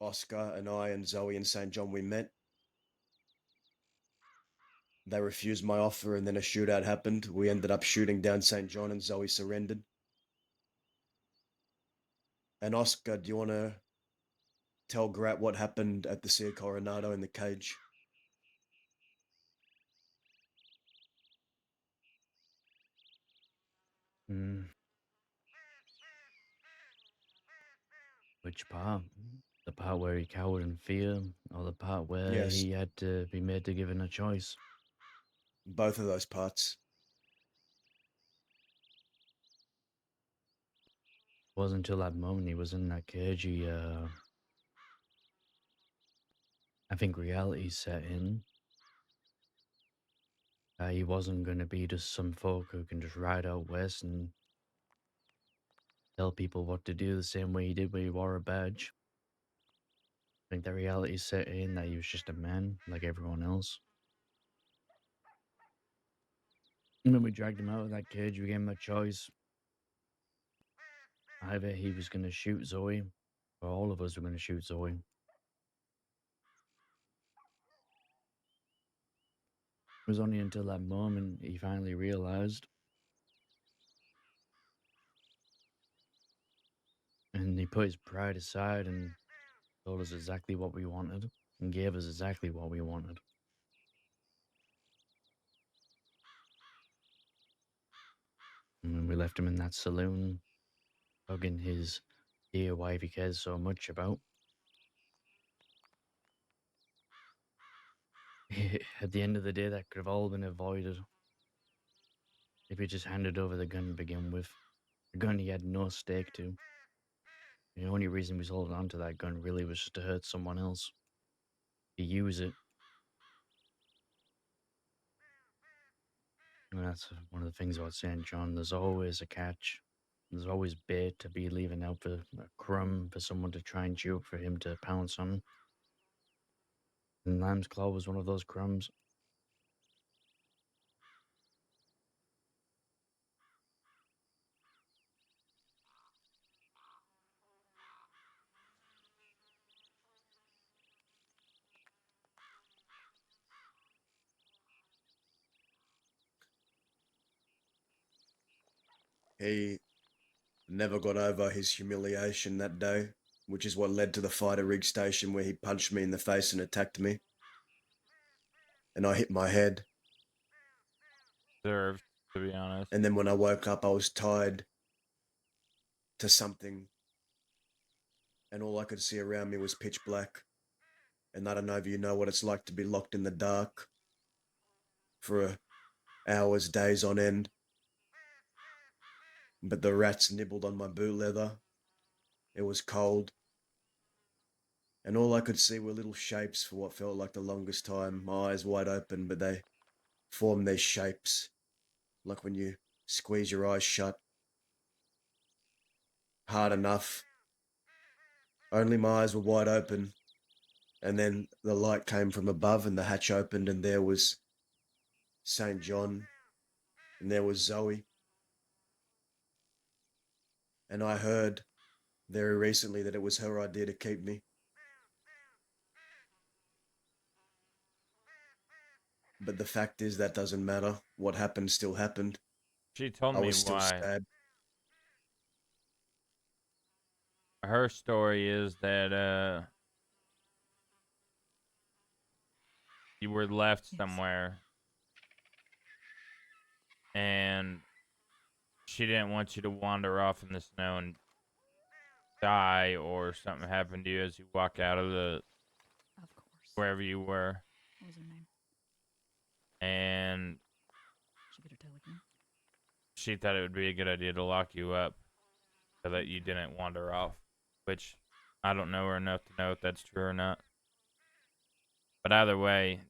Oscar and I and Zoe and St. John, we met. They refused my offer, and then a shootout happened. We ended up shooting down St. John, and Zoe surrendered. And Oscar, do you want to tell Grat what happened at the Sia Coronado in the cage? Hmm. Which part? The part where he cowered in fear, or the part where Yes. he had to be made to given a choice? Both of those parts. It wasn't until that moment he was in that cage, I think reality set in. He wasn't going to be just some folk who can just ride out west and tell people what to do the same way he did when he wore a badge. I think the reality set in that he was just a man like everyone else. And when we dragged him out of that cage, we gave him a choice. Either he was going to shoot Zoe, or all of us were going to shoot Zoe. It was only until that moment he finally realized. And he put his pride aside and told us exactly what we wanted, and gave us exactly what we wanted. And when we left him in that saloon, hugging his dear wife he cares so much about, at the end of the day, that could have all been avoided if he just handed over the gun to begin with. A gun he had no stake to. The only reason he was holding on to that gun really was just to hurt someone else. To use it. And that's one of the things about St. John. There's always a catch. There's always bait to be leaving out for a crumb for someone to try and chew for him to pounce on. And Lamb's Claw was one of those crumbs. He never got over his humiliation that day, which is what led to the fight at Rig Station where he punched me in the face and attacked me. And I hit my head. Deserved, to be honest. And then when I woke up, I was tied to something. And all I could see around me was pitch black. And I don't know if you know what it's like to be locked in the dark for hours, days on end. But the rats nibbled on my boot leather. It was cold. And all I could see were little shapes for what felt like the longest time. My eyes wide open, but they formed these shapes. Like when you squeeze your eyes shut. Hard enough. Only my eyes were wide open. And then the light came from above and the hatch opened and there was St. John. And there was Zoe. And I heard very recently that it was her idea to keep me. But the fact is that doesn't matter. What happened still happened. She told I me was still why. stabbed. Her story is that you were left somewhere and she didn't want you to wander off in the snow and die or something happened to you as you walk out of the wherever you were. What was her name? And She better tell again. she thought it would be a good idea to lock you up so that you didn't wander off, which I don't know her enough to know if that's true or not. But either way,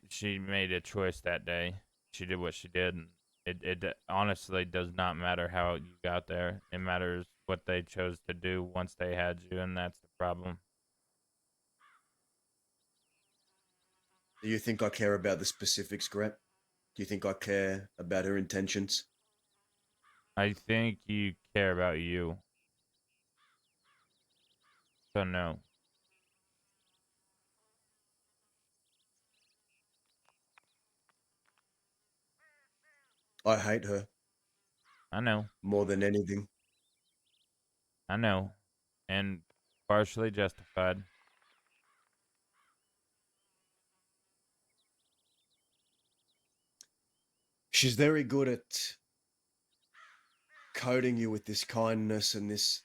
she made a choice that day. She did what she did, and it honestly does not matter how you got there. It matters what they chose to do once they had you, and that's the problem. Do you think I care about the specifics, Gret? Do you think I care about her intentions? I think you care about you. So no. I hate her. I know. More than anything. I know. And partially justified. She's very good at coating you with this kindness and this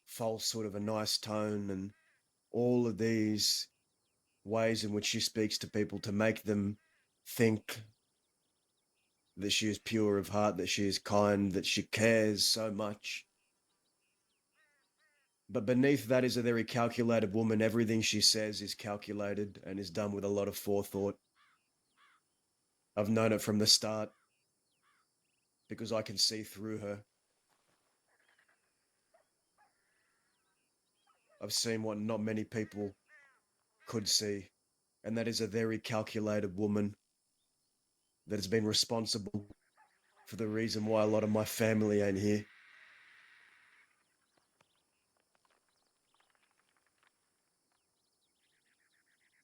false sort of a nice tone and all of these ways in which she speaks to people to make them think that she is pure of heart, that she is kind, that she cares so much. But beneath that is a very calculated woman. Everything she says is calculated and is done with a lot of forethought. I've known it from the start because I can see through her. I've seen what not many people could see, and that is a very calculated woman that has been responsible for the reason why a lot of my family ain't here.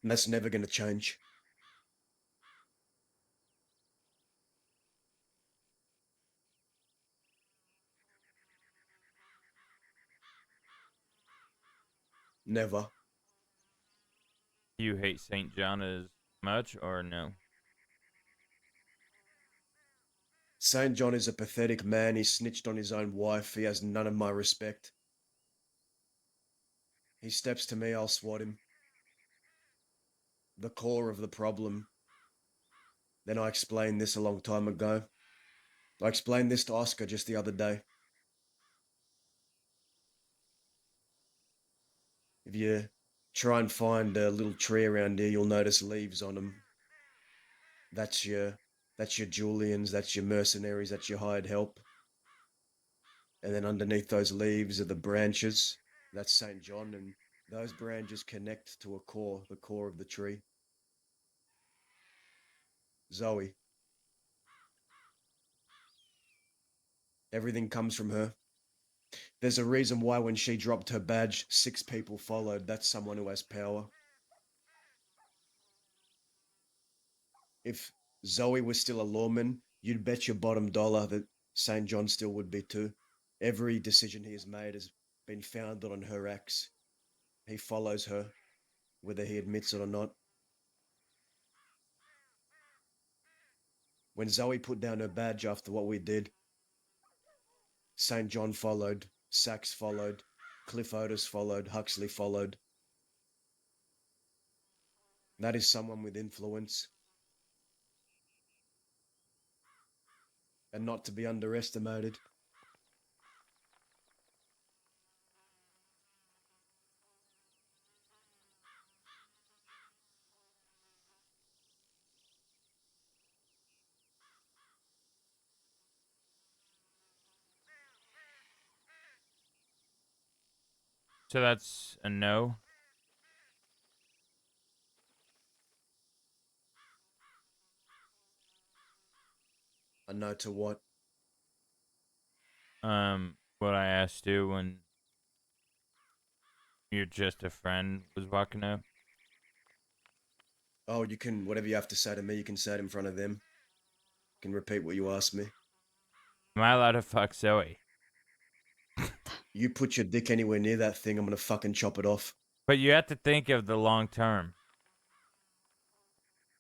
And that's never going to change. Never. You hate St. John as much or no? St. John is a pathetic man. He snitched on his own wife. He has none of my respect. He steps to me, I'll swat him. The core of the problem. Then I explained this a long time ago. I explained this to Oscar just the other day. If you try and find a little tree around here, you'll notice leaves on them. That's your Julians, that's your mercenaries, that's your hired help. And then underneath those leaves are the branches. That's St. John, and those branches connect to a core, the core of the tree. Zoe. Everything comes from her. There's a reason why when she dropped her badge, 6 people followed. That's someone who has power. If Zoe was still a lawman, you'd bet your bottom dollar that St. John still would be too. Every decision he has made has been founded on her acts. He follows her, whether he admits it or not. When Zoe put down her badge after what we did, St. John followed, Sachs followed, Cliff Otis followed, Huxley followed. That is someone with influence. And not to be underestimated. So that's a no? A no to what? What I asked you when you're just a friend was walking up. Oh, you can, whatever you have to say to me, you can say it in front of them. You can repeat what you asked me. Am I allowed to fuck Zoe? You put your dick anywhere near that thing, I'm gonna fucking chop it off. But you have to think of the long term.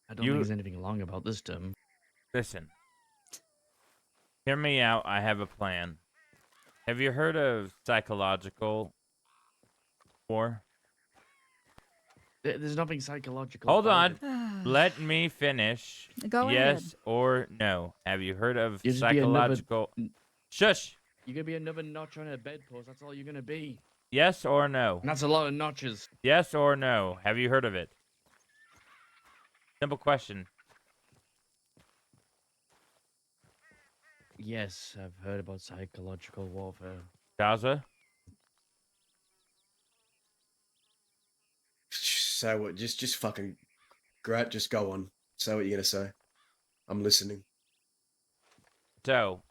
I don't think there's anything long about this term. Listen. Hear me out. I have a plan. Have you heard of psychological war? There's nothing psychological. Hold about on. it. Let me finish. Go yes ahead. or no? Have you heard of You'll just be psychological... Shush! You're gonna be another notch on a bedpost. That's all you're gonna be. Yes or no? And that's a lot of notches. Yes or no? Have you heard of it? Simple question. Yes, I've heard about psychological warfare. Gaza? So what? Just fucking Grat, just go on. Say what you're gonna say. I'm listening. So,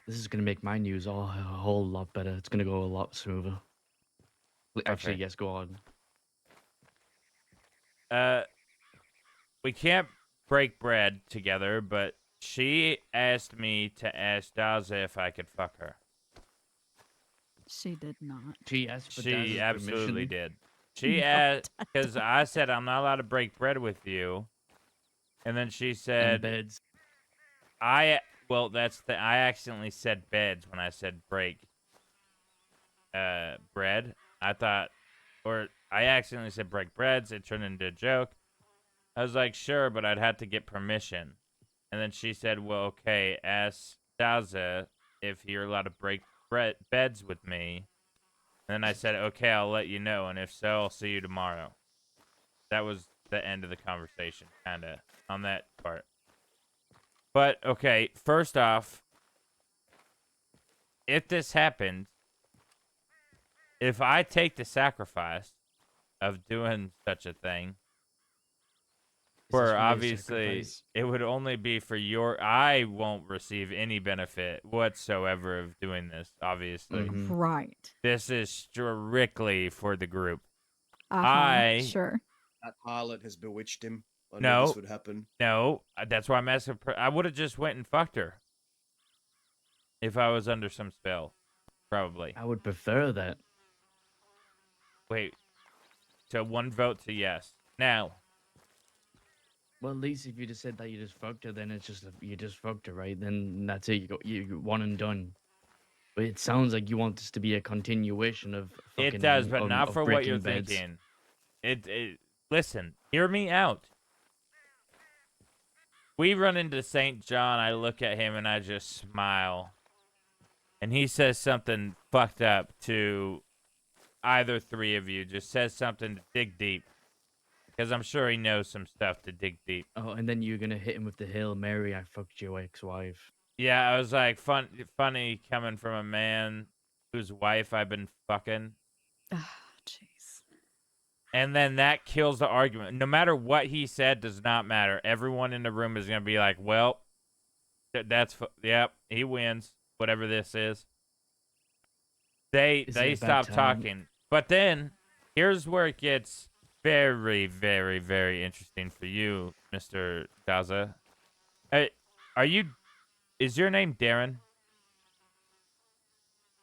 This is gonna make my news a whole lot better. It's gonna go a lot smoother. Actually, Perfect. yes, go on. We can't break bread together, but she asked me to ask Daza if I could fuck her. She did not. She asked for She Daz's absolutely permission. did. She No, asked because I said I'm not allowed to break bread with you, and then she And said beds. I accidentally said beds when I said break bread. I thought, or I accidentally said break breads. It turned into a joke. I was like, sure, but I'd have to get permission. And then she said, well, okay, ask Daza if you're allowed to break beds with me. And then I said, okay, I'll let you know. And if so, I'll see you tomorrow. That was the end of the conversation, kind of, on that part. But, okay, first off, if this happens, if I take the sacrifice of doing such a thing, for obviously, it would only be for I won't receive any benefit whatsoever of doing this, obviously. Right. This is strictly for the group. Sure. That harlot has bewitched him. I No. knew this would happen. No, that's why I'm asking. I would have just went and fucked her. If I was under some spell. Probably. I would prefer that. Wait. So 1 vote to yes. Now. Well, at least if you just said that you just fucked her, then it's just you just fucked her, right? Then that's it. You one and done. But it sounds like you want this to be a continuation of fucking. It does, but not of for what you're breaking beds. thinking. Listen, hear me out. We run into St. John, I look at him and I just smile. And he says something fucked up to either 3 of you. Just says something to dig deep. Because I'm sure he knows some stuff to dig deep. Oh, and then you're gonna hit him with the Hail Mary, I fucked your ex-wife. Yeah, I was like, funny coming from a man whose wife I've been fucking. Jeez. And then that kills the argument. No matter what he said does not matter. Everyone in the room is going to be like, well, yep, he wins, whatever this is. They stop talking. But then, here's where it gets very, very, very interesting for you, Mr. Daza. Is your name Darren?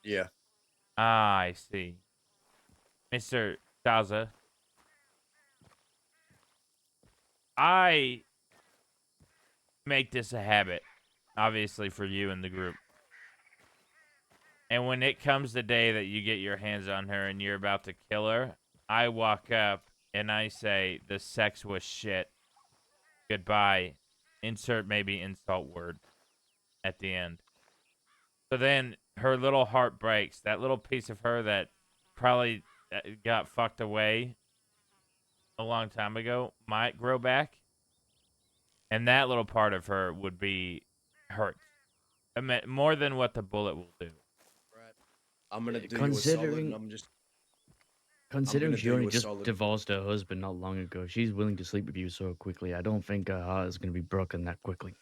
Yeah. Ah, I see. Mr. Daza. I make this a habit, obviously, for you and the group. And when it comes the day that you get your hands on her and you're about to kill her, I walk up and I say, the sex was shit. Goodbye. Insert maybe insult word at the end. So then her little heart breaks. That little piece of her that probably got fucked away a long time ago might grow back. And that little part of her would be hurt. I mean, more than what the bullet will do. I'm gonna do you a solid. Considering she only just divorced her husband not long ago, she's willing to sleep with you so quickly. I don't think her heart is gonna be broken that quickly.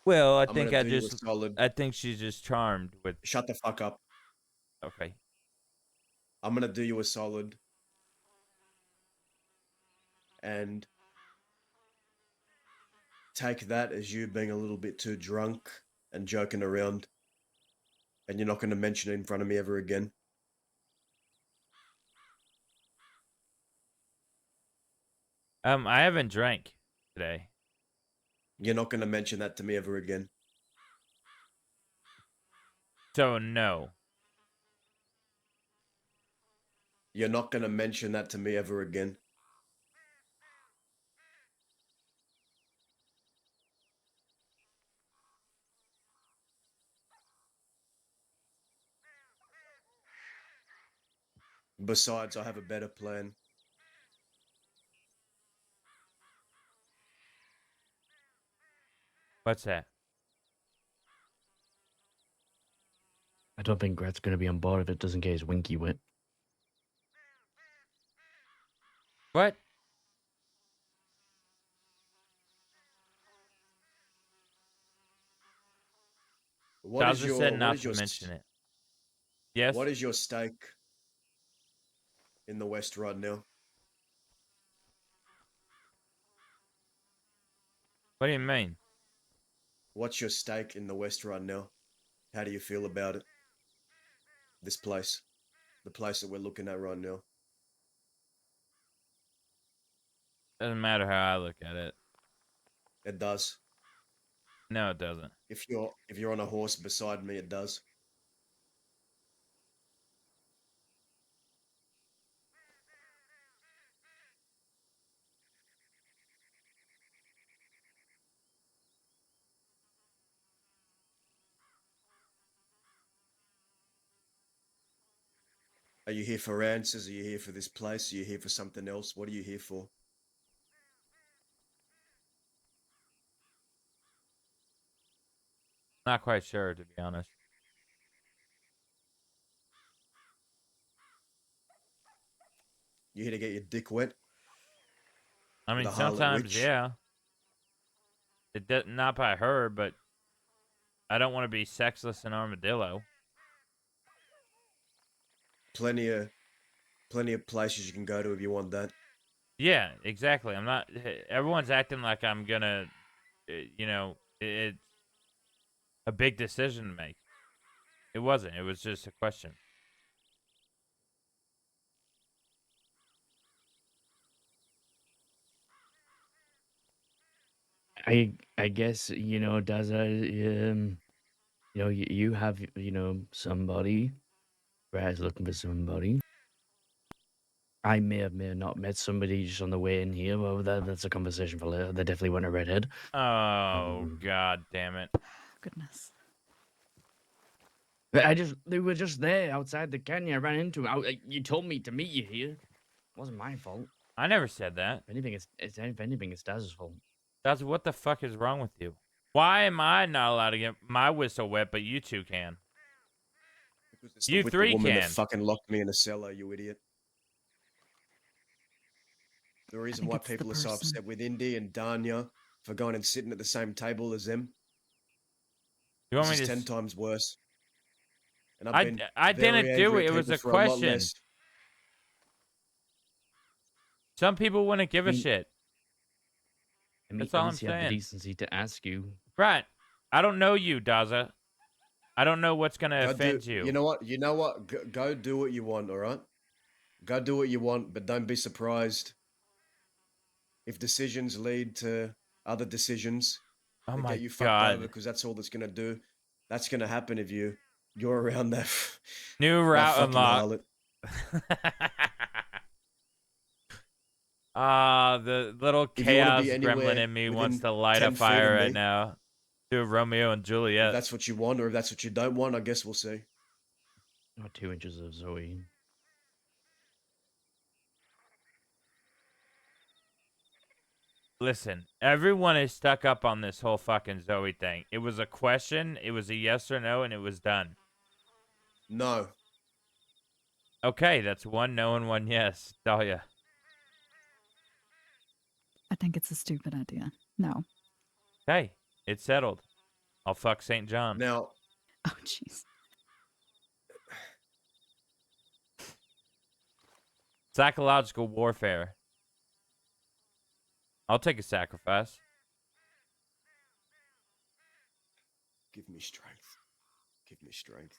Well, I think she's just charmed with. Shut the fuck up. Okay. I'm gonna do you a solid. And take that as you being a little bit too drunk and joking around. And you're not going to mention it in front of me ever again. I haven't drank today. You're not going to mention that to me ever again. So, no. You're not going to mention that to me ever again. Besides, I have a better plan. What's that? I don't think Grat's gonna be on board if it doesn't get his winky wet. What? Dazza said not to mention it. Yes? What is your stake in the West right now? What do you mean? What's your stake in the West right now? How do you feel about it? This place. The place that we're looking at right now. Doesn't matter how I look at it. It does. No, it doesn't. If you're on a horse beside me, it does. Are you here for answers? Are you here for this place? Are you here for something else? What are you here for? Not quite sure, to be honest. You here to get your dick wet? I mean, The harlot sometimes, witch? yeah. It does not by her, but I don't want to be sexless and armadillo. Plenty of places you can go to if you want that. Yeah, exactly. I'm not. Everyone's acting like I'm gonna, you know, it's a big decision to make. It wasn't. It was just a question. I guess, Daza, you have, somebody. Brad's looking for somebody. I may have not met somebody just on the way in here. Well, that's a conversation for later. They definitely weren't a redhead. Oh, God damn it. Goodness. They were just there outside the canyon. I ran into them. You told me to meet you here. It wasn't my fault. I never said that. If anything, it's Daz's fault. That's what the fuck is wrong with you? Why am I not allowed to get my whistle wet, but you two can? It's You with three the woman can. that fucking locked me in a cellar, you idiot. The reason why people are so upset with Indy and Danya for going and sitting at the same table as them. You want me This is to 10 times worse. And I've I been didn't very do angry it. at It was people a for a lot question. less. Some people wouldn't give a shit. That's all I'm Unless you have the saying. decency to ask you. Right. I don't know you, Daza. I don't know what's gonna offend you. You know what? You know what? Go do what you want, all right? Go do what you want, but don't be surprised if decisions lead to other decisions Oh that my get you fucked God. over, because that's all that's gonna do. That's gonna happen if you're around that New that route fucking unlocked. harlot. The little If you wanna chaos be gremlin anywhere in me wants within to light a 10 feet fire of right me, now. Do Romeo and if Juliet. that's what you want, or if that's what you don't want, I guess we'll see. Or 2 inches of Zoe. Listen, everyone is stuck up on this whole fucking Zoe thing. It was a question, it was a yes or no, and it was done. No. Okay, that's one no and one yes. Dahlia. I think it's a stupid idea. No. Hey, it's settled. I'll fuck St. John. Now. Oh, jeez. Psychological warfare. I'll take a sacrifice. Give me strength. Give me strength.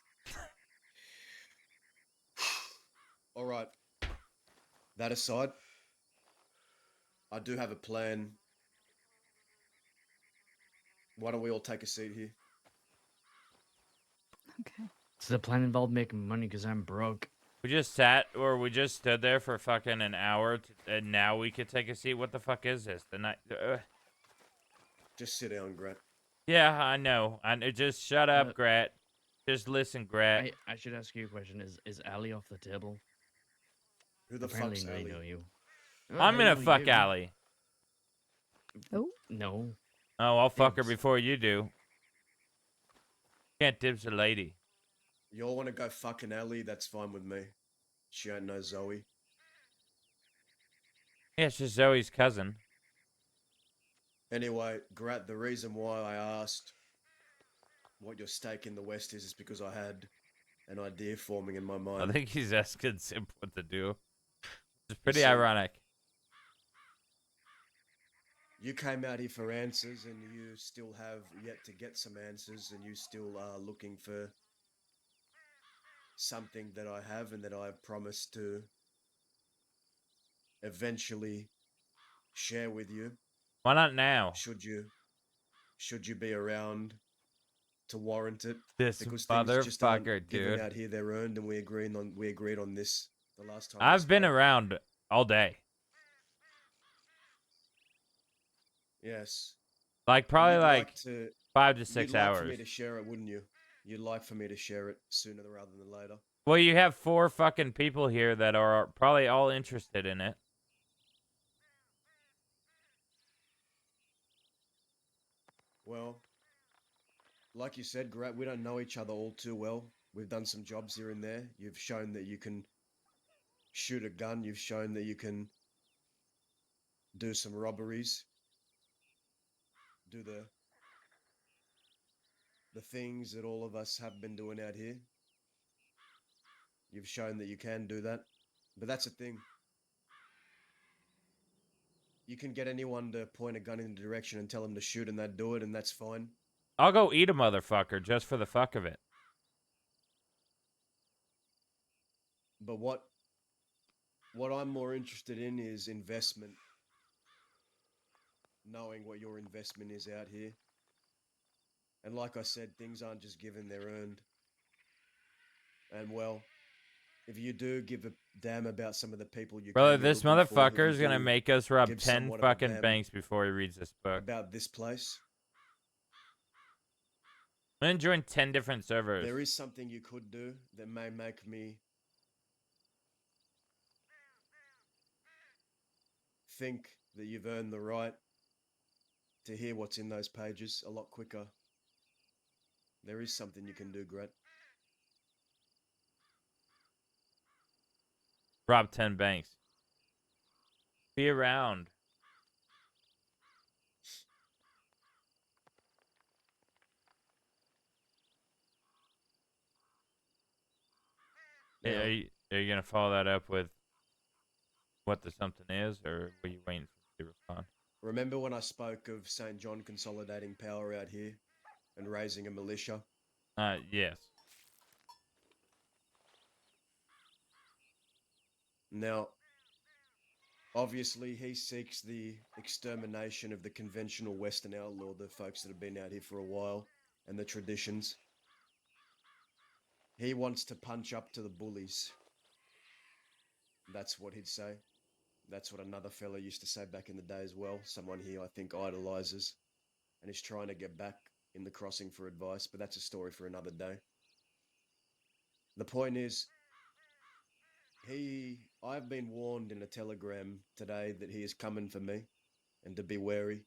All right. That aside, I do have a plan. Why don't we all take a seat here? Okay. So the plan involved making money because I'm broke. We just sat, or we just stood there for fucking an hour, and now we could take a seat. What the fuck is this? The night. Just sit down, Grat. Yeah, I know. Just shut up, Grat. Just listen, Grat. I should ask you a question. Is Allie off the table? Who the Apparently fuck's I Allie? know you. I'm gonna fuck Allie. Oh? No. Oh, I'll fuck her before you do. Can't dibs a lady. Y'all want to go fucking Allie? That's fine with me. She ain't no Zoe. Yeah, she's Zoe's cousin. Anyway, Grat, the reason why I asked what your stake in the West is because I had an idea forming in my I mind. think he's asking Zip what to do. It's You pretty see, ironic. You came out here for answers, and you still have yet to get some answers, and you still are looking for something that I have and that I promised to eventually share with you. Why not now? Should you be around to warrant it? This Because things just aren't motherfucker, given dude. out here; they're earned, and we agreed on this the last time. I've been around all day. Yes. Like And probably you'd like to, 5 to you'd 6 like for me hours. to share it, wouldn't you? You'd like for me to share it sooner rather than later. Well, you have 4 fucking people here that are probably all interested in it. Well, like you said, Grat, we don't know each other all too well. We've done some jobs here and there. You've shown that you can shoot a gun. You've shown that you can do some robberies. Do the things that all of us have been doing out here. You've shown that you can do that. But that's the thing. You can get anyone to point a gun in the direction and tell them to shoot and they'd do it, and that's fine. I'll go eat a motherfucker just for the fuck of it. But what I'm more interested in is investment. Knowing what your investment is out here. And like I said, things aren't just given, they're earned. And well, if you do give a damn about some of the people you Brother, came here this looking for, if motherfucker you is gonna do make us rob give 10 somewhat of a fucking damn banks before he reads this book. about this place, I'm gonna join 10 different servers. there is something you could do that may make me think that you've earned the right to hear what's in those pages a lot quicker. There is something you can do, Grat. Rob 10 banks. Be around. Now, Are you gonna follow that up with what the something is, or were you waiting for me to respond? remember when I spoke of St. John consolidating power out here and raising a militia? Yes. Now, obviously, he seeks the extermination of the conventional Western outlaw, the folks that have been out here for a while, and the traditions. He wants to punch up to the bullies. That's what he'd say. That's what another fella used to say back in the day as well. Someone here I think idolizes and is trying to get back in the crossing for advice, but that's a story for another day. The point is, I've been warned in a telegram today that he is coming for me and to be wary,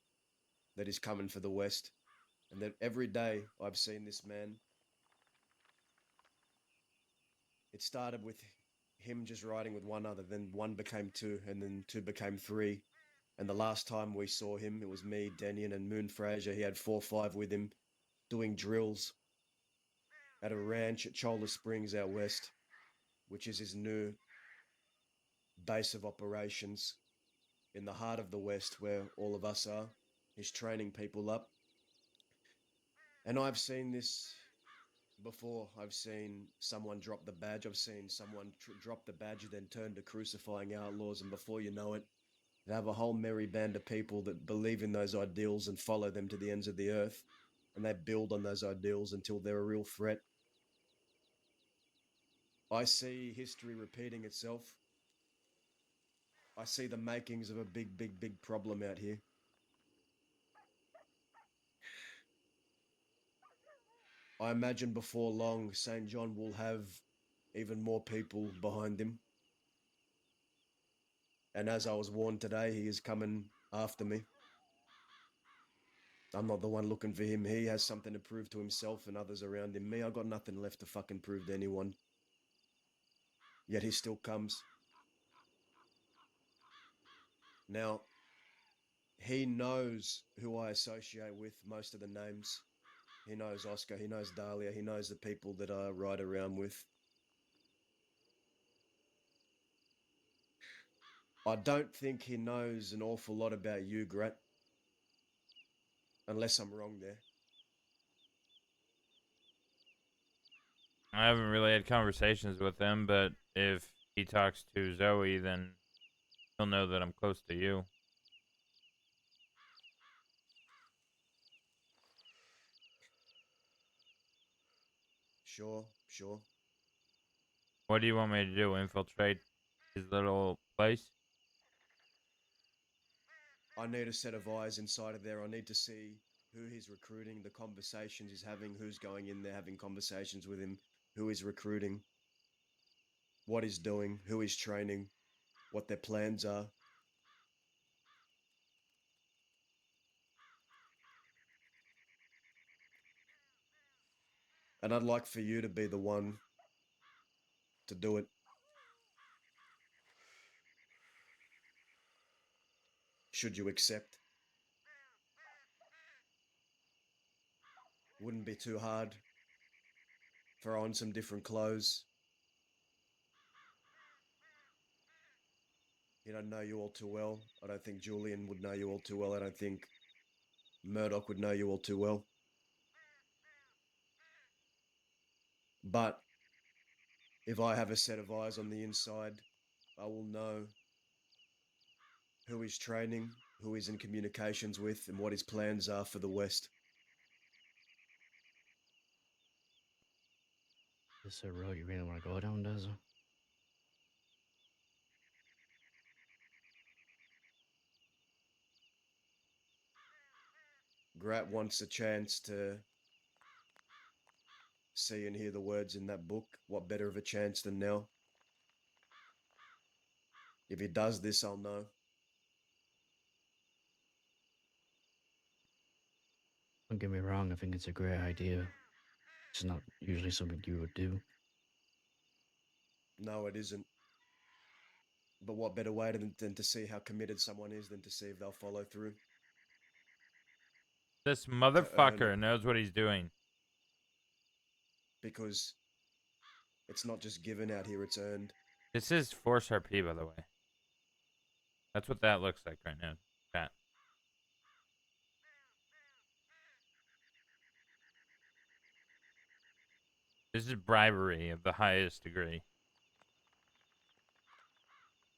that he's coming for the West, and that every day I've seen this man. It started with him just riding with one other, then one became two, and then two became three. And the last time we saw him, it was me, Denian, and Moon Fraser. He had 4 or 5 with him doing drills at a ranch at Chola Springs out west, which is his new base of operations in the heart of the West where all of us are. He's training people up. And I've seen this before. I've seen someone drop the badge. I've seen someone drop the badge and then turn to crucifying outlaws. And before you know it, they have a whole merry band of people that believe in those ideals and follow them to the ends of the earth. And they build on those ideals until they're a real threat. I see history repeating itself. I see the makings of a big, big, big problem out here. I imagine before long, St. John will have even more people behind him. And as I was warned today, he is coming after me. I'm not the one looking for him. He has something to prove to himself and others around him. Me, I got nothing left to fucking prove to anyone. Yet he still comes. Now, he knows who I associate with, most of the names. He knows Oscar. He knows Dahlia. He knows the people that I ride around with. I don't think he knows an awful lot about you, Grat. Unless I'm wrong there. I haven't really had conversations with him, but if he talks to Zoe, then he'll know that I'm close to you. Sure, sure. What do you want me to do? Infiltrate his little place? I need a set of eyes inside of there. I need to see who he's recruiting, the conversations he's having, who's going in there having conversations with him, who he's recruiting, what he's doing, who he's training, what their plans are. And I'd like for you to be the one to do it. Should you accept? Wouldn't be too hard. Throw on some different clothes. He don't know you all too well. I don't think Julian would know you all too well. I don't think Murdoch would know you all too well. But if I have a set of eyes on the inside, I will know who he's training, who he's in communications with, and what his plans are for the West. This is a road you really want to go down, does it? Grat wants a chance to see and hear the words in that book. What better of a chance than now? If he does this, I'll know. Don't get me wrong, I think it's a great idea. It's not usually something you would do. No, it isn't. But what better way than to see how committed someone is than to see if they'll follow through? This motherfucker knows what he's doing. Because it's not just given out here, it's earned. This is Force RP, by the way. That's what that looks like right now. Chat. This is bribery of the highest degree.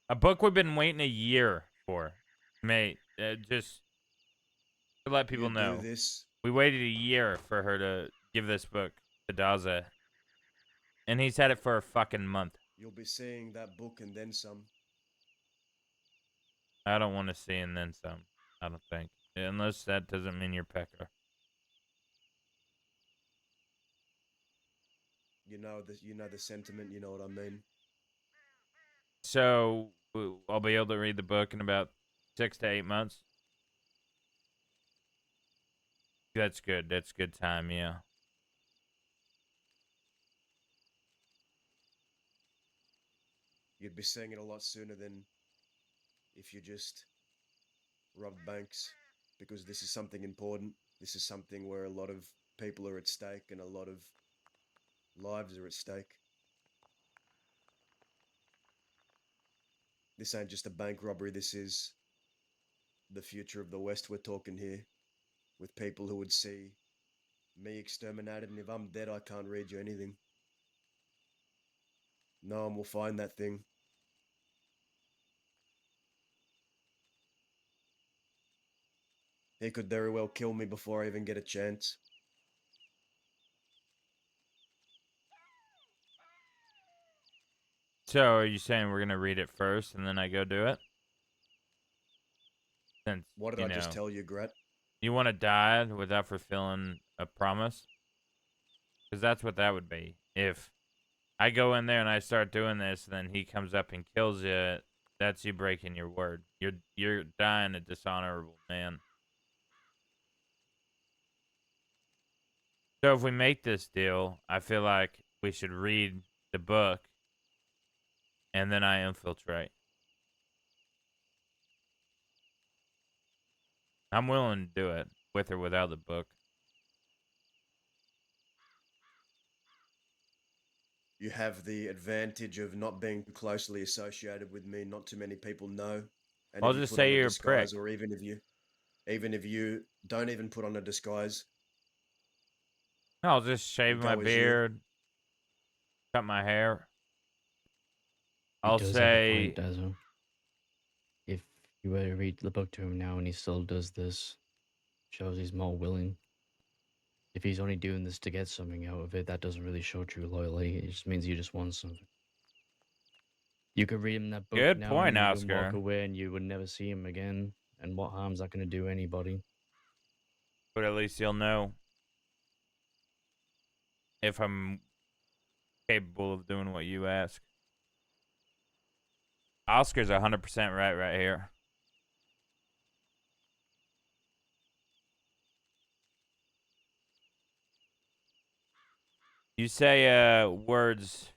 A book we've been waiting a year for, mate. Just to let people You do know, this. we waited a year for her to give this book to Daza, and he's had it for a fucking month. You'll be seeing that book and then some. I don't want to see and then some. I don't think, unless that doesn't mean you're Pecker. You know the sentiment. You know what I mean. So I'll be able to read the book in about 6 to 8 months. That's good. That's good time, yeah. You'd be seeing it a lot sooner than if you just robbed banks, because this is something important. This is something where a lot of people are at stake and a lot of lives are at stake. This ain't just a bank robbery. This is the future of the West we're talking here, with people who would see me exterminated, and if I'm dead, I can't read you anything. No one will find that thing. He could very well kill me before I even get a chance. So are you saying we're gonna read it first and then I go do it? Since What did I just tell you, Grat? You want to die without fulfilling a promise? Because that's what that would be. If I go in there and I start doing this, and then he comes up and kills you, that's you breaking your word. You're dying a dishonorable man. So if we make this deal, I feel like we should read the book, and then I infiltrate. I'm willing to do it, with or without the book. You have the advantage of not being closely associated with me. Not too many people know. And I'll if you just put say on a you're a prick. disguise, or even if you don't even put on a disguise, I'll just shave my go as you. beard, cut my hair. He I'll does have a say, point, Dazzle. If you were to read the book to him now and he still does this, shows he's more willing. If he's only doing this to get something out of it, that doesn't really show true loyalty. It just means you just want something. You could read him that book good now point, and you can walk Oscar. away and you would never see him again. And what harm's that going to do anybody? But at least you'll know if I'm capable of doing what you ask. Oscar's 100% right here. You say words,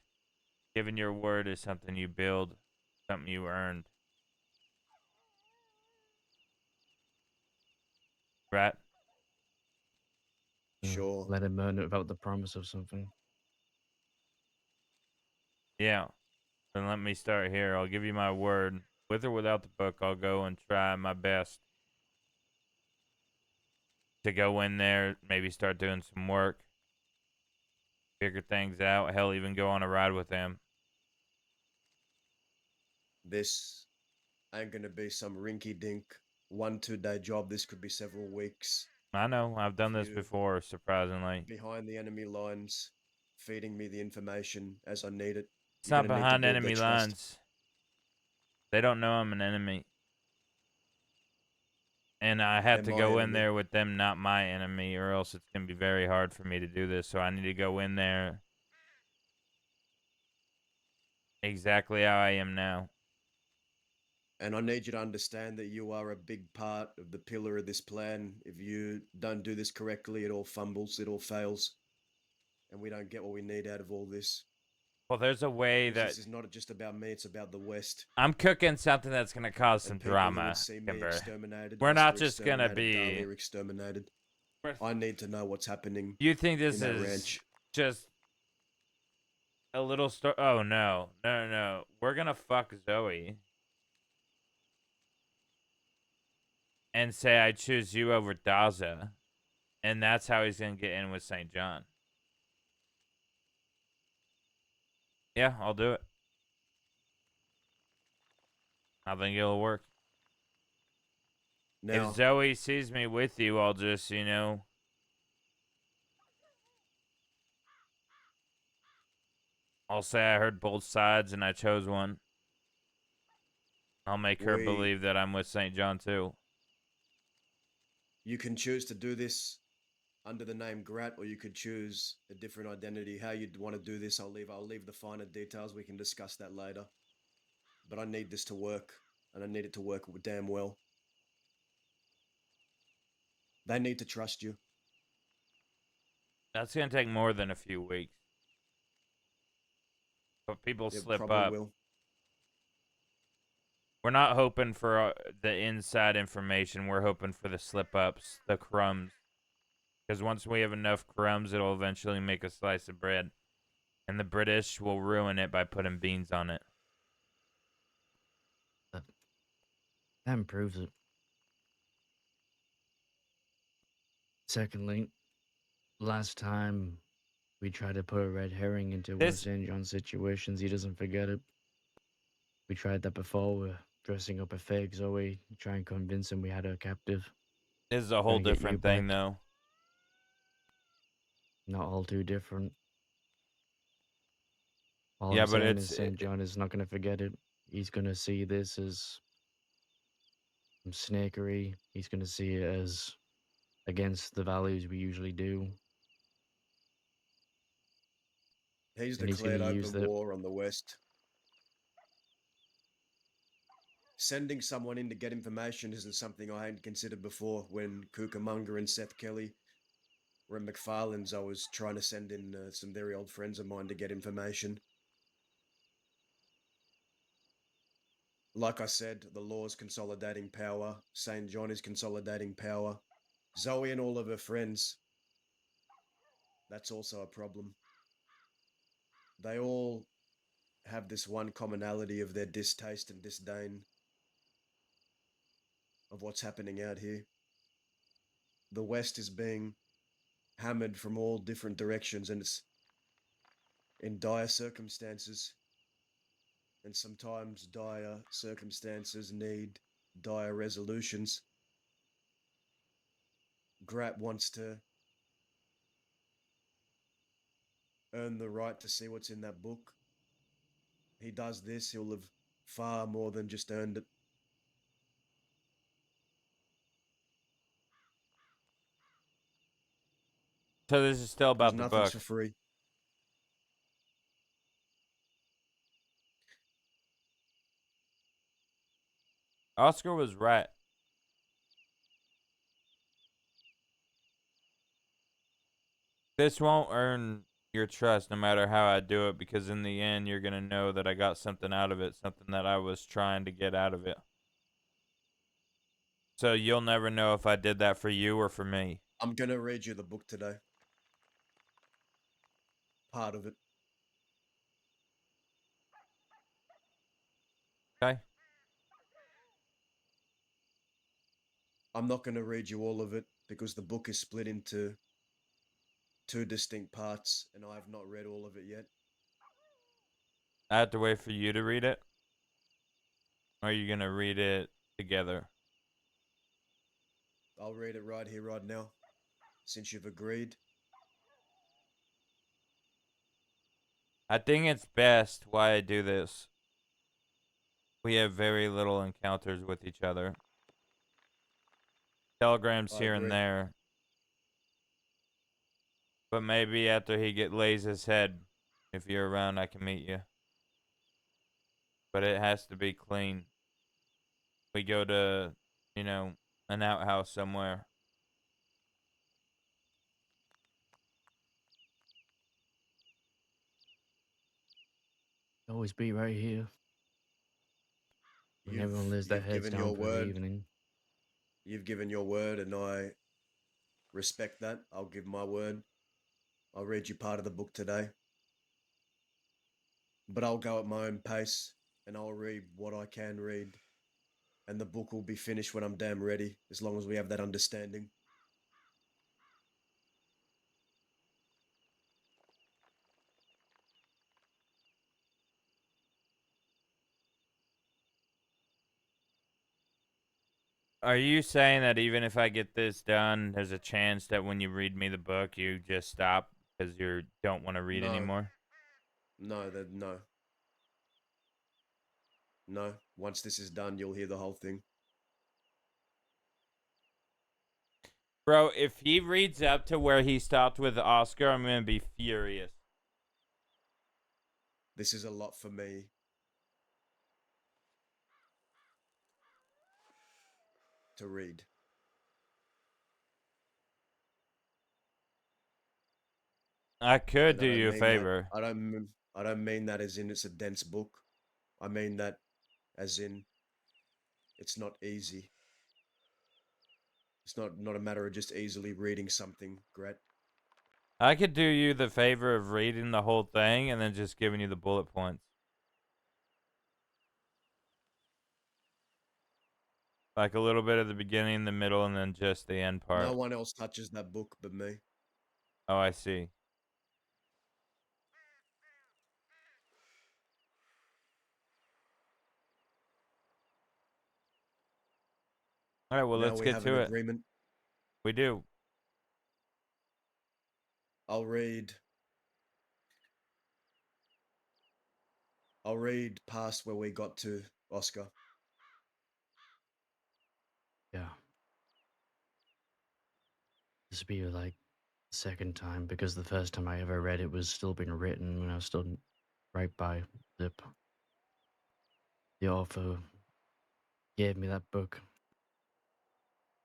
giving your word is something you build, something you earned. Right? Sure. Let him earn it without the promise of something. Yeah. Then let me start here. I'll give you my word. With or without the book, I'll go and try my best to go in there, maybe start doing some work, figure things out, hell, even go on a ride with them. This ain't gonna be some rinky-dink 1-2 day job. This could be several weeks. I know. I've done this You before, surprisingly. behind the enemy lines, feeding me the information as I need it. It's You're not gonna need to behind build their enemy trust. lines. They don't know I'm an enemy. And I They're have to my go in enemy. there with them, not my enemy, or else it's going to be very hard for me to do this. So I need to go in there exactly how I am now. And I need you to understand that you are a big part of the pillar of this plan. If you don't do this correctly, it all fumbles, it all fails. And we don't get what we need out of all this. Well, there's a way Because that this is not just about me, it's about the West. I'm cooking something that's going to cause some And people who would drama, see me Kimber. exterminated, We're not Oscar just going to exterminated, be... Dahlia exterminated. I need to know what's happening. You think this in that is ranch. just a little story? Oh, no. No. We're going to fuck Zoe and say I choose you over Daza. And that's how he's going to get in with St. John. Yeah, I'll do it. I think it'll work. Now, if Zoe sees me with you, I'll just, I'll say I heard both sides and I chose one. I'll make her believe that I'm with St. John too. You can choose to do this under the name Grat, or you could choose a different identity. How you'd want to do this, I'll leave the finer details. We can discuss that later. But I need this to work, and I need it to work damn well. They need to trust you. That's going to take more than a few weeks. But people It slip probably up. will. We're not hoping for the inside information. We're hoping for the slip-ups, the crumbs. Because once we have enough crumbs, it'll eventually make a slice of bread. And the British will ruin it by putting beans on it. That improves it. Secondly, last time we tried to put a red herring into one of St. John's situations, he doesn't forget it. We tried that before. We're dressing up a fake Zoe, try and convince him we had her captive. This is a whole different thing, though. Not all too different. All Yeah, I'm but saying is St. John is not going to forget it. He's going to see this as some snakery. He's going to see it as against the values we usually do. He's And he's going declared to use open that. war on the West. Sending someone in to get information isn't something I hadn't considered before. When Cucamonga and Seth Kelly were at McFarlane's, I was trying to send in some very old friends of mine to get information. Like I said, the law's consolidating power. St. John is consolidating power. Zoe and all of her friends. That's also a problem. they all have this one commonality of their distaste and disdain of what's happening out here. The West is being hammered from all different directions, and it's in dire circumstances. And sometimes dire circumstances need dire resolutions. Grat wants to earn the right to see what's in that book. He does this, he'll have far more than just earned it. So this is still Because about the nothing's book. for free. Oscar was right. This won't earn your trust no matter how I do it, because in the end you're going to know that I got something out of it, something that I was trying to get out of it. So you'll never know if I did that for you or for me. I'm going to read you the book today. Part of it. Okay. I'm not going to read you all of it because the book is split into 2 distinct parts and I have not read all of it yet. I have to wait for you to read it? Or are you going to read it together? I'll read it right here, right now, since you've agreed. I think it's best why I do this. We have very little encounters with each other. Telegrams I here and agree. there. But maybe after he lays his head, if you're around, I can meet you. But it has to be clean. We go to, you know, an outhouse somewhere. Always be right here. When everyone lays their You've heads given down your for the word. evening. You've given your word and I respect that. I'll give my word. I'll read you part of the book today. But I'll go at my own pace and I'll read what I can read. And the book will be finished when I'm damn ready, as long as we have that understanding. Are you saying that even if I get this done, there's a chance that when you read me the book, you just stop because you don't want to read anymore? No. No. Once this is done, you'll hear the whole thing. Bro, if he reads up to where he stopped with Oscar, I'm going to be furious. This is a lot for me. To read. I could And do you a favor. I don't mean that as in it's a dense book. I mean that as in it's not easy. It's not a matter of just easily reading something, Gret. I could do you the favor of reading the whole thing and then just giving you the bullet points. Like a little bit at the beginning, the middle, and then just the end part. No one else touches that book but me. Oh, I see. All right, well, Now let's we get have to an it. agreement. We do. I'll read past where we got to, Oscar. Yeah. This would be like the second time, because the first time I ever read it was still being written when I was still right by Zip. The author gave me that book.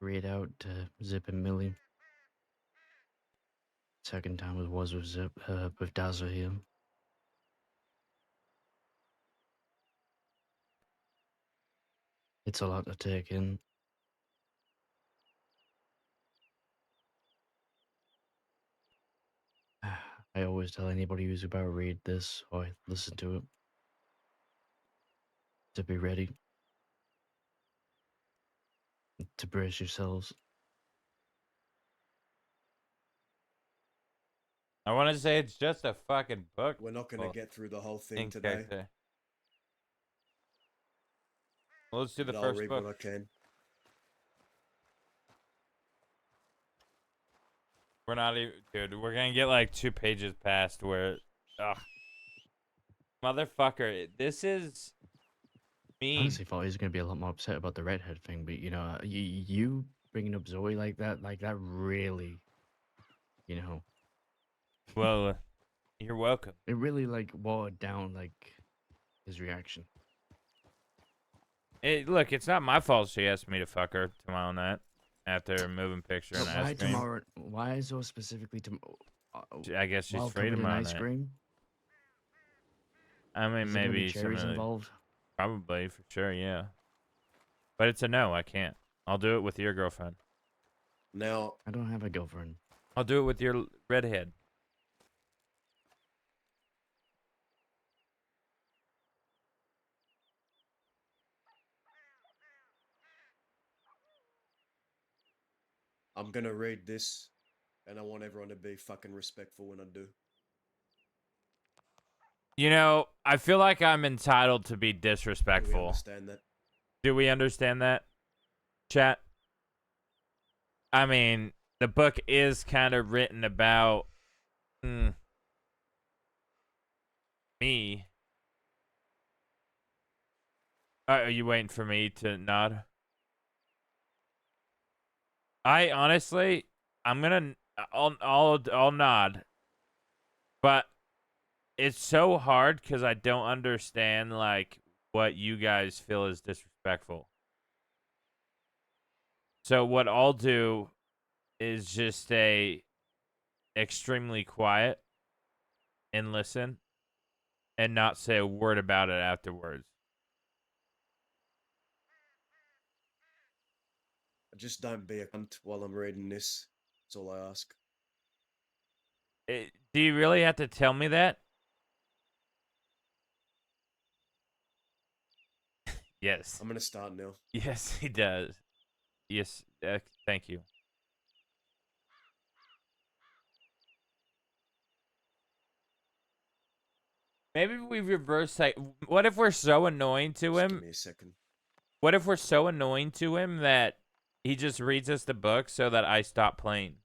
Read out to Zip and Millie. Second time was with Zip, with Dazzle here. It's a lot to take in. I always tell anybody who's about to read this or listen to it to be ready, to brace yourselves. I want to say it's just a fucking book. We're not going to get through the whole thing in today, character. Well, let's do the but I'll first read book. what I can. We're not even, dude. We're gonna get like 2 pages past where, ugh, motherfucker. This is I mean. honestly thought he was going to be a lot more upset about the redhead thing, but you know, you bringing up Zoe like that really, you know, Well, you're welcome. it really like watered down like his reaction. Look, it's not my fault she asked me to fuck her tomorrow night after moving picture and But why ice cream. tomorrow? Why so specifically tomorrow? I guess she's While free covered in tomorrow ice night. cream. I mean, Is there gonna be maybe some cherries of the, involved? probably for sure, yeah. But it's a no. I can't. I'll do it with your girlfriend. Now, I don't have a girlfriend. I'll do it with your redhead. I'm going to read this, and I want everyone to be fucking respectful when I do. You know, I feel like I'm entitled to be Do we disrespectful. understand that? Do we understand that, chat? I mean, the book is kind of written about me. Are you waiting for me to nod? I honestly, I'll nod, but it's so hard because I don't understand like what you guys feel is disrespectful. So what I'll do is just stay extremely quiet and listen and not say a word about it afterwards. Just don't be a cunt while I'm reading this. That's all I ask. Do you really have to tell me that? Yes. I'm going to start now. Yes, he does. Yes, thank you. Maybe we reverse like, what if we're so annoying to Just him? give me a second. What if we're so annoying to him that he just reads us the book so that I stop playing?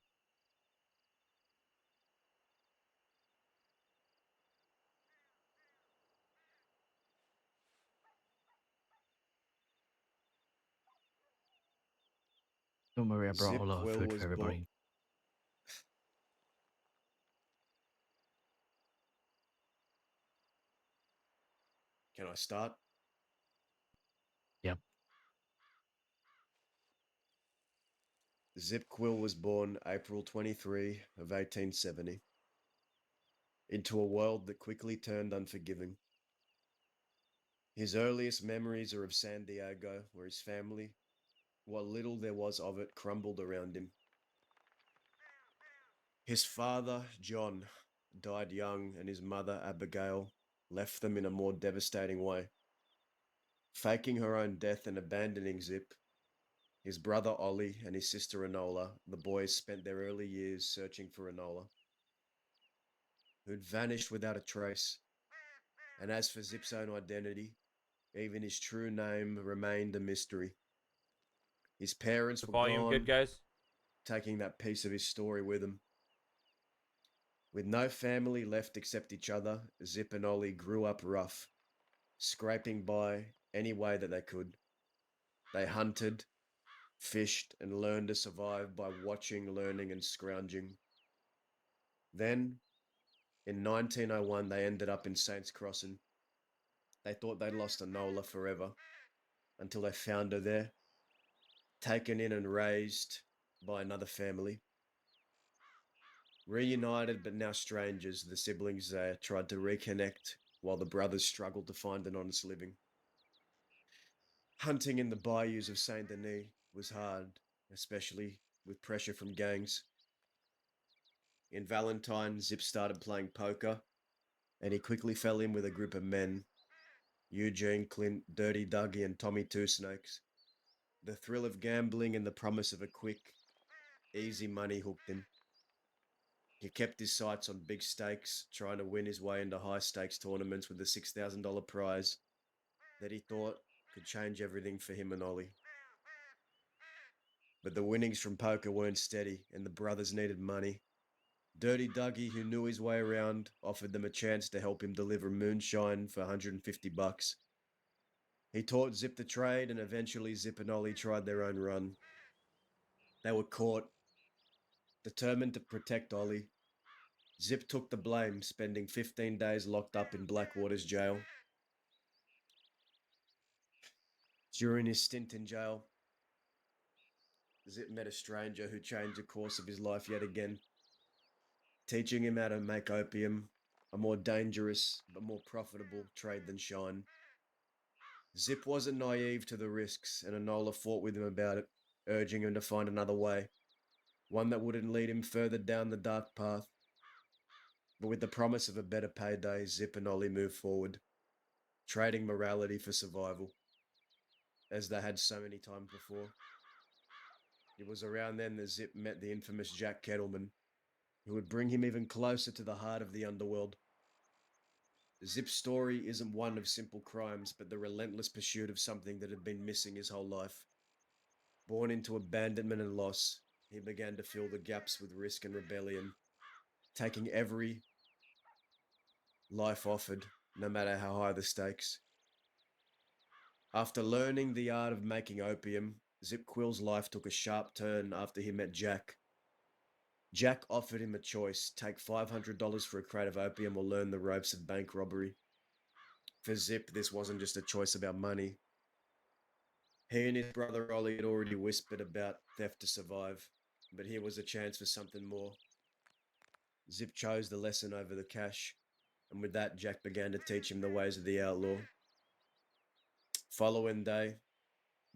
Don't worry, I brought Zip a lot of Quill food was for everybody. Can I start? Yep. Zip Quill was born April 23 of 1870 into a world that quickly turned unforgiving. His earliest memories are of San Diego, where his family, what little there was of it, crumbled around him. His father, John, died young, and his mother, Abigail, left them in a more devastating way. Faking her own death and abandoning Zip, his brother Ollie and his sister Enola, the boys spent their early years searching for Enola, who'd vanished without a trace. And as for Zip's own identity, even his true name remained a mystery. His parents were Volume gone, good, guys? taking that piece of his story with them. With no family left except each other, Zip and Ollie grew up rough, scraping by any way that they could. They hunted, fished, and learned to survive by watching, learning, and scrounging. Then, in 1901, they ended up in Saints Crossing. They thought they'd lost Enola forever, until they found her there, taken in and raised by another family. Reunited but now strangers, the siblings tried to reconnect while the brothers struggled to find an honest living. Hunting in the bayous of Saint Denis was hard, especially with pressure from gangs. In Valentine, Zip started playing poker, and he quickly fell in with a group of men: Eugene, Clint, Dirty Dougie, and Tommy Two Snakes. The thrill of gambling and the promise of a quick, easy money hooked him. He kept his sights on big stakes, trying to win his way into high-stakes tournaments with a $6,000 prize that he thought could change everything for him and Ollie. But the winnings from poker weren't steady, and the brothers needed money. Dirty Dougie, who knew his way around, offered them a chance to help him deliver moonshine for $150. He taught Zip the trade, and eventually Zip and Ollie tried their own run. They were caught. Determined to protect Ollie, Zip took the blame, spending 15 days locked up in Blackwater's jail. During his stint in jail, Zip met a stranger who changed the course of his life yet again, teaching him how to make opium, a more dangerous but more profitable trade than shine. Zip wasn't naive to the risks, and Enola fought with him about it, urging him to find another way, one that wouldn't lead him further down the dark path. But with the promise of a better payday, Zip and Ollie moved forward, trading morality for survival, as they had so many times before. It was around then that Zip met the infamous Jack Kettleman, who would bring him even closer to the heart of the underworld. Zip's story isn't one of simple crimes, but the relentless pursuit of something that had been missing his whole life. Born into abandonment and loss, he began to fill the gaps with risk and rebellion, taking every life offered, no matter how high the stakes. After learning the art of making opium, Zip Quill's life took a sharp turn after he met Jack. Jack offered him a choice: take $500 for a crate of opium or learn the ropes of bank robbery. For Zip, this wasn't just a choice about money. He and his brother Ollie had already whispered about theft to survive, but here was a chance for something more. Zip chose the lesson over the cash, and with that, Jack began to teach him the ways of the outlaw. Following day,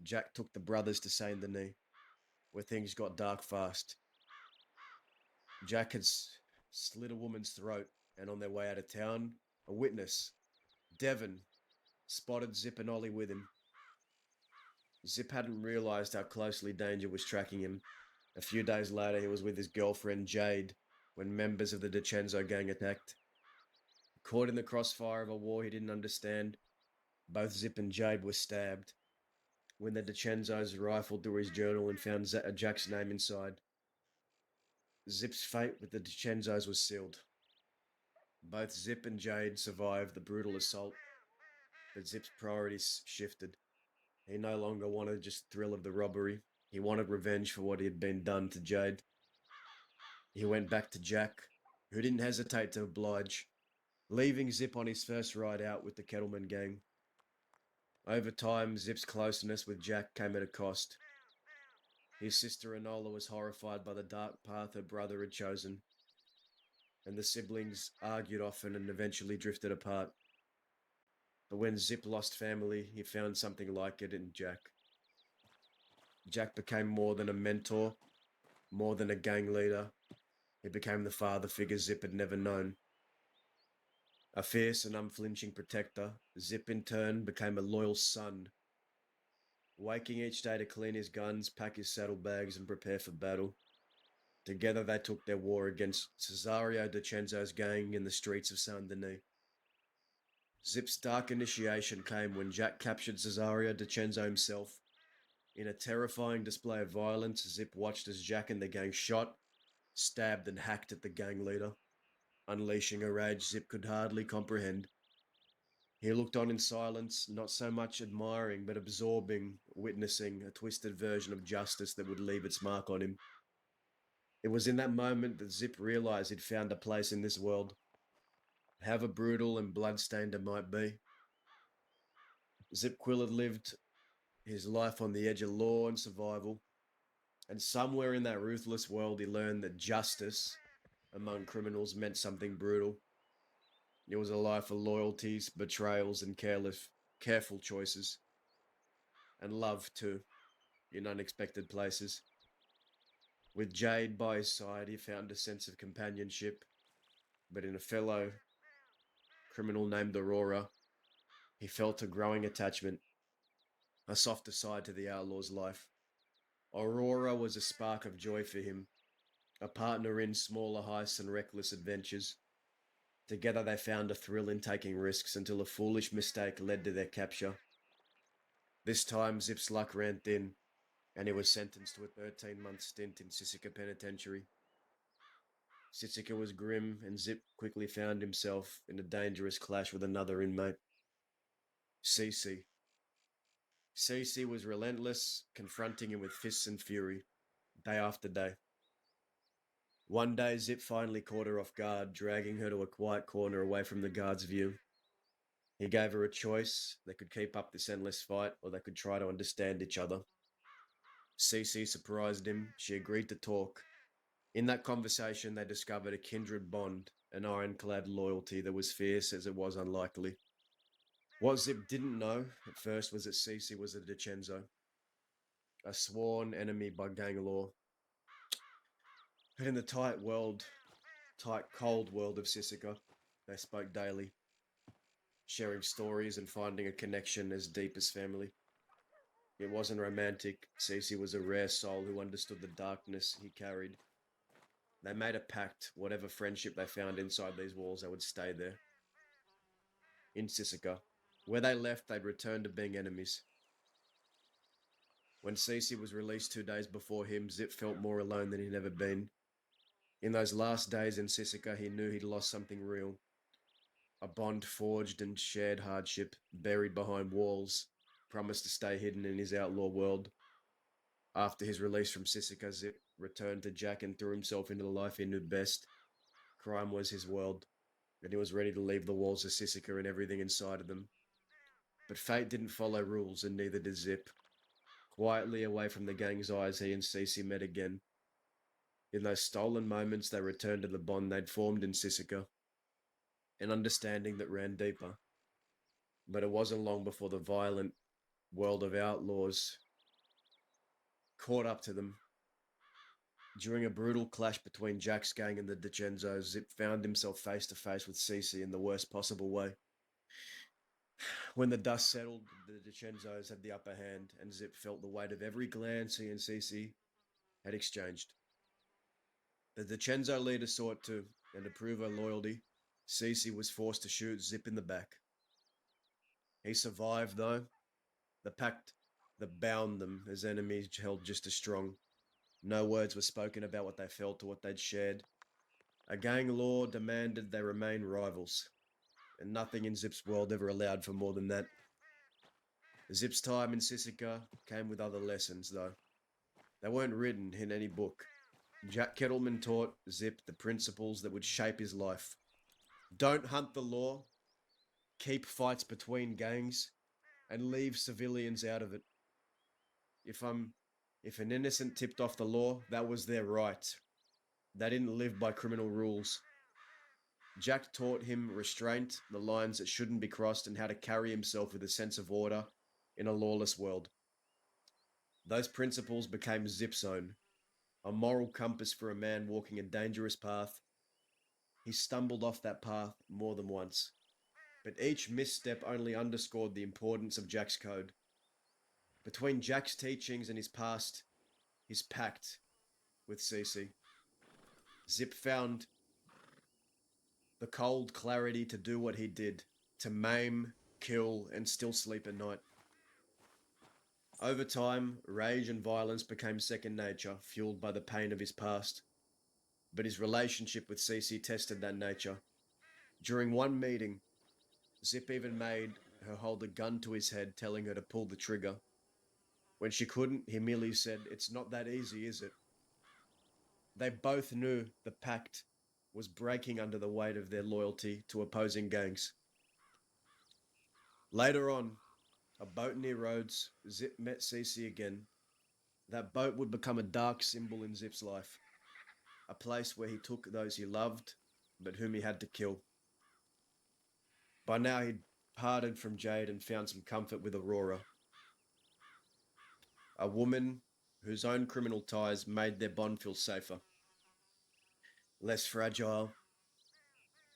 Jack took the brothers to Saint Denis, where things got dark fast. Jack had slit a woman's throat, and on their way out of town, a witness, Devon, spotted Zip and Ollie with him. Zip hadn't realized how closely danger was tracking him. A few days later, he was with his girlfriend Jade when members of the DiCenzo gang attacked. Caught in the crossfire of a war he didn't understand, both Zip and Jade were stabbed. When the DiCenzos rifled through his journal and found Jack's name inside, Zip's fate with the DiCenzos was sealed. Both Zip and Jade survived the brutal assault, but Zip's priorities shifted. He no longer wanted just the thrill of the robbery. He wanted revenge for what had been done to Jade. He went back to Jack, who didn't hesitate to oblige, leaving Zip on his first ride out with the Kettleman gang. Over time, Zip's closeness with Jack came at a cost. His sister Enola was horrified by the dark path her brother had chosen, and the siblings argued often and eventually drifted apart. But when Zip lost family, he found something like it in Jack. Jack became more than a mentor, more than a gang leader. He became the father figure Zip had never known. A fierce and unflinching protector, Zip in turn became a loyal son, waking each day to clean his guns, pack his saddlebags, and prepare for battle. Together they took their war against Cesario DiCenzo's gang in the streets of Saint Denis. Zip's dark initiation came when Jack captured Cesario DiCenzo himself. In a terrifying display of violence, Zip watched as Jack and the gang shot, stabbed, and hacked at the gang leader, unleashing a rage Zip could hardly comprehend. He looked on in silence, not so much admiring, but absorbing, witnessing a twisted version of justice that would leave its mark on him. It was in that moment that Zip realized he'd found a place in this world, however brutal and bloodstained it might be. Zip Quill had lived his life on the edge of law and survival, and somewhere in that ruthless world he learned that justice among criminals meant something brutal. It was a life of loyalties, betrayals, and careful choices. And love, too, in unexpected places. With Jade by his side, he found a sense of companionship, but in a fellow criminal named Aurora, he felt a growing attachment, a softer side to the outlaw's life. Aurora was a spark of joy for him, a partner in smaller heists and reckless adventures. Together they found a thrill in taking risks until a foolish mistake led to their capture. This time Zip's luck ran thin, and he was sentenced to a 13-month stint in Sisika Penitentiary. Sisika was grim, and Zip quickly found himself in a dangerous clash with another inmate. Cece. Cece was relentless, confronting him with fists and fury, day after day. One day, Zip finally caught her off guard, dragging her to a quiet corner away from the guard's view. He gave her a choice. They could keep up this endless fight, or they could try to understand each other. Cece surprised him. She agreed to talk. In that conversation, they discovered a kindred bond, an ironclad loyalty that was fierce as it was unlikely. What Zip didn't know at first was that Cece was a DiCenzo, a sworn enemy by gang law. But in the tight, cold world of Sisika, they spoke daily, sharing stories and finding a connection as deep as family. It wasn't romantic. Cece was a rare soul who understood the darkness he carried. They made a pact. Whatever friendship they found inside these walls, they would stay there. In Sisika. Where they left, they'd return to being enemies. When Cece was released 2 days before him, Zip felt more alone than he'd ever been. In those last days in Sisika, he knew he'd lost something real. A bond forged and shared hardship, buried behind walls, promised to stay hidden in his outlaw world. After his release from Sisika, Zip returned to Jack and threw himself into the life he knew best. Crime was his world, and he was ready to leave the walls of Sisika and everything inside of them. But fate didn't follow rules, and neither did Zip. Quietly away from the gang's eyes, he and Cece met again. In those stolen moments, they returned to the bond they'd formed in Sisika, an understanding that ran deeper. But it wasn't long before the violent world of outlaws caught up to them. During a brutal clash between Jack's gang and the DiCenzos, Zip found himself face to face with Cece in the worst possible way. When the dust settled, the DiCenzos had the upper hand, and Zip felt the weight of every glance he and Cece had exchanged. The DiCenzo leader saw it too, and to prove her loyalty, Cece was forced to shoot Zip in the back. He survived, though. The pact that bound them as enemies held just as strong. No words were spoken about what they felt or what they'd shared. A gang law demanded they remain rivals, and nothing in Zip's world ever allowed for more than that. Zip's time in Sisika came with other lessons, though. They weren't written in any book. Jack Kettleman taught Zip the principles that would shape his life. Don't hunt the law, keep fights between gangs, and leave civilians out of it. If an innocent tipped off the law, that was their right. They didn't live by criminal rules. Jack taught him restraint, the lines that shouldn't be crossed, and how to carry himself with a sense of order in a lawless world. Those principles became Zip's own, a moral compass for a man walking a dangerous path. He stumbled off that path more than once, but each misstep only underscored the importance of Jack's code. Between Jack's teachings and his past, his pact with Cece, Zip found the cold clarity to do what he did, to maim, kill, and still sleep at night. Over time, rage and violence became second nature, fueled by the pain of his past. But his relationship with Cece tested that nature. During one meeting, Zip even made her hold a gun to his head, telling her to pull the trigger. When she couldn't, he merely said, "It's not that easy, is it?" They both knew the pact was breaking under the weight of their loyalty to opposing gangs. Later on, a boat near Rhodes, Zip met Cece again. That boat would become a dark symbol in Zip's life, a place where he took those he loved, but whom he had to kill. By now he'd parted from Jade and found some comfort with Aurora, a woman whose own criminal ties made their bond feel safer, less fragile.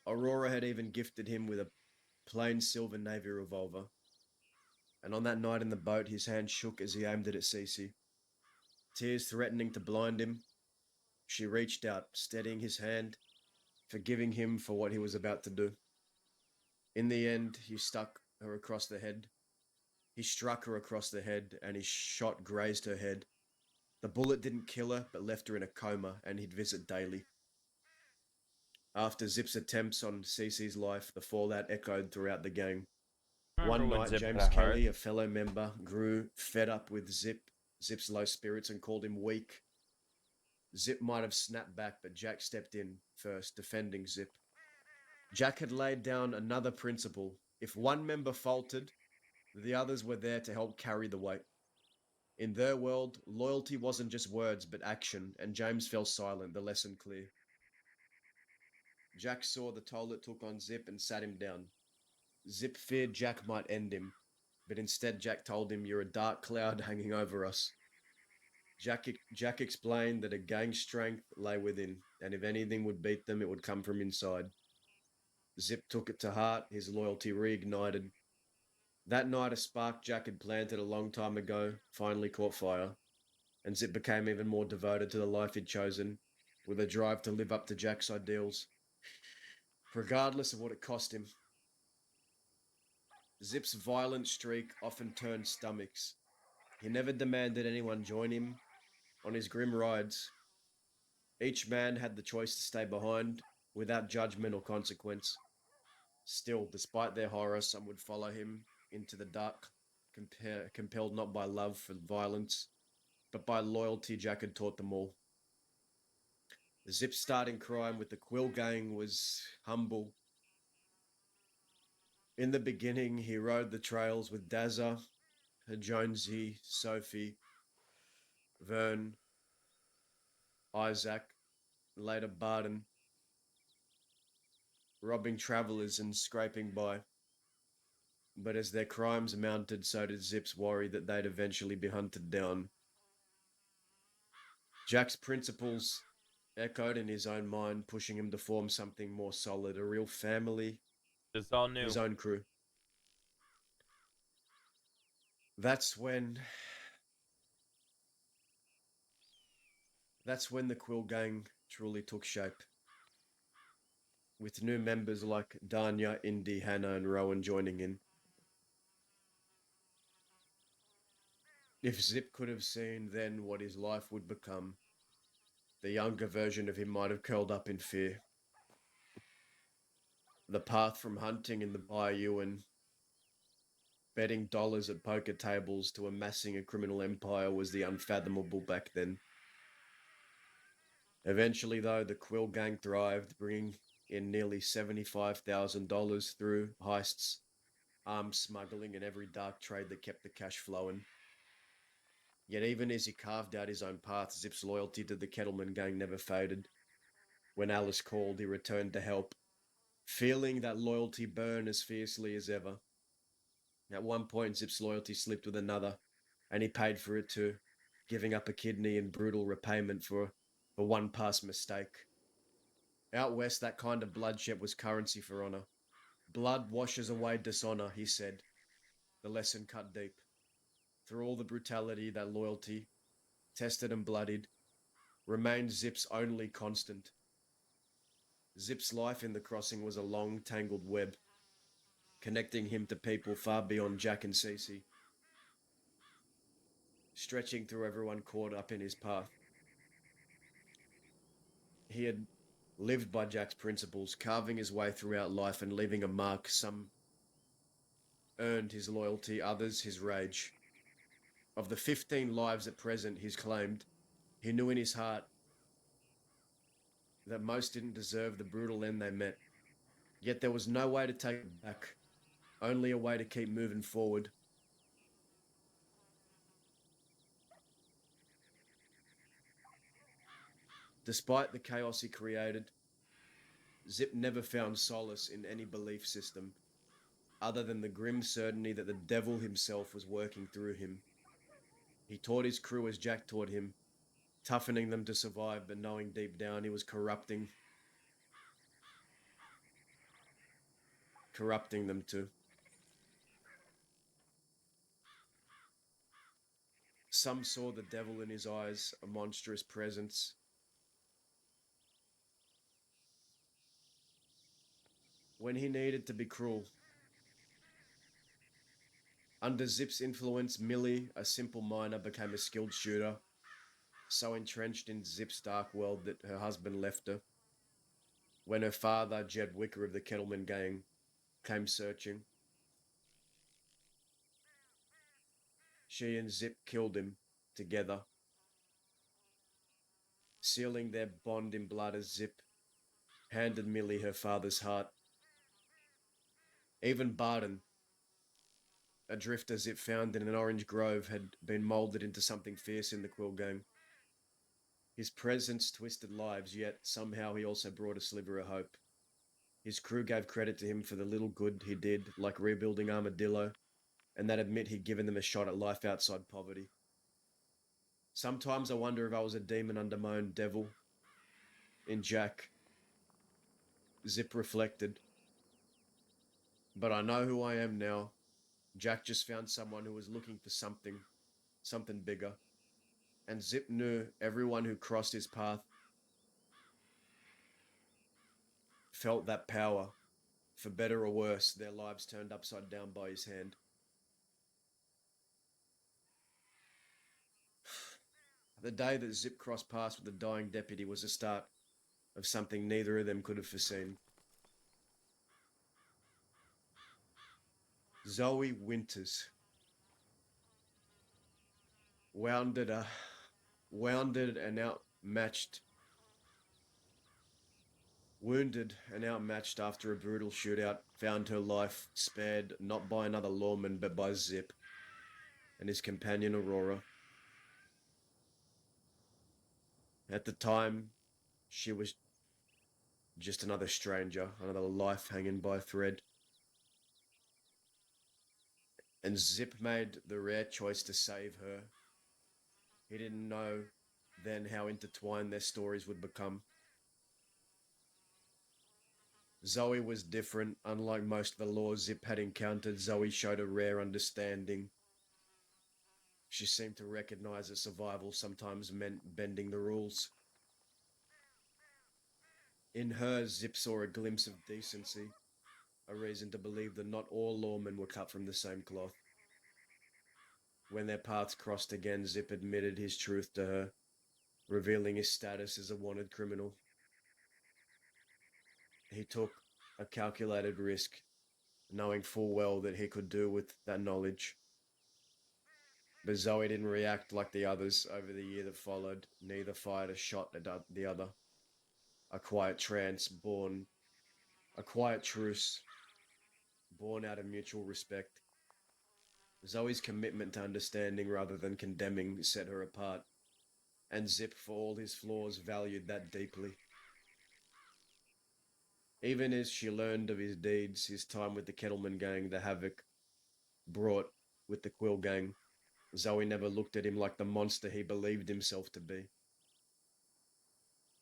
Aurora had even gifted him with a plain silver Navy revolver. And on that night in the boat, his hand shook as he aimed it at Cece. Tears threatening to blind him, she reached out, steadying his hand, forgiving him for what he was about to do. In the end, he struck her across the head. And his shot grazed her head. The bullet didn't kill her, but left her in a coma, and he'd visit daily. After Zip's attempts on Cece's life, the fallout echoed throughout the gang. Remember One when night, Zip had James a heart? Kelly, a fellow member, grew fed up with Zip's low spirits and called him weak. Zip might have snapped back, but Jack stepped in first, defending Zip. Jack had laid down another principle. If one member faltered, the others were there to help carry the weight. In their world, loyalty wasn't just words, but action, and James fell silent, the lesson clear. Jack saw the toll it took on Zip and sat him down. Zip feared Jack might end him, but instead Jack told him, "You're a dark cloud hanging over us." Jack explained that a gang's strength lay within, and if anything would beat them, it would come from inside. Zip took it to heart, his loyalty reignited. That night, a spark Jack had planted a long time ago finally caught fire, and Zip became even more devoted to the life he'd chosen, with a drive to live up to Jack's ideals, regardless of what it cost him. Zip's violent streak often turned stomachs. He never demanded anyone join him on his grim rides. Each man had the choice to stay behind, without judgment or consequence. Still, despite their horror, some would follow him into the dark, compelled not by love for violence, but by loyalty Jack had taught them all. Zip's starting crime with the Quill Gang was humble. In the beginning, he rode the trails with Dazza, Jonesy, Sophie, Vern, Isaac, later Barton, robbing travelers and scraping by. But as their crimes mounted, so did Zip's worry that they'd eventually be hunted down. Jack's principles echoed in his own mind, pushing him to form something more solid, a real family, It's all new. his own crew. That's when the Quill Gang truly took shape, with new members like Danya, Indy, Hannah, and Rowan joining in. If Zip could have seen then what his life would become, the younger version of him might have curled up in fear. The path from hunting in the bayou and betting dollars at poker tables to amassing a criminal empire was the unfathomable back then. Eventually, though, the Quill Gang thrived, bringing in nearly $75,000 through heists, arms smuggling, and every dark trade that kept the cash flowing. Yet even as he carved out his own path, Zip's loyalty to the Kettleman Gang never faded. When Alice called, he returned to help, feeling that loyalty burn as fiercely as ever. At one point, Zip's loyalty slipped with another, and he paid for it too, giving up a kidney in brutal repayment for one past mistake. Out west, that kind of bloodshed was currency for honor. Blood washes away dishonor, he said. The lesson cut deep. Through all the brutality, that loyalty, tested and bloodied, remained Zip's only constant. Zip's life in the crossing was a long, tangled web, connecting him to people far beyond Jack and Cece, stretching through everyone caught up in his path. He had lived by Jack's principles, carving his way throughout life and leaving a mark. Some earned his loyalty, others his rage. Of the 15 lives at present, he's claimed, he knew in his heart that most didn't deserve the brutal end they met. Yet there was no way to take it back, only a way to keep moving forward. Despite the chaos he created, Zip never found solace in any belief system, other than the grim certainty that the devil himself was working through him. He taught his crew as Jack taught him, toughening them to survive, but knowing deep down he was corrupting them too. Some saw the devil in his eyes, a monstrous presence. When he needed to be cruel. Under Zip's influence, Millie, a simple miner, became a skilled shooter, so entrenched in Zip's dark world that her husband left her. When her father, Jed Wicker of the Kettleman gang, came searching, she and Zip killed him together, sealing their bond in blood as Zip handed Millie her father's heart. Even Barton, a drifter Zip found in an orange grove, had been moulded into something fierce in the Quill gang. His presence twisted lives, yet somehow he also brought a sliver of hope. His crew gave credit to him for the little good he did, like rebuilding Armadillo, and they'd admit he'd given them a shot at life outside poverty. Sometimes I wonder if I was a demon under my own devil. In Jack, Zip reflected. But I know who I am now. Jack just found someone who was looking for something bigger. And Zip knew everyone who crossed his path felt that power. For better or worse, their lives turned upside down by his hand. The day that Zip crossed paths with the dying deputy was the start of something neither of them could have foreseen. Zoe Winters. Wounded and outmatched after a brutal shootout, found her life spared not by another lawman but by Zip and his companion Aurora. At the time, she was just another stranger, another life hanging by a thread. And Zip made the rare choice to save her. He didn't know then how intertwined their stories would become. Zoe was different. Unlike most of the laws Zip had encountered, Zoe showed a rare understanding. She seemed to recognize that survival sometimes meant bending the rules. In her, Zip saw a glimpse of decency, a reason to believe that not all lawmen were cut from the same cloth. When their paths crossed again, Zip admitted his truth to her, revealing his status as a wanted criminal. He took a calculated risk, knowing full well that he could do with that knowledge. But Zoe didn't react like the others over the year that followed. Neither fired a shot at the other. A quiet truce, born out of mutual respect. Zoe's commitment to understanding rather than condemning set her apart, and Zip, for all his flaws, valued that deeply. Even as she learned of his deeds, his time with the Kettleman gang, the havoc brought with the Quill gang, Zoe never looked at him like the monster he believed himself to be.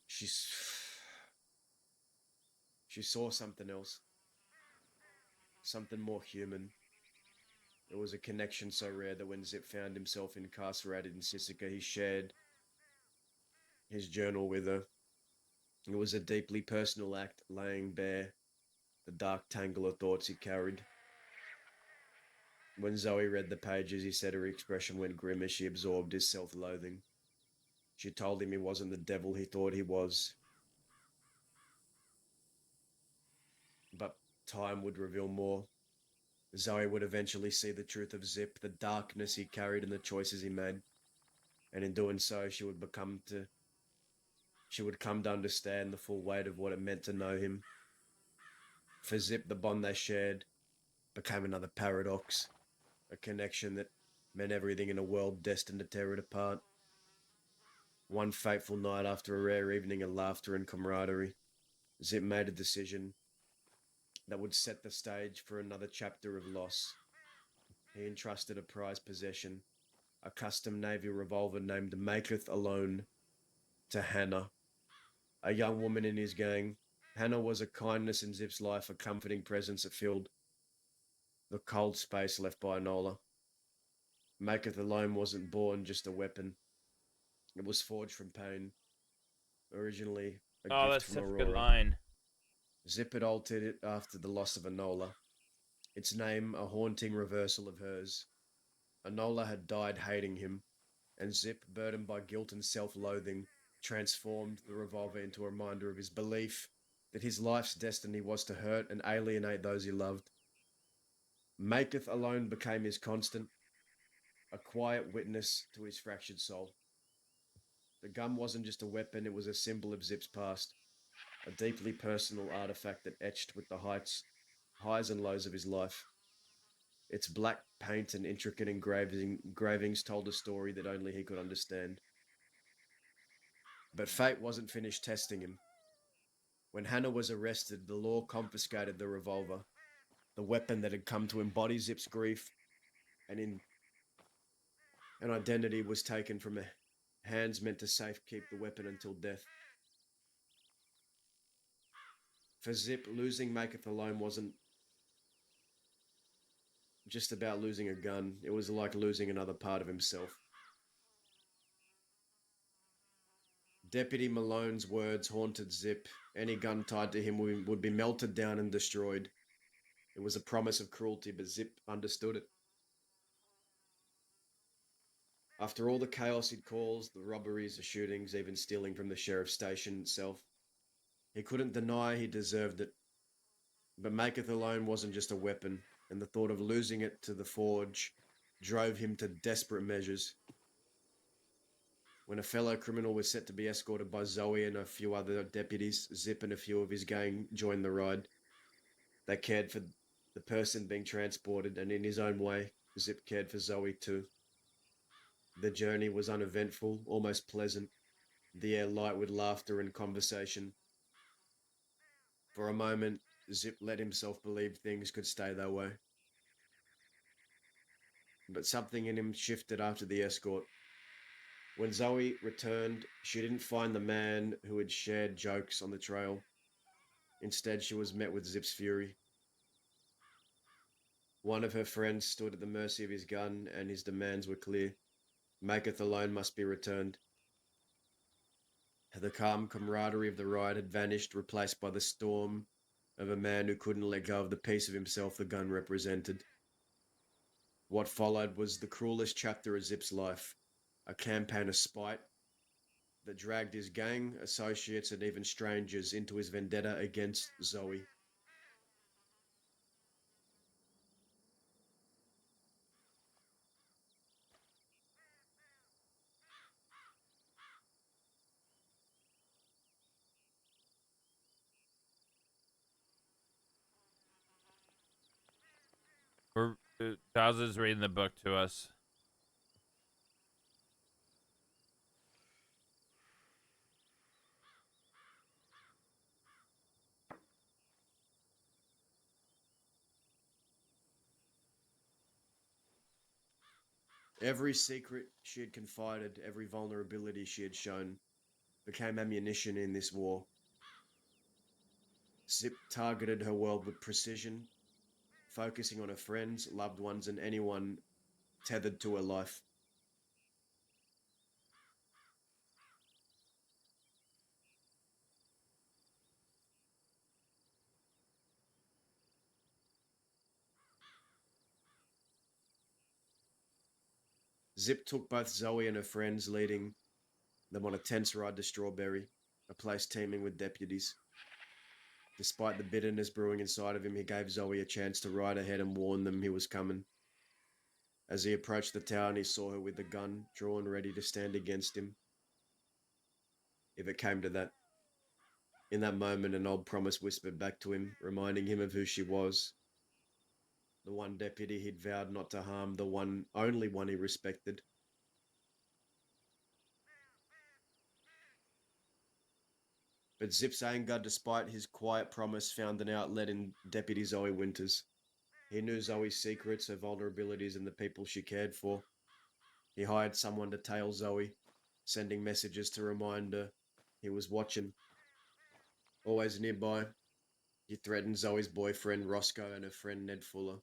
She saw something else. Something more human. There was a connection so rare that when Zip found himself incarcerated in Sisika, he shared his journal with her. It was a deeply personal act, laying bare the dark tangle of thoughts he carried. When Zoe read the pages, he said her expression went grim as she absorbed his self-loathing. She told him he wasn't the devil he thought he was. But time would reveal more. Zoe would eventually see the truth of Zip, the darkness he carried and the choices he made. And in doing so, she would come to understand the full weight of what it meant to know him. For Zip, the bond they shared became another paradox, a connection that meant everything in a world destined to tear it apart. One fateful night, after a rare evening of laughter and camaraderie, Zip made a decision that would set the stage for another chapter of loss. He entrusted a prized possession, a custom Navy revolver named Maketh Alone to Hannah, a young woman in his gang. Hannah was a kindness in Zip's life, a comforting presence that filled the cold space left by Enola. Maketh Alone wasn't born just a weapon. It was forged from pain. Originally a Oh, gift that's from such a good Aurora. line. Zip had altered it after the loss of Enola. Its name a haunting reversal of hers. Enola had died hating him, and Zip, burdened by guilt and self-loathing, transformed the revolver into a reminder of his belief that his life's destiny was to hurt and alienate those he loved. Maketh Alone became his constant, a quiet witness to his fractured soul. The gun wasn't just a weapon, it was a symbol of Zip's past, a deeply personal artifact that etched with the highs and lows of his life. Its black paint and intricate engravings told a story that only he could understand. But fate wasn't finished testing him. When Hannah was arrested, the law confiscated the revolver, the weapon that had come to embody Zip's grief, and an identity was taken from hands meant to safekeep the weapon until death. For Zip, losing Maketh Alone wasn't just about losing a gun, it was like losing another part of himself. Deputy Malone's words haunted Zip. Any gun tied to him would be melted down and destroyed. It was a promise of cruelty, but Zip understood it. After all the chaos he'd caused, the robberies, the shootings, even stealing from the sheriff's station itself, he couldn't deny he deserved it. But Maketh Alone wasn't just a weapon, and the thought of losing it to the Forge drove him to desperate measures. When a fellow criminal was set to be escorted by Zoe and a few other deputies, Zip and a few of his gang joined the ride. They cared for the person being transported, and in his own way, Zip cared for Zoe too. The journey was uneventful, almost pleasant, the air light with laughter and conversation. For a moment, Zip let himself believe things could stay that way. But something in him shifted after the escort. When Zoe returned, she didn't find the man who had shared jokes on the trail. Instead, she was met with Zip's fury. One of her friends stood at the mercy of his gun, and his demands were clear. Maketh Alone must be returned. The calm camaraderie of the ride had vanished, replaced by the storm of a man who couldn't let go of the piece of himself the gun represented. What followed was the cruelest chapter of Zip's life, a campaign of spite that dragged his gang, associates, and even strangers into his vendetta against Zoe. Daz is reading the book to us. Every secret she had confided, every vulnerability she had shown, became ammunition in this war. Zip targeted her world with precision, focusing on her friends, loved ones, and anyone tethered to her life. Zip took both Zoe and her friends, leading them on a tense ride to Strawberry, a place teeming with deputies. Despite the bitterness brewing inside of him, he gave Zoe a chance to ride ahead and warn them he was coming. As he approached the town, he saw her with a gun drawn, ready to stand against him, if it came to that. In that moment, an old promise whispered back to him, reminding him of who she was. The one deputy he'd vowed not to harm, the only one he respected. But Zip's anger, despite his quiet promise, found an outlet in Deputy Zoe Winters. He knew Zoe's secrets, her vulnerabilities, and the people she cared for. He hired someone to tail Zoe, sending messages to remind her he was watching. Always nearby, he threatened Zoe's boyfriend Roscoe and her friend Ned Fuller,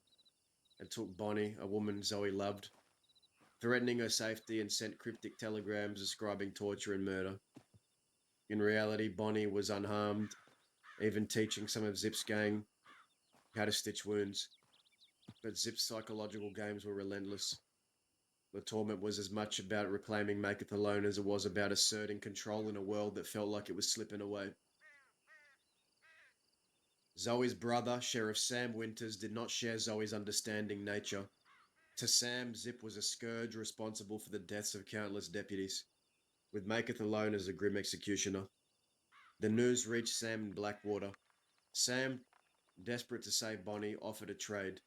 and took Bonnie, a woman Zoe loved, threatening her safety, and sent cryptic telegrams describing torture and murder. In reality, Bonnie was unharmed, even teaching some of Zip's gang how to stitch wounds. But Zip's psychological games were relentless. The torment was as much about reclaiming Maketh alone as it was about asserting control in a world that felt like it was slipping away. Zoe's brother, Sheriff Sam Winters, did not share Zoe's understanding nature. To Sam, Zip was a scourge responsible for the deaths of countless deputies, with Maketh alone as a grim executioner. The news reached Sam in Blackwater. Sam, desperate to save Bonnie, offered a trade.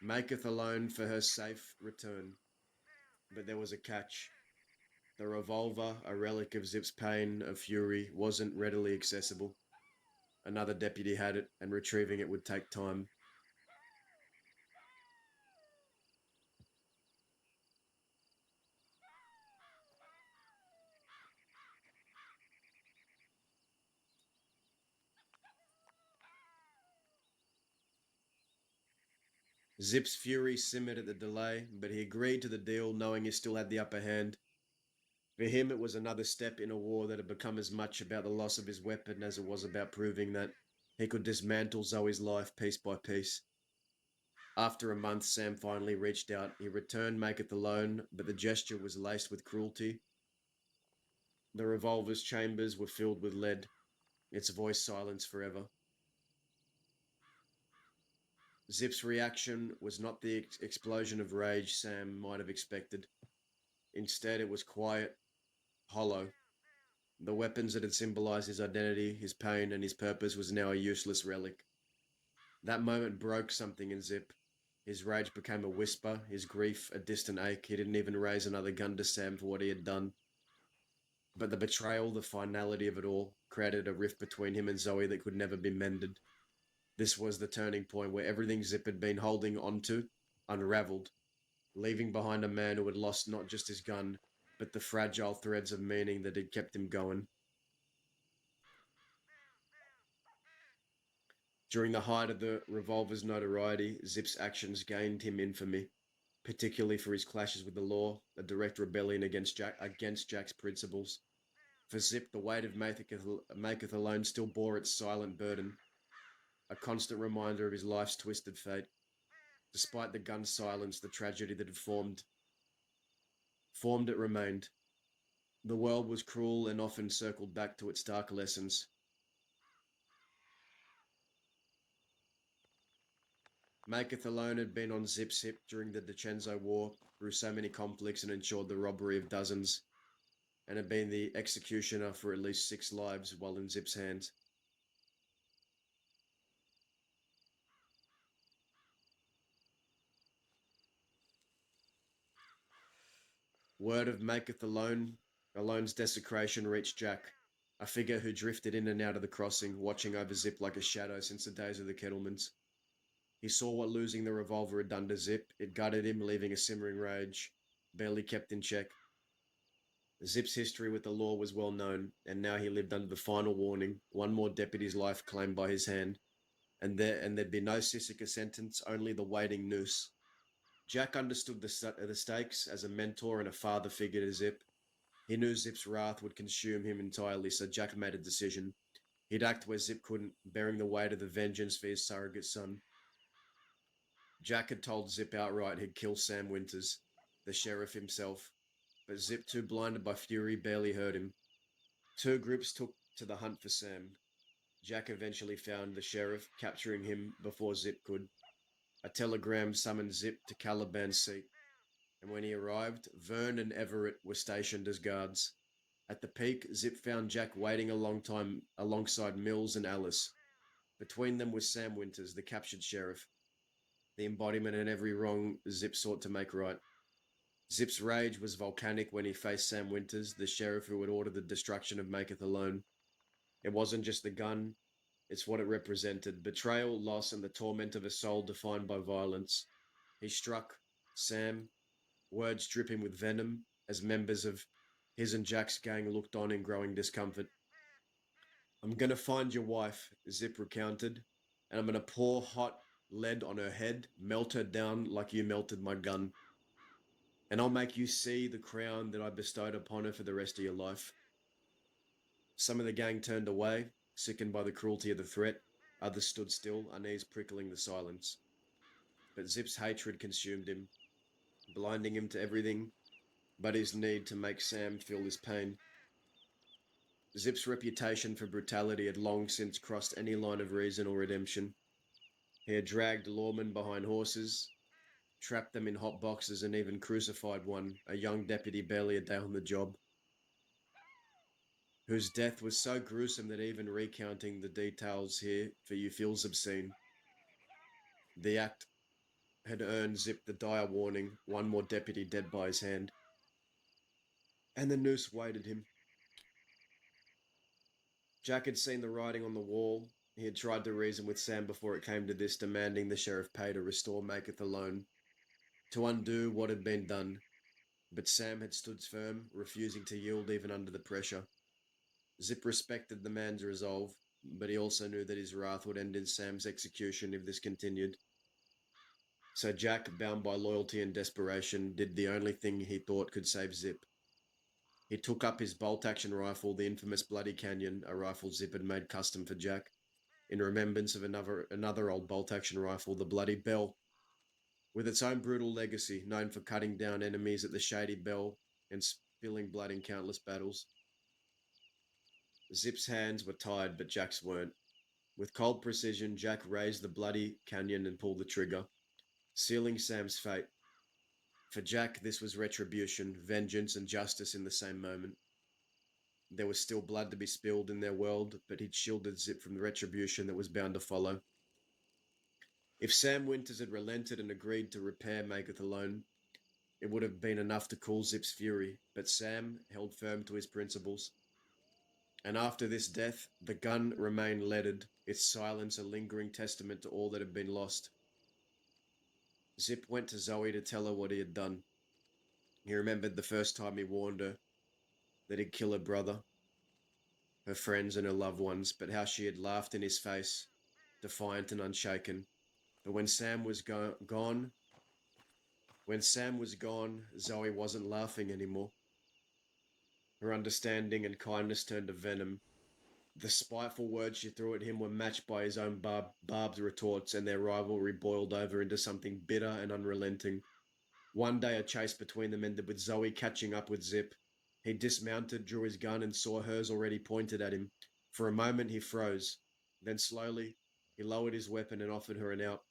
Maketh alone for her safe return. But there was a catch. The revolver, a relic of Zip's pain of fury, wasn't readily accessible. Another deputy had it, and retrieving it would take time. Zip's fury simmered at the delay, but he agreed to the deal knowing he still had the upper hand. For him, it was another step in a war that had become as much about the loss of his weapon as it was about proving that he could dismantle Zoe's life piece by piece. After a month, Sam finally reached out. He returned Maketh alone, but the gesture was laced with cruelty. The revolver's chambers were filled with lead, its voice silenced forever. Zip's reaction was not the explosion of rage Sam might have expected. Instead, it was quiet, hollow. The weapons that had symbolized his identity, his pain, and his purpose was now a useless relic. That moment broke something in Zip. His rage became a whisper, his grief a distant ache. He didn't even raise another gun to Sam for what he had done. But the betrayal, the finality of it all, created a rift between him and Zoe that could never be mended. This was the turning point where everything Zip had been holding onto unraveled, leaving behind a man who had lost not just his gun, but the fragile threads of meaning that had kept him going. During the height of the revolver's notoriety, Zip's actions gained him infamy, particularly for his clashes with the law, a direct rebellion against Jack's principles. For Zip, the weight of Maketh alone still bore its silent burden, a constant reminder of his life's twisted fate. Despite the gun's silence, the tragedy that had formed it remained. The world was cruel and often circled back to its dark lessons. Maketh alone had been on Zip's hip during the DiCenzo War, through so many conflicts, and ensured the robbery of dozens, and had been the executioner for at least 6 lives while in Zip's hands. Word of Maketh Alone's desecration reached Jack, a figure who drifted in and out of the crossing, watching over Zip like a shadow since the days of the Kettlemans. He saw what losing the revolver had done to Zip. It gutted him, leaving a simmering rage, barely kept in check. Zip's history with the law was well known, and now he lived under the final warning, one more deputy's life claimed by his hand, and there'd be no Sissika sentence, only the waiting noose. Jack understood the stakes as a mentor and a father figure to Zip. He knew Zip's wrath would consume him entirely, so Jack made a decision. He'd act where Zip couldn't, bearing the weight of the vengeance for his surrogate son. Jack had told Zip outright he'd kill Sam Winters, the sheriff himself, but Zip, too blinded by fury, barely heard him. 2 groups took to the hunt for Sam. Jack eventually found the sheriff, capturing him before Zip could. A telegram summoned Zip to Caliban's seat, and when he arrived, Vern and Everett were stationed as guards. At the peak, Zip found Jack waiting a long time alongside Mills and Alice. Between them was Sam Winters, the captured sheriff, the embodiment of every wrong Zip sought to make right. Zip's rage was volcanic when he faced Sam Winters, the sheriff who had ordered the destruction of Maketh alone. It wasn't just the gun, it's what it represented: betrayal, loss, and the torment of a soul defined by violence. He struck Sam words dripping with venom as members of his and Jack's gang looked on in growing discomfort. "I'm gonna find your wife," Zip recounted, "and I'm gonna pour hot lead on her head, melt her down like you melted my gun. And I'll make you see the crown that I bestowed upon her for the rest of your life." Some of the gang turned away, sickened by the cruelty of the threat. Others stood still, unease prickling the silence. But Zip's hatred consumed him, blinding him to everything but his need to make Sam feel his pain. Zip's reputation for brutality had long since crossed any line of reason or redemption. He had dragged lawmen behind horses, trapped them in hot boxes, and even crucified one, a young deputy barely a day on the job, whose death was so gruesome that even recounting the details here for you feels obscene. The act had earned Zip the dire warning, one more deputy dead by his hand. And the noose weighted him. Jack had seen the writing on the wall. He had tried to reason with Sam before it came to this, demanding the sheriff pay to restore Maketh alone, to undo what had been done. But Sam had stood firm, refusing to yield even under the pressure. Zip respected the man's resolve, but he also knew that his wrath would end in Sam's execution if this continued. So Jack, bound by loyalty and desperation, did the only thing he thought could save Zip. He took up his bolt-action rifle, the infamous Bloody Canyon, a rifle Zip had made custom for Jack, in remembrance of another old bolt-action rifle, the Bloody Bell, with its own brutal legacy, known for cutting down enemies at the Shady Bell and spilling blood in countless battles. Zip's hands were tied, but Jack's weren't. With cold precision, Jack raised the Bloody Canyon and pulled the trigger, sealing Sam's fate. For Jack, this was retribution, vengeance, and justice in the same moment. There was still blood to be spilled in their world, but he'd shielded Zip from the retribution that was bound to follow. If Sam Winters had relented and agreed to repair Maketh alone, it would have been enough to cool Zip's fury, but Sam held firm to his principles. And after this death, the gun remained leaded, its silence a lingering testament to all that had been lost. Zip went to Zoe to tell her what he had done. He remembered the first time he warned her that he'd kill her brother, her friends, and her loved ones, but how she had laughed in his face, defiant and unshaken. But when Sam was gone, Zoe wasn't laughing anymore. Her understanding and kindness turned to venom. The spiteful words she threw at him were matched by his own barbed retorts, and their rivalry boiled over into something bitter and unrelenting. One day, a chase between them ended with Zoe catching up with Zip. He dismounted, drew his gun, and saw hers already pointed at him. For a moment, he froze. Then slowly, he lowered his weapon and offered her an out.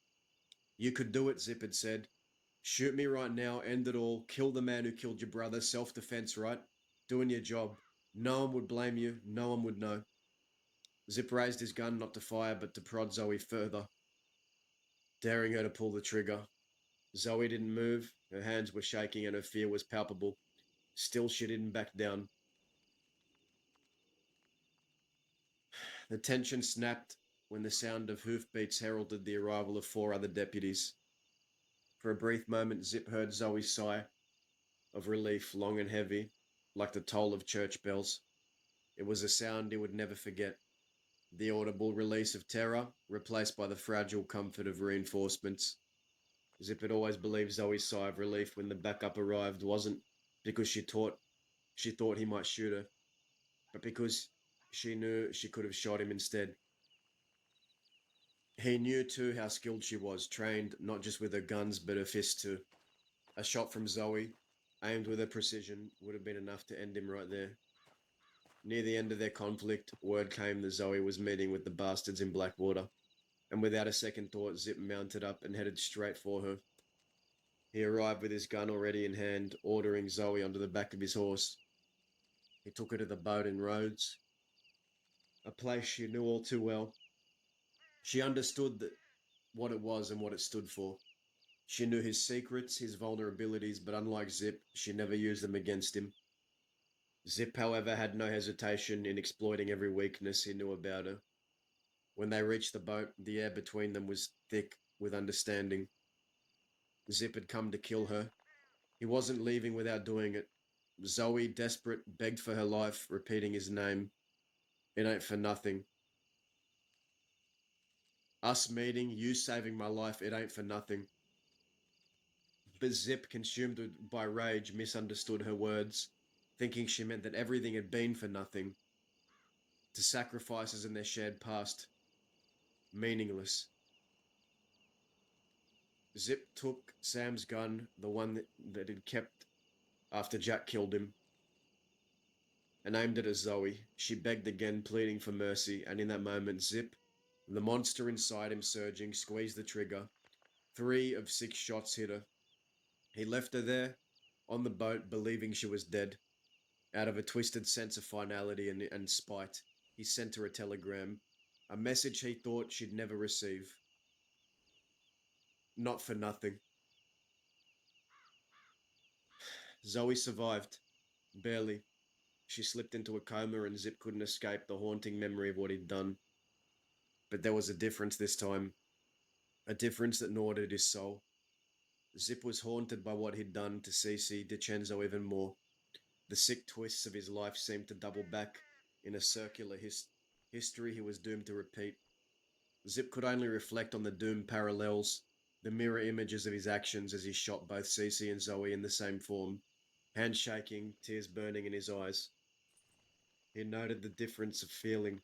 "You could do it," Zip had said. "Shoot me right now, end it all, kill the man who killed your brother, self-defense, right? Doing your job. No one would blame you, no one would know." Zip raised his gun not to fire, but to prod Zoe further, daring her to pull the trigger. Zoe didn't move, her hands were shaking and her fear was palpable. Still, she didn't back down. The tension snapped when the sound of hoofbeats heralded the arrival of 4 other deputies. For a brief moment, Zip heard Zoe's sigh of relief, long and heavy, like the toll of church bells. It was a sound he would never forget. The audible release of terror, replaced by the fragile comfort of reinforcements. Zip had always believed Zoe's sigh of relief when the backup arrived wasn't because she thought he might shoot her, but because she knew she could have shot him instead. He knew too how skilled she was, trained not just with her guns but her fists too. A shot from Zoe, aimed with her precision, would have been enough to end him right there. Near the end of their conflict, word came that Zoe was meeting with the bastards in Blackwater, and without a second thought, Zip mounted up and headed straight for her. He arrived with his gun already in hand, ordering Zoe onto the back of his horse. He took her to the boat in Rhodes, a place she knew all too well. She understood what it was and what it stood for. She knew his secrets, his vulnerabilities, but unlike Zip, she never used them against him. Zip, however, had no hesitation in exploiting every weakness he knew about her. When they reached the boat, the air between them was thick with understanding. Zip had come to kill her. He wasn't leaving without doing it. Zoe, desperate, begged for her life, repeating his name. It ain't for nothing. Us meeting, you saving my life, it ain't for nothing. But Zip, consumed by rage, misunderstood her words, thinking she meant that everything had been for nothing. To sacrifices in their shared past. Meaningless. Zip took Sam's gun, the one that he'd kept after Jack killed him, and aimed it at Zoe. She begged again, pleading for mercy, and in that moment, Zip, the monster inside him surging, squeezed the trigger. 3 of 6 shots hit her. He left her there, on the boat, believing she was dead. Out of a twisted sense of finality and spite, he sent her a telegram, a message he thought she'd never receive. Not for nothing. Zoe survived. Barely. She slipped into a coma and Zip couldn't escape the haunting memory of what he'd done. But there was a difference this time. A difference that gnawed at his soul. Zip was haunted by what he'd done to Cece DiCenzo even more. The sick twists of his life seemed to double back in a circular history he was doomed to repeat. Zip could only reflect on the doomed parallels, the mirror images of his actions as he shot both Cece and Zoe in the same form, hands shaking, tears burning in his eyes. He noted the difference of feeling,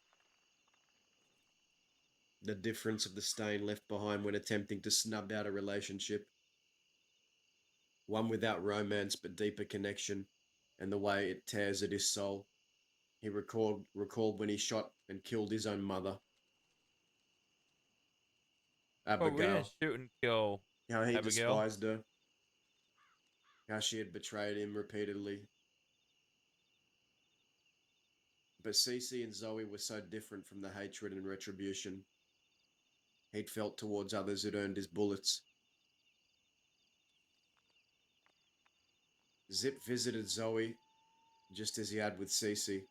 the difference of the stain left behind when attempting to snub out a relationship, one without romance but deeper connection, and the way it tears at his soul. He recalled when he shot and killed his own mother, Oh, we didn't Abigail. shoot and kill How he Abigail. despised her. How she had betrayed him repeatedly. But Cece and Zoe were so different from the hatred and retribution he'd felt towards others who'd earned his bullets. Zip visited Zoe just as he had with Cece.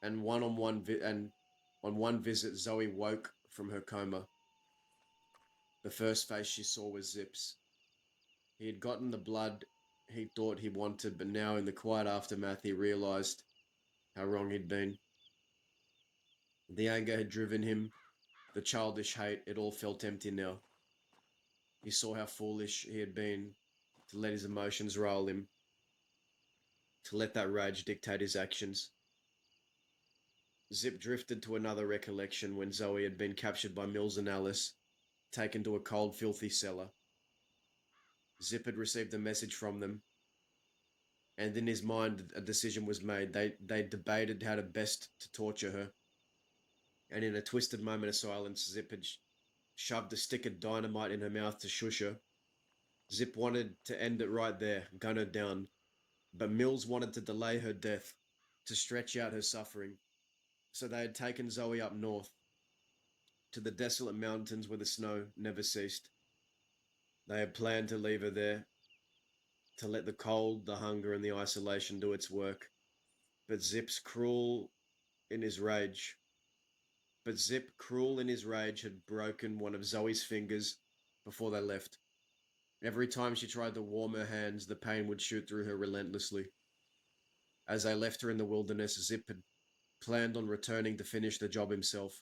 And on one visit, Zoe woke from her coma. The first face she saw was Zip's. He had gotten the blood he thought he wanted, but now in the quiet aftermath, he realized how wrong he'd been. The anger had driven him, the childish hate, it all felt empty now. He saw how foolish he had been to let his emotions roil him, to let that rage dictate his actions. Zip drifted to another recollection when Zoe had been captured by Mills and Alice, taken to a cold, filthy cellar. Zip had received a message from them, and in his mind a decision was made. They debated how to best to torture her, and in a twisted moment of silence, Zip had shoved a stick of dynamite in her mouth to shush her. Zip wanted to end it right there, gun her down, but Mills wanted to delay her death, to stretch out her suffering. So they had taken Zoe up north, to the desolate mountains where the snow never ceased. They had planned to leave her there, to let the cold, the hunger, and the isolation do its work. But Zip, cruel in his rage, had broken one of Zoe's fingers before they left. Every time she tried to warm her hands, the pain would shoot through her relentlessly. As they left her in the wilderness, Zip had planned on returning to finish the job himself.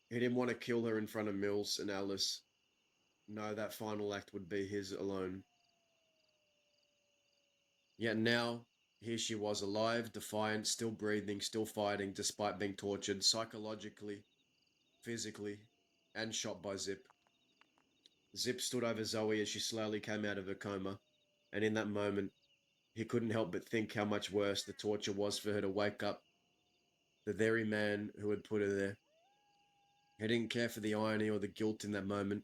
He didn't want to kill her in front of Mills and Alice. No, that final act would be his alone. Yet now, here she was, alive, defiant, still breathing, still fighting, despite being tortured psychologically, physically, and shot by Zip. Zip stood over Zoe as she slowly came out of her coma, and in that moment, he couldn't help but think how much worse the torture was for her to wake up the very man who had put her there. He didn't care for the irony or the guilt in that moment.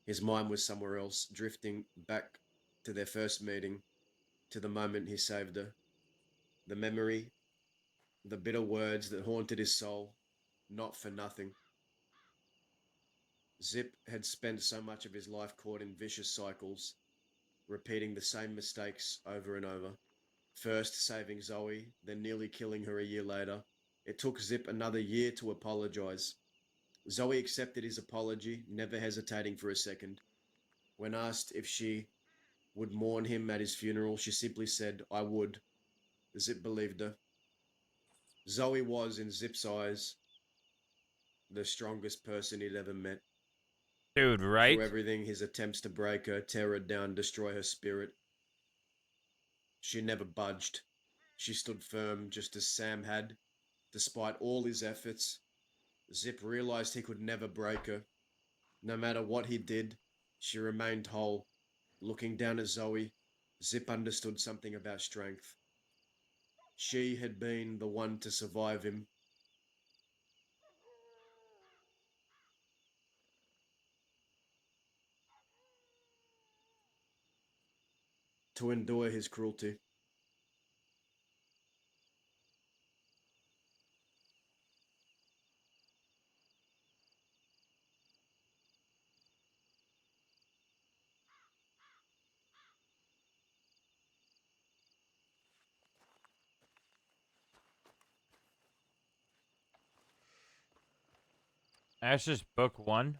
His mind was somewhere else, drifting back to their first meeting, to the moment he saved her. The memory, the bitter words that haunted his soul, not for nothing. Zip had spent so much of his life caught in vicious cycles, repeating the same mistakes over and over. First saving Zoe, then nearly killing her a year later. It took Zip another year to apologize. Zoe accepted his apology, never hesitating for a second. When asked if she would mourn him at his funeral, she simply said, "I would." Zip believed her. Zoe was, in Zip's eyes, the strongest person he'd ever met. Dude, right? Through everything, his attempts to break her, tear her down, destroy her spirit, she never budged. She stood firm, just as Sam had. Despite all his efforts, Zip realized he could never break her. No matter what he did, she remained whole. Looking down at Zoe, Zip understood something about strength. She had been the one to survive him. To endure his cruelty. That's just book 1.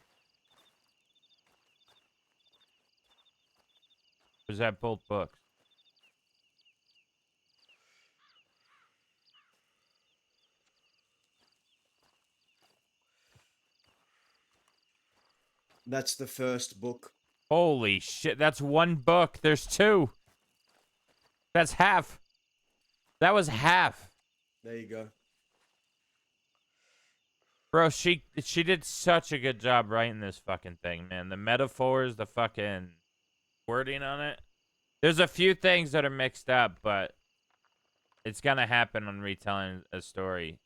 Or is that both books? That's the first book. Holy shit, that's 1 book. There's 2. That's half. That was half. There you go. Bro, she did such a good job writing this fucking thing, man. The metaphors, the fucking wording on it. There's a few things that are mixed up, but it's gonna happen when retelling a story.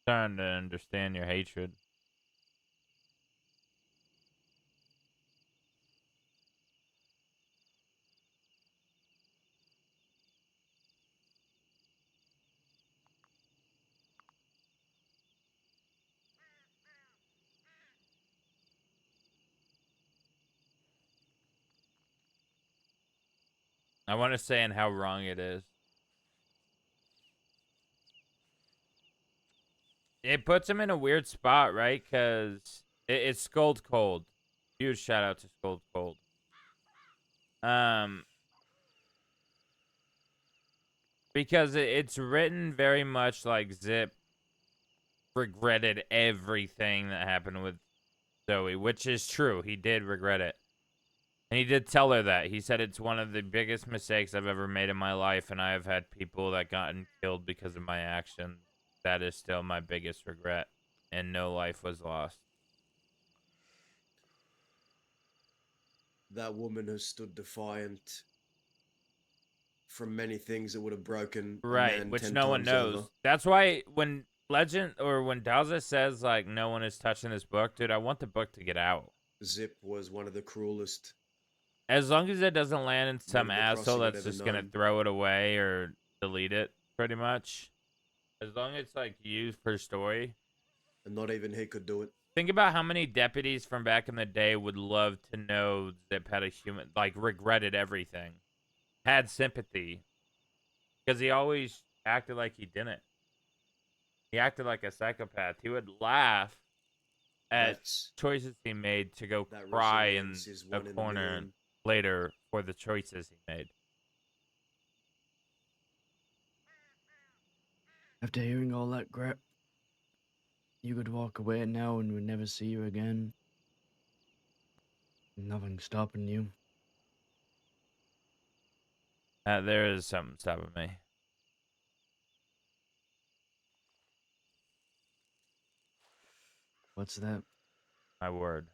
Starting to understand your hatred. I want to say and how wrong it is. It puts him in a weird spot, right? Because it's Scold Cold. Huge shout out to Scold Cold. Because it's written very much like Zip regretted everything that happened with Zoe, which is true. He did regret it. And he did tell her that. He said it's one of the biggest mistakes I've ever made in my life, and I have had people that gotten killed because of my actions. That is still my biggest regret, and no life was lost. That woman has stood defiant from many things that would have broken a Right, man which 10 no one times knows. over. That's why when Legend or when Dowza says like no one is touching this book, dude, I want the book to get out. Zip was one of the cruelest. As long as it doesn't land in some Men of the asshole crossing I'd that's ever just gonna known. throw it away or delete it, pretty much. As long as it's like used for story. And not even he could do it. Think about how many deputies from back in the day would love to know Zip had a human, like regretted everything, had sympathy, because he always acted like he didn't. He acted like a psychopath. He would laugh at choices he made to go that cry in resilience is a one in a corner million. later for the choices he made. After hearing all that crap, you could walk away now and we'd never see you again. Nothing stopping you. There is something stopping me. What's that? My word.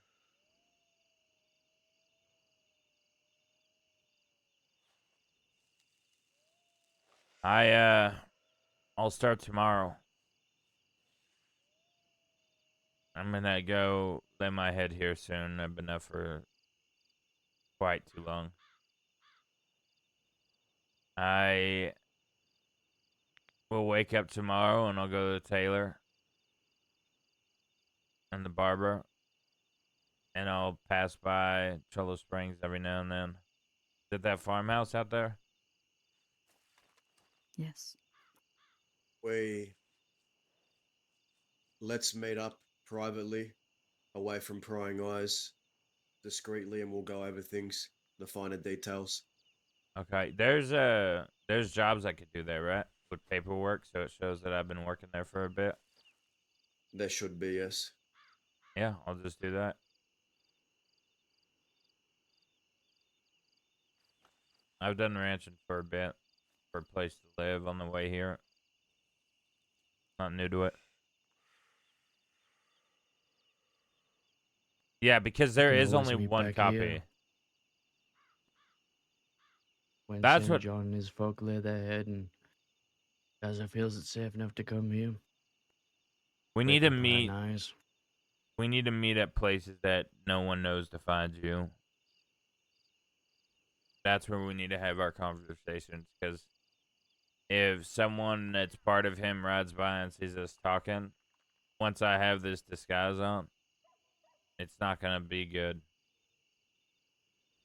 I'll start tomorrow. I'm gonna go lay my head here soon. I've been up for quite too long. I will wake up tomorrow and I'll go to the tailor and the barber. And I'll pass by Cholo Springs every now and then. Is it that farmhouse out there? Yes. Let's meet up privately, away from prying eyes, discreetly, and we'll go over things, the finer details. Okay, there's jobs I could do there, right? With paperwork, so it shows that I've been working there for a bit. There should be, yes. Yeah, I'll just do that. I've done ranching for a bit, for a place to live on the way here. Not new to it. Yeah, because You there can is always only meet one back copy. here. When That's St. what. John and his folk lay their head and Gaza feels it's safe enough to come here. We Away need to from prying meet. eyes. We need to meet at places that no one knows to find you. That's where we need to have our conversations. Because if someone that's part of him rides by and sees us talking, once I have this disguise on, it's not gonna be good.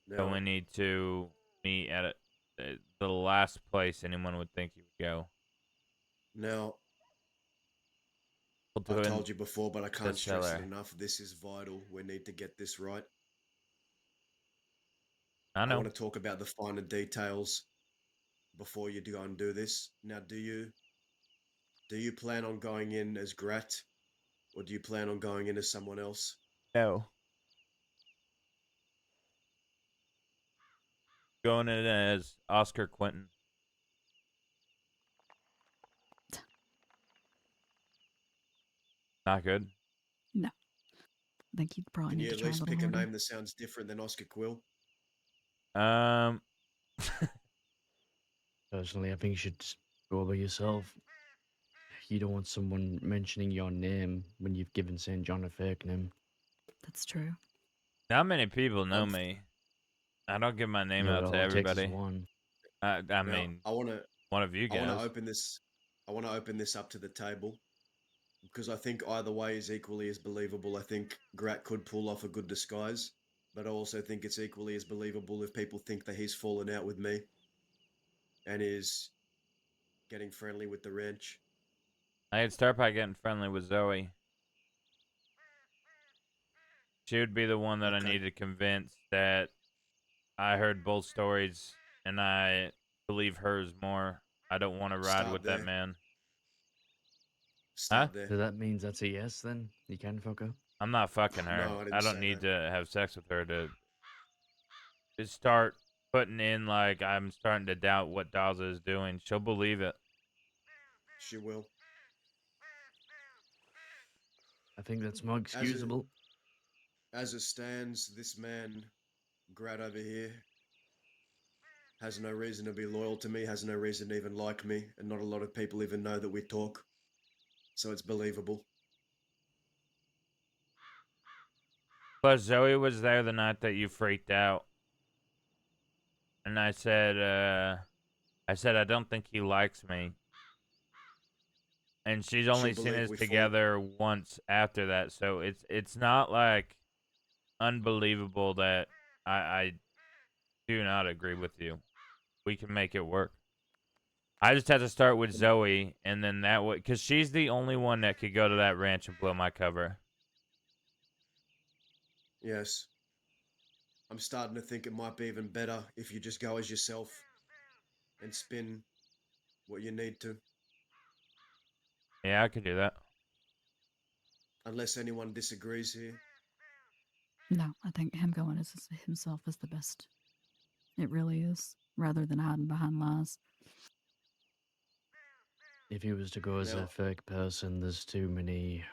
So Now, we need to meet at the last place anyone would think you would go. now, We'll do I've it in told you before, but I the can't stress it cellar. enough. This is vital. We need to get this right. I I know. want to talk about the finer details before you go and do this. Now, do you plan on going in as Grat, or do you plan on going in as someone else? No. Going in as Oscar Quentin. Not good. No. I think you'd probably Can need you to at try a least little pick a harder. name that sounds different than Oscar Quill? Personally, I think you should just go by yourself. You don't want someone mentioning your name when you've given St. John a fake name. That's true. Not many people know me. I don't give my name Yeah, but out to all it takes is everybody. one. I Now, mean, I want to one of you I want to guys. open this I want to open this up to the table because I think either way is equally as believable. I think Grat could pull off a good disguise, but I also think it's equally as believable if people think that he's fallen out with me and is getting friendly with the ranch. I'd start by getting friendly with Zoe. She would be the one that I Okay. need to convince that I heard both stories and I believe hers more. I don't want to ride Start with that there. man. Start there. So that means that's a yes then? You can fuck her? I'm not fucking her. No, I didn't I don't say need that. to have sex with her to start putting in like I'm starting to doubt what Daza is doing. She'll believe it. She will. I think that's more excusable. As it stands, this man, Grat over here, has no reason to be loyal to me, has no reason to even like me, and not a lot of people even know that we talk. So it's believable. Plus, Zoe was there the night that you freaked out. And I said, I don't think he likes me. And she's only She'll seen believe us we fought. together once after that, so it's not like unbelievable that I do not agree with you. We can make it work. I just have to start with Zoe, and then that way, because she's the only one that could go to that ranch and blow my cover. Yes. I'm starting to think it might be even better if you just go as yourself and spin what you need to. Yeah, I could do that. Unless anyone disagrees here. No, I think him going as himself is the best. It really is, rather than hiding behind lies. If he was to go as a Now, fake person, there's too many,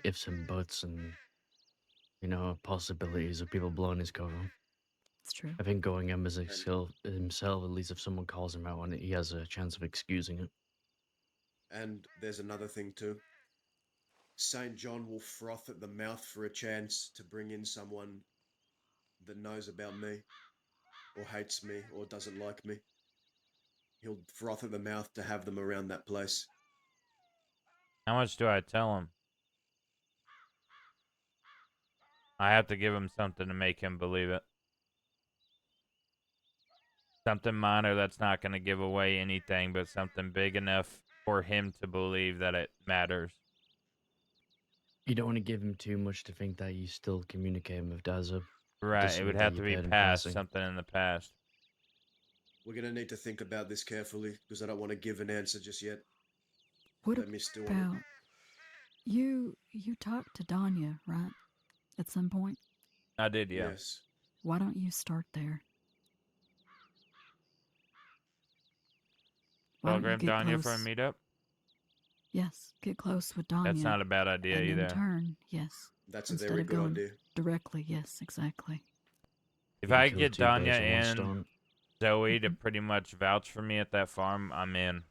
ifs and buts and, possibilities of people blowing his cover. It's true. I think going him as himself, at least if someone calls him out on it, he has a chance of excusing it. and there's another thing too. St. John will froth at the mouth for a chance to bring in someone that knows about me, or hates me, or doesn't like me. He'll froth at the mouth to have them around that place. How much do I tell him? I have to give him something to make him believe it. Something minor that's not going to give away anything, but something big enough for him to believe that it matters. You don't want to give him too much to think that you still communicating with Daza. Right, Just it would something that have you to be paid in past, passing. something in the past. We're gonna need to think about this carefully because I don't want to give an answer just yet. What Let me stew on it. about you talked to Danya, right? At some point? I did, yeah. Yes. Why don't you start there? Why don't you Telegram get Danya for a close? meetup? Yes, get close with Danya. That's not a bad idea and either. in turn, yes. That's a Instead very of good going idea. directly, yes, exactly. If You can I kill get 2 birds Danya with one and stone. Zoe to pretty much vouch for me at that farm, I'm in.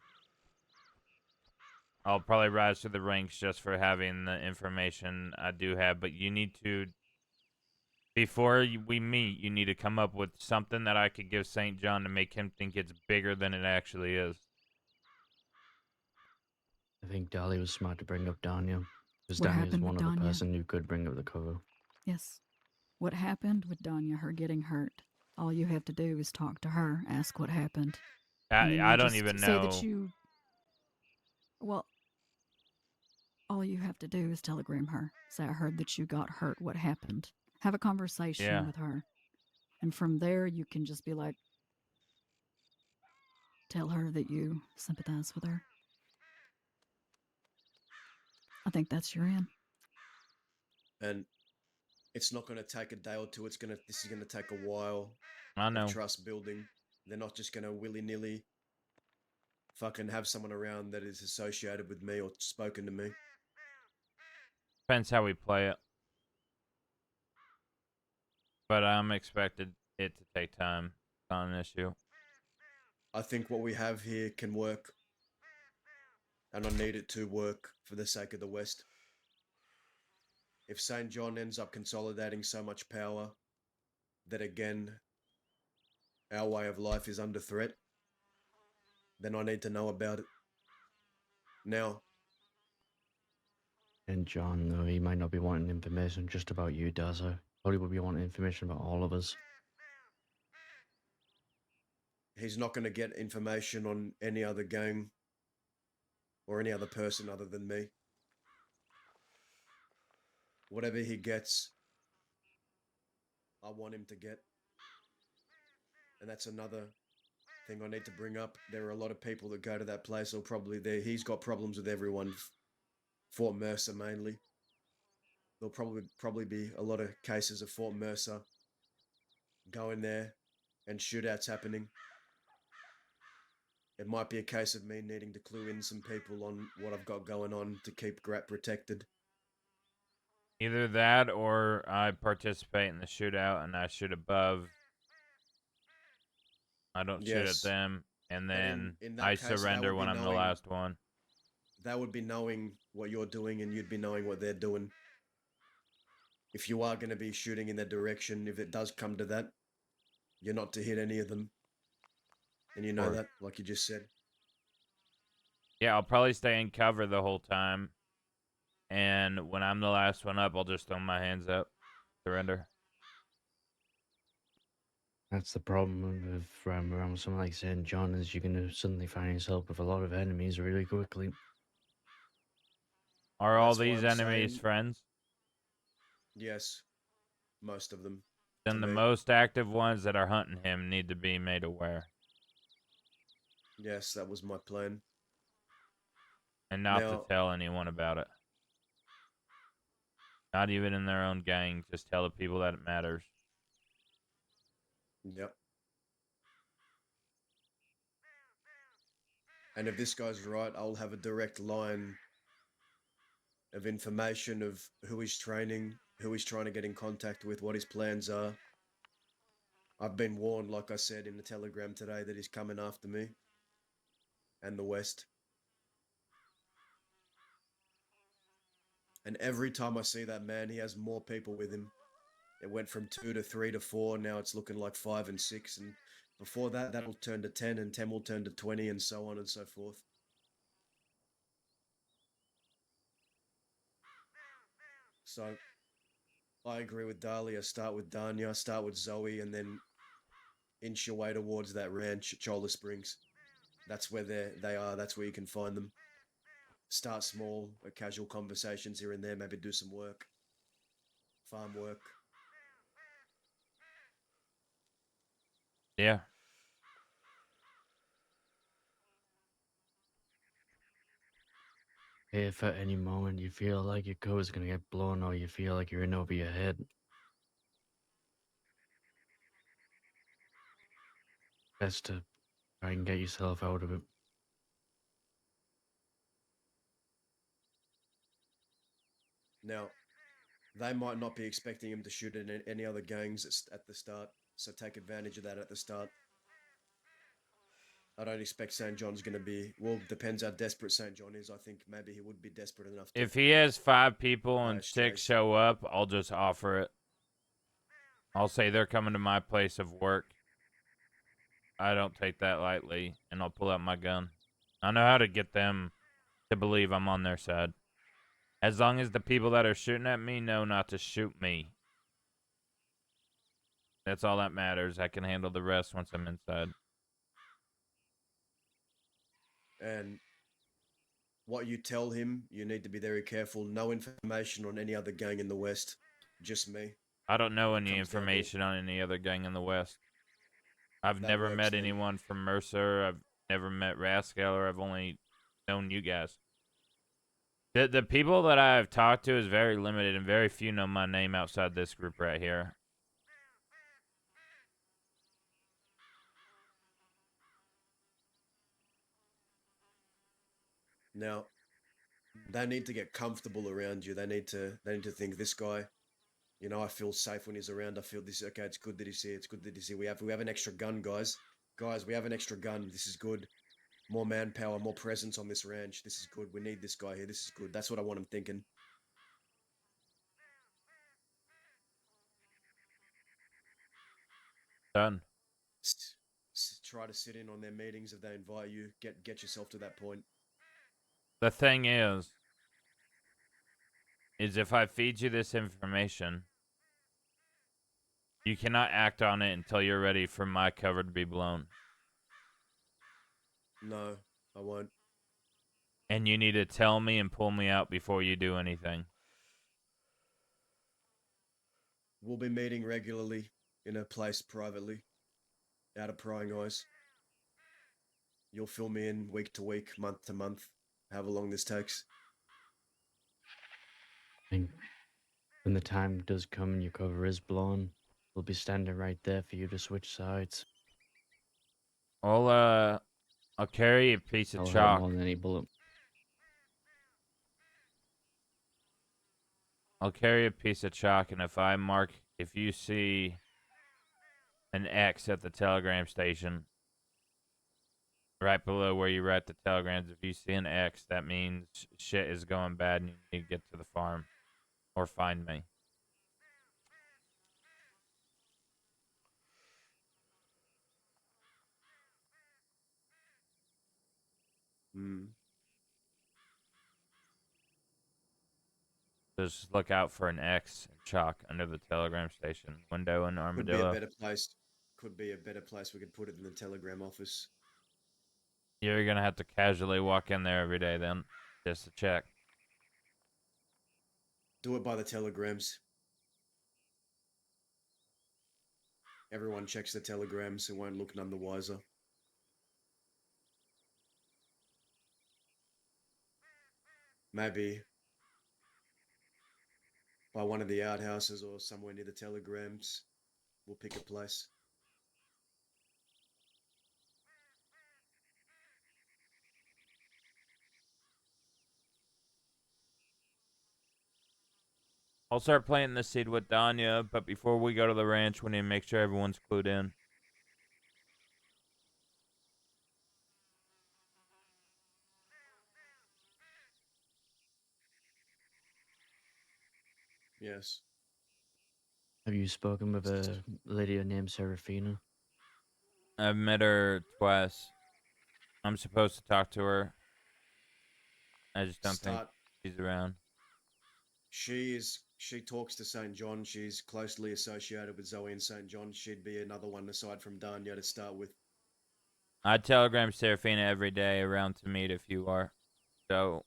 I'll probably rise to the ranks just for having the information I do have, but you need to, before we meet, you need to come up with something that I could give St. John to make him think it's bigger than it actually is. I think Dali was smart to bring up Danya. Because What Danya is happened one with other Danya? person who could bring up the cover. Yes. What happened with Danya, her getting hurt? All you have to do is talk to her, ask what happened. and then I you don't just even say know. that you. Well, all you have to do is telegram her. Say, I heard that you got hurt. What happened? Have a conversation Yeah. with her. And from there, you can just be like, tell her that you sympathize with her. I think that's your end. And it's not going to take a day or two. This is going to take a while I know. of trust building. They're not just going to willy-nilly fucking have someone around that is associated with me or spoken to me. Depends how we play it. But I'm expected it to take time. It's not an issue. I think what we have here can work. And I need it to work for the sake of the West. If St. John ends up consolidating so much power that again our way of life is under threat, then I need to know about it. Now. And John, though, he might not be wanting information just about you, Daza. Probably will be wanting information about all of us. He's not going to get information on any other gang or any other person other than me. Whatever he gets, I want him to get. And that's another thing I need to bring up. There are a lot of people that go to that place, or probably there. He's got problems with everyone. Fort Mercer mainly. There'll probably be a lot of cases of Fort Mercer going there and shootouts happening. It might be a case of me needing to clue in some people on what I've got going on to keep Grat protected. Either that or I participate in the shootout and I shoot above. I don't shoot at them, and then in that I case, that surrender would when be I'm the knowing- last one. They would be knowing what you're doing and you'd be knowing what they're doing. If you are going to be shooting in that direction, if it does come to that, you're not to hit any of them. And you know Sure. that, like you just said. Yeah, I'll probably stay in cover the whole time. And when I'm the last one up, I'll just throw my hands up. Surrender. That's the problem with around something like St. John, is you're going to suddenly find yourself with a lot of enemies really quickly. Are all That's why these I'm enemies saying- friends? Yes. Most of them. Then the most active ones that are hunting him need to be made aware. Yes, that was my plan. And not to Now- tell anyone about it. Not even in their own gang. Just tell the people that it matters. Yep. And if this goes right, I'll have a direct line of information of who he's training, who he's trying to get in contact with, what his plans are. I've been warned, like I said in the telegram today, that he's coming after me and the West. And every time I see that man, he has more people with him. It went from 2 to 3 to 4. Now it's looking like 5 and 6. And before that, that'll turn to 10, and 10 will turn to 20, and so on and so forth. So I agree with Dahlia. Start with Danya, start with Zoe, and then inch your way towards that ranch at Cholla Springs. That's where they are. That's where you can find them. Start small, casual conversations here and there. Maybe do some work, farm work. Yeah. If at any moment you feel like your code's gonna get blown or you feel like you're in over your head, best to try and get yourself out of it. Now, they might not be expecting him to shoot in any other gangs at the start, so take advantage of that at the start. I don't expect St. John's going to be... Well, depends how desperate St. John is. I think maybe he would be desperate enough to... If he has 5 people and Chase. 6 show up, I'll just offer it. I'll say they're coming to my place of work. I don't take that lightly, and I'll pull out my gun. I know how to get them to believe I'm on their side. As long as the people that are shooting at me know not to shoot me. That's all that matters. I can handle the rest once I'm inside. And what you tell him, you need to be very careful. No information on any other gang in the West. Just me. I don't know any information on any other gang in the West. I've That never works, met then. anyone from Mercer. I've never met Rascaler. I've only known you guys. The people that I've talked to is very limited, and very few know my name outside this group right here. Now, they need to get comfortable around you. They need to think, this guy, you know, I feel safe when he's around. I feel this, okay, it's good that he's here. It's good that he's here. We have an extra gun, guys. Guys, we have an extra gun. This is good. More manpower, more presence on this ranch. This is good. We need this guy here. This is good. That's what I want him thinking. Done. Try to sit in on their meetings if they invite you. Get yourself to that point. The thing is if I feed you this information, you cannot act on it until you're ready for my cover to be blown. No, I won't. And you need to tell me and pull me out before you do anything. We'll be meeting regularly in a place privately, out of prying eyes. You'll fill me in week to week, month to month, however long this takes. And when the time does come and your cover is blown, we'll be standing right there for you to switch sides. I'll carry a piece of I'll chalk. hurt more than any bullet. I'll carry a piece of chalk, and if you see an X at the telegram station, right below where you write the telegrams, if you see an X, that means shit is going bad and you need to get to the farm or find me. Just look out for an X and chalk under the telegram station window in Armadillo. Could be a better place. Could be a better place. We could put it in the telegram office. You're gonna have to casually walk in there every day then, just to check. Do it by the telegrams. Everyone checks the telegrams and won't look none the wiser. Maybe by one of the outhouses or somewhere near the telegrams, we'll pick a place. I'll start planting the seed with Danya, but before we go to the ranch, we need to make sure everyone's clued in. Yes. Have you spoken with a lady named Serafina? I've met her twice. I'm supposed to talk to her. I just don't think she's around. She she talks to St. John. She's closely associated with Zoe and St. John. She'd be another one aside from Danya to start with. I telegram Serafina every day around to meet if you are. So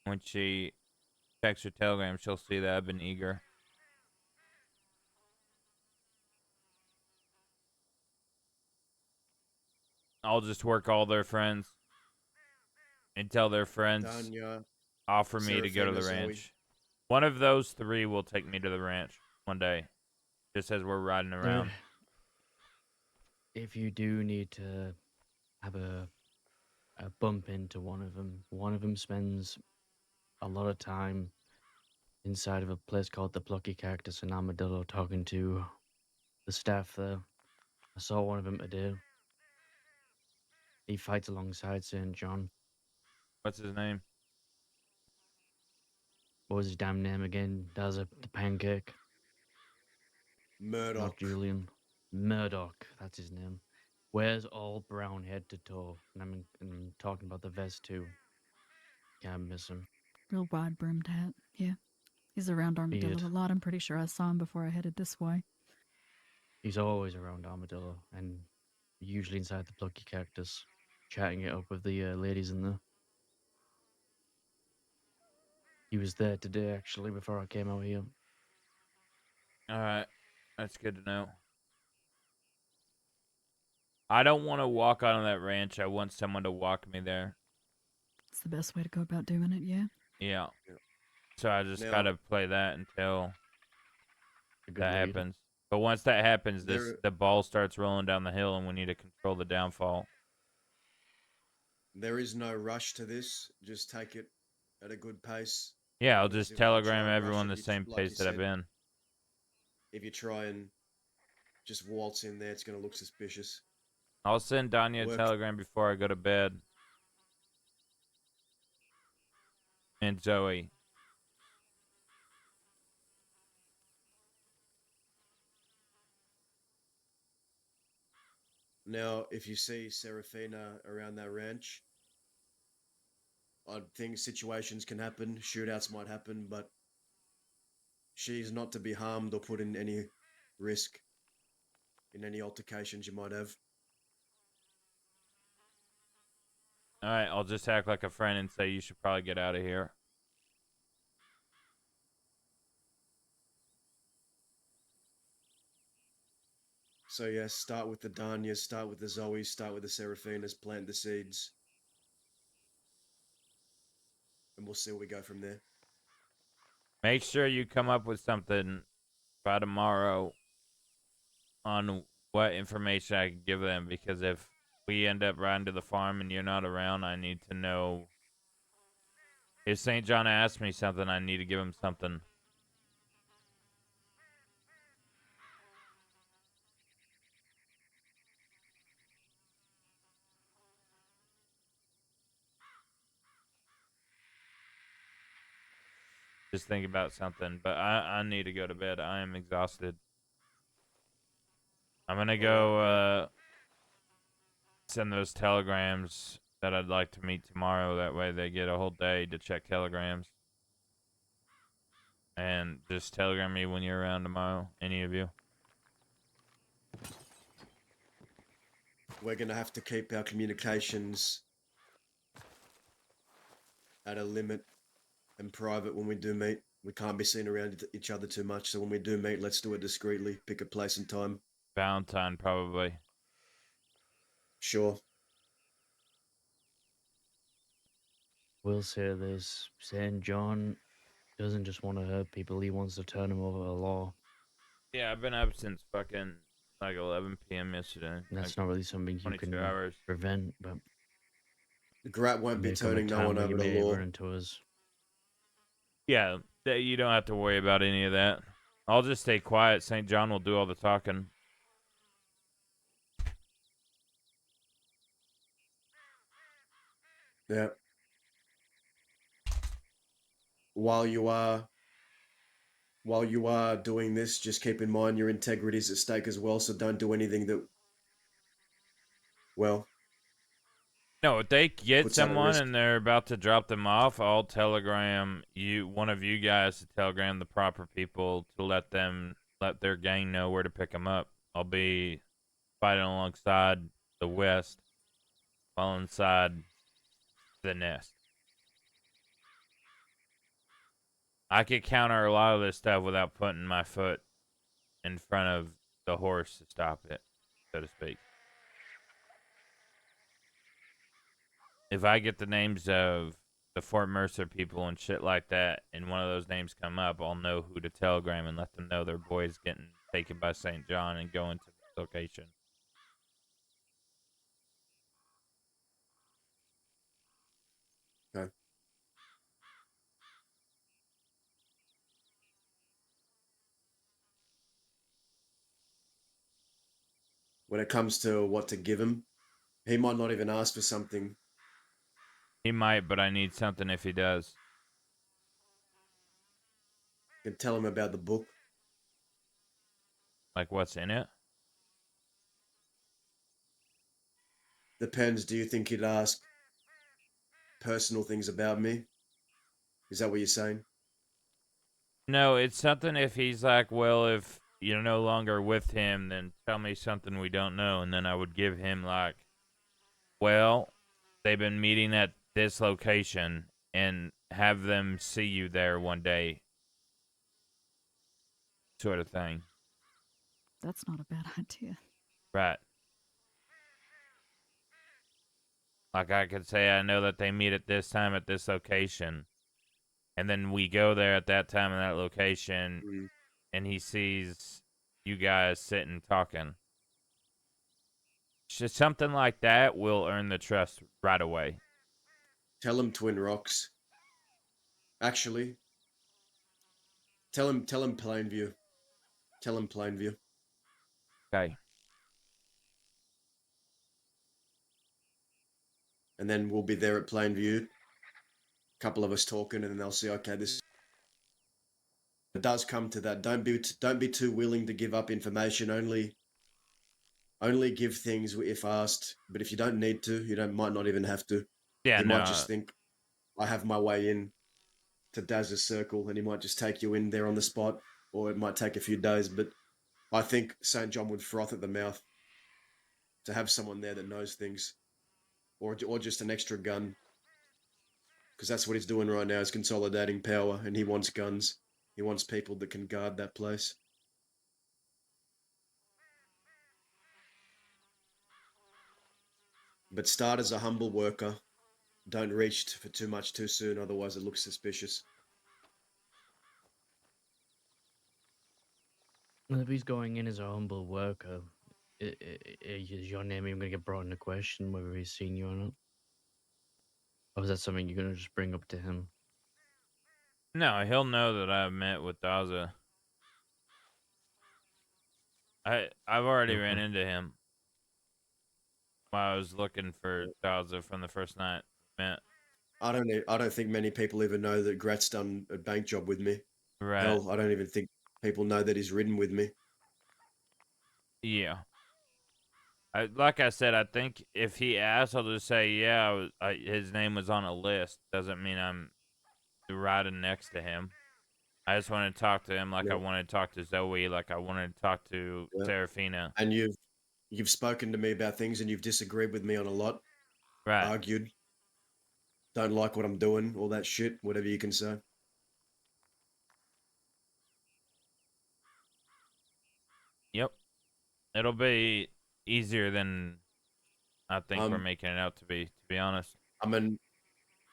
when she checks her telegram, she'll see that I've been eager. I'll just work all their friends and tell their friends Danya, offer me to go to Serafina, the Zoe. ranch. One of those three will take me to the ranch one day, just as we're riding around. If you do need to have a bump into one of them spends a lot of time inside of a place called the Plucky Cactus in Armadillo talking to the staff there. I saw one of them today. He fights alongside St. John. What's his name? What was his damn name again? Does the pancake? Murdoch. Not Julian. Murdoch, that's his name. Wears all brown head to toe. And I'm talking about the vest too. Can't miss him. Real wide brimmed hat. Yeah. He's around Armadillo Beard. a lot. I'm pretty sure I saw him before I headed this way. He's always around Armadillo and usually inside the Plucky Cactus, chatting it up with the ladies in there. He was there today actually before I came out here. Alright. That's good to know. I don't want to walk on that ranch. I want someone to walk me there. It's the best way to go about doing it, yeah. Yeah. So I just Now- gotta play that until that lead. happens. But once that happens, There- the ball starts rolling down the hill and we need to control the downfall. There is no rush to this. Just take it at a good pace. Yeah, I'll Because just if you try telegram and rush everyone it, the you- same like pace you that I've said, been. If you try and just waltz in there, it's going to look suspicious. I'll send Danya a Work. telegram before I go to bed. And Zoe. Now, if you see Serafina around that ranch, I think situations can happen, shootouts might happen, but she's not to be harmed or put in any risk in any altercations you might have. Alright, I'll just act like a friend and say you should probably get out of here. So yeah, start with the Danyas, start with the Zoes, start with the Seraphinas, plant the seeds. And we'll see where we go from there. Make sure you come up with something by tomorrow on what information I can give them, because if we end up riding to the farm and you're not around, I need to know. If St. John asks me something, I need to give him something. Just think about something. But I need to go to bed. I am exhausted. I'm going to go send those telegrams that I'd like to meet tomorrow. That way they get a whole day to check telegrams. And just telegram me when you're around tomorrow, any of you. We're going to have to keep our communications at a limit and private when we do meet. We can't be seen around each other too much, so when we do meet, let's do it discreetly. Pick a place and time. Valentine, probably. Sure. Will say this: St. John doesn't just want to hurt people; he wants to turn them over to the law. Yeah, I've been up since fucking like 11 p.m. yesterday. And that's like not really something you 22 can hours. prevent, but Grat won't be there come a turning no time one when over you to may law. run into us. Yeah, you don't have to worry about any of that. I'll just stay quiet. St. John will do all the talking. Yeah. While you are doing this, just keep in mind your integrity is at stake as well, so don't do anything that, well, No, if they get Puts at a someone risk. and they're about to drop them off, I'll telegram one of you guys to telegram the proper people to let their gang know where to pick them up. I'll be fighting alongside the West, while inside the nest. I could counter a lot of this stuff without putting my foot in front of the horse to stop it, so to speak. If I get the names of the Fort Mercer people and shit like that, and one of those names come up, I'll know who to telegram and let them know their boy's getting taken by St. John and going to the location. Okay. When it comes to what to give him, he might not even ask for something. He might, but I need something if he does. You can tell him about the book. Like what's in it? Depends. Do you think he'd ask personal things about me? Is that what you're saying? No, it's something if he's like, well, if you're no longer with him, then tell me something we don't know. And then I would give him like, well, they've been meeting at this location and have them see you there one day. Sort of thing. That's not a bad idea. Right. Like I could say, I know that they meet at this time at this location. And then we go there at that time in that location, and he sees you guys sitting talking. Just something like that will earn the trust right away. Tell him Twin Rocks. Actually, tell him Plainview. Tell him Plainview. Okay. And then we'll be there at Plainview. A couple of us talking, and then they'll see, okay, this. It does come to that. Don't be too willing to give up information. Only give things if asked. But if you don't need to, you might not even have to. Yeah, he no. might just think, I have my way in to Daz's circle, and he might just take you in there on the spot, or it might take a few days. But I think St. John would froth at the mouth to have someone there that knows things, or just an extra gun, because that's what he's doing right now. Is consolidating power, and he wants guns. He wants people that can guard that place. But start as a humble worker. Don't reach for too much too soon, otherwise it looks suspicious. Well, if he's going in as a humble worker, is your name even going to get brought into question whether he's seen you or not? Or is that something you're going to just bring up to him? No, he'll know that I've met with Daza. I've already ran into him while I was looking for Daza from the first night we met. I don't think many people even know that Grat's done a bank job with me. Right. Hell, I don't even think people know that he's ridden with me. Yeah. Like I said, I think if he asks, I'll just say, yeah, his name was on a list. Doesn't mean I'm riding next to him. I just want to talk to him like I wanted to talk to Zoe, like I wanted to talk to Serafina. And you've spoken to me about things, and you've disagreed with me on a lot. Right. Argued. Don't like what I'm doing, all that shit, whatever you can say. Yep. It'll be easier than I think we're making it out to be honest. I'm an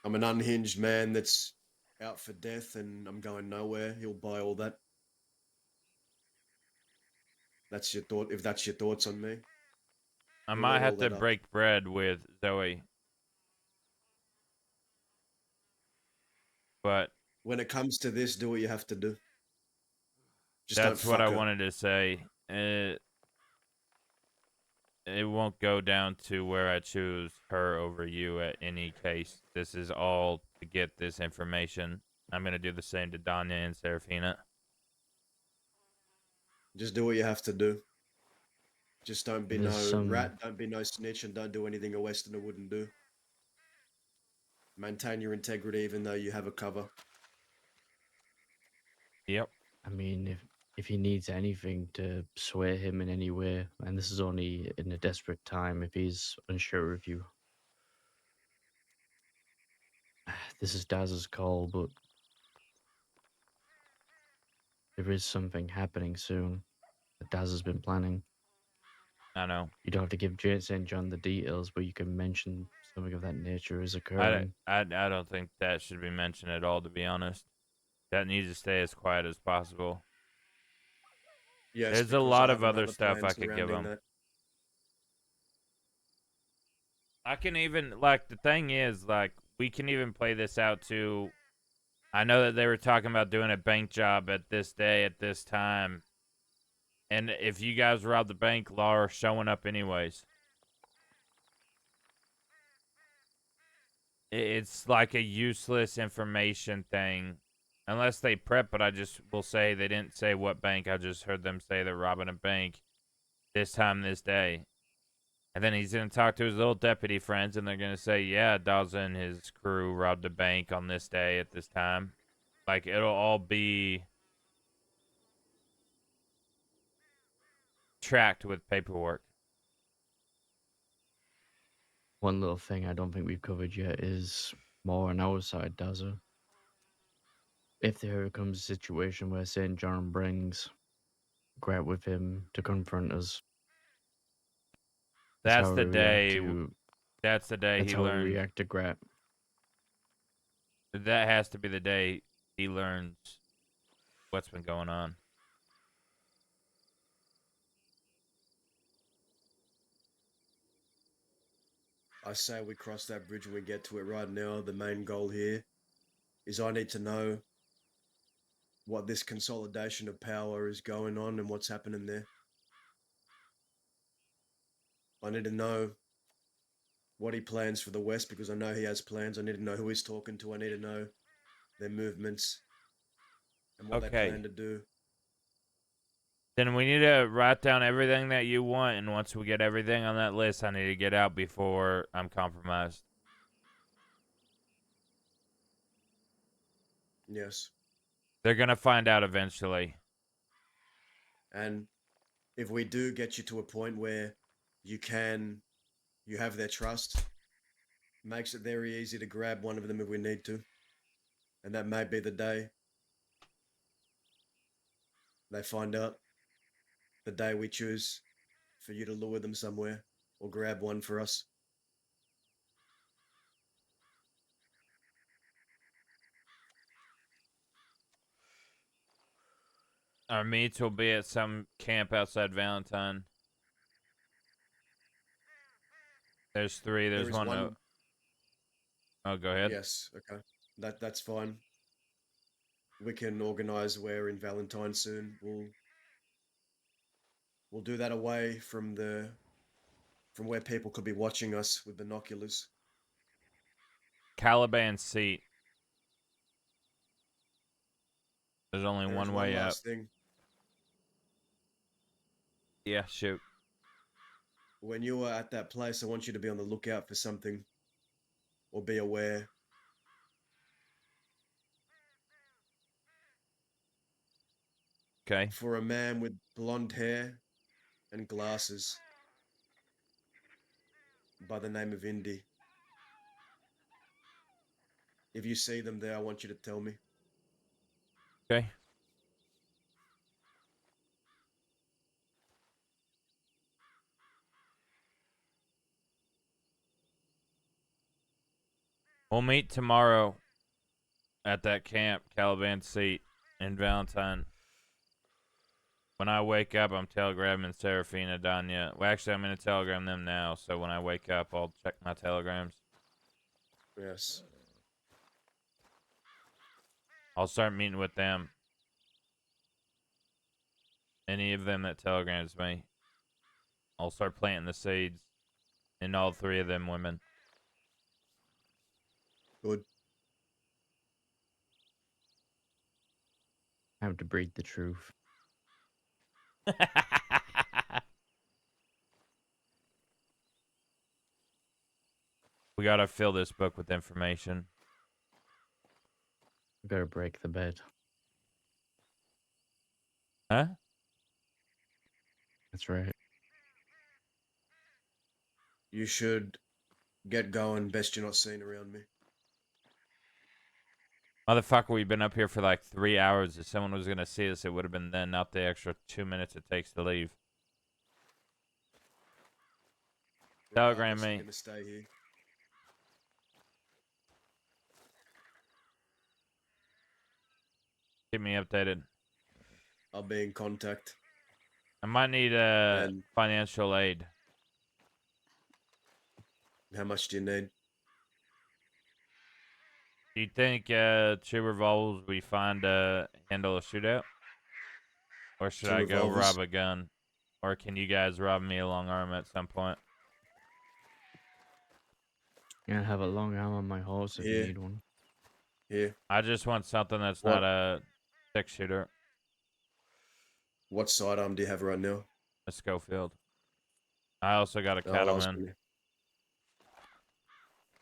unhinged man that's out for death, and I'm going nowhere. He'll buy all that. That's your thought. If that's your thoughts on me, I he'll might eat have all to that up. break bread with Zoe. But when it comes to this, do what you have to do. Just that's don't what fuck I her. wanted to say. It won't go down to where I choose her over you at any case. This is all to get this information. I'm going to do the same to Danya and Serafina. Just do what you have to do. Just don't be There's no some- rat, don't be no snitch, and don't do anything a Westerner wouldn't do. Maintain your integrity even though you have a cover. Yep. I mean, if he needs anything to sway him in any way, and this is only in a desperate time, if he's unsure of you, this is Daz's call, but there is something happening soon that Daz has been planning. I know. You don't have to give Jane St. John the details, but you can mention something of that nature is I occurring. don't think that should be mentioned at all, to be honest. That needs to stay as quiet as possible. Yes, There's a because lot I of have other another stuff plan I could give surrounding him. that. I can even, like, the thing is, like, we can even play this out to... I know that they were talking about doing a bank job at this day, at this time. And if you guys rob the bank, Laura's showing up anyways. It's like a useless information thing. Unless they prep, but I just will say they didn't say what bank. I just heard them say they're robbing a bank this time, this day. And then he's going to talk to his little deputy friends, and they're going to say, yeah, Daza and his crew robbed a bank on this day at this time. Like, it'll all be tracked with paperwork. One little thing I don't think we've covered yet is more on our side, Daza. If there ever comes a situation where St. John brings Grat with him to confront us, That's how the we react day. to That's the day that's he how we learns. react to Grat. That has to be the day he learns what's been going on. I say we cross that bridge when we get to it. Right now, the main goal here is I need to know what this consolidation of power is going on and what's happening there. I need to know what he plans for the West because I know he has plans. I need to know who he's talking to. I need to know their movements and what they Okay. plan to do. Then we need to write down everything that you want, and once we get everything on that list, I need to get out before I'm compromised. Yes. They're going to find out eventually. And if we do get you to a point where you have their trust, makes it very easy to grab one of them if we need to. And that may be the day they find out, the day we choose for you to lure them somewhere or grab one for us. Our meets will be at some camp outside Valentine. There's three. There's There is one. one. Oh, go ahead. Yes, okay. That's fine. We can organize where in Valentine soon. We'll do that away from where people could be watching us with binoculars. Caliban seat. There's only There is one one way up. last thing. Yeah, shoot. When you are at that place, I want you to be on the lookout for something or be aware. Okay. For a man with blonde hair and glasses by the name of Indy. If you see them there, I want you to tell me. Okay. We'll meet tomorrow at that camp, Caliban seat, in Valentine. When I wake up, I'm telegramming Serafina, Danya. Well, actually, I'm going to telegram them now, so when I wake up, I'll check my telegrams. Yes. I'll start meeting with them. Any of them that telegrams me. I'll start planting the seeds in all three of them women. Good. How to breed the truth. We gotta fill this book with information. We gotta break the bed. Huh? That's right. You should get going. Best you're not seen around me. Motherfucker, we've been up here for like 3 hours. If someone was gonna see us, it would have been then, not the extra 2 minutes it takes to leave. Telegram Regardless, I'm me. gonna stay here. Keep me updated. I'll be in contact. I might need financial aid. How much do you need? Do you think 2 revolvers we find handle a shootout? Or should 2 I go revolvers? rob a gun? Or can you guys rob me a long arm at some point? Yeah, I have a long arm on my horse if you Here. need one. Here. I just want something that's What? not a 6-shooter. What sidearm do you have right now? A Schofield. I also got a Oh, I was cattleman. gonna-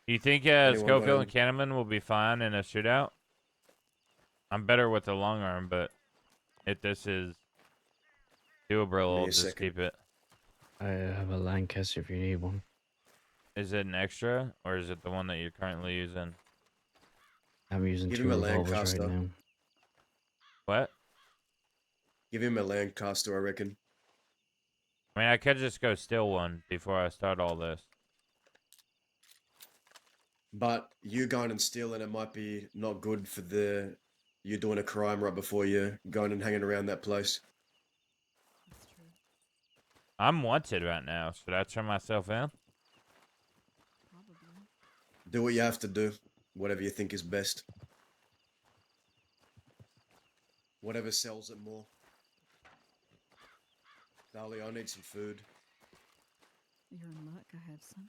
You think Anyone Schofield got and Cattleman will be fine in a shootout? I'm better with the long arm, but if this is doable, I'll just keep it. I have a Lancaster if you need one. Is it an extra, or is it the one that you're currently using? I'm using Give 2 him a revolvers Lancaster. right now. What? Give him a Lancaster, I reckon. I mean, I could just go steal one before I start all this. But you going and stealing it might be not good for you doing a crime right before you going and hanging around that place. I'm wanted right now. Should I turn myself in? Do what you have to do. Whatever you think is best. Whatever sells it more. Darlie, I need some food. You're in luck. I have some.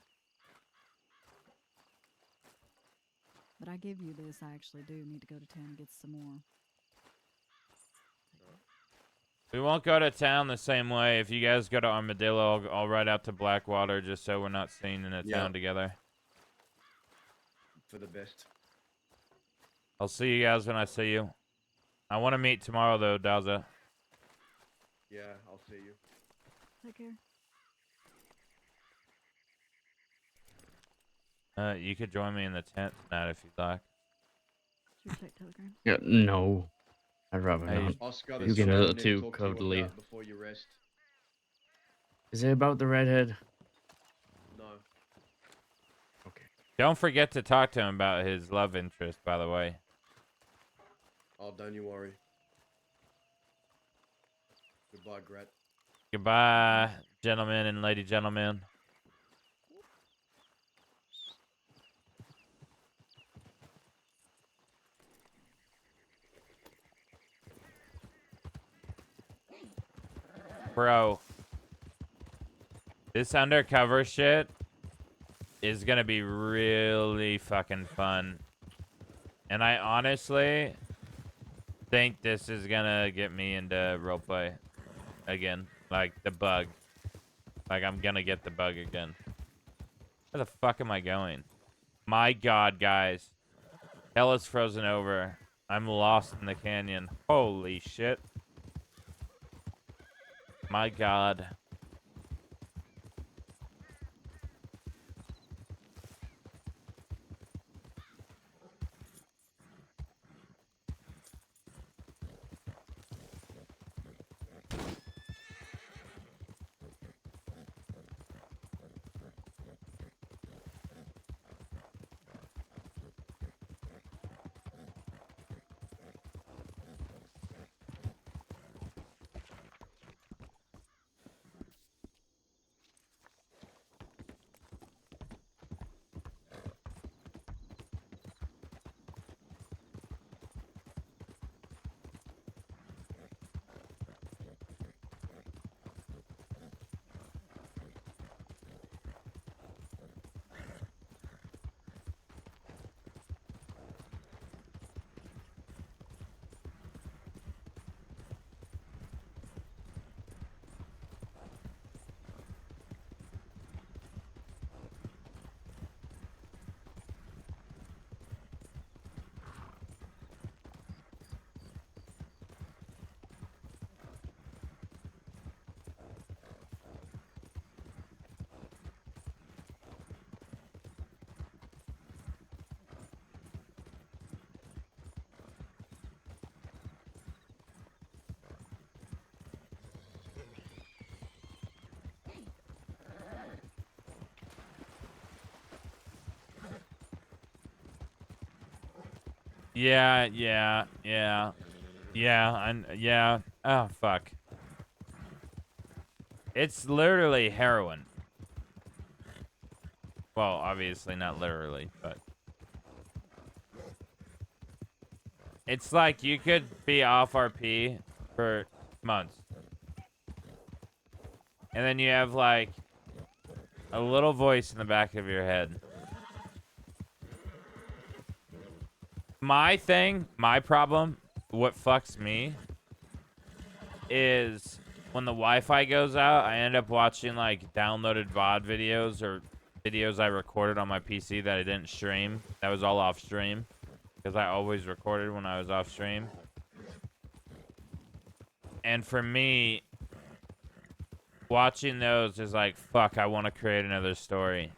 But I give you this. I actually do need to go to town and get some more. We won't go to town the same way. If you guys go to Armadillo, I'll ride out to Blackwater just so we're not seen in a town together. For the best. I'll see you guys when I see you. I want to meet tomorrow, though, Daza. Yeah, I'll see you. Take care. You could join me in the tent tonight if you'd like. Should we check Telegram? Yeah, no. I'd rather Hey, not. Oscar, You get a little need to too talk to you cuddly. about before you rest. Is it about the redhead? No. Don't forget to talk to him about his love interest, by the way. Oh, don't you worry. Goodbye, Grat. Goodbye, gentlemen and lady gentlemen. Bro, this undercover shit is gonna be really fucking fun. And I honestly think this is gonna get me into roleplay again. Like the bug. Like I'm gonna get the bug again. Where the fuck am I going? My god, guys. Hell is frozen over. I'm lost in the canyon. Holy shit. My god. Yeah. Oh, fuck. It's literally heroin. Well, obviously not literally, but... It's like you could be off RP for months. And then you have, like, a little voice in the back of your head. My problem, what fucks me, is when the Wi-Fi goes out, I end up watching, like, downloaded VOD videos or videos I recorded on my PC that I didn't stream. That was all off stream. Because I always recorded when I was off stream. And for me, watching those is like, fuck, I want to create another story.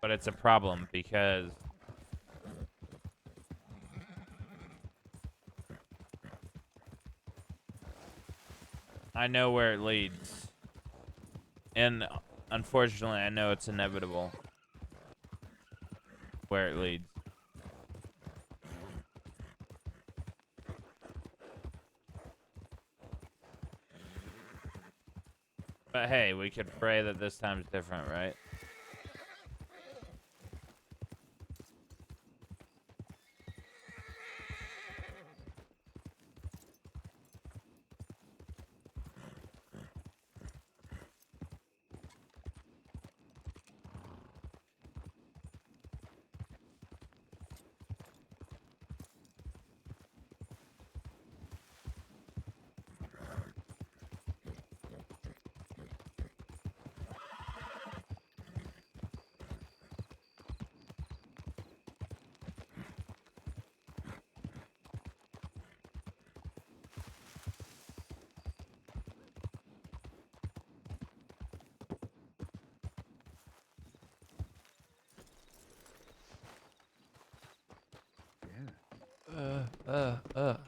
But it's a problem because I know where it leads. And unfortunately, I know it's inevitable where it leads. But hey, we could pray that this time's different, right?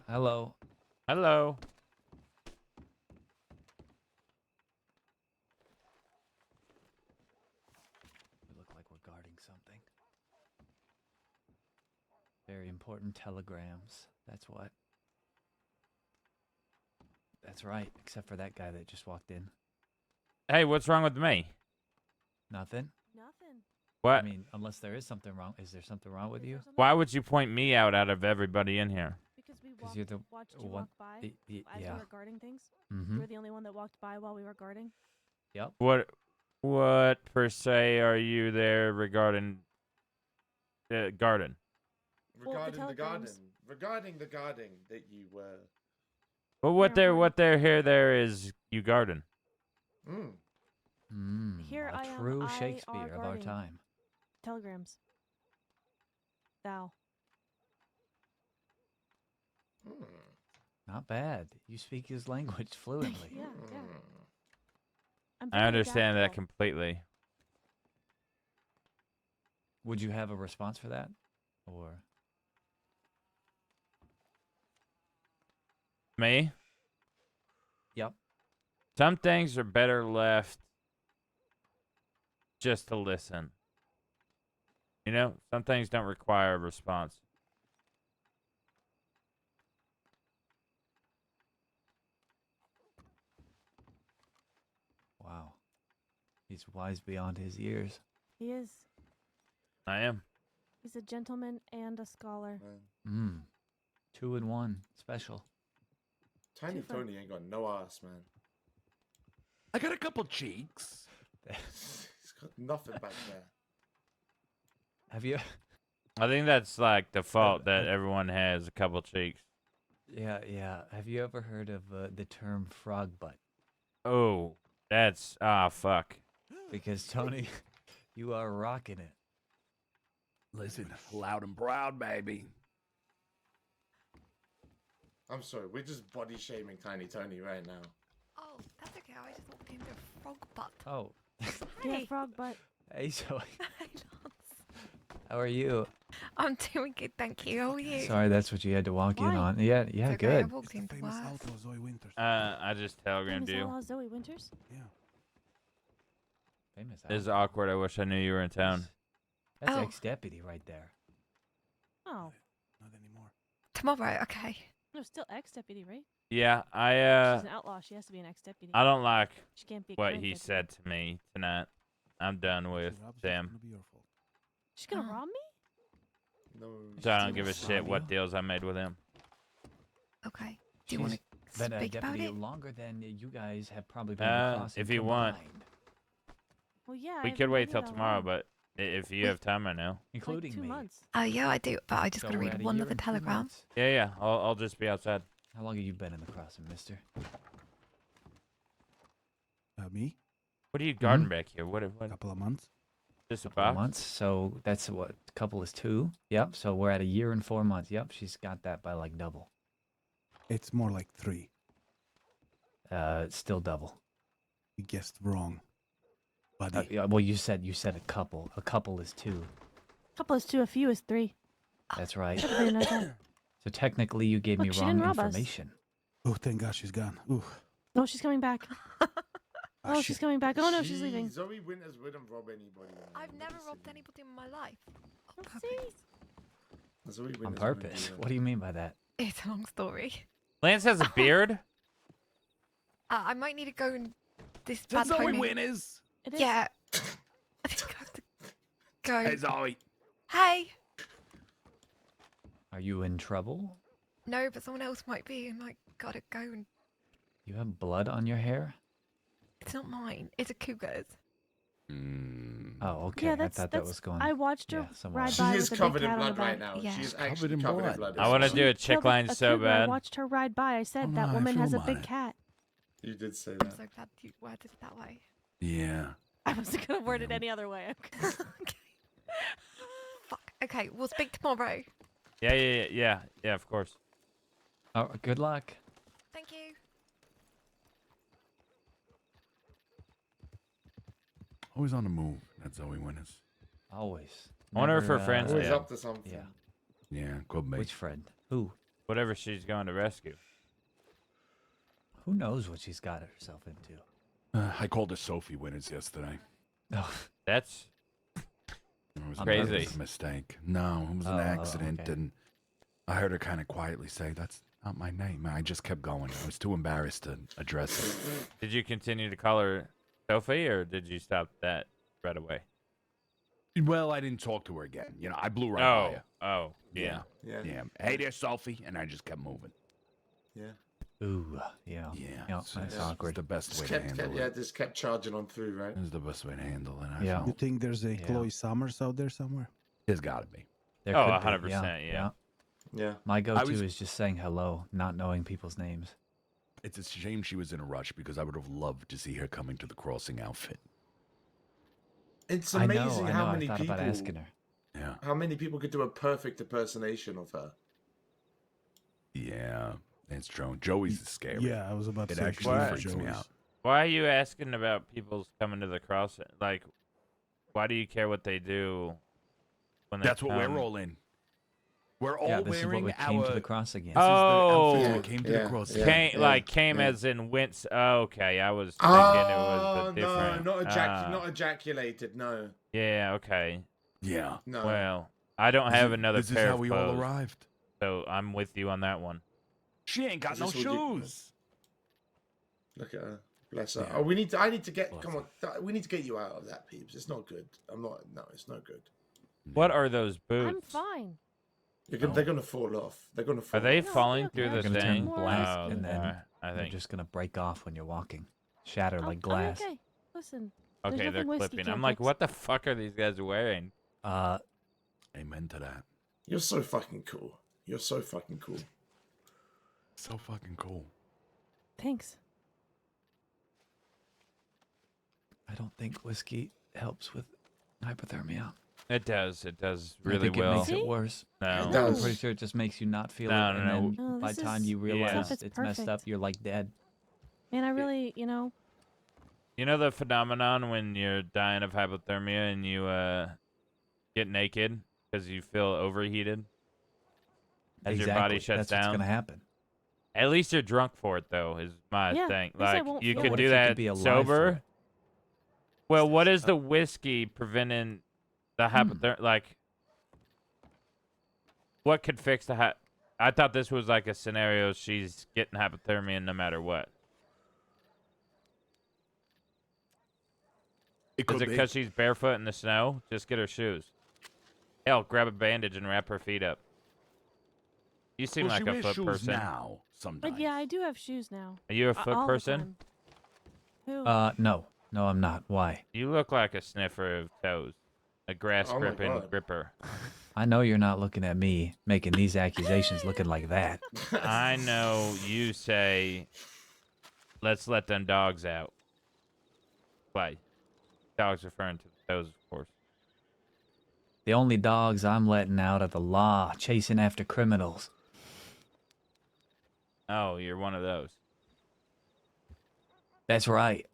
Hello. Hello. We look like we're guarding something. Very important telegrams. That's what. That's right, except for that guy that just walked in. Hey, what's wrong with me? Nothing. Nothing. What? I mean, unless there is something wrong. Is there something wrong with you? Why would you point me out of everybody in here? Because we Because you're the watched you one. walk by as we yeah. were guarding things. Mhm. You were the only one that walked by while we were guarding. Yep. What per se are you there regarding garden? Regarding the garden. telegrams. Regarding the garden that you were. Well, what they're here there is you garden. Here A I am. true I are Shakespeare of our guarding time. Telegrams. Thou. Not bad. You speak his language fluently. Yeah. I'm I very understand that adaptable. completely. Would you have a response for that? Or Me? Yep. Some things are better left just to listen. You know, some things don't require a response. wow. He's wise beyond his years. He is. I am. He's a gentleman and a scholar. 2 in 1. Special. Tiny Tony ain't got no ass, man. I got a couple cheeks. He's got nothing back there. Have you? I think that's like the fault that everyone has a couple cheeks. Yeah. Have you ever heard of the term frog butt? Oh, that's fuck. Because Tony, you are rocking it. Listen, loud and proud, baby. I'm sorry, we're just body shaming Tiny Tony right now. Oh, that's okay. I just walked into a frog butt. Oh. Yeah, frog butt. Hey, Zoe. How are you? I'm doing good, thank you. How are you? Sorry, that's what you had to walk in Why? on. Yeah, It's okay, I good. walked into work. I just telegrammed Famous you. outlaw Zoe Winters? Famous. This is awkward. I wish I knew you were in town. That's Oh. ex-deputy right there. Oh. Not anymore. Tomorrow, okay. No, still ex-deputy, right? Yeah, She's an outlaw. She has to be an ex-deputy. I don't like She can't be a what current he deputy. said to me tonight. I'm done with them. She's gonna rob me? No. So I don't give a shit what deals I made with him. Okay. Do you want to been a speak about deputy it? longer than you guys have probably been across. If you want, Well, yeah. we I could haven't wait been till here that tomorrow, long. but if you have time right now. Including like 2 me. months. Oh, yeah, I do, but I just So gotta we're read at a one year other and 2 telegram. months. Yeah, I'll just be outside. How long have you been in the crossing, mister? Me? What are you guarding back here? What? Couple of months. Just a Couple of box? months. So that's what couple is 2. Yep. So we're at a year and 4 months. Yep. She's got that by like double. It's more like 3. Still double. You guessed wrong. Buddy. Yeah, well, you said a couple. A couple is 2. Couple is 2, a few is 3. That's right. Everybody knows that. So technically, you gave Look, me she wrong didn't rob us. information. Oh, thank God she's gone. Ooh. Oh, she's coming back. Oh, she's coming back. Oh no, she's leaving. Zoe Winters wouldn't rob anybody. I've never robbed anybody in my life. Oh, Zoe On Winters wouldn't purpose. do that. What do you mean by that? It's a long story. Lance has a beard. I might need to go and this That's bad Zoe timing. Winters. It is. Yeah. I think I have to go. Hey, Zoe. Hey. Are you in trouble? No, but someone else might be, and I gotta go. And You have blood on your hair? it's not mine. It's a cougar's. Oh, okay. Yeah, I that's thought that was going. I watched her yeah, somewhere ride else. by She is with a covered big in cat on her blood right back. now. Yeah. She's Covered actually in covered in blood. blood. I want to She do a chick killed line a so cougar. I bad. watched her ride by. I said Oh, that no, I woman has a film on big it. cat. You did say I'm that. so glad you worded it that way. Yeah. I wasn't gonna word it any other way. Okay. Fuck. Okay, we'll speak tomorrow. Yeah, of course. Oh, good luck. Thank you. Always on the move. That Zoe Winters. Always. I wonder if her Never, friends Always dead. up to something. Yeah. Yeah, could be. Which friend? Who? Whatever she's going to rescue. Who knows what she's got herself into? I called her Sophie Winters yesterday. Oh, That's It was Crazy. It was a mistake. No, it was an Oh, accident, okay. and I heard her kind of quietly say, "That's not my name." I just kept going. I was too embarrassed to address it. Did you continue to call her Sophie, or did you stop that right away? Well, I didn't talk to her again. You know, I blew right by her. Oh, yeah. Yeah. Hey there, Sophie, and I just kept moving. Yeah. Ooh, yeah. Yeah, That's it's awkward. the best way Just to kept, handle yeah, it. just kept charging on through, right? It's the best way to handle it. I Yeah. felt. You think there's a Chloe Summers out there somewhere? There's got to be. There Oh, could be, 100%, yeah. Yeah. My go-to was- is just saying hello, not knowing people's names. It's a shame she was in a rush because I would have loved to see her coming to the crossing outfit. It's I know, amazing I how know, I many thought people. about asking her. Yeah. How many people could do a perfect impersonation of her? Yeah, it's true. Joey's is scary. Yeah, I was about to It say actually Why- freaks me Joey's. out. Why are you asking about people's coming to the cross? Like, why do you care what they do when they That's what come? we're all in. We're all Yeah, this is what wearing we came to our- the cross again. This is the Oh, outfit that came to the cross. Came as in went. Oh, okay, I was thinking Oh, it was the different. no, not ejaculated. No. Yeah, okay. Yeah. No. Well, I don't have another This is pair how of we all clothes, arrived. so I'm with you on that one. She ain't got Is no this ridiculous? shoes. Look at her. Bless her. Yeah. Oh, I need to get. Come on. We need to get you out of that, Peeps. It's not good. I'm not. No, it's not good. What are those boots? I'm fine. They're gonna fall off. They're gonna fall. Are they off. falling through They're the gonna thing? turn black, Oh, and they then are, I they're think. just gonna break off when you're walking, shatter like I'm glass. okay. Listen. there's Okay, they're nothing whiskey clipping. can't I'm like, fix. what the fuck are these guys wearing? Amen to that. You're so fucking cool. You're so fucking cool. So fucking cool. Thanks. I don't think whiskey helps with hypothermia. It does. It does I really think it well. makes it worse. No. It I'm does. pretty sure it just makes you not feel No, it, no, and no. then No, by this the time is- you realize It's it's messed up, perfect. you're like dead. Man, I really, You know the phenomenon when you're dying of hypothermia and you get naked because you feel overheated as your body Exactly. shuts That's down? what's gonna happen. At least you're drunk for it, though, is my Yeah, thing. at least I Like, won't you feel could it. do What if you could that be alive for sober. it? Well, what is the whiskey preventing the hypothermia? Like, What could fix the I thought this was like a scenario she's getting hypothermia no matter what. Is it because she's barefoot in the snow? Just get her shoes. Hell, grab a bandage and wrap her feet up. You seem like a foot person. Now, sometimes. But yeah, I do have shoes now. Are you a foot all the person? time. Who? No. No, I'm not. Why? You look like a sniffer of toes. A grass Oh my gripping God. gripper. I know you're not looking at me making these accusations looking like that. I know you say, let's let them dogs out. Play. Dogs referring to the toes, of course. The only dogs I'm letting out are the law, chasing after criminals. Oh, you're one of those. That's right.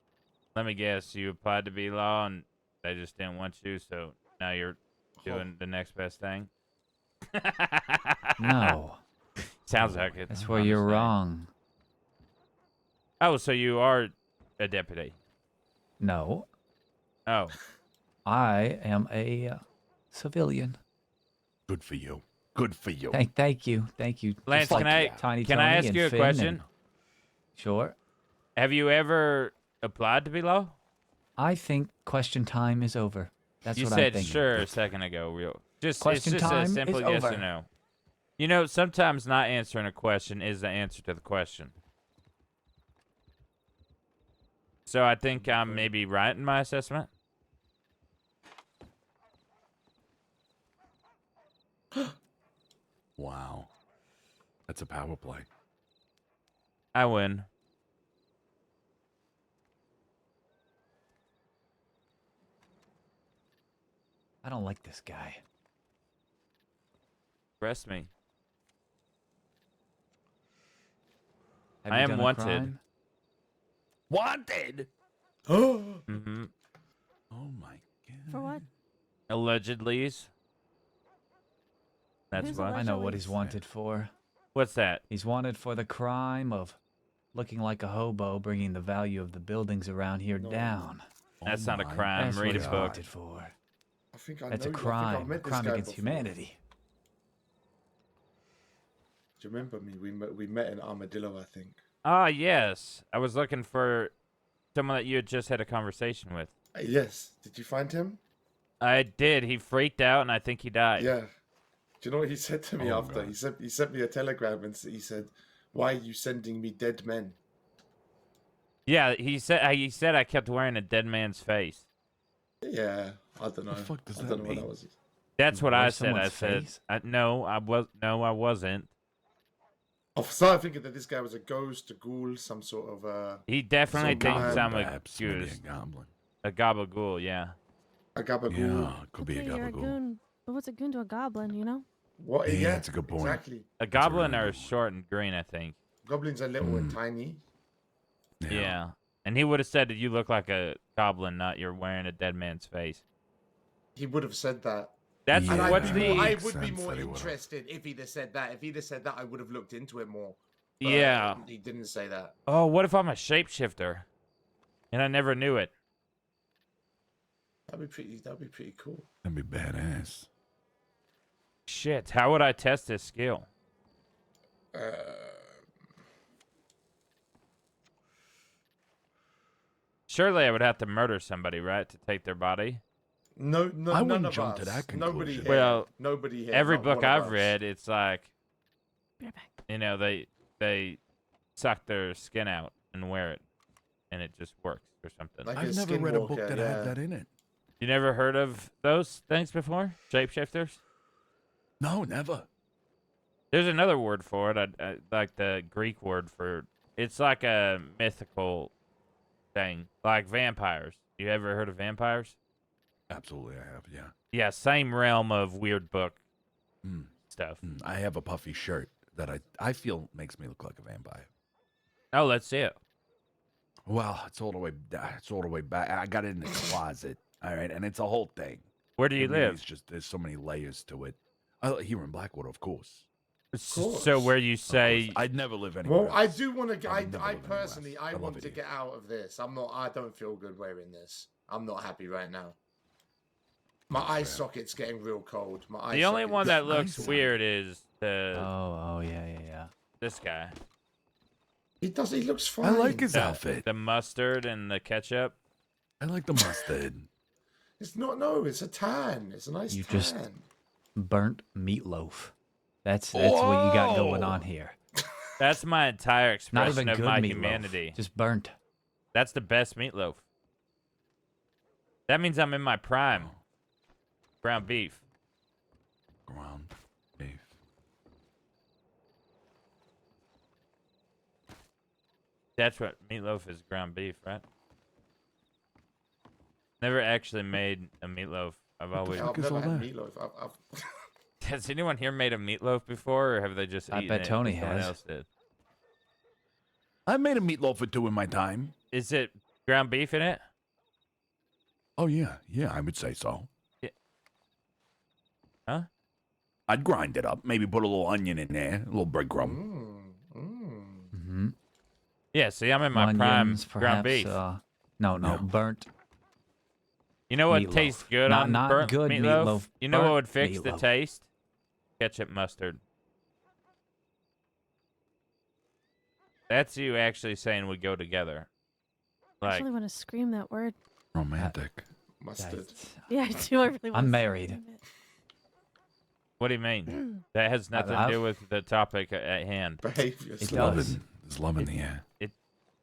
Let me guess, you applied to be law and they just didn't want you, so now you're doing the next best thing? No. Sounds like it. That's where you're wrong. Oh, so you are a deputy? No. Oh. I am a civilian. Good for you. Good for you. Thank you. Thank you. Lance, Just can like I Tiny can Tony I ask and you a Finn question? and- Sure. Have you ever applied to be law? I think question time is over. That's you what said I'm thinking. sure a second ago. Real. Question it's just time a simple is yes over. or no. You know, sometimes not answering a question is the answer to the question. So I think I'm maybe right in my assessment. Wow. That's a power play. I win. I don't like this guy. Arrest me. Have I you am done a wanted. crime? Wanted? Mm-hmm. Oh my god. For what? Allegedly. That's Who's why. I know what he's wanted for. What's that? He's wanted for the crime of looking like a hobo, bringing the value of the buildings around here down. That's not a crime. That's Read what a he's book. wanted for. I think I That's know a you. I think crime. I've met A this crime guy against before. humanity. Do you remember me? We met in Armadillo, I think. Ah, yes. I was looking for someone that you had just had a conversation with. Yes. Did you find him? I did. He freaked out, and I think he died. Yeah. Do you know what he said to me Oh, after? God. He sent me a telegram and he said, "Why are you sending me dead men?" Yeah, he said I kept wearing a dead man's face. Yeah, I don't know. The fuck does I that don't know what mean? that was. That's what Wear I said. I someone's said, face? no, I wasn't. I started thinking that this guy was a ghost, a ghoul, some sort of He definitely some thinks goblin, I'm a perhaps, maybe goose. a goblin. A gabagool, yeah. a gabagool. Yeah, could be a Okay, you're a gabagool. goon. But what's a goon to a goblin, you know? What? Yeah, Yeah, that's a good point. Exactly. A a goblin really are good one. short and green, I think. Goblins are little and tiny. Yeah. And he would have said that you look like a goblin, not you're wearing a dead man's face. He would have said that. That's And what's I would the be more interested if he'd have said that. If he'd have said that, I would have looked into it more. But yeah. He didn't say that. Oh, what if I'm a shapeshifter? And I never knew it. That'd be pretty cool. That'd be badass. Shit, how would I test this skill? Surely I would have to murder somebody, right, to take their body? No, I none wouldn't of jump us. to that Nobody conclusion. here. Well, Nobody here. every not book one of I've us. read, it's like, Be right back. you know, they suck their skin out and wear it, and it just works or something. Like I've never read a book that had that in it. You never heard of those things before? Shapeshifters? No, never. There's another word for it, I like the Greek word for it's like a mythical thing, like vampires. You ever heard of vampires? Absolutely, I have. Yeah. Yeah, same realm of weird book stuff. I have a puffy shirt that I feel makes me look like a vampire. Oh, let's see it. Well, it's all the way back. I got it in the closet. All right, and it's a whole thing. Where do you It really live? is just there's so many layers to it. Here in Blackwater, of course. So where you say I'd never live anywhere. Well, I else. do want to. would never I live anywhere personally, else. I love want it to here. get out of this. I don't feel good wearing this. I'm not happy right now. My eye socket's getting real cold. My eye the only socket's- one that looks weird is Oh, yeah. This guy. He does. He looks fine. I like his outfit. The mustard and the ketchup. I like the mustard. It's not. No, it's a tan. It's a nice You tan. just burnt meatloaf. That's what you got going on here. That's my entire Not expression even of good my meatloaf. humanity. Just burnt. That's the best meatloaf. That means I'm in my prime. Ground beef. Ground beef. That's what meatloaf is, ground beef, right? Never actually made a meatloaf. I've always. I've never had meatloaf. I've Has anyone here made a meatloaf before, or have they just I eaten bet it Tony because someone has. else did? I made a meatloaf or two in my time. Is it ground beef in it? Oh yeah, I would say so. Yeah. Huh? I'd grind it up, maybe put a little onion in there, a little breadcrumb. Mm-hmm. Yeah, see, I'm in my Onions, prime ground perhaps, beef. No, burnt. You know what meatloaf. tastes good Not- on not burnt good meatloaf? meatloaf, You know what burnt would fix the meatloaf. taste? Ketchup mustard. That's you actually saying we go together. I Like, actually want to scream that word. Romantic. Mustard. Yeah, I do. I really want I'm to married. scream it. what do you mean? That has nothing to do with the topic at hand. Behavior. It Love does. in, there's love in the air.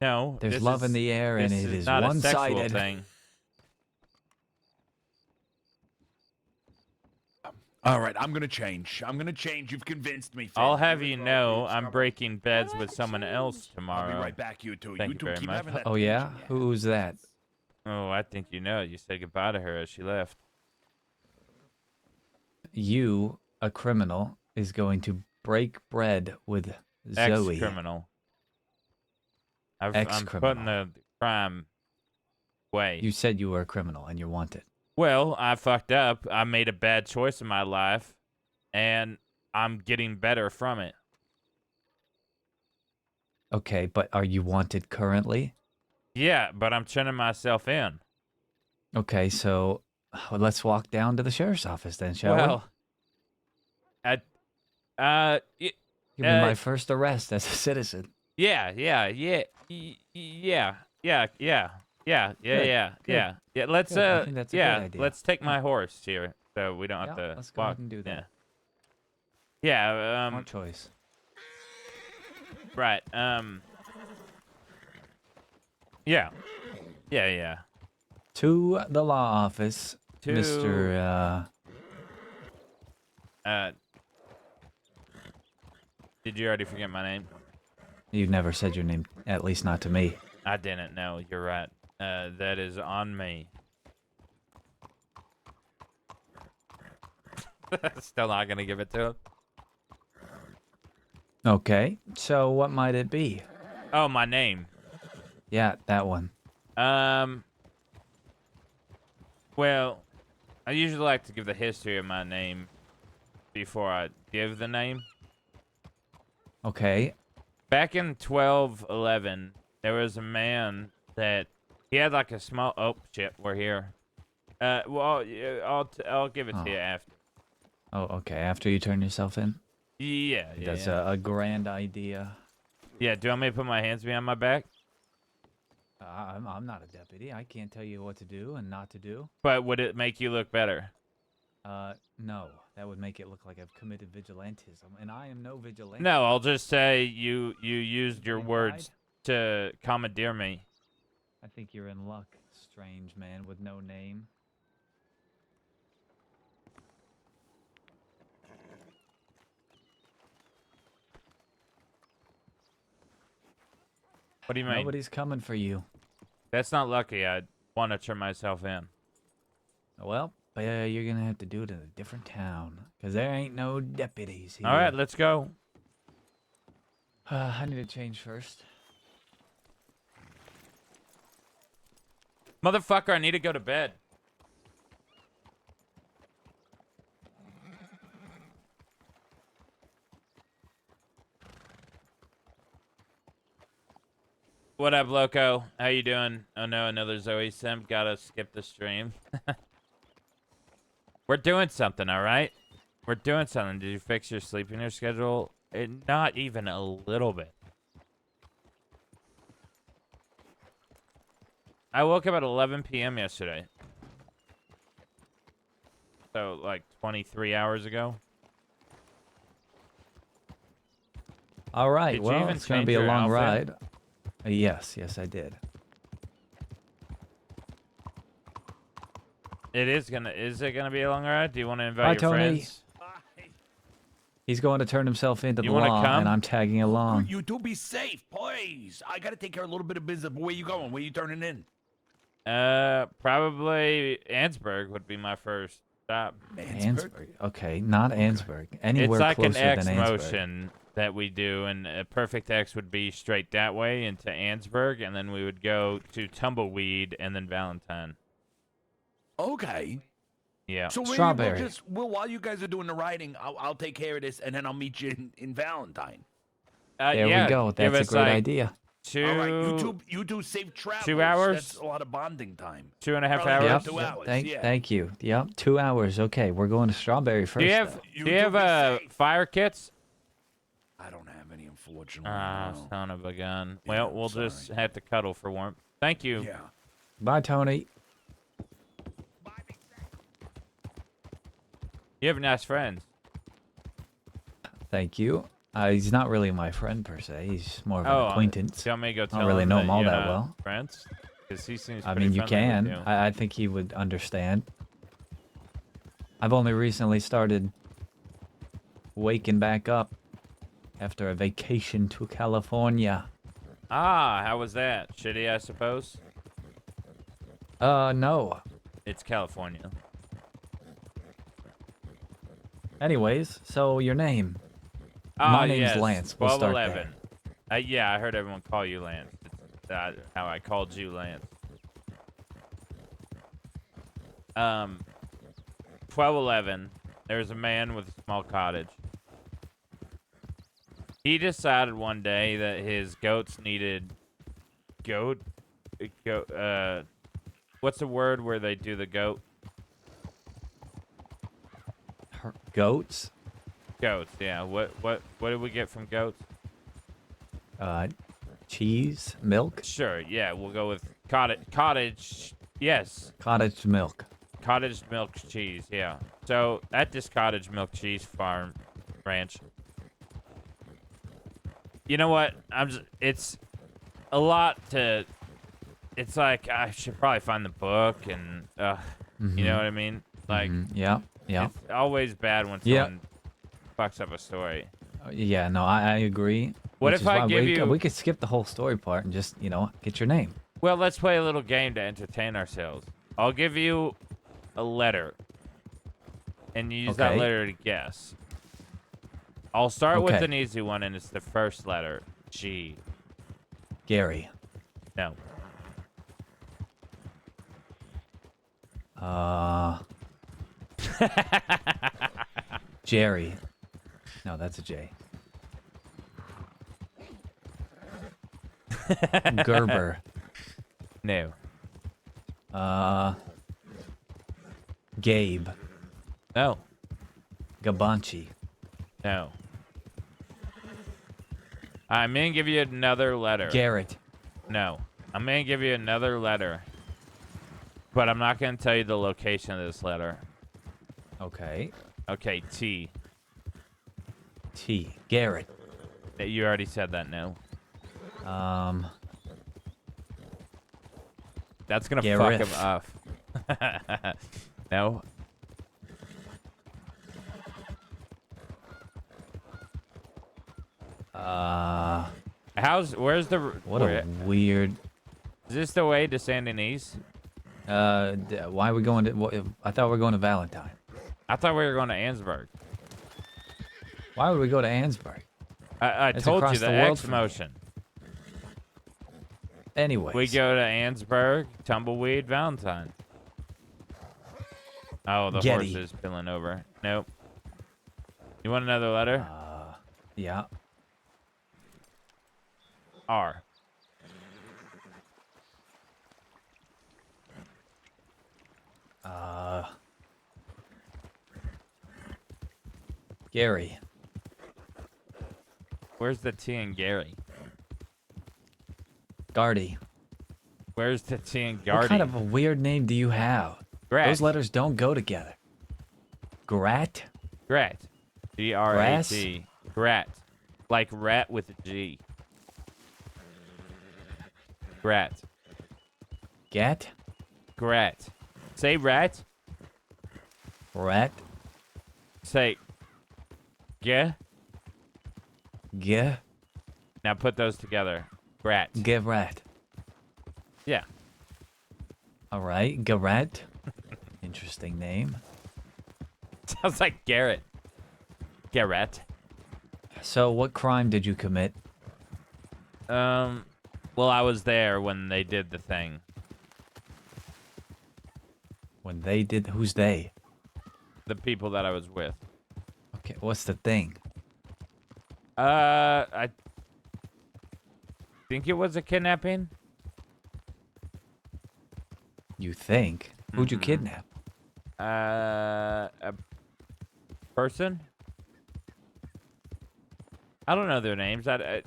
No, There's this love in is- the air, and this it is not a sexual one-sided. thing. All right, I'm gonna change. You've convinced me. Finn. I'll have you know, I'm breaking beds with someone else I'll tomorrow. be right back, you two. Thank You you two very keep much. having that. Oh yeah, who's that? Oh, I think you know. You said goodbye to her as she left. You, a criminal, is going to break bread with Zoe. Ex-criminal. I'm Ex-criminal. putting the crime away. You said you were a criminal and you're wanted. Well, I fucked up. I made a bad choice in my life, and I'm getting better from it. Okay, but are you wanted currently? Yeah, but I'm turning myself in. Okay, so let's walk down to the sheriff's office then, shall Well, we? You've been my first arrest as a citizen. yeah. Let's Good. I think that's a good idea. let's take my horse here, so we don't have Yeah, to let's go walk. ahead and do that. Yeah. Smart choice. Right. Yeah. To the law office, To- Mr. Did you already forget my name? You've never said your name, at least not to me. I didn't know. You're right. That is on me. Still not gonna give it to him. Okay, so what might it be? Oh, my name. Yeah, that one. Well, I usually like to give the history of my name before I give the name. Okay. Back in 1211, there was a man that he had like a small. Oh shit, we're here. Well, I'll give it to you after. Oh, okay. After you turn yourself in? Yeah. That's a grand idea. Yeah, do you want me to put my hands behind my back? I'm not a deputy. I can't tell you what to do and not to do. But would it make you look better? No. That would make it look like I've committed vigilantism, and I am no vigilante. No, I'll just say you used your words to commandeer me. I think you're in luck, strange man with no name. What do you mean? Nobody's coming for you. That's not lucky. I want to turn myself in. Well, you're gonna have to do it in a different town, because there ain't no deputies here. All right, let's go. I need to change first. Motherfucker, I need to go to bed. What up, Loco? How you doing? Oh no, another Zoe Sim. Gotta skip the stream. We're doing something, all right? We're doing something. Did you fix your sleeping schedule? Not even a little bit. I woke up at 11 p.m. yesterday. So, like, 23 hours ago. All right. Did you well, even it's going to change be a your long outfit? ride. Yes, I did. Is it gonna be a long ride? Do you want to invite Bye, your Tony. friends? He's going to turn himself into You the wanna law, come? and I'm tagging along. You two be safe, please. I gotta take care of a little bit of business. But where you going? Where you turning in? Probably Ansburg would be my first stop. Ansburg. Okay, not Ansburg. Anywhere It's like an closer X than Ansburg. motion that we do, and a perfect X would be straight that way into Ansburg, and then we would go to Tumbleweed and then Valentine. Okay. Yeah. So Strawberry. while you guys are doing the riding, I'll take care of this, and then I'll meet you in Valentine. There yeah, we go. give That's a us, great like, idea. All right, you two safe travels. 2 hours? That's a lot of bonding time. 2.5 Probably hours? about Yep. 2 hours. Thank you. Yep, 2 hours. Okay, we're going to Strawberry first. Do you have fire kits? I don't have any, unfortunately. Ah, no. son of a gun. Yeah, Well, I'm we'll just have to cuddle for warmth. Thank you. Yeah. Bye, Tony. You have nice friends. Thank you. He's not really my friend per se. He's more of an acquaintance. Do you want me to go I tell don't really him know that him all you're that not well. friends? Because he seems I pretty mean, you friendly with can. you. I think he would understand. I've only recently started waking back up after a vacation to California. Ah, how was that? Shitty, I suppose? No. It's California. Anyways, so your name? Ah, My name's yes, Lance. We'll start 1211. there. Yeah, I heard everyone call you Lance. It's how I called you Lance. 1211. There's a man with a small cottage. He decided one day that his goats needed what's the word where they do the goat? Goats? Goats, yeah. What did we get from goats? Cheese, milk, Sure, yeah. We'll go with cottage. Yes, cottage milk. cottage milk cheese. Yeah. So at this cottage milk cheese farm ranch, you know what? It's a lot to. It's like I should probably find the book and you know what I mean? Like Yeah. it's always bad when Yeah. someone fucks up a story. Yeah, no, I agree. What which if is I why give you- we could skip the whole story part and just, get your name. Well, let's play a little game to entertain ourselves. I'll give you a letter, and you use that Okay. letter to guess. I'll start with Okay. an easy one, and it's the first letter, G. Gary. No. Jerry. No, that's a J. Gerber. No. Gabe. No. Gabanchi. No. I'm going to give you another letter. Garrett. No. I'm going to give you another letter. But I'm not going to tell you the location of this letter. Okay. Okay, T. T. Garrett. You already said that, no. That's going to fuck him up. No. Where's the... What a weird... Is this the way to San Denis? Why are we going to... I thought we were going to Valentine. I thought we were going to Ansburg. Why would we go to Ansburg? I It's told you across the the world X from here. motion. Anyways. We go to Ansburg, Tumbleweed, Valentine. Oh, the Getty. horse is spilling over. Nope. You want another letter? Yeah. R. Gary. Where's the T in Gary? Gardy. Where's the T in Gardy? What kind of a weird name do you have? Grat. Those letters don't go together. Grat? Grat. G-R-A-T. Grat. Like rat with a G. Grat. Gat? Grat. Say rat. Rat? Say G. G? Now put those together. Grat. Grat. Yeah. All right, Garrett. Interesting name. Sounds like Garrett. Garrett. So, what crime did you commit? Well, I was there when they did the thing. When they did, who's they? The people that I was with. Okay, what's the thing? I think it was a kidnapping. You think? Who'd you kidnap? A person. I don't know their names. I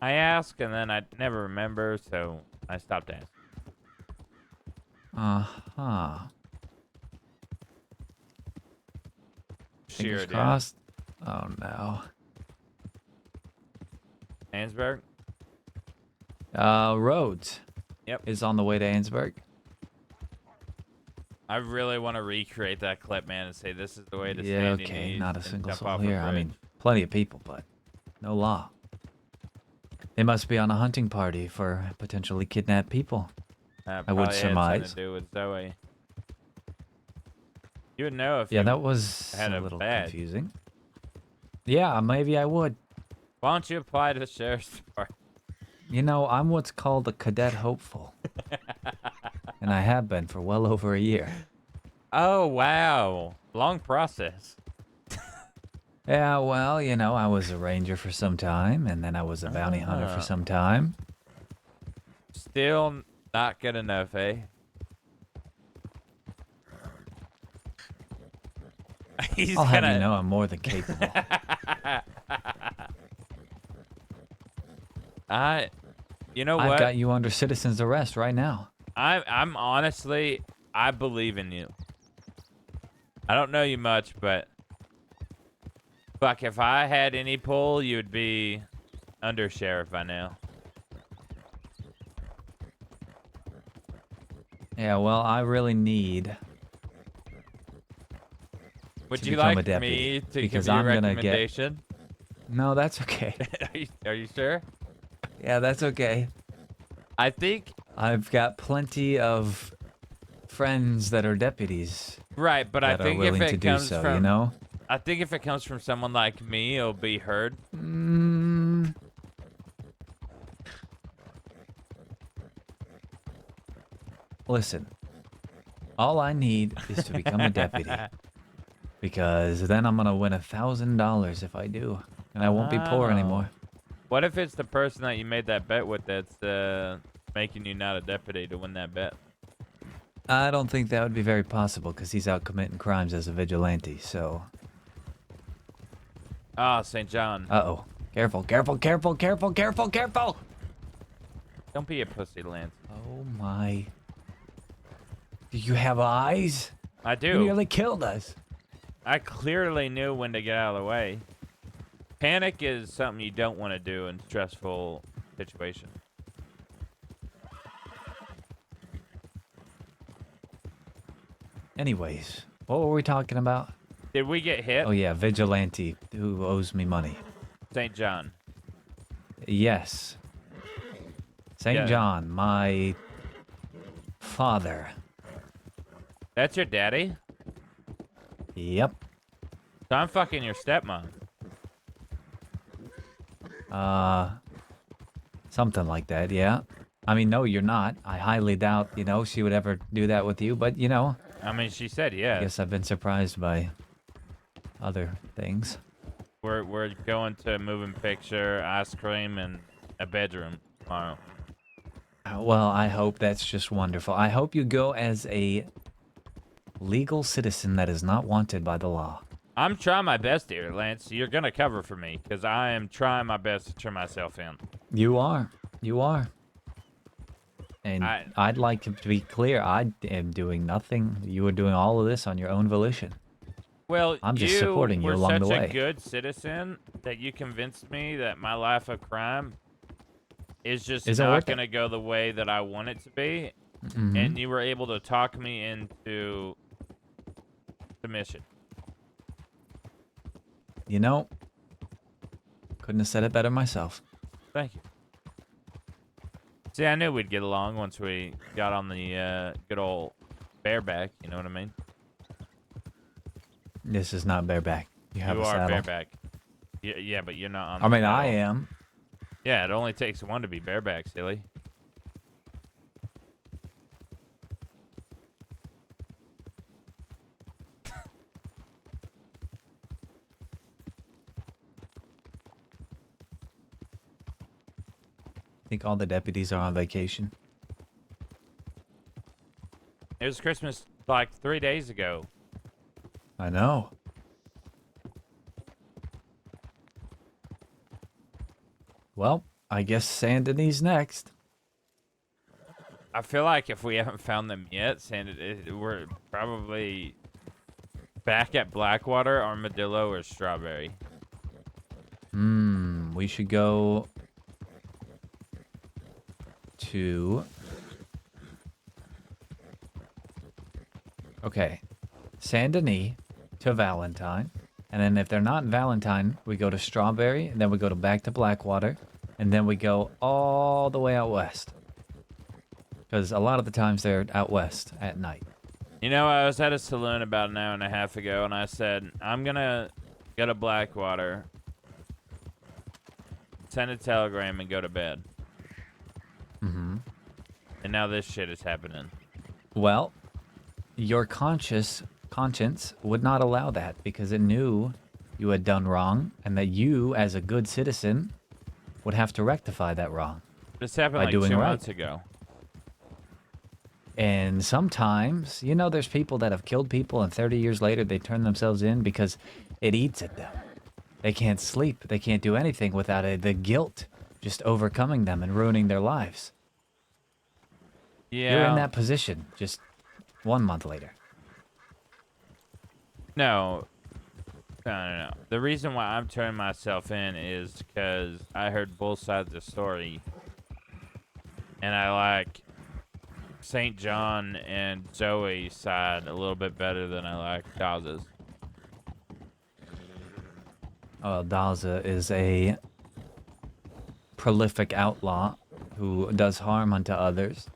ask and then I never remember, so I stopped asking. Uh-huh. Fingers Sure, crossed. Oh no. Ansberg? Rhodes. Yep. Is on the way to Ansberg. I really want to recreate that clip, man, and say this is the way to Yeah, stand okay. knees Not a and single jump soul off a here. I bridge. mean, plenty of people, but no law. They must be on a hunting party for potentially kidnapped people. That I would probably had something surmise. to do with Zoe. You would know if Yeah, you that was had a a little badge. confusing. Yeah, maybe I would. Why don't you apply to the sheriff's department? You know, I'm what's called a cadet hopeful. And I have been for well over a year. Oh, wow. Long process. Yeah, well, you know, I was a ranger for some time, and then I was a bounty hunter for some time. Still not good enough, eh? I'll have you know I'm more than capable. You know I've what? got you under citizen's arrest right now. I'm honestly, I believe in you. I don't know you much, but fuck, if I had any pull, you'd be under sheriff by now. Yeah, well, I really need Would to you become a like deputy me to because give you a I'm gonna recommendation? No, that's okay. Are you sure? Yeah, that's okay. I think I've got plenty of friends that are deputies. right, but I that think are if willing it to do comes so, from, you know? I think if it comes from someone like me, it'll be heard. Listen, all I need is to become a deputy. Because then I'm gonna win $1,000 if I do. And I won't be poor anymore. What if it's the person that you made that bet with that's making you not a deputy to win that bet? I don't think that would be very possible because he's out committing crimes as a vigilante, so... Ah, St. John. Uh-oh. Careful, careful, careful, careful, careful, careful! Don't be a pussy, Lance. Oh my... Do you have eyes? I do. You nearly killed us. I clearly knew when to get out of the way. Panic is something you don't want to do in stressful situations. Anyways, what were we talking about? Did we get hit? Oh yeah, vigilante who owes me money. St. John. Yes. St. Yeah. John, my father. That's your daddy? Yep. So I'm fucking your stepmom. Something like that, yeah. I mean, no, you're not. I highly doubt, you know, she would ever do that with you, but, you know. I mean, she said yes. I guess I've been surprised by other things. We're going to moving picture, ice cream, and a bedroom tomorrow. Well, I hope that's just wonderful. I hope you go as a legal citizen that is not wanted by the law. I'm trying my best here, Lance. You're gonna cover for me because I am trying my best to turn myself in. You are. You are. And I'd like to be clear. I am doing nothing. You are doing all of this on your own volition. Well, I'm just supporting you were along the such way. a good citizen that you convinced me that my life of crime is just Isn't not worth it. gonna go the way that I want it to be, Mhm. and you were able to talk me into submission. You know, couldn't have said it better myself. Thank you. See, I knew we'd get along once we got on the good old bareback. You know what I mean? This is not bareback. You have You a are saddle. bareback. Yeah, but you're not on. I mean, the I saddle. am. Yeah, it only takes one to be bareback, silly. I think all the deputies are on vacation. It was Christmas like 3 days ago. I know. Well, I guess Saint Denis next. I feel like if we haven't found them yet, we're probably back at Blackwater, Armadillo, or Strawberry. We should go to... Okay. Saint Denis to Valentine. And then if they're not in Valentine, we go to Strawberry, and then we go back to Blackwater, and then we go all the way out west. Because a lot of the times they're out west at night. You know, I was at a saloon about an hour and a half ago, and I said, I'm going to go to Blackwater, send a telegram, and go to bed. Mm-hmm. And now this shit is happening. Well, your conscience would not allow that because it knew you had done wrong and that you, as a good citizen, would have to rectify that wrong. This happened by like doing 2 right. months ago. And sometimes, you know, there's people that have killed people and 30 years later they turn themselves in because it eats at them. They can't sleep. They can't do anything without the guilt just overcoming them and ruining their lives. Yeah. You're in that position just 1 month later. No. No. The reason why I'm turning myself in is because I heard both sides of the story. And I like St. John and Zoe's side a little bit better than I like Daz's. Daza is a prolific outlaw who does harm unto others.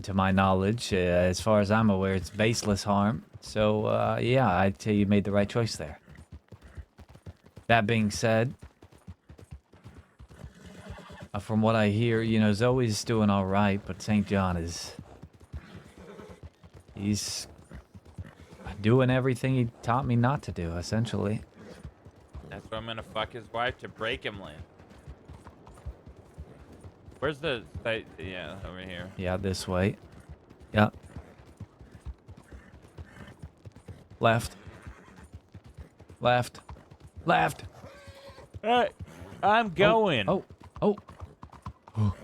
To my knowledge, as far as I'm aware, it's baseless harm. So, yeah, I'd say you made the right choice there. That being said, from what I hear, you know, Zoe's doing all right, but St. John he's doing everything he taught me not to do, essentially. That's why I'm gonna fuck his wife to break him, Lynn. Where's the site? Yeah, over here. Yeah, this way. Yeah. Left. Left. Left. Alright, I'm going. Oh. Look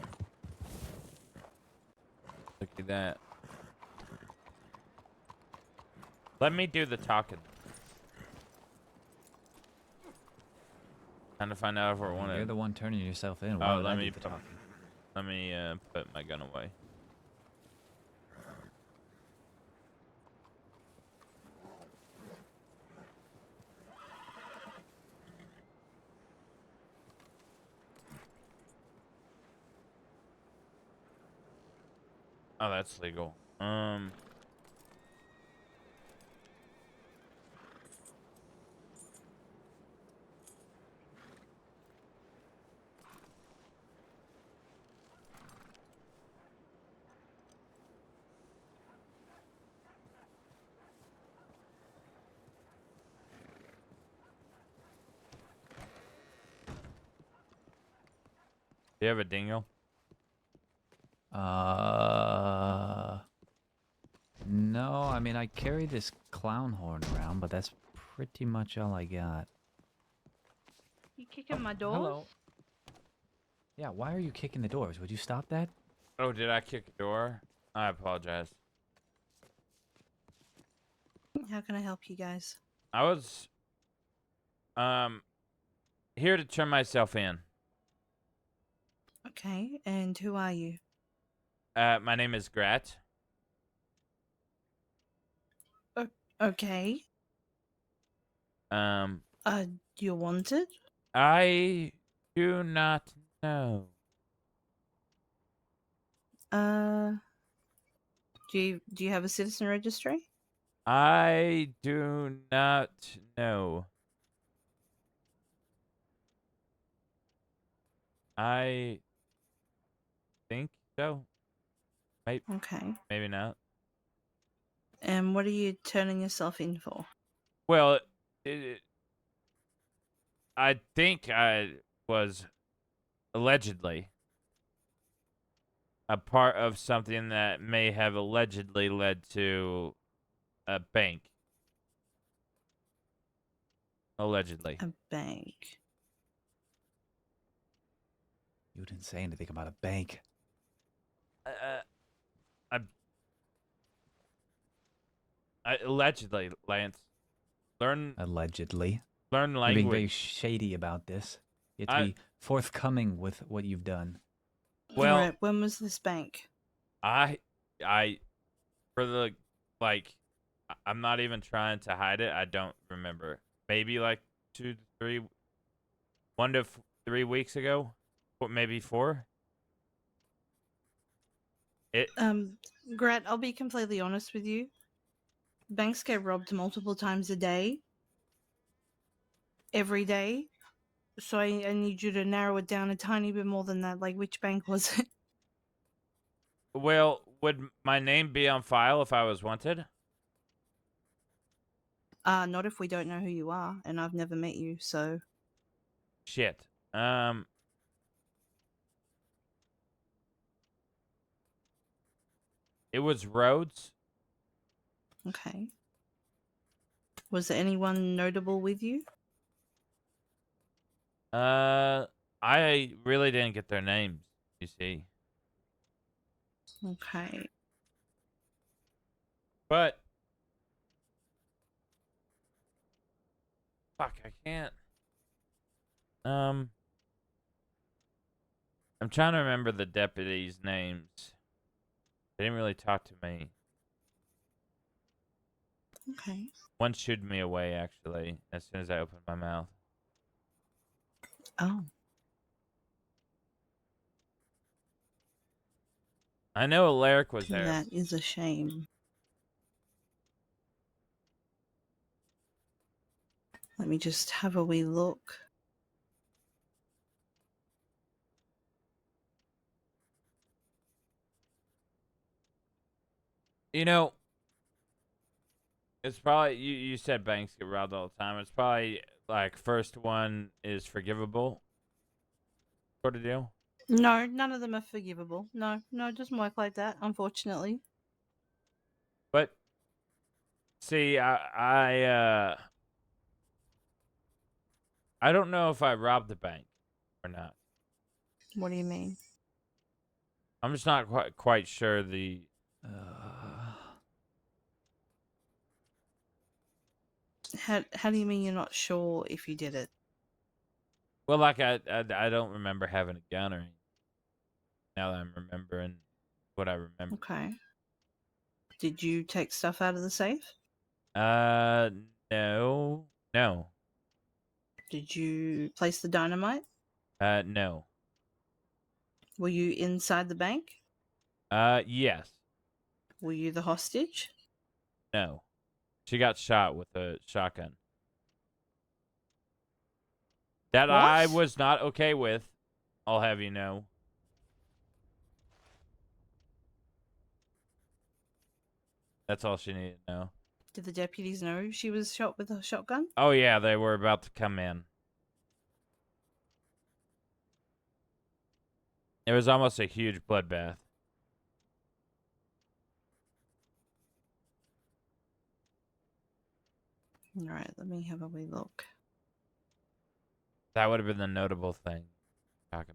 at that. Let me do the talking. Trying to find out if we're one of. You're the one turning yourself in. Why Oh, would let I me do the talking? let me put my gun away. Oh, that's legal. Do you have a dingle? No, I mean, I carry this clown horn around, but that's pretty much all I got. You kicking my doors? Hello. Yeah, why are you kicking the doors? Would you stop that? Oh, did I kick a door? I apologize. How can I help you guys? I was here to turn myself in. Okay, and who are you? My name is Grat. Okay. You're wanted? I do not know. Do you have a citizen registry? I do not know. I think so. Maybe. Okay. Maybe not. And what are you turning yourself in for? Well, I think I was allegedly a part of something that may have allegedly led to a bank. Allegedly. A bank. You didn't say anything about a bank. I allegedly, Lance. Allegedly. Learn You're being very language. shady about this. You have to be forthcoming with what you've done. Well, Alright, when was this bank? I, for the, like, I'm not even trying to hide it. I don't remember. Maybe like 2 to 3, 1 to 3 weeks ago, or maybe 4. Grat, I'll be completely honest with you. Banks get robbed multiple times a day. Every day. So I need you to narrow it down a tiny bit more than that. Like, which bank was it? Well, would my name be on file if I was wanted? Not if we don't know who you are, and I've never met you, so... Shit. It was Rhodes. Okay. Was there anyone notable with you? I really didn't get their names, you see. Okay. But fuck, I can't. I'm trying to remember the deputies' names. They didn't really talk to me. Okay. One shooed me away, actually, as soon as I opened my mouth. Oh. I know Alaric was there. That is a shame. Let me just have a wee look. You know, it's probably, you said banks get robbed all the time. It's probably, like, first one is forgivable sort of deal. No, none of them are forgivable. No, it doesn't work like that, unfortunately. But, see, I don't know if I robbed the bank or not. What do you mean? I'm just not quite sure the... How do you mean you're not sure if you did it? Well, like, I don't remember having a gun or anything. Now that I'm remembering what I remember. Okay. Did you take stuff out of the safe? No. No. Did you place the dynamite? No. Were you inside the bank? Yes. Were you the hostage? No. She got shot with a shotgun. That What? I was not okay with, I'll have you know. That's all she needed to know. Did the deputies know she was shot with a shotgun? Oh, yeah, they were about to come in. It was almost a huge bloodbath. All right, let me have a wee look. That would have been the notable thing. Talking.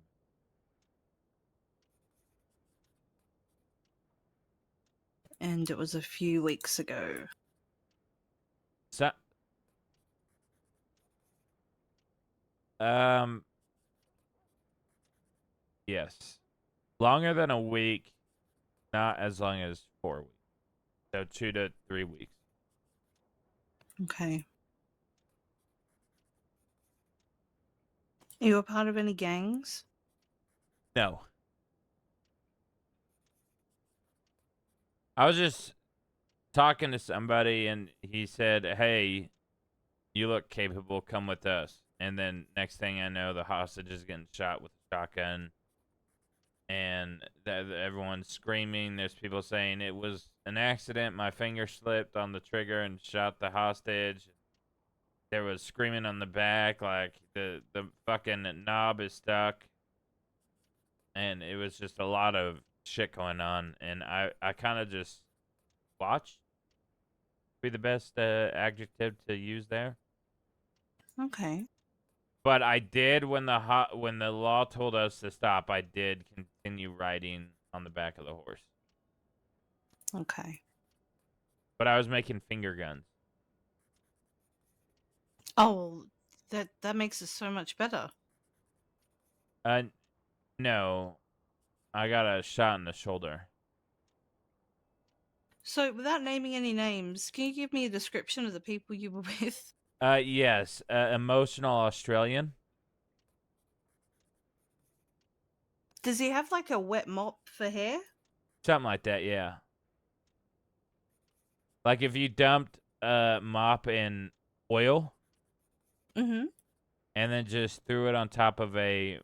And it was a few weeks ago. So, yes. Longer than a week, not as long as 4 weeks. So 2 to 3 weeks. Okay. Are you a part of any gangs? No. I was just talking to somebody and he said, "Hey, you look capable, come with us." And then next thing I know, the hostage is getting shot with a shotgun. And everyone's screaming. There's people saying it was an accident. My finger slipped on the trigger and shot the hostage. There was screaming on the back like the fucking knob is stuck. And it was just a lot of shit going on. And I kind of just watched. Be the best adjective to use there. Okay. But I did when the law told us to stop. I did continue riding on the back of the horse. Okay. But I was making finger guns. Oh, that makes it so much better. No, I got a shot in the shoulder. So, without naming any names, can you give me a description of the people you were with? Yes, emotional Australian. Does he have like a wet mop for hair? Something like that, yeah. Like if you dumped a mop in oil, Mm-hmm. and then just threw it on top of a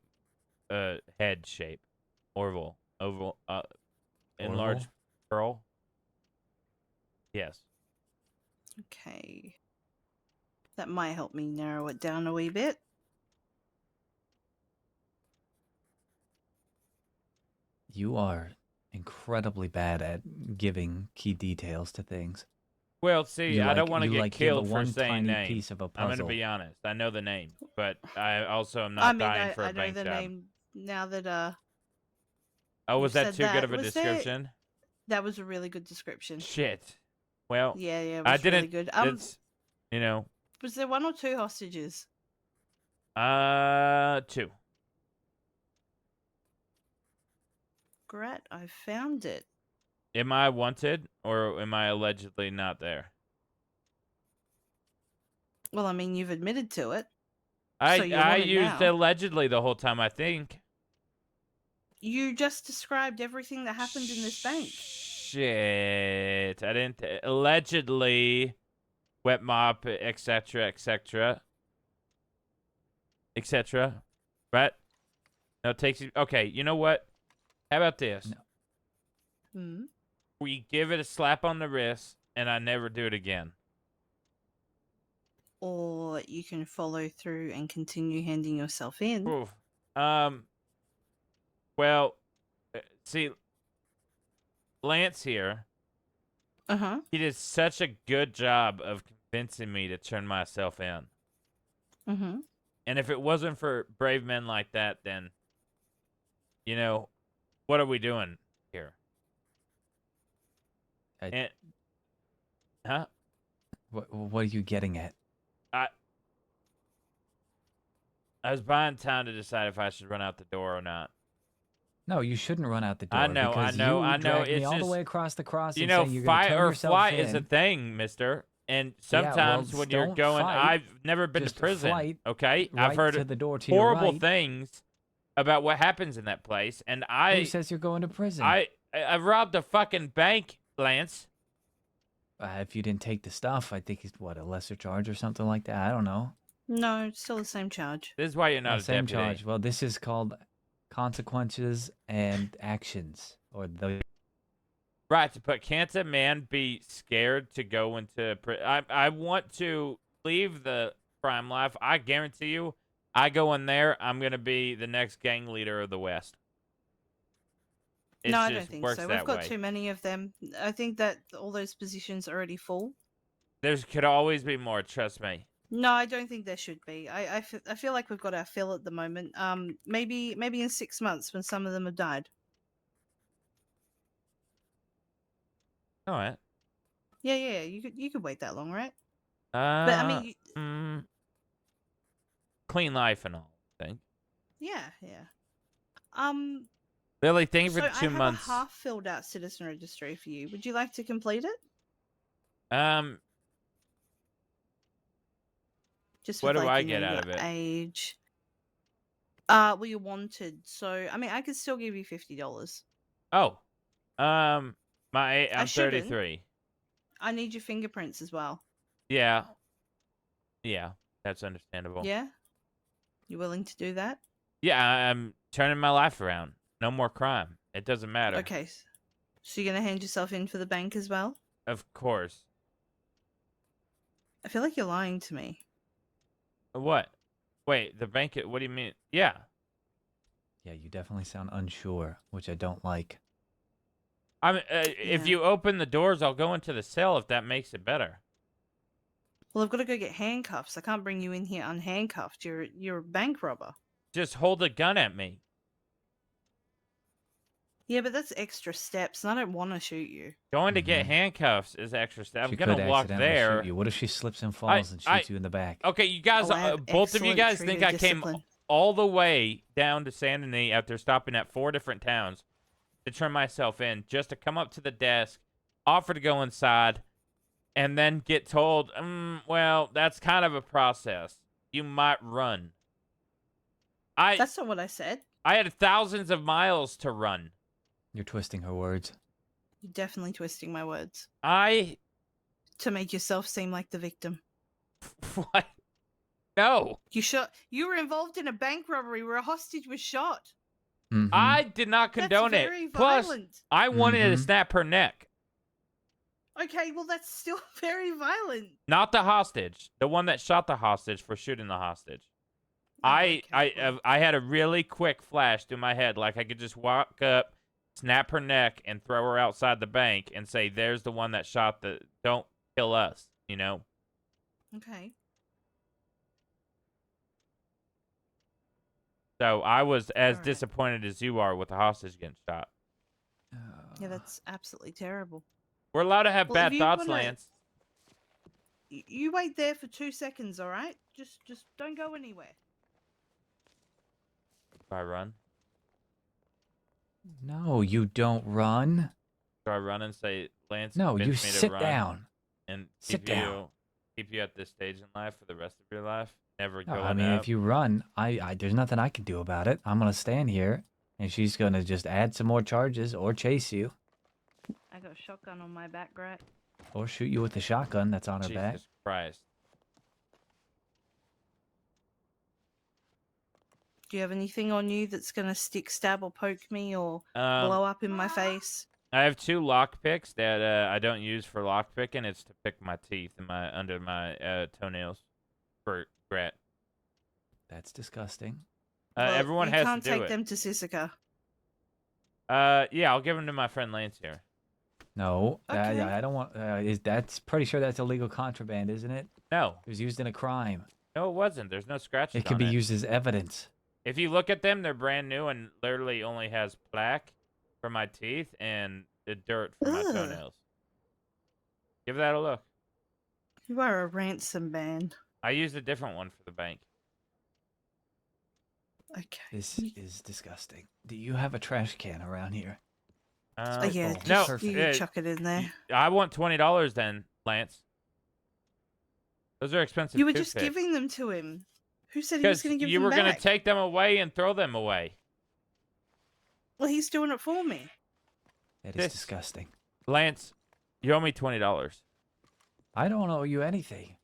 head shape, oval, enlarged curl. Yes. Okay. That might help me narrow it down a wee bit. You are incredibly bad at giving key details to things. Well, see, I don't want to get give killed a for one saying tiny name. piece of a I'm going to puzzle. be honest. I know the name, but I also am I not mean, dying for I a know bank the job. name now that Oh, was you've that said too good of a Was description? that was a really good description. Shit. Well, Yeah, it I was really didn't. good. It's, you know, Was there 1 or 2 hostages? 2. Grat, I found it. Am I wanted or am I allegedly not there? Well, I mean, you've admitted to it. I So you're wanted used now. allegedly the whole time, I think. You just described everything that happened in this bank. Shit. I didn't. Allegedly, wet mop, etc., etc., etc. Right? No, it takes you. Okay, you know what? How about this? Hmm. We give it a slap on the wrist, and I never do it again. Or you can follow through and continue handing yourself in. Oof. Well, see, Lance here. Uh-huh. He did such a good job of convincing me to turn myself in. Mm-hmm. And if it wasn't for brave men like that, then, you know, what are we doing here? Huh? What are you getting at? I was buying time to decide if I should run out the door or not. No, you shouldn't run out the door. I know. Because you dragged me It's all just, the way across the crossing. you know, saying you're gonna fight turn or yourself flight in. is a thing, mister. And Yeah, well, sometimes when you're don't going, fight. I've never been Just to prison. flight Okay, right I've heard to the door to your horrible right. things about what happens in that place, and Who says you're going to prison? I robbed a fucking bank, Lance. If you didn't take the stuff, I think it's a lesser charge or something like that. I don't know. No, it's still the same charge. This is why you're not a Same deputy. charge. Well, this is called consequences and actions, or the. Right, but can't a man be scared to go into prison? I want to leave the crime life. I guarantee you, I go in there, I'm going to be the next gang leader of the West. No, I don't think so. We've got way. too many of them. I think that all those positions are already full. There could always be more. Trust me. No, I don't think there should be. I feel like we've got our fill at the moment. Maybe in 6 months when some of them have died. All right. Yeah. You could wait that long, right? But I mean, clean life and all. I think. yeah. Lily, thank you for So the I 2 have months. a half filled out citizen registry for you. Would you like to complete it? Just What with, do like, I you know, get out your of it? age. Well, you're wanted, so I mean, I could still give you $50. Oh, I'm shouldn't. 33. I need your fingerprints as well. Yeah, that's understandable. Yeah, you willing to do that? Yeah, I'm turning my life around. No more crime. It doesn't matter. Okay. So you're gonna hand yourself in for the bank as well? Of course. I feel like you're lying to me. What? Wait, the bank. What do you mean? Yeah. Yeah, you definitely sound unsure, which I don't like. If you open the doors, I'll go into the cell if that makes it better. Well, I've got to go get handcuffs. I can't bring you in here unhandcuffed. You're a bank robber. Just hold a gun at me. Yeah, but that's extra steps, and I don't want to shoot you. Going to get handcuffs is extra step. She I'm gonna could walk accidentally there. shoot you. What if she slips and falls and shoots you in the back? Okay, you guys, Oh, I have both of you excellent guys think trigger I came discipline. all the way down to San Denis after stopping at 4 different towns to turn myself in just to come up to the desk, offer to go inside, and then get told, well, that's kind of a process. You might run. That's not what I said. I had thousands of miles to run. You're twisting her words. You're definitely twisting my words. To make yourself seem like the victim. What? No. You were involved in a bank robbery where a hostage was shot. I did not condone That's it. very Plus, violent. I wanted to snap her neck. Okay, well that's still very violent. Not the hostage. The one that shot the hostage for shooting the hostage. I had a really quick flash through my head, like I could just walk up, snap her neck, and throw her outside the bank and say, "There's the one that shot the. Don't kill us," you know. Okay. So I was as disappointed as you are with the hostage getting shot. Yeah, that's absolutely terrible. We're allowed to have Well, bad if you thoughts, wanna- Lance. You wait there for 2 seconds, all right? Just don't go anywhere. Do I run? No, you don't run. Do I run and say, Lance? No, you convinced me to sit run down. And Sit down. Keep you at this stage in life for the rest of your life. Never No, going I mean, up. if you run, there's nothing I can do about it. I'm gonna stand here, and she's gonna just add some more charges or chase you, I got a shotgun on my back, Grat. or shoot you with the shotgun that's on her back. Jesus Christ. Do you have anything on you that's gonna stick, stab, or poke me, or Um, blow up in my face? I have 2 lock picks that I don't use for lock picking. It's to pick my teeth and under my toenails for Grat. That's disgusting. Well, Everyone you has can't to do take it. them to Sisika. Yeah, I'll give them to my friend Lance here. No, Okay. I don't want. That's pretty sure that's illegal contraband, isn't it? No. It was used in a crime. No, it wasn't. There's no scratches It can on be it. used as evidence. If you look at them, they're brand new and literally only has plaque for my teeth and the dirt for my Ugh. toenails. Give that a look. You are a ransom band. I used a different one for the bank. Okay. This is disgusting. Do you have a trash can around here? Yeah, no. just you chuck it in there. I want $20 then, Lance. Those are expensive. You were just toothpicks. giving them to him. Who said he was Because going to give you them were back? going to take them away and throw them away. Well, he's doing it for me. That is disgusting. Lance, you owe me $20. I don't owe you anything.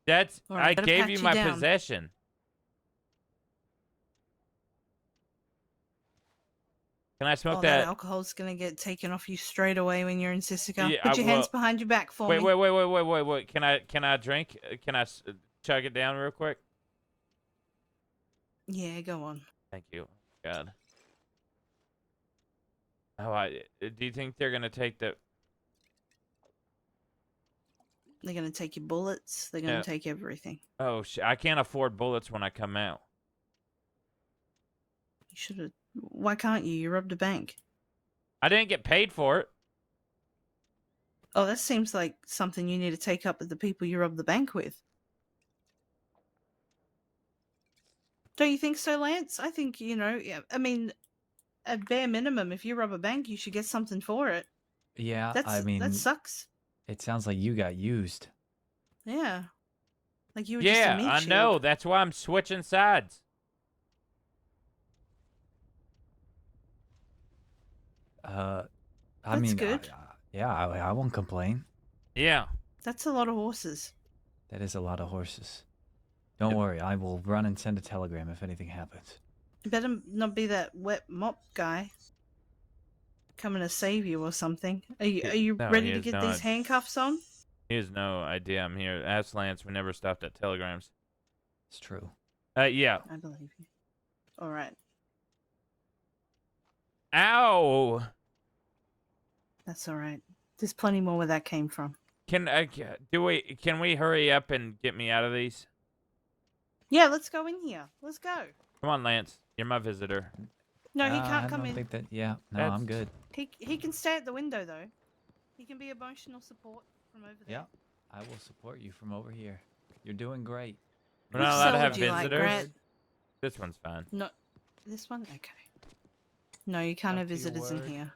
That's All right, I gotta gave pat you you my down. possession. Can I smoke Oh, that that? alcohol's going to get taken off you straight away when you're in Sisika. Yeah, Put your hands well, behind your back for wait, me. wait. Can I drink? Can I chug it down real quick? Yeah, go on. Thank you. God. Do you think they're gonna take the? They're gonna take your bullets. They're gonna Yeah. take everything. Oh shit! I can't afford bullets when I come out. You should have. Why can't you? You robbed a bank. I didn't get paid for it. Oh, that seems like something you need to take up with the people you robbed the bank with. Don't you think so, Lance? I think, yeah, I mean, at bare minimum, if you rob a bank, you should get something for it. Yeah, I That mean, sucks. it sounds like you got used. Yeah. Like you were just a Yeah, meat I shield. know. That's why I'm switching sides. I That's mean, good. yeah, I won't complain. Yeah. That's a lot of horses. That is a lot of horses. Don't worry, I will run and send a telegram if anything happens. You better not be that wet mop guy coming to save you or something. Are you No, ready he to has get no these handcuffs on? He has no idea I'm here. Ask Lance. We never stopped at telegrams. It's true. Yeah. I believe you. All right. Ow! That's all right. There's plenty more where that came from. Can we hurry up and get me out of these? Yeah, let's go in here. Let's go. Come on, Lance. You're my visitor. No, he can't I come don't in. think that. Yeah, no, That's- I'm good. He can stay at the window though. He can be emotional support from over there. Yeah, I will support you from over here. You're doing great. We're not Which allowed to cell have would you like, visitors. Grat? This one's fine. No, this one. Okay. No, you can't have Up to your visitors in word. here.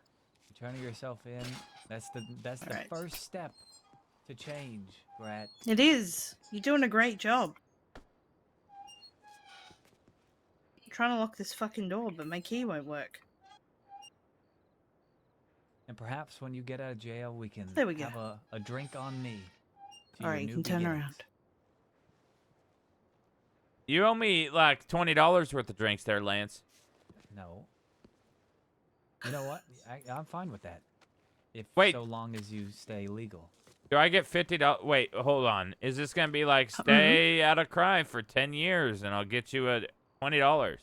Turning yourself in. That's the Alright. first step to change, Grat. It is. You're doing a great job. I'm trying to lock this fucking door, but my key won't work. And perhaps when you get out of jail, we can There we go. have a drink on me. to All your right, you new can turn beginnings. around. You owe me like $20 worth of drinks there, Lance. No. You know what? I'm fine with that. If Wait. so long as you stay legal. Do I get $50? Wait, hold on. Is this gonna be like Mm-hmm. stay out of crime for 10 years and I'll get you a $20?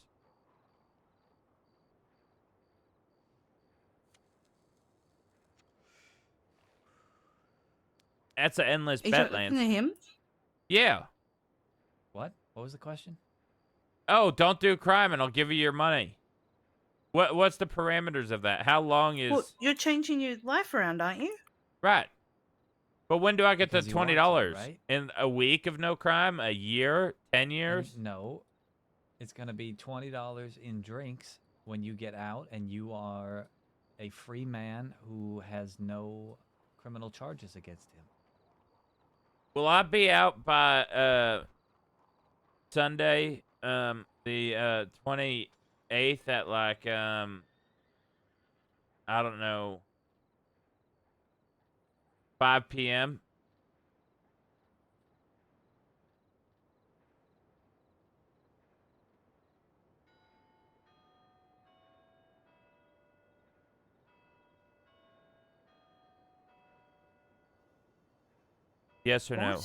That's an endless Are you bet, talking Lance. to him? Yeah. What? What was the question? Oh, don't do crime and I'll give you your money. What's the parameters of that? How long is Well, you're changing your life around, aren't you? right? But when do I get Because the you want to, $20? right? In a week of no crime? A year? 10 years? No. It's going to be $20 in drinks when you get out and you are a free man who has no criminal charges against him. Will I be out by Sunday, the 28th at like I don't know, 5 p.m. Yes or no?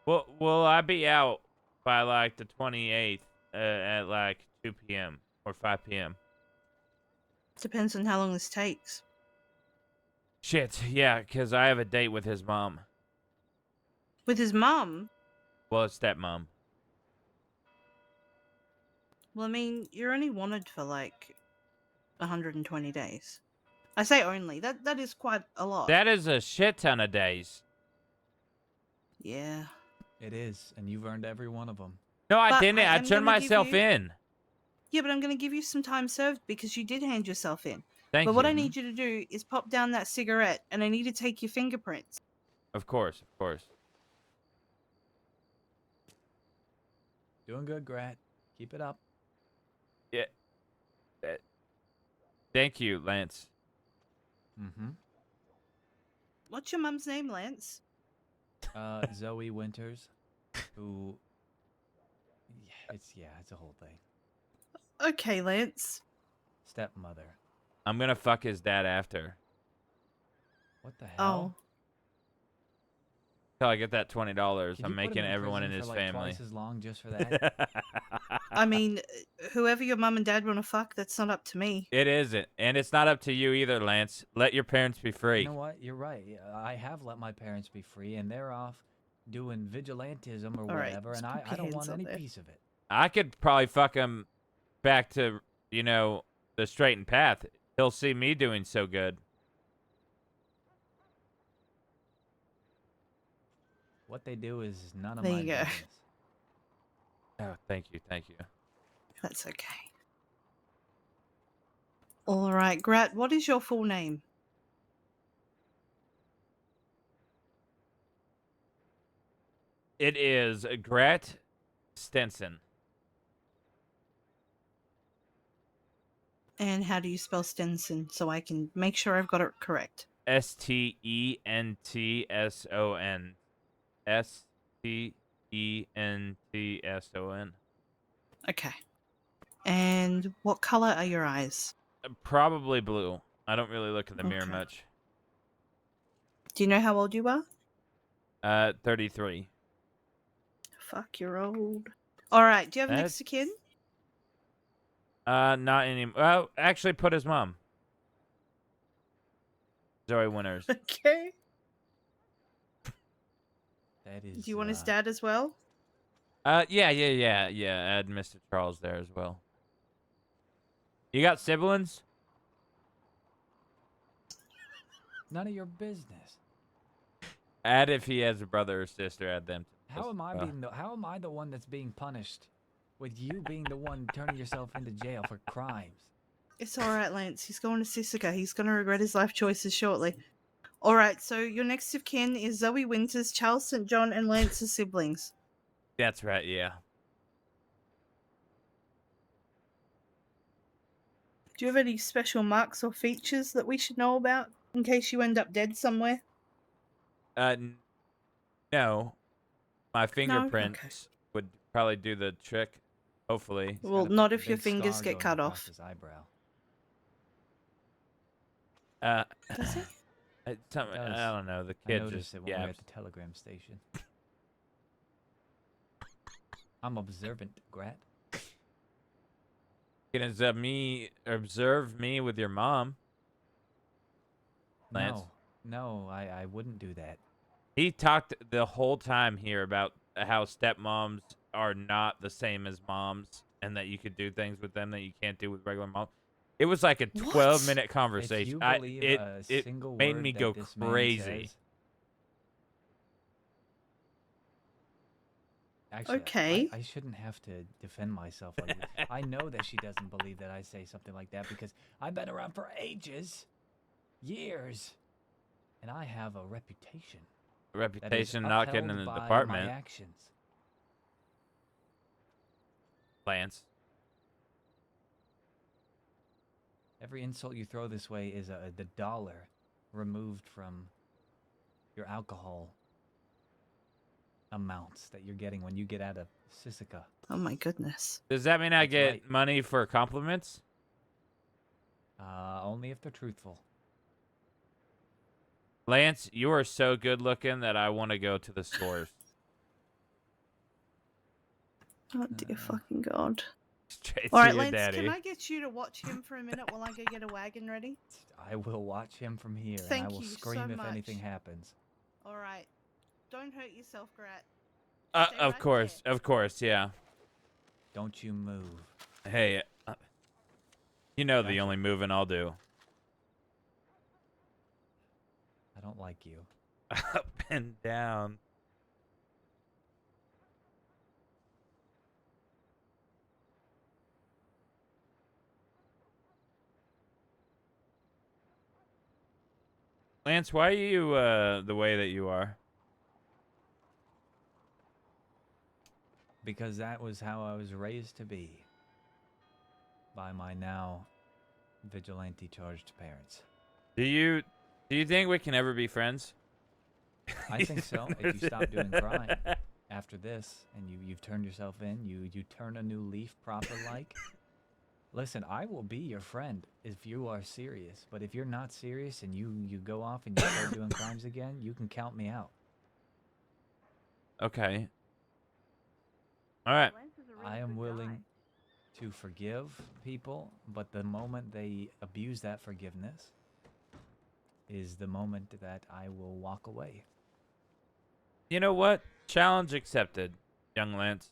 What? Will I be out by like the 28th at like 2 p.m. or 5 p.m.? Depends on how long this takes. Shit, yeah, because I have a date with his mom. With his mom? Well, stepmom. Well, I mean, you're only wanted for like 120 days. I say only. That is quite a lot. That is a shit ton of days. Yeah. It is, and you've earned every one of them. No, I But didn't. I am turned gonna give myself you- in. Yeah, but I'm going to give you some time served because you did hand yourself in. Thank but what you. I need you to do is pop down that cigarette, and I need to take your fingerprints. Of course, of course. Doing good, Grat. Keep it up. Yeah. Thank you, Lance. Mm-hmm. What's your mum's name, Lance? Zoe Winters, who... it's a whole thing. Okay, Lance. Stepmother. I'm gonna fuck his dad after. What the hell? till I get that $20. Could I'm you put him making in everyone prison in for, his like, family. twice as long just for that? I mean, whoever your mum and dad want to fuck, that's not up to me. It isn't, and it's not up to you either, Lance. Let your parents be free. You know what? You're right. I have let my parents be free, and they're off doing vigilantism or All right, whatever, just and put I your don't hands want up any there. piece of it. I could probably fuck him back to, the straightened path. He'll see me doing so good. What they do is none of There my you go. business. Oh, thank you. That's okay. All right, Grat, what is your full name? It is Grat Stentson. And how do you spell Stenson so I can make sure I've got it correct? Stentson. Stentson. Okay. And what color are your eyes? Probably blue. I don't really look in the mirror Okay. much. Do you know how old you are? 33. Fuck, you're old. All right, do you have That's- next of kin? Not anymore. Well, actually, put his mom. Zoe Winters. Okay. That is. Do you want his dad as well? Yeah. Add Mr. Charles there as well. You got siblings? None of your business. Add if he has a brother or sister. Add them. How am I How am I the one that's being punished, with you being the one turning yourself into jail for crimes? It's all right, Lance. He's going to Sisika. He's going to regret his life choices shortly. All right, so your next of kin is Zoe Winters, Charles St. John, and Lance's siblings. That's right. Yeah. Do you have any special marks or features that we should know about in case you end up dead somewhere? No. My fingerprints would probably do the trick. Hopefully. Well, not if your fingers get cut off. His eyebrow. Does it? I don't know. The I kid noticed just it when we were at the telegram station. I'm observant, Grat. You can observe me with your mom. Lance. No, I wouldn't do that. He talked the whole time here about how stepmoms are not the same as moms, and that you could do things with them that you can't do with regular moms. It was like a 12-minute conversation. If you believe a It single made word me that go this man crazy. says- Actually, Okay. I shouldn't have to defend myself like this. I know that she doesn't believe that I say something like that because I've been around for ages, years, and I have a reputation. A reputation not getting in the department. My actions. Lance. Every insult you throw this way is the dollar removed from your alcohol amounts that you're getting when you get out of Sisika. Oh my goodness. Does that mean I That's get right. money for compliments? Only if they're truthful. Lance, you are so good looking that I want to go to the stores. Oh dear fucking god. Straight All to right, your Lance, daddy. can I get you to watch him for a minute while I go get a wagon ready? I will watch him from here, Thank and I will you so scream if much. anything happens. All right. Don't hurt yourself, Grat. Stay Of right course, yeah. Don't you move. Hey, you know the only moving I'll do. I don't like you. Up and down. Lance, why are you the way that you are? Because that was how I was raised to be by my now vigilante charged parents. Do you think we can ever be friends? I think so. If you stop doing crime after this and you've turned yourself in, you turn a new leaf proper like. Listen, I will be your friend if you are serious. But if you're not serious and you go off and you start doing crimes again, you can count me out. Okay. All right. I am willing to forgive people, but the moment they abuse that forgiveness is the moment that I will walk away. You know what? Challenge accepted, young Lance.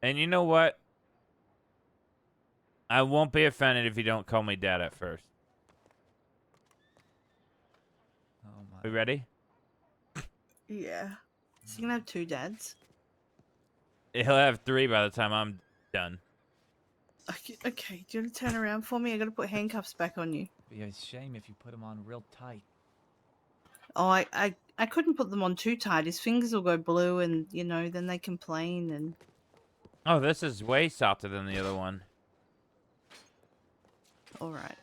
And you know what? I won't be offended if you don't call me dad at first. Oh my. We ready? Yeah. So you can have 2 dads. He'll have 3 by the time I'm done. Okay, do you want to turn around for me? I gotta put handcuffs back on you. It'd be a shame if you put them on real tight. Oh, I couldn't put them on too tight. His fingers will go blue and, you know, then they complain and... Oh, this is way softer than the other one. Alright.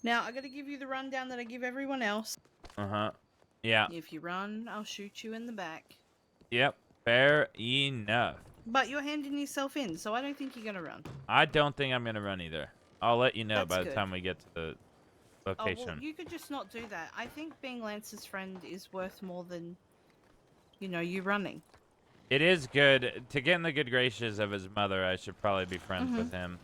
Now, I gotta give you the rundown that I give everyone else. Uh-huh. Yeah. If you run, I'll shoot you in the back. Yep. Fair enough. But you're handing yourself in, so I don't think you're gonna run. I don't think I'm going to run either. I'll let you know That's by the good. time we get to the location. Oh, well, you could just not do that. I think being Lance's friend is worth more than, you know, you running. It is good. To get in the good graces of his mother, I should probably be friends with him.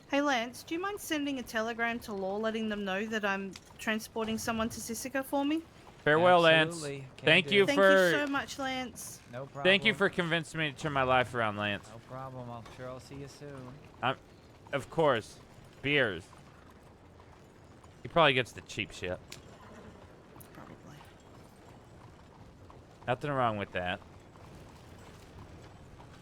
Hey, Lance, do you mind sending a telegram to Law letting them know that I'm transporting someone to Sisika for me? Farewell, Absolutely. Lance. Can Thank do. you Thank for... you so much, Lance. No problem. Thank you for convincing me to turn my life around, Lance. No problem. I'm sure I'll see you soon. Of course. Beers. He probably gets the cheap shit. Probably. Nothing wrong with that.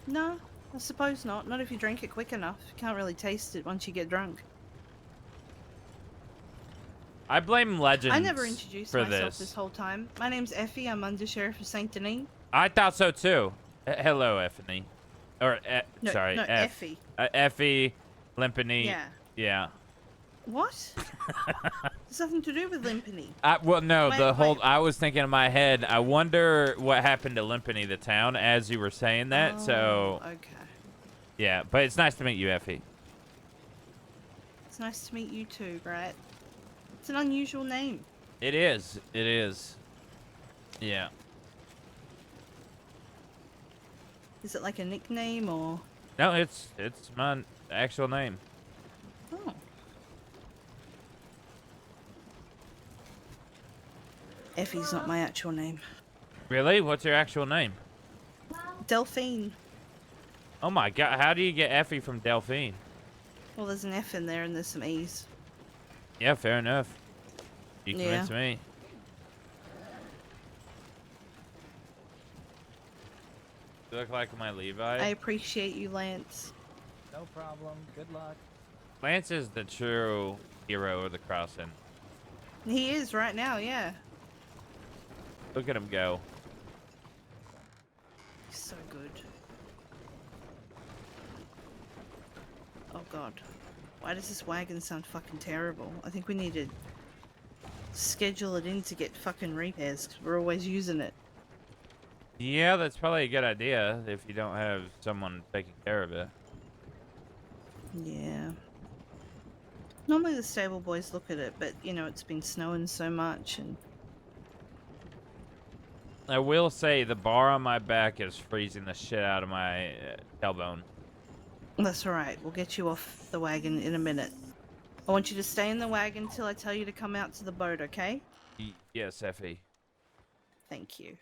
No, I suppose not. Not if you drink it quick enough. You can't really taste it once you get drunk. I blame Legends I never introduced for myself this whole time. My name's Effie. I'm Under Sheriff of Saint Denis. I thought so too. Hello, Effie. Or, No, sorry, no, Effie. Effie, Limpany. Yeah. Yeah. What? There's nothing to do with Limpany. Well, no, Wait, the whole. wait. I was thinking in my head. I wonder what happened to Limpany, the town, as you were saying that. So. Okay. Yeah, but it's nice to meet you, Effie. It's nice to meet you too, Grat. It's an unusual name. It is. It is. Yeah. Is it like a nickname or? No, it's my actual name. Oh. Effie's not my actual name. Really? What's your actual name? Delphine. Oh my God! How do you get Effie from Delphine? Well, there's an F in there and there's some E's. Yeah, fair enough. You Yeah. convinced me. You look like my Levi. I appreciate you, Lance. No problem. Good luck. Lance is the true hero of the crossing. He is right now, yeah. Look at him go. He's so good. Oh God. Why does this wagon sound fucking terrible? I think we need to schedule it in to get fucking repairs because we're always using it. Yeah, that's probably a good idea if you don't have someone taking care of it. Yeah. Normally the stable boys look at it, but you know, it's been snowing so much and... I will say the bar on my back is freezing the shit out of my tailbone. That's alright, we'll get you off the wagon in a minute. I want you to stay in the wagon till I tell you to come out to the boat, okay? Yes, Effie. Thank you.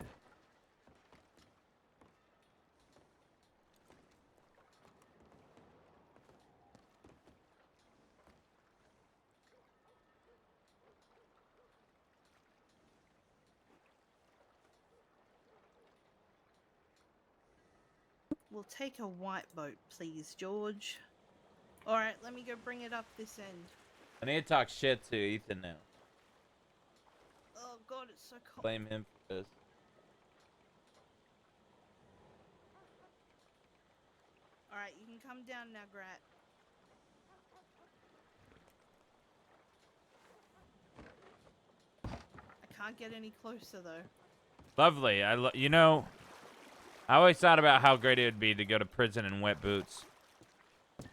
We'll take a white boat, please, George. Alright, let me go bring it up this end. I need to talk shit to Ethan now. Oh God, it's so cold. Blame him for this. Alright, you can come down now, Grat. I can't get any closer, though. Lovely. You know, I always thought about how great it would be to go to prison in wet boots.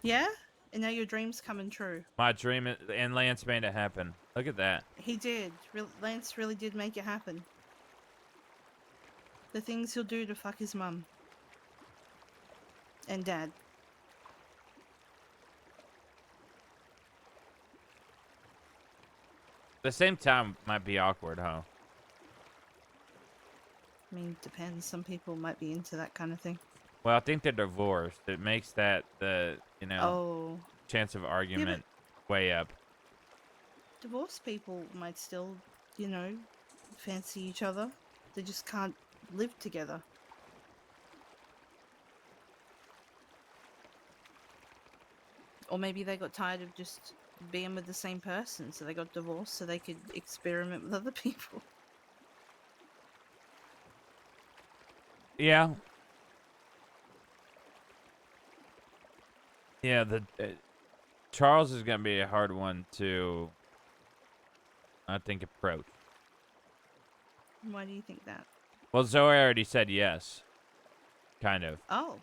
Yeah? And now your dream's coming true. My dream and Lance made it happen. Look at that. He did. Lance really did make it happen. The things he'll do to fuck his mum. And dad. The same time might be awkward, huh? I mean, depends. Some people might be into that kind of thing. Well, I think they're divorced. It makes that Oh. chance of argument way up. Divorced people might still, fancy each other. They just can't live together. Or maybe they got tired of just being with the same person, so they got divorced so they could experiment with other people. Yeah. Yeah, Charles is going to be a hard one to, I think, approach. Why do you think that? Well, Zoe already said yes. Kind of. Oh.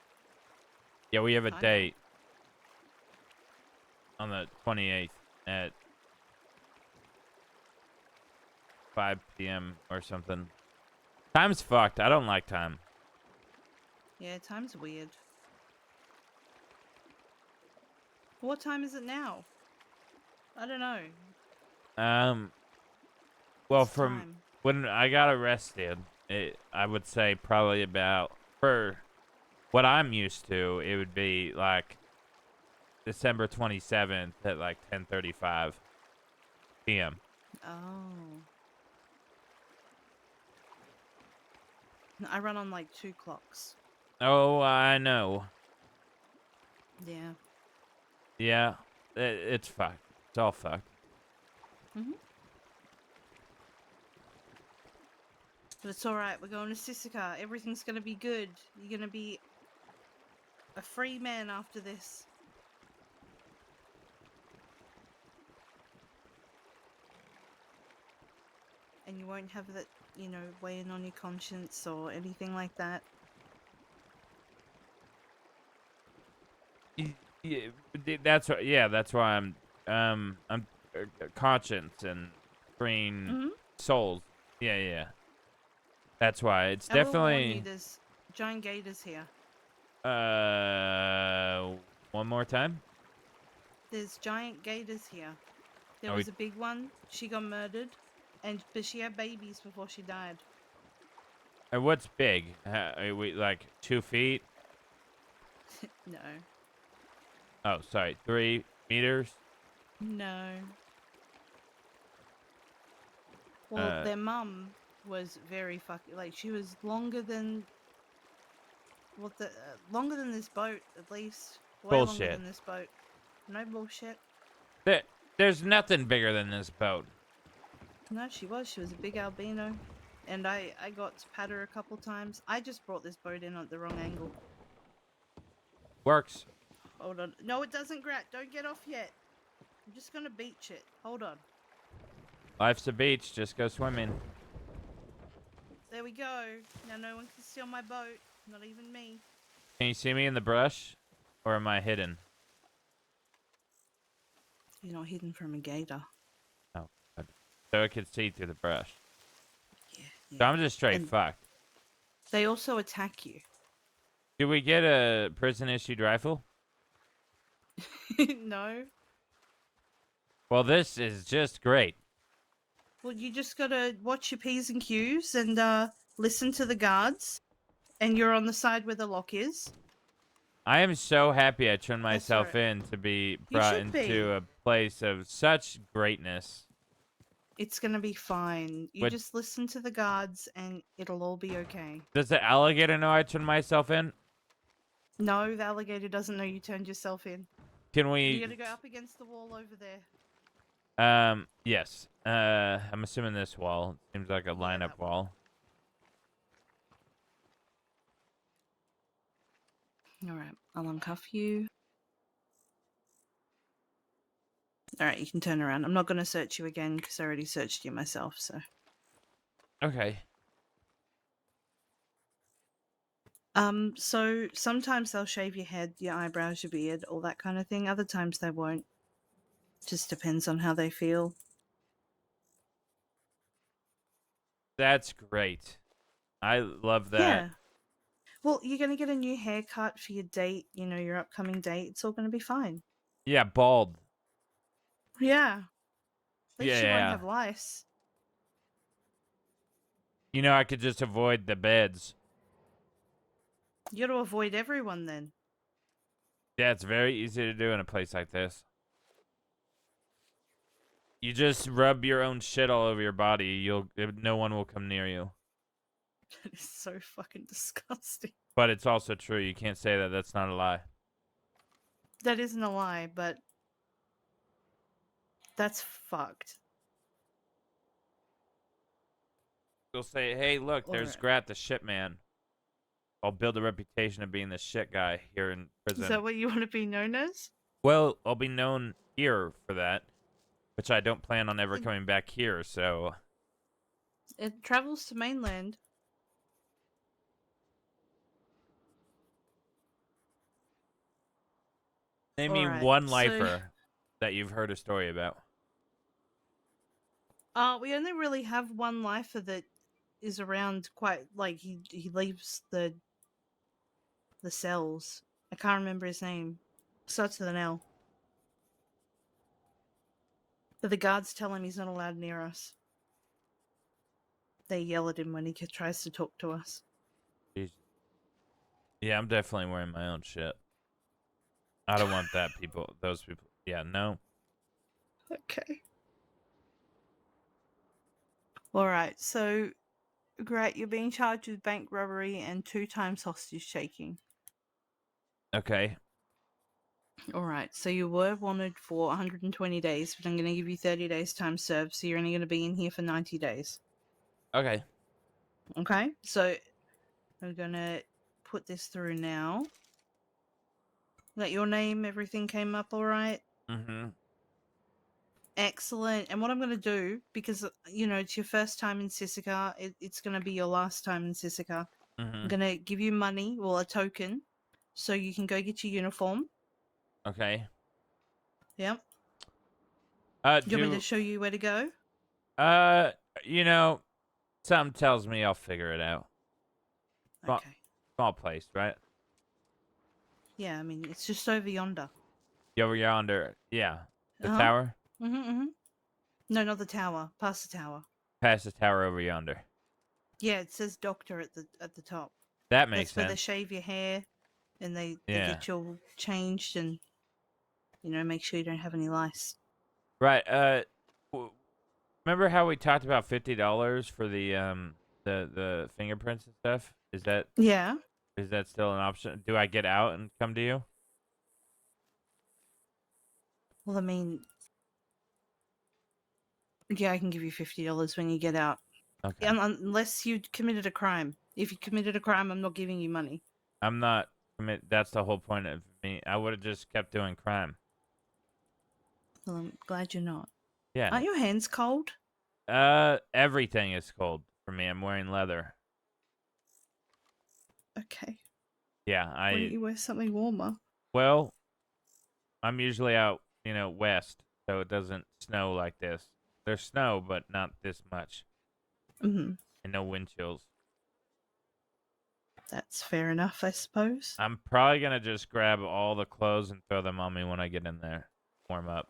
Yeah, we have a Kinda. date on the 28th at 5 p.m. or something. Time's fucked. I don't like time. Yeah, time's weird. What time is it now? I don't know. Well, It's from time. when I got arrested, I would say probably about, for what I'm used to, it would be like December 27th at like 10:35 p.m. Oh. I run on like 2 clocks. Oh, I know. Yeah. Yeah, it's fucked. It's all fucked. Mhm. But it's alright, we're going to Sisika. Everything's gonna be good. You're gonna be a free man after this. And you won't have that, weighing on your conscience or anything like that. Yeah, that's what. Yeah, that's why I'm conscience and freeing souls. Yeah, yeah. That's why it's I will warn you, definitely. there's giant gators here. One more time. There's giant gators here. There Are was we- a big one. She got murdered, but she had babies before she died. And what's big? Are we like 2 feet? No. Oh, sorry, 3 meters. No. Well, their mum was very she was longer than longer than this boat, at least. Way longer Bullshit. than this boat. No bullshit. There's nothing bigger than this boat. No, she was. She was a big albino. And I got to pat her a couple times. I just brought this boat in at the wrong angle. Works. Hold on. No, it doesn't, Grat. Don't get off yet. I'm just gonna beach it. Hold on. Life's a beach. Just go swimming. There we go. Now no one can steal my boat. Not even me. Can you see me in the brush, or am I hidden? You're not hidden from a gator. Oh, God. So I could see through the brush. Yeah. So I'm just straight And fucked. they also attack you. Do we get a prison-issued rifle? No. Well, this is just great. Well, you just gotta watch your P's and Q's and listen to the guards. And you're on the side where the lock is. I am so happy I turned That's myself right. in to be brought should be. into a place of such greatness. It's gonna be fine. You What- just listen to the guards and it'll all be okay. Does the alligator know I turned myself in? No, the alligator doesn't know you turned yourself in. Can You we... gotta go up against the wall over there. Yes. I'm assuming this wall. Seems like a lineup wall. Alright, I'll uncuff you. Alright, you can turn around. I'm not gonna search you again because I already searched you myself, so. Okay. So sometimes they'll shave your head, your eyebrows, your beard, all that kind of thing. Other times they won't. Just depends on how they feel. That's great. I love that. Yeah. Well, you're gonna get a new haircut for your date, you know, your upcoming date. It's all gonna be fine. Yeah, bald. Yeah. At least you won't Yeah. have lice. You know, I could just avoid the beds. You gotta avoid everyone then. Yeah, it's very easy to do in a place like this. You just rub your own shit all over your body. No one will come near you. That is so fucking disgusting. But it's also true. You can't say that. That's not a lie. That isn't a lie, but that's fucked. They'll say, "Hey, look, there's Alright. Grat the shit man. I'll build a reputation of being the shit guy here in prison." Is that what you want to be known as? Well, I'll be known here for that, which I don't plan on ever coming back here, so... It travels to mainland. Name me Alright, one so- lifer that you've heard a story about. We only really have one lifer that is around quite, like, he leaves the cells. I can't remember his name. Starts with an L. But the guards tell him he's not allowed near us. They yell at him when he tries to talk to us. Jeez. Yeah, I'm definitely wearing my own shit. I don't want those people. Yeah, no. Okay. Alright, so, great, you're being charged with bank robbery and 2 times hostage taking. Okay. Alright, so you were wanted for 120 days, but I'm going to give you 30 days time served, so you're only going to be in here for 90 days. Okay. Okay, so I'm going to put this through now. That your name, everything came up alright? Mm-hmm. Excellent. And what I'm going to do, because, you know, it's your first time in Sisika, it's going to be your last time in Sisika. Mm-hmm. I'm going to give you money, well, a token, so you can go get your uniform. Okay. Yep. Do you want me to show you where to go? You know, something tells me I'll figure it out. Okay. Small place, right? Yeah, I mean, it's just over yonder. Over yonder. Yeah. The Uh-huh. tower? Mm-hmm. No, not the tower. Past the tower. Past the tower over yonder. Yeah, it says doctor at the top. That makes That's where they sense. shave your hair, and they Yeah. get you all changed and, you know, make sure you don't have any lice. Right. Remember how we talked about $50 for the fingerprints and stuff? Is that still an option? Do I get out and come to you? Well, I mean, yeah, I can give you $50 when you get out. Okay. Unless you committed a crime. If you committed a crime, I'm not giving you money. I'm not that's the whole point of me. I would have just kept doing crime. Well, I'm glad you're not. Yeah. Aren't your hands cold? Everything is cold for me. I'm wearing leather. Okay. Yeah, Why don't you wear something warmer? Well, I'm usually out, west, so it doesn't snow like this. There's snow, but not this much. Mm-hmm. And no wind chills. That's fair enough, I suppose. I'm probably gonna just grab all the clothes and throw them on me when I get in there. Warm up.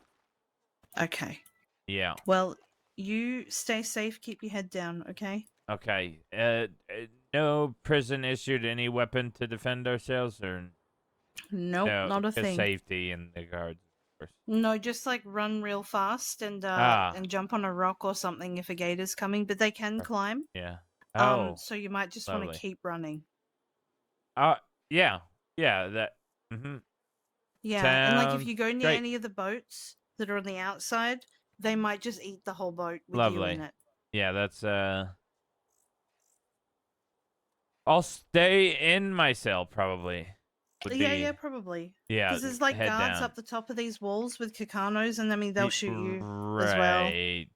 Okay. Yeah. Well, you stay safe, keep your head down, okay? Okay. No prison issued any weapon to defend ourselves, or Nope, no, not a just thing. safety and the guards. Of course. No, just like run real fast and jump on a rock or something if a gator's coming, but they can climb. Yeah. Oh. So you might just want lovely. to keep running. Yeah. That. Mm-hmm. Yeah, and like if Sounds you go near great. any of the boats that are on the outside, they might just eat the whole boat with you Lovely. in it. Yeah, that's I'll stay in my cell probably. Yeah, probably. Yeah, Because there's like head guards down. up the top of these walls with Kakanos, and I mean they'll shoot you as well. Right.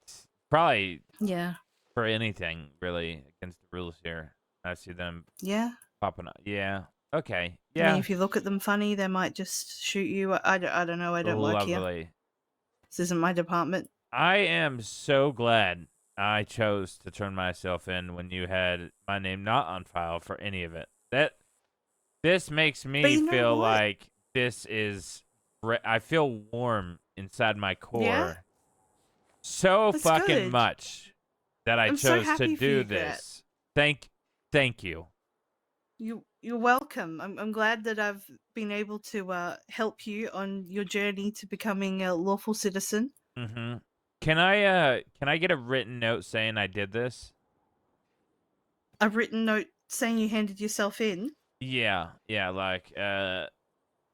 Probably Yeah. for anything really against the rules here. I see them Yeah. popping up. Yeah. Okay. I mean, Yeah. if you look at them funny, they might just shoot you. I don't know. I don't work here. Lovely. This isn't my department. I am so glad I chose to turn myself in when you had my name not on file for any of it. This makes me you know feel what? like this is. I feel warm inside my core. Yeah? So That's fucking good. much that I I'm so chose happy to for do you, Grat. this. Thank you. You're welcome. I'm glad that I've been able to help you on your journey to becoming a lawful citizen. Mm-hmm. Can I get a written note saying I did this? A written note saying you handed yourself in. Yeah, like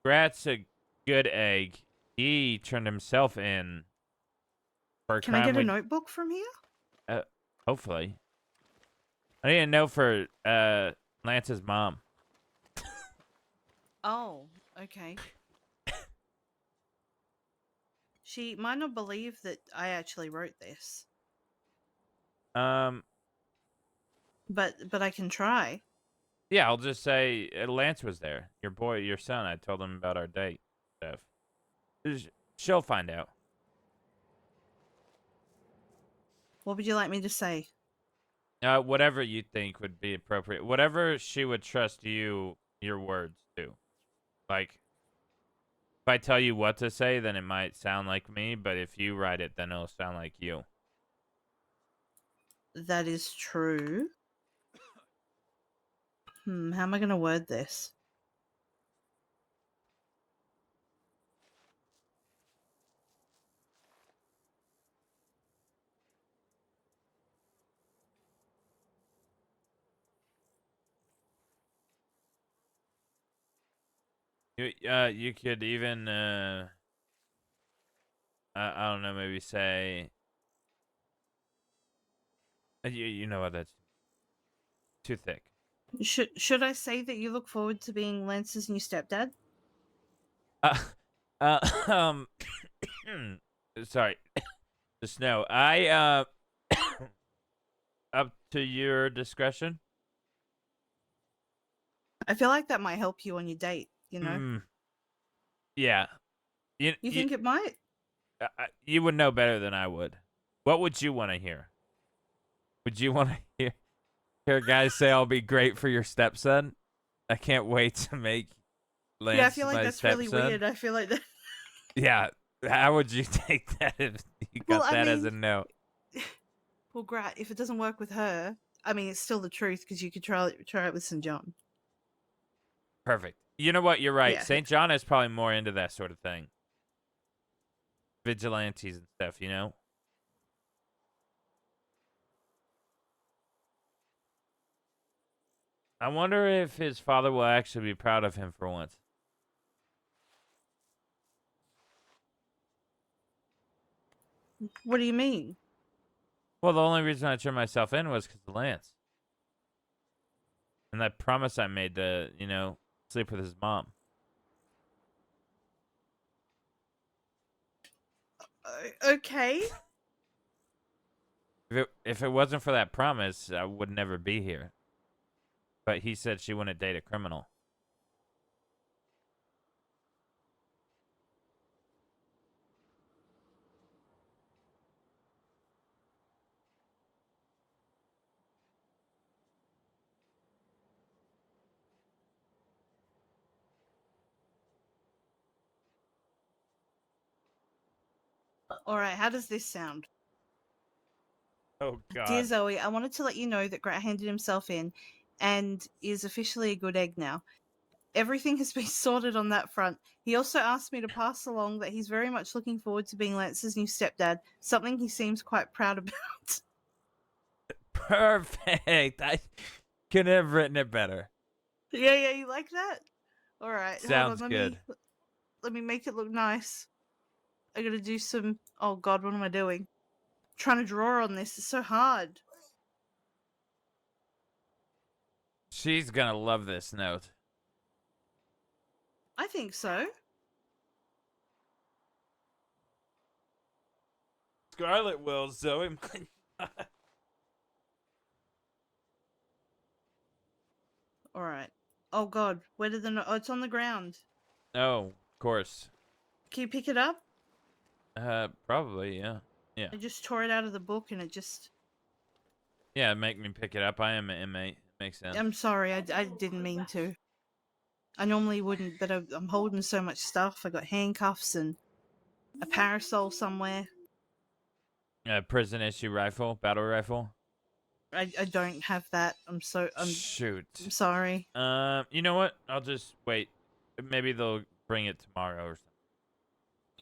Grat's a good egg. He turned himself in for a Can I crime get a with notebook from here? hopefully. I need a note for Lance's mom. Oh, okay. She might not believe that I actually wrote this, but I can try. Yeah, I'll just say Lance was there. Your son. I told him about our date stuff. She'll find out. What would you like me to say? Whatever you think would be appropriate. Whatever she would trust your words to. Like, if I tell you what to say, then it might sound like me, but if you write it, then it'll sound like you. That is true. How am I going to word this? You could even I don't know, maybe say you know what, that's too thick. Should I say that you look forward to being Lance's new stepdad? Um sorry. The snow. I up to your discretion. I feel like that might help you on your date, you know? Yeah. You think it might? You would know better than I would. What would you want to hear? Would you want to hear guys say I'll be great for your stepson? I can't wait to make Lance Yeah, I feel like my that's stepson. really weird. I feel like that. Yeah. How would you take that if you got Well, I that as a mean- note? Well, Grat, if it doesn't work with her, I mean, it's still the truth because you could try it with St. John. Perfect. You know what? You're right. Yeah. St. John is probably more into that sort of thing. Vigilantes and stuff, you know? I wonder if his father will actually be proud of him for once. What do you mean? Well, the only reason I turned myself in was because of Lance. And that promise I made to, sleep with his mom. Okay. If it wasn't for that promise, I would never be here. But he said she wouldn't date a criminal. All right. How does this sound? Oh, God. Dear Zoe, I wanted to let you know that Grat handed himself in and is officially a good egg now. Everything has been sorted on that front. He also asked me to pass along that he's very much looking forward to being Lance's new stepdad, something he seems quite proud about. Perfect. I couldn't have written it better. Yeah, you like that? All right. Sounds hold on, good. Let me make it look nice. I gotta do some. Oh God, what am I doing? Trying to draw on this is so hard. She's gonna love this note. I think so. Scarlet will, Zoe might not. All right. Oh God, where did the? Oh, it's on the ground. Oh, of course. Can you pick it up? Probably, yeah. Yeah. I just tore it out of the book and it just. Yeah, make me pick it up. I am an inmate. Makes sense. I'm sorry, I didn't mean to. I normally wouldn't, but I'm holding so much stuff. I got handcuffs and a parasol somewhere. Prison issue rifle, battle rifle. I don't have that. I'm Shoot. I'm sorry. You know what? I'll just wait. Maybe they'll bring it tomorrow or something.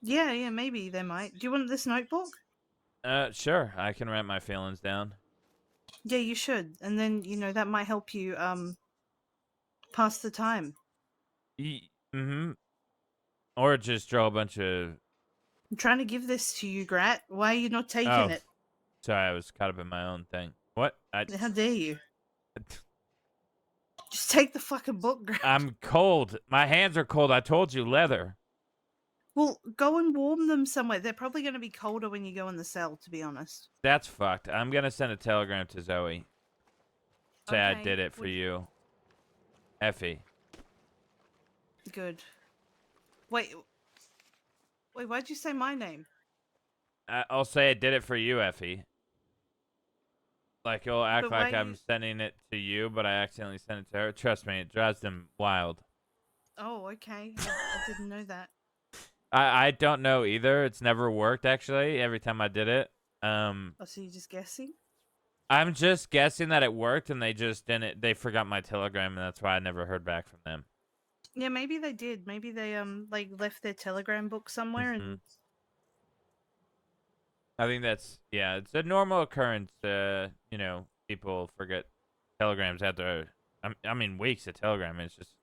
Yeah, maybe they might. Do you want this notebook? Sure. I can write my feelings down. Yeah, you should. And then, that might help you pass the time. Mm-hmm. Or just draw a bunch of. I'm trying to give this to you, Grat. Why are you not taking Oh, it? sorry, I was caught up in my own thing. What? How dare you? Just take the fucking book, Grat. I'm cold. My hands are cold. I told you, leather. Well, go and warm them somewhere. They're probably going to be colder when you go in the cell, to be honest. That's fucked. I'm gonna send a telegram to Zoe. Say I Okay, did it for you. Effie. Good. Wait, why'd you say my name? I'll say I did it for you, Effie. Like, you'll act But why like I'm sending it to you, but I accidentally sent it to her. Trust me, it drives them wild. Oh, okay. I didn't know that. I don't know either. It's never worked, actually, every time I did it. Oh, so you're just guessing? I'm just guessing that it worked, and they just didn't. They forgot my telegram, and that's why I never heard back from them. Yeah, maybe they did. Maybe they like left their telegram book somewhere and I think it's a normal occurrence. People forget telegrams after, I mean, weeks of telegram. It's just,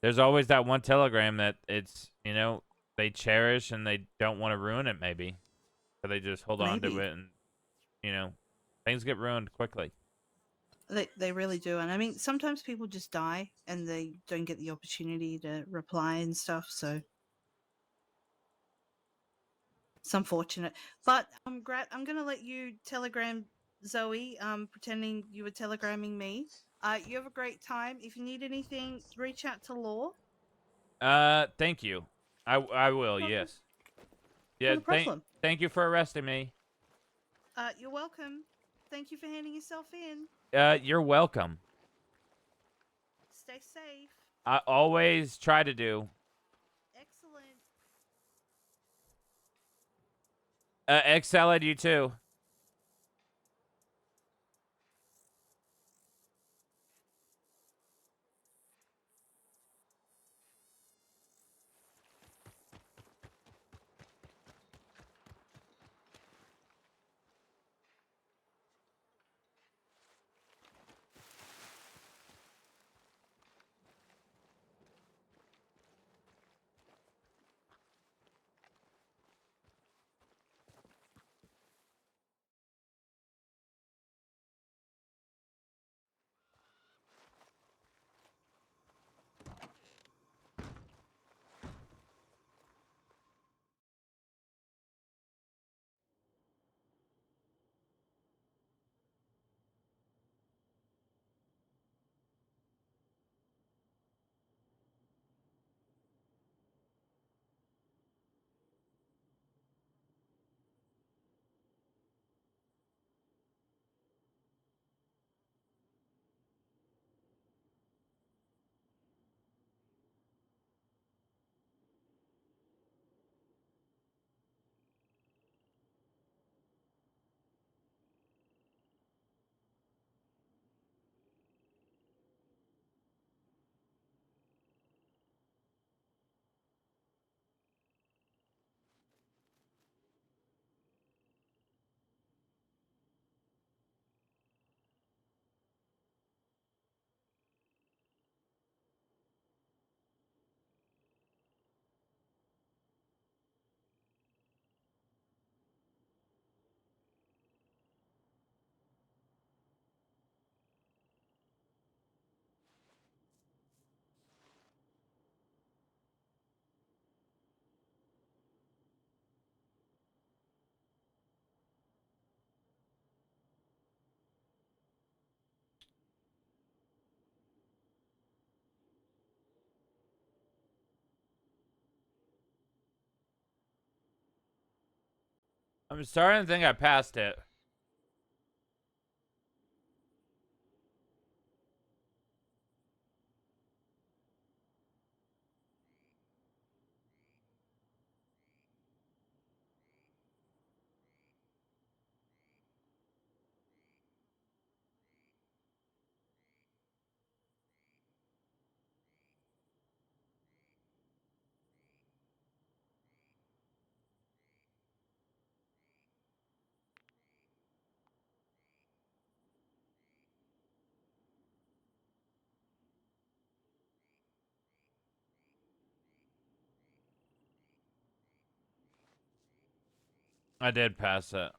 there's always that one telegram that it's, they cherish and they don't want to ruin it, maybe. So they just hold on to Maybe. it and, things get ruined quickly. They really do. And I mean, sometimes people just die and they don't get the opportunity to reply and stuff, so it's unfortunate. But Grat, I'm gonna let you telegram Zoe, pretending you were telegramming me. You have a great time. If you need anything, reach out to Law. Thank you. I will, yes. Yeah, Not a problem. thank you for arresting me. You're welcome. Thank you for handing yourself in. You're welcome. Stay safe. I always try to do. Excellent. Excel at you too. I'm starting to think I passed it. I did pass it.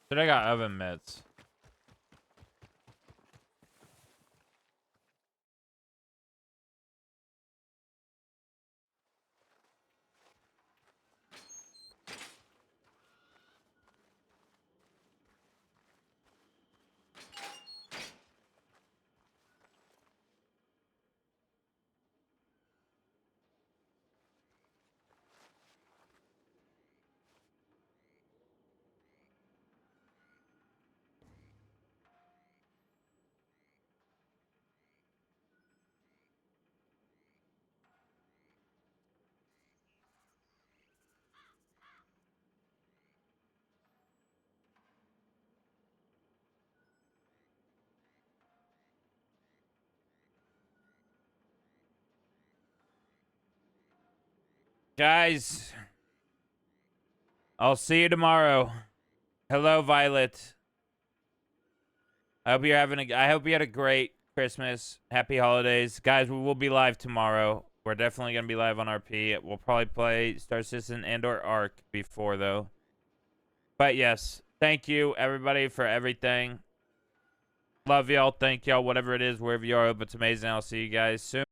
But I got oven mitts. Guys, I'll see you tomorrow. Hello, Violet. I hope you're having I hope you had a great Christmas. Happy holidays. Guys, we will be live tomorrow. We're definitely going to be live on RP. We'll probably play Star Citizen and or Ark before, though. But yes, thank you, everybody, for everything. Love y'all. Thank y'all. Whatever it is, wherever you are, I hope it's amazing. I'll see you guys soon.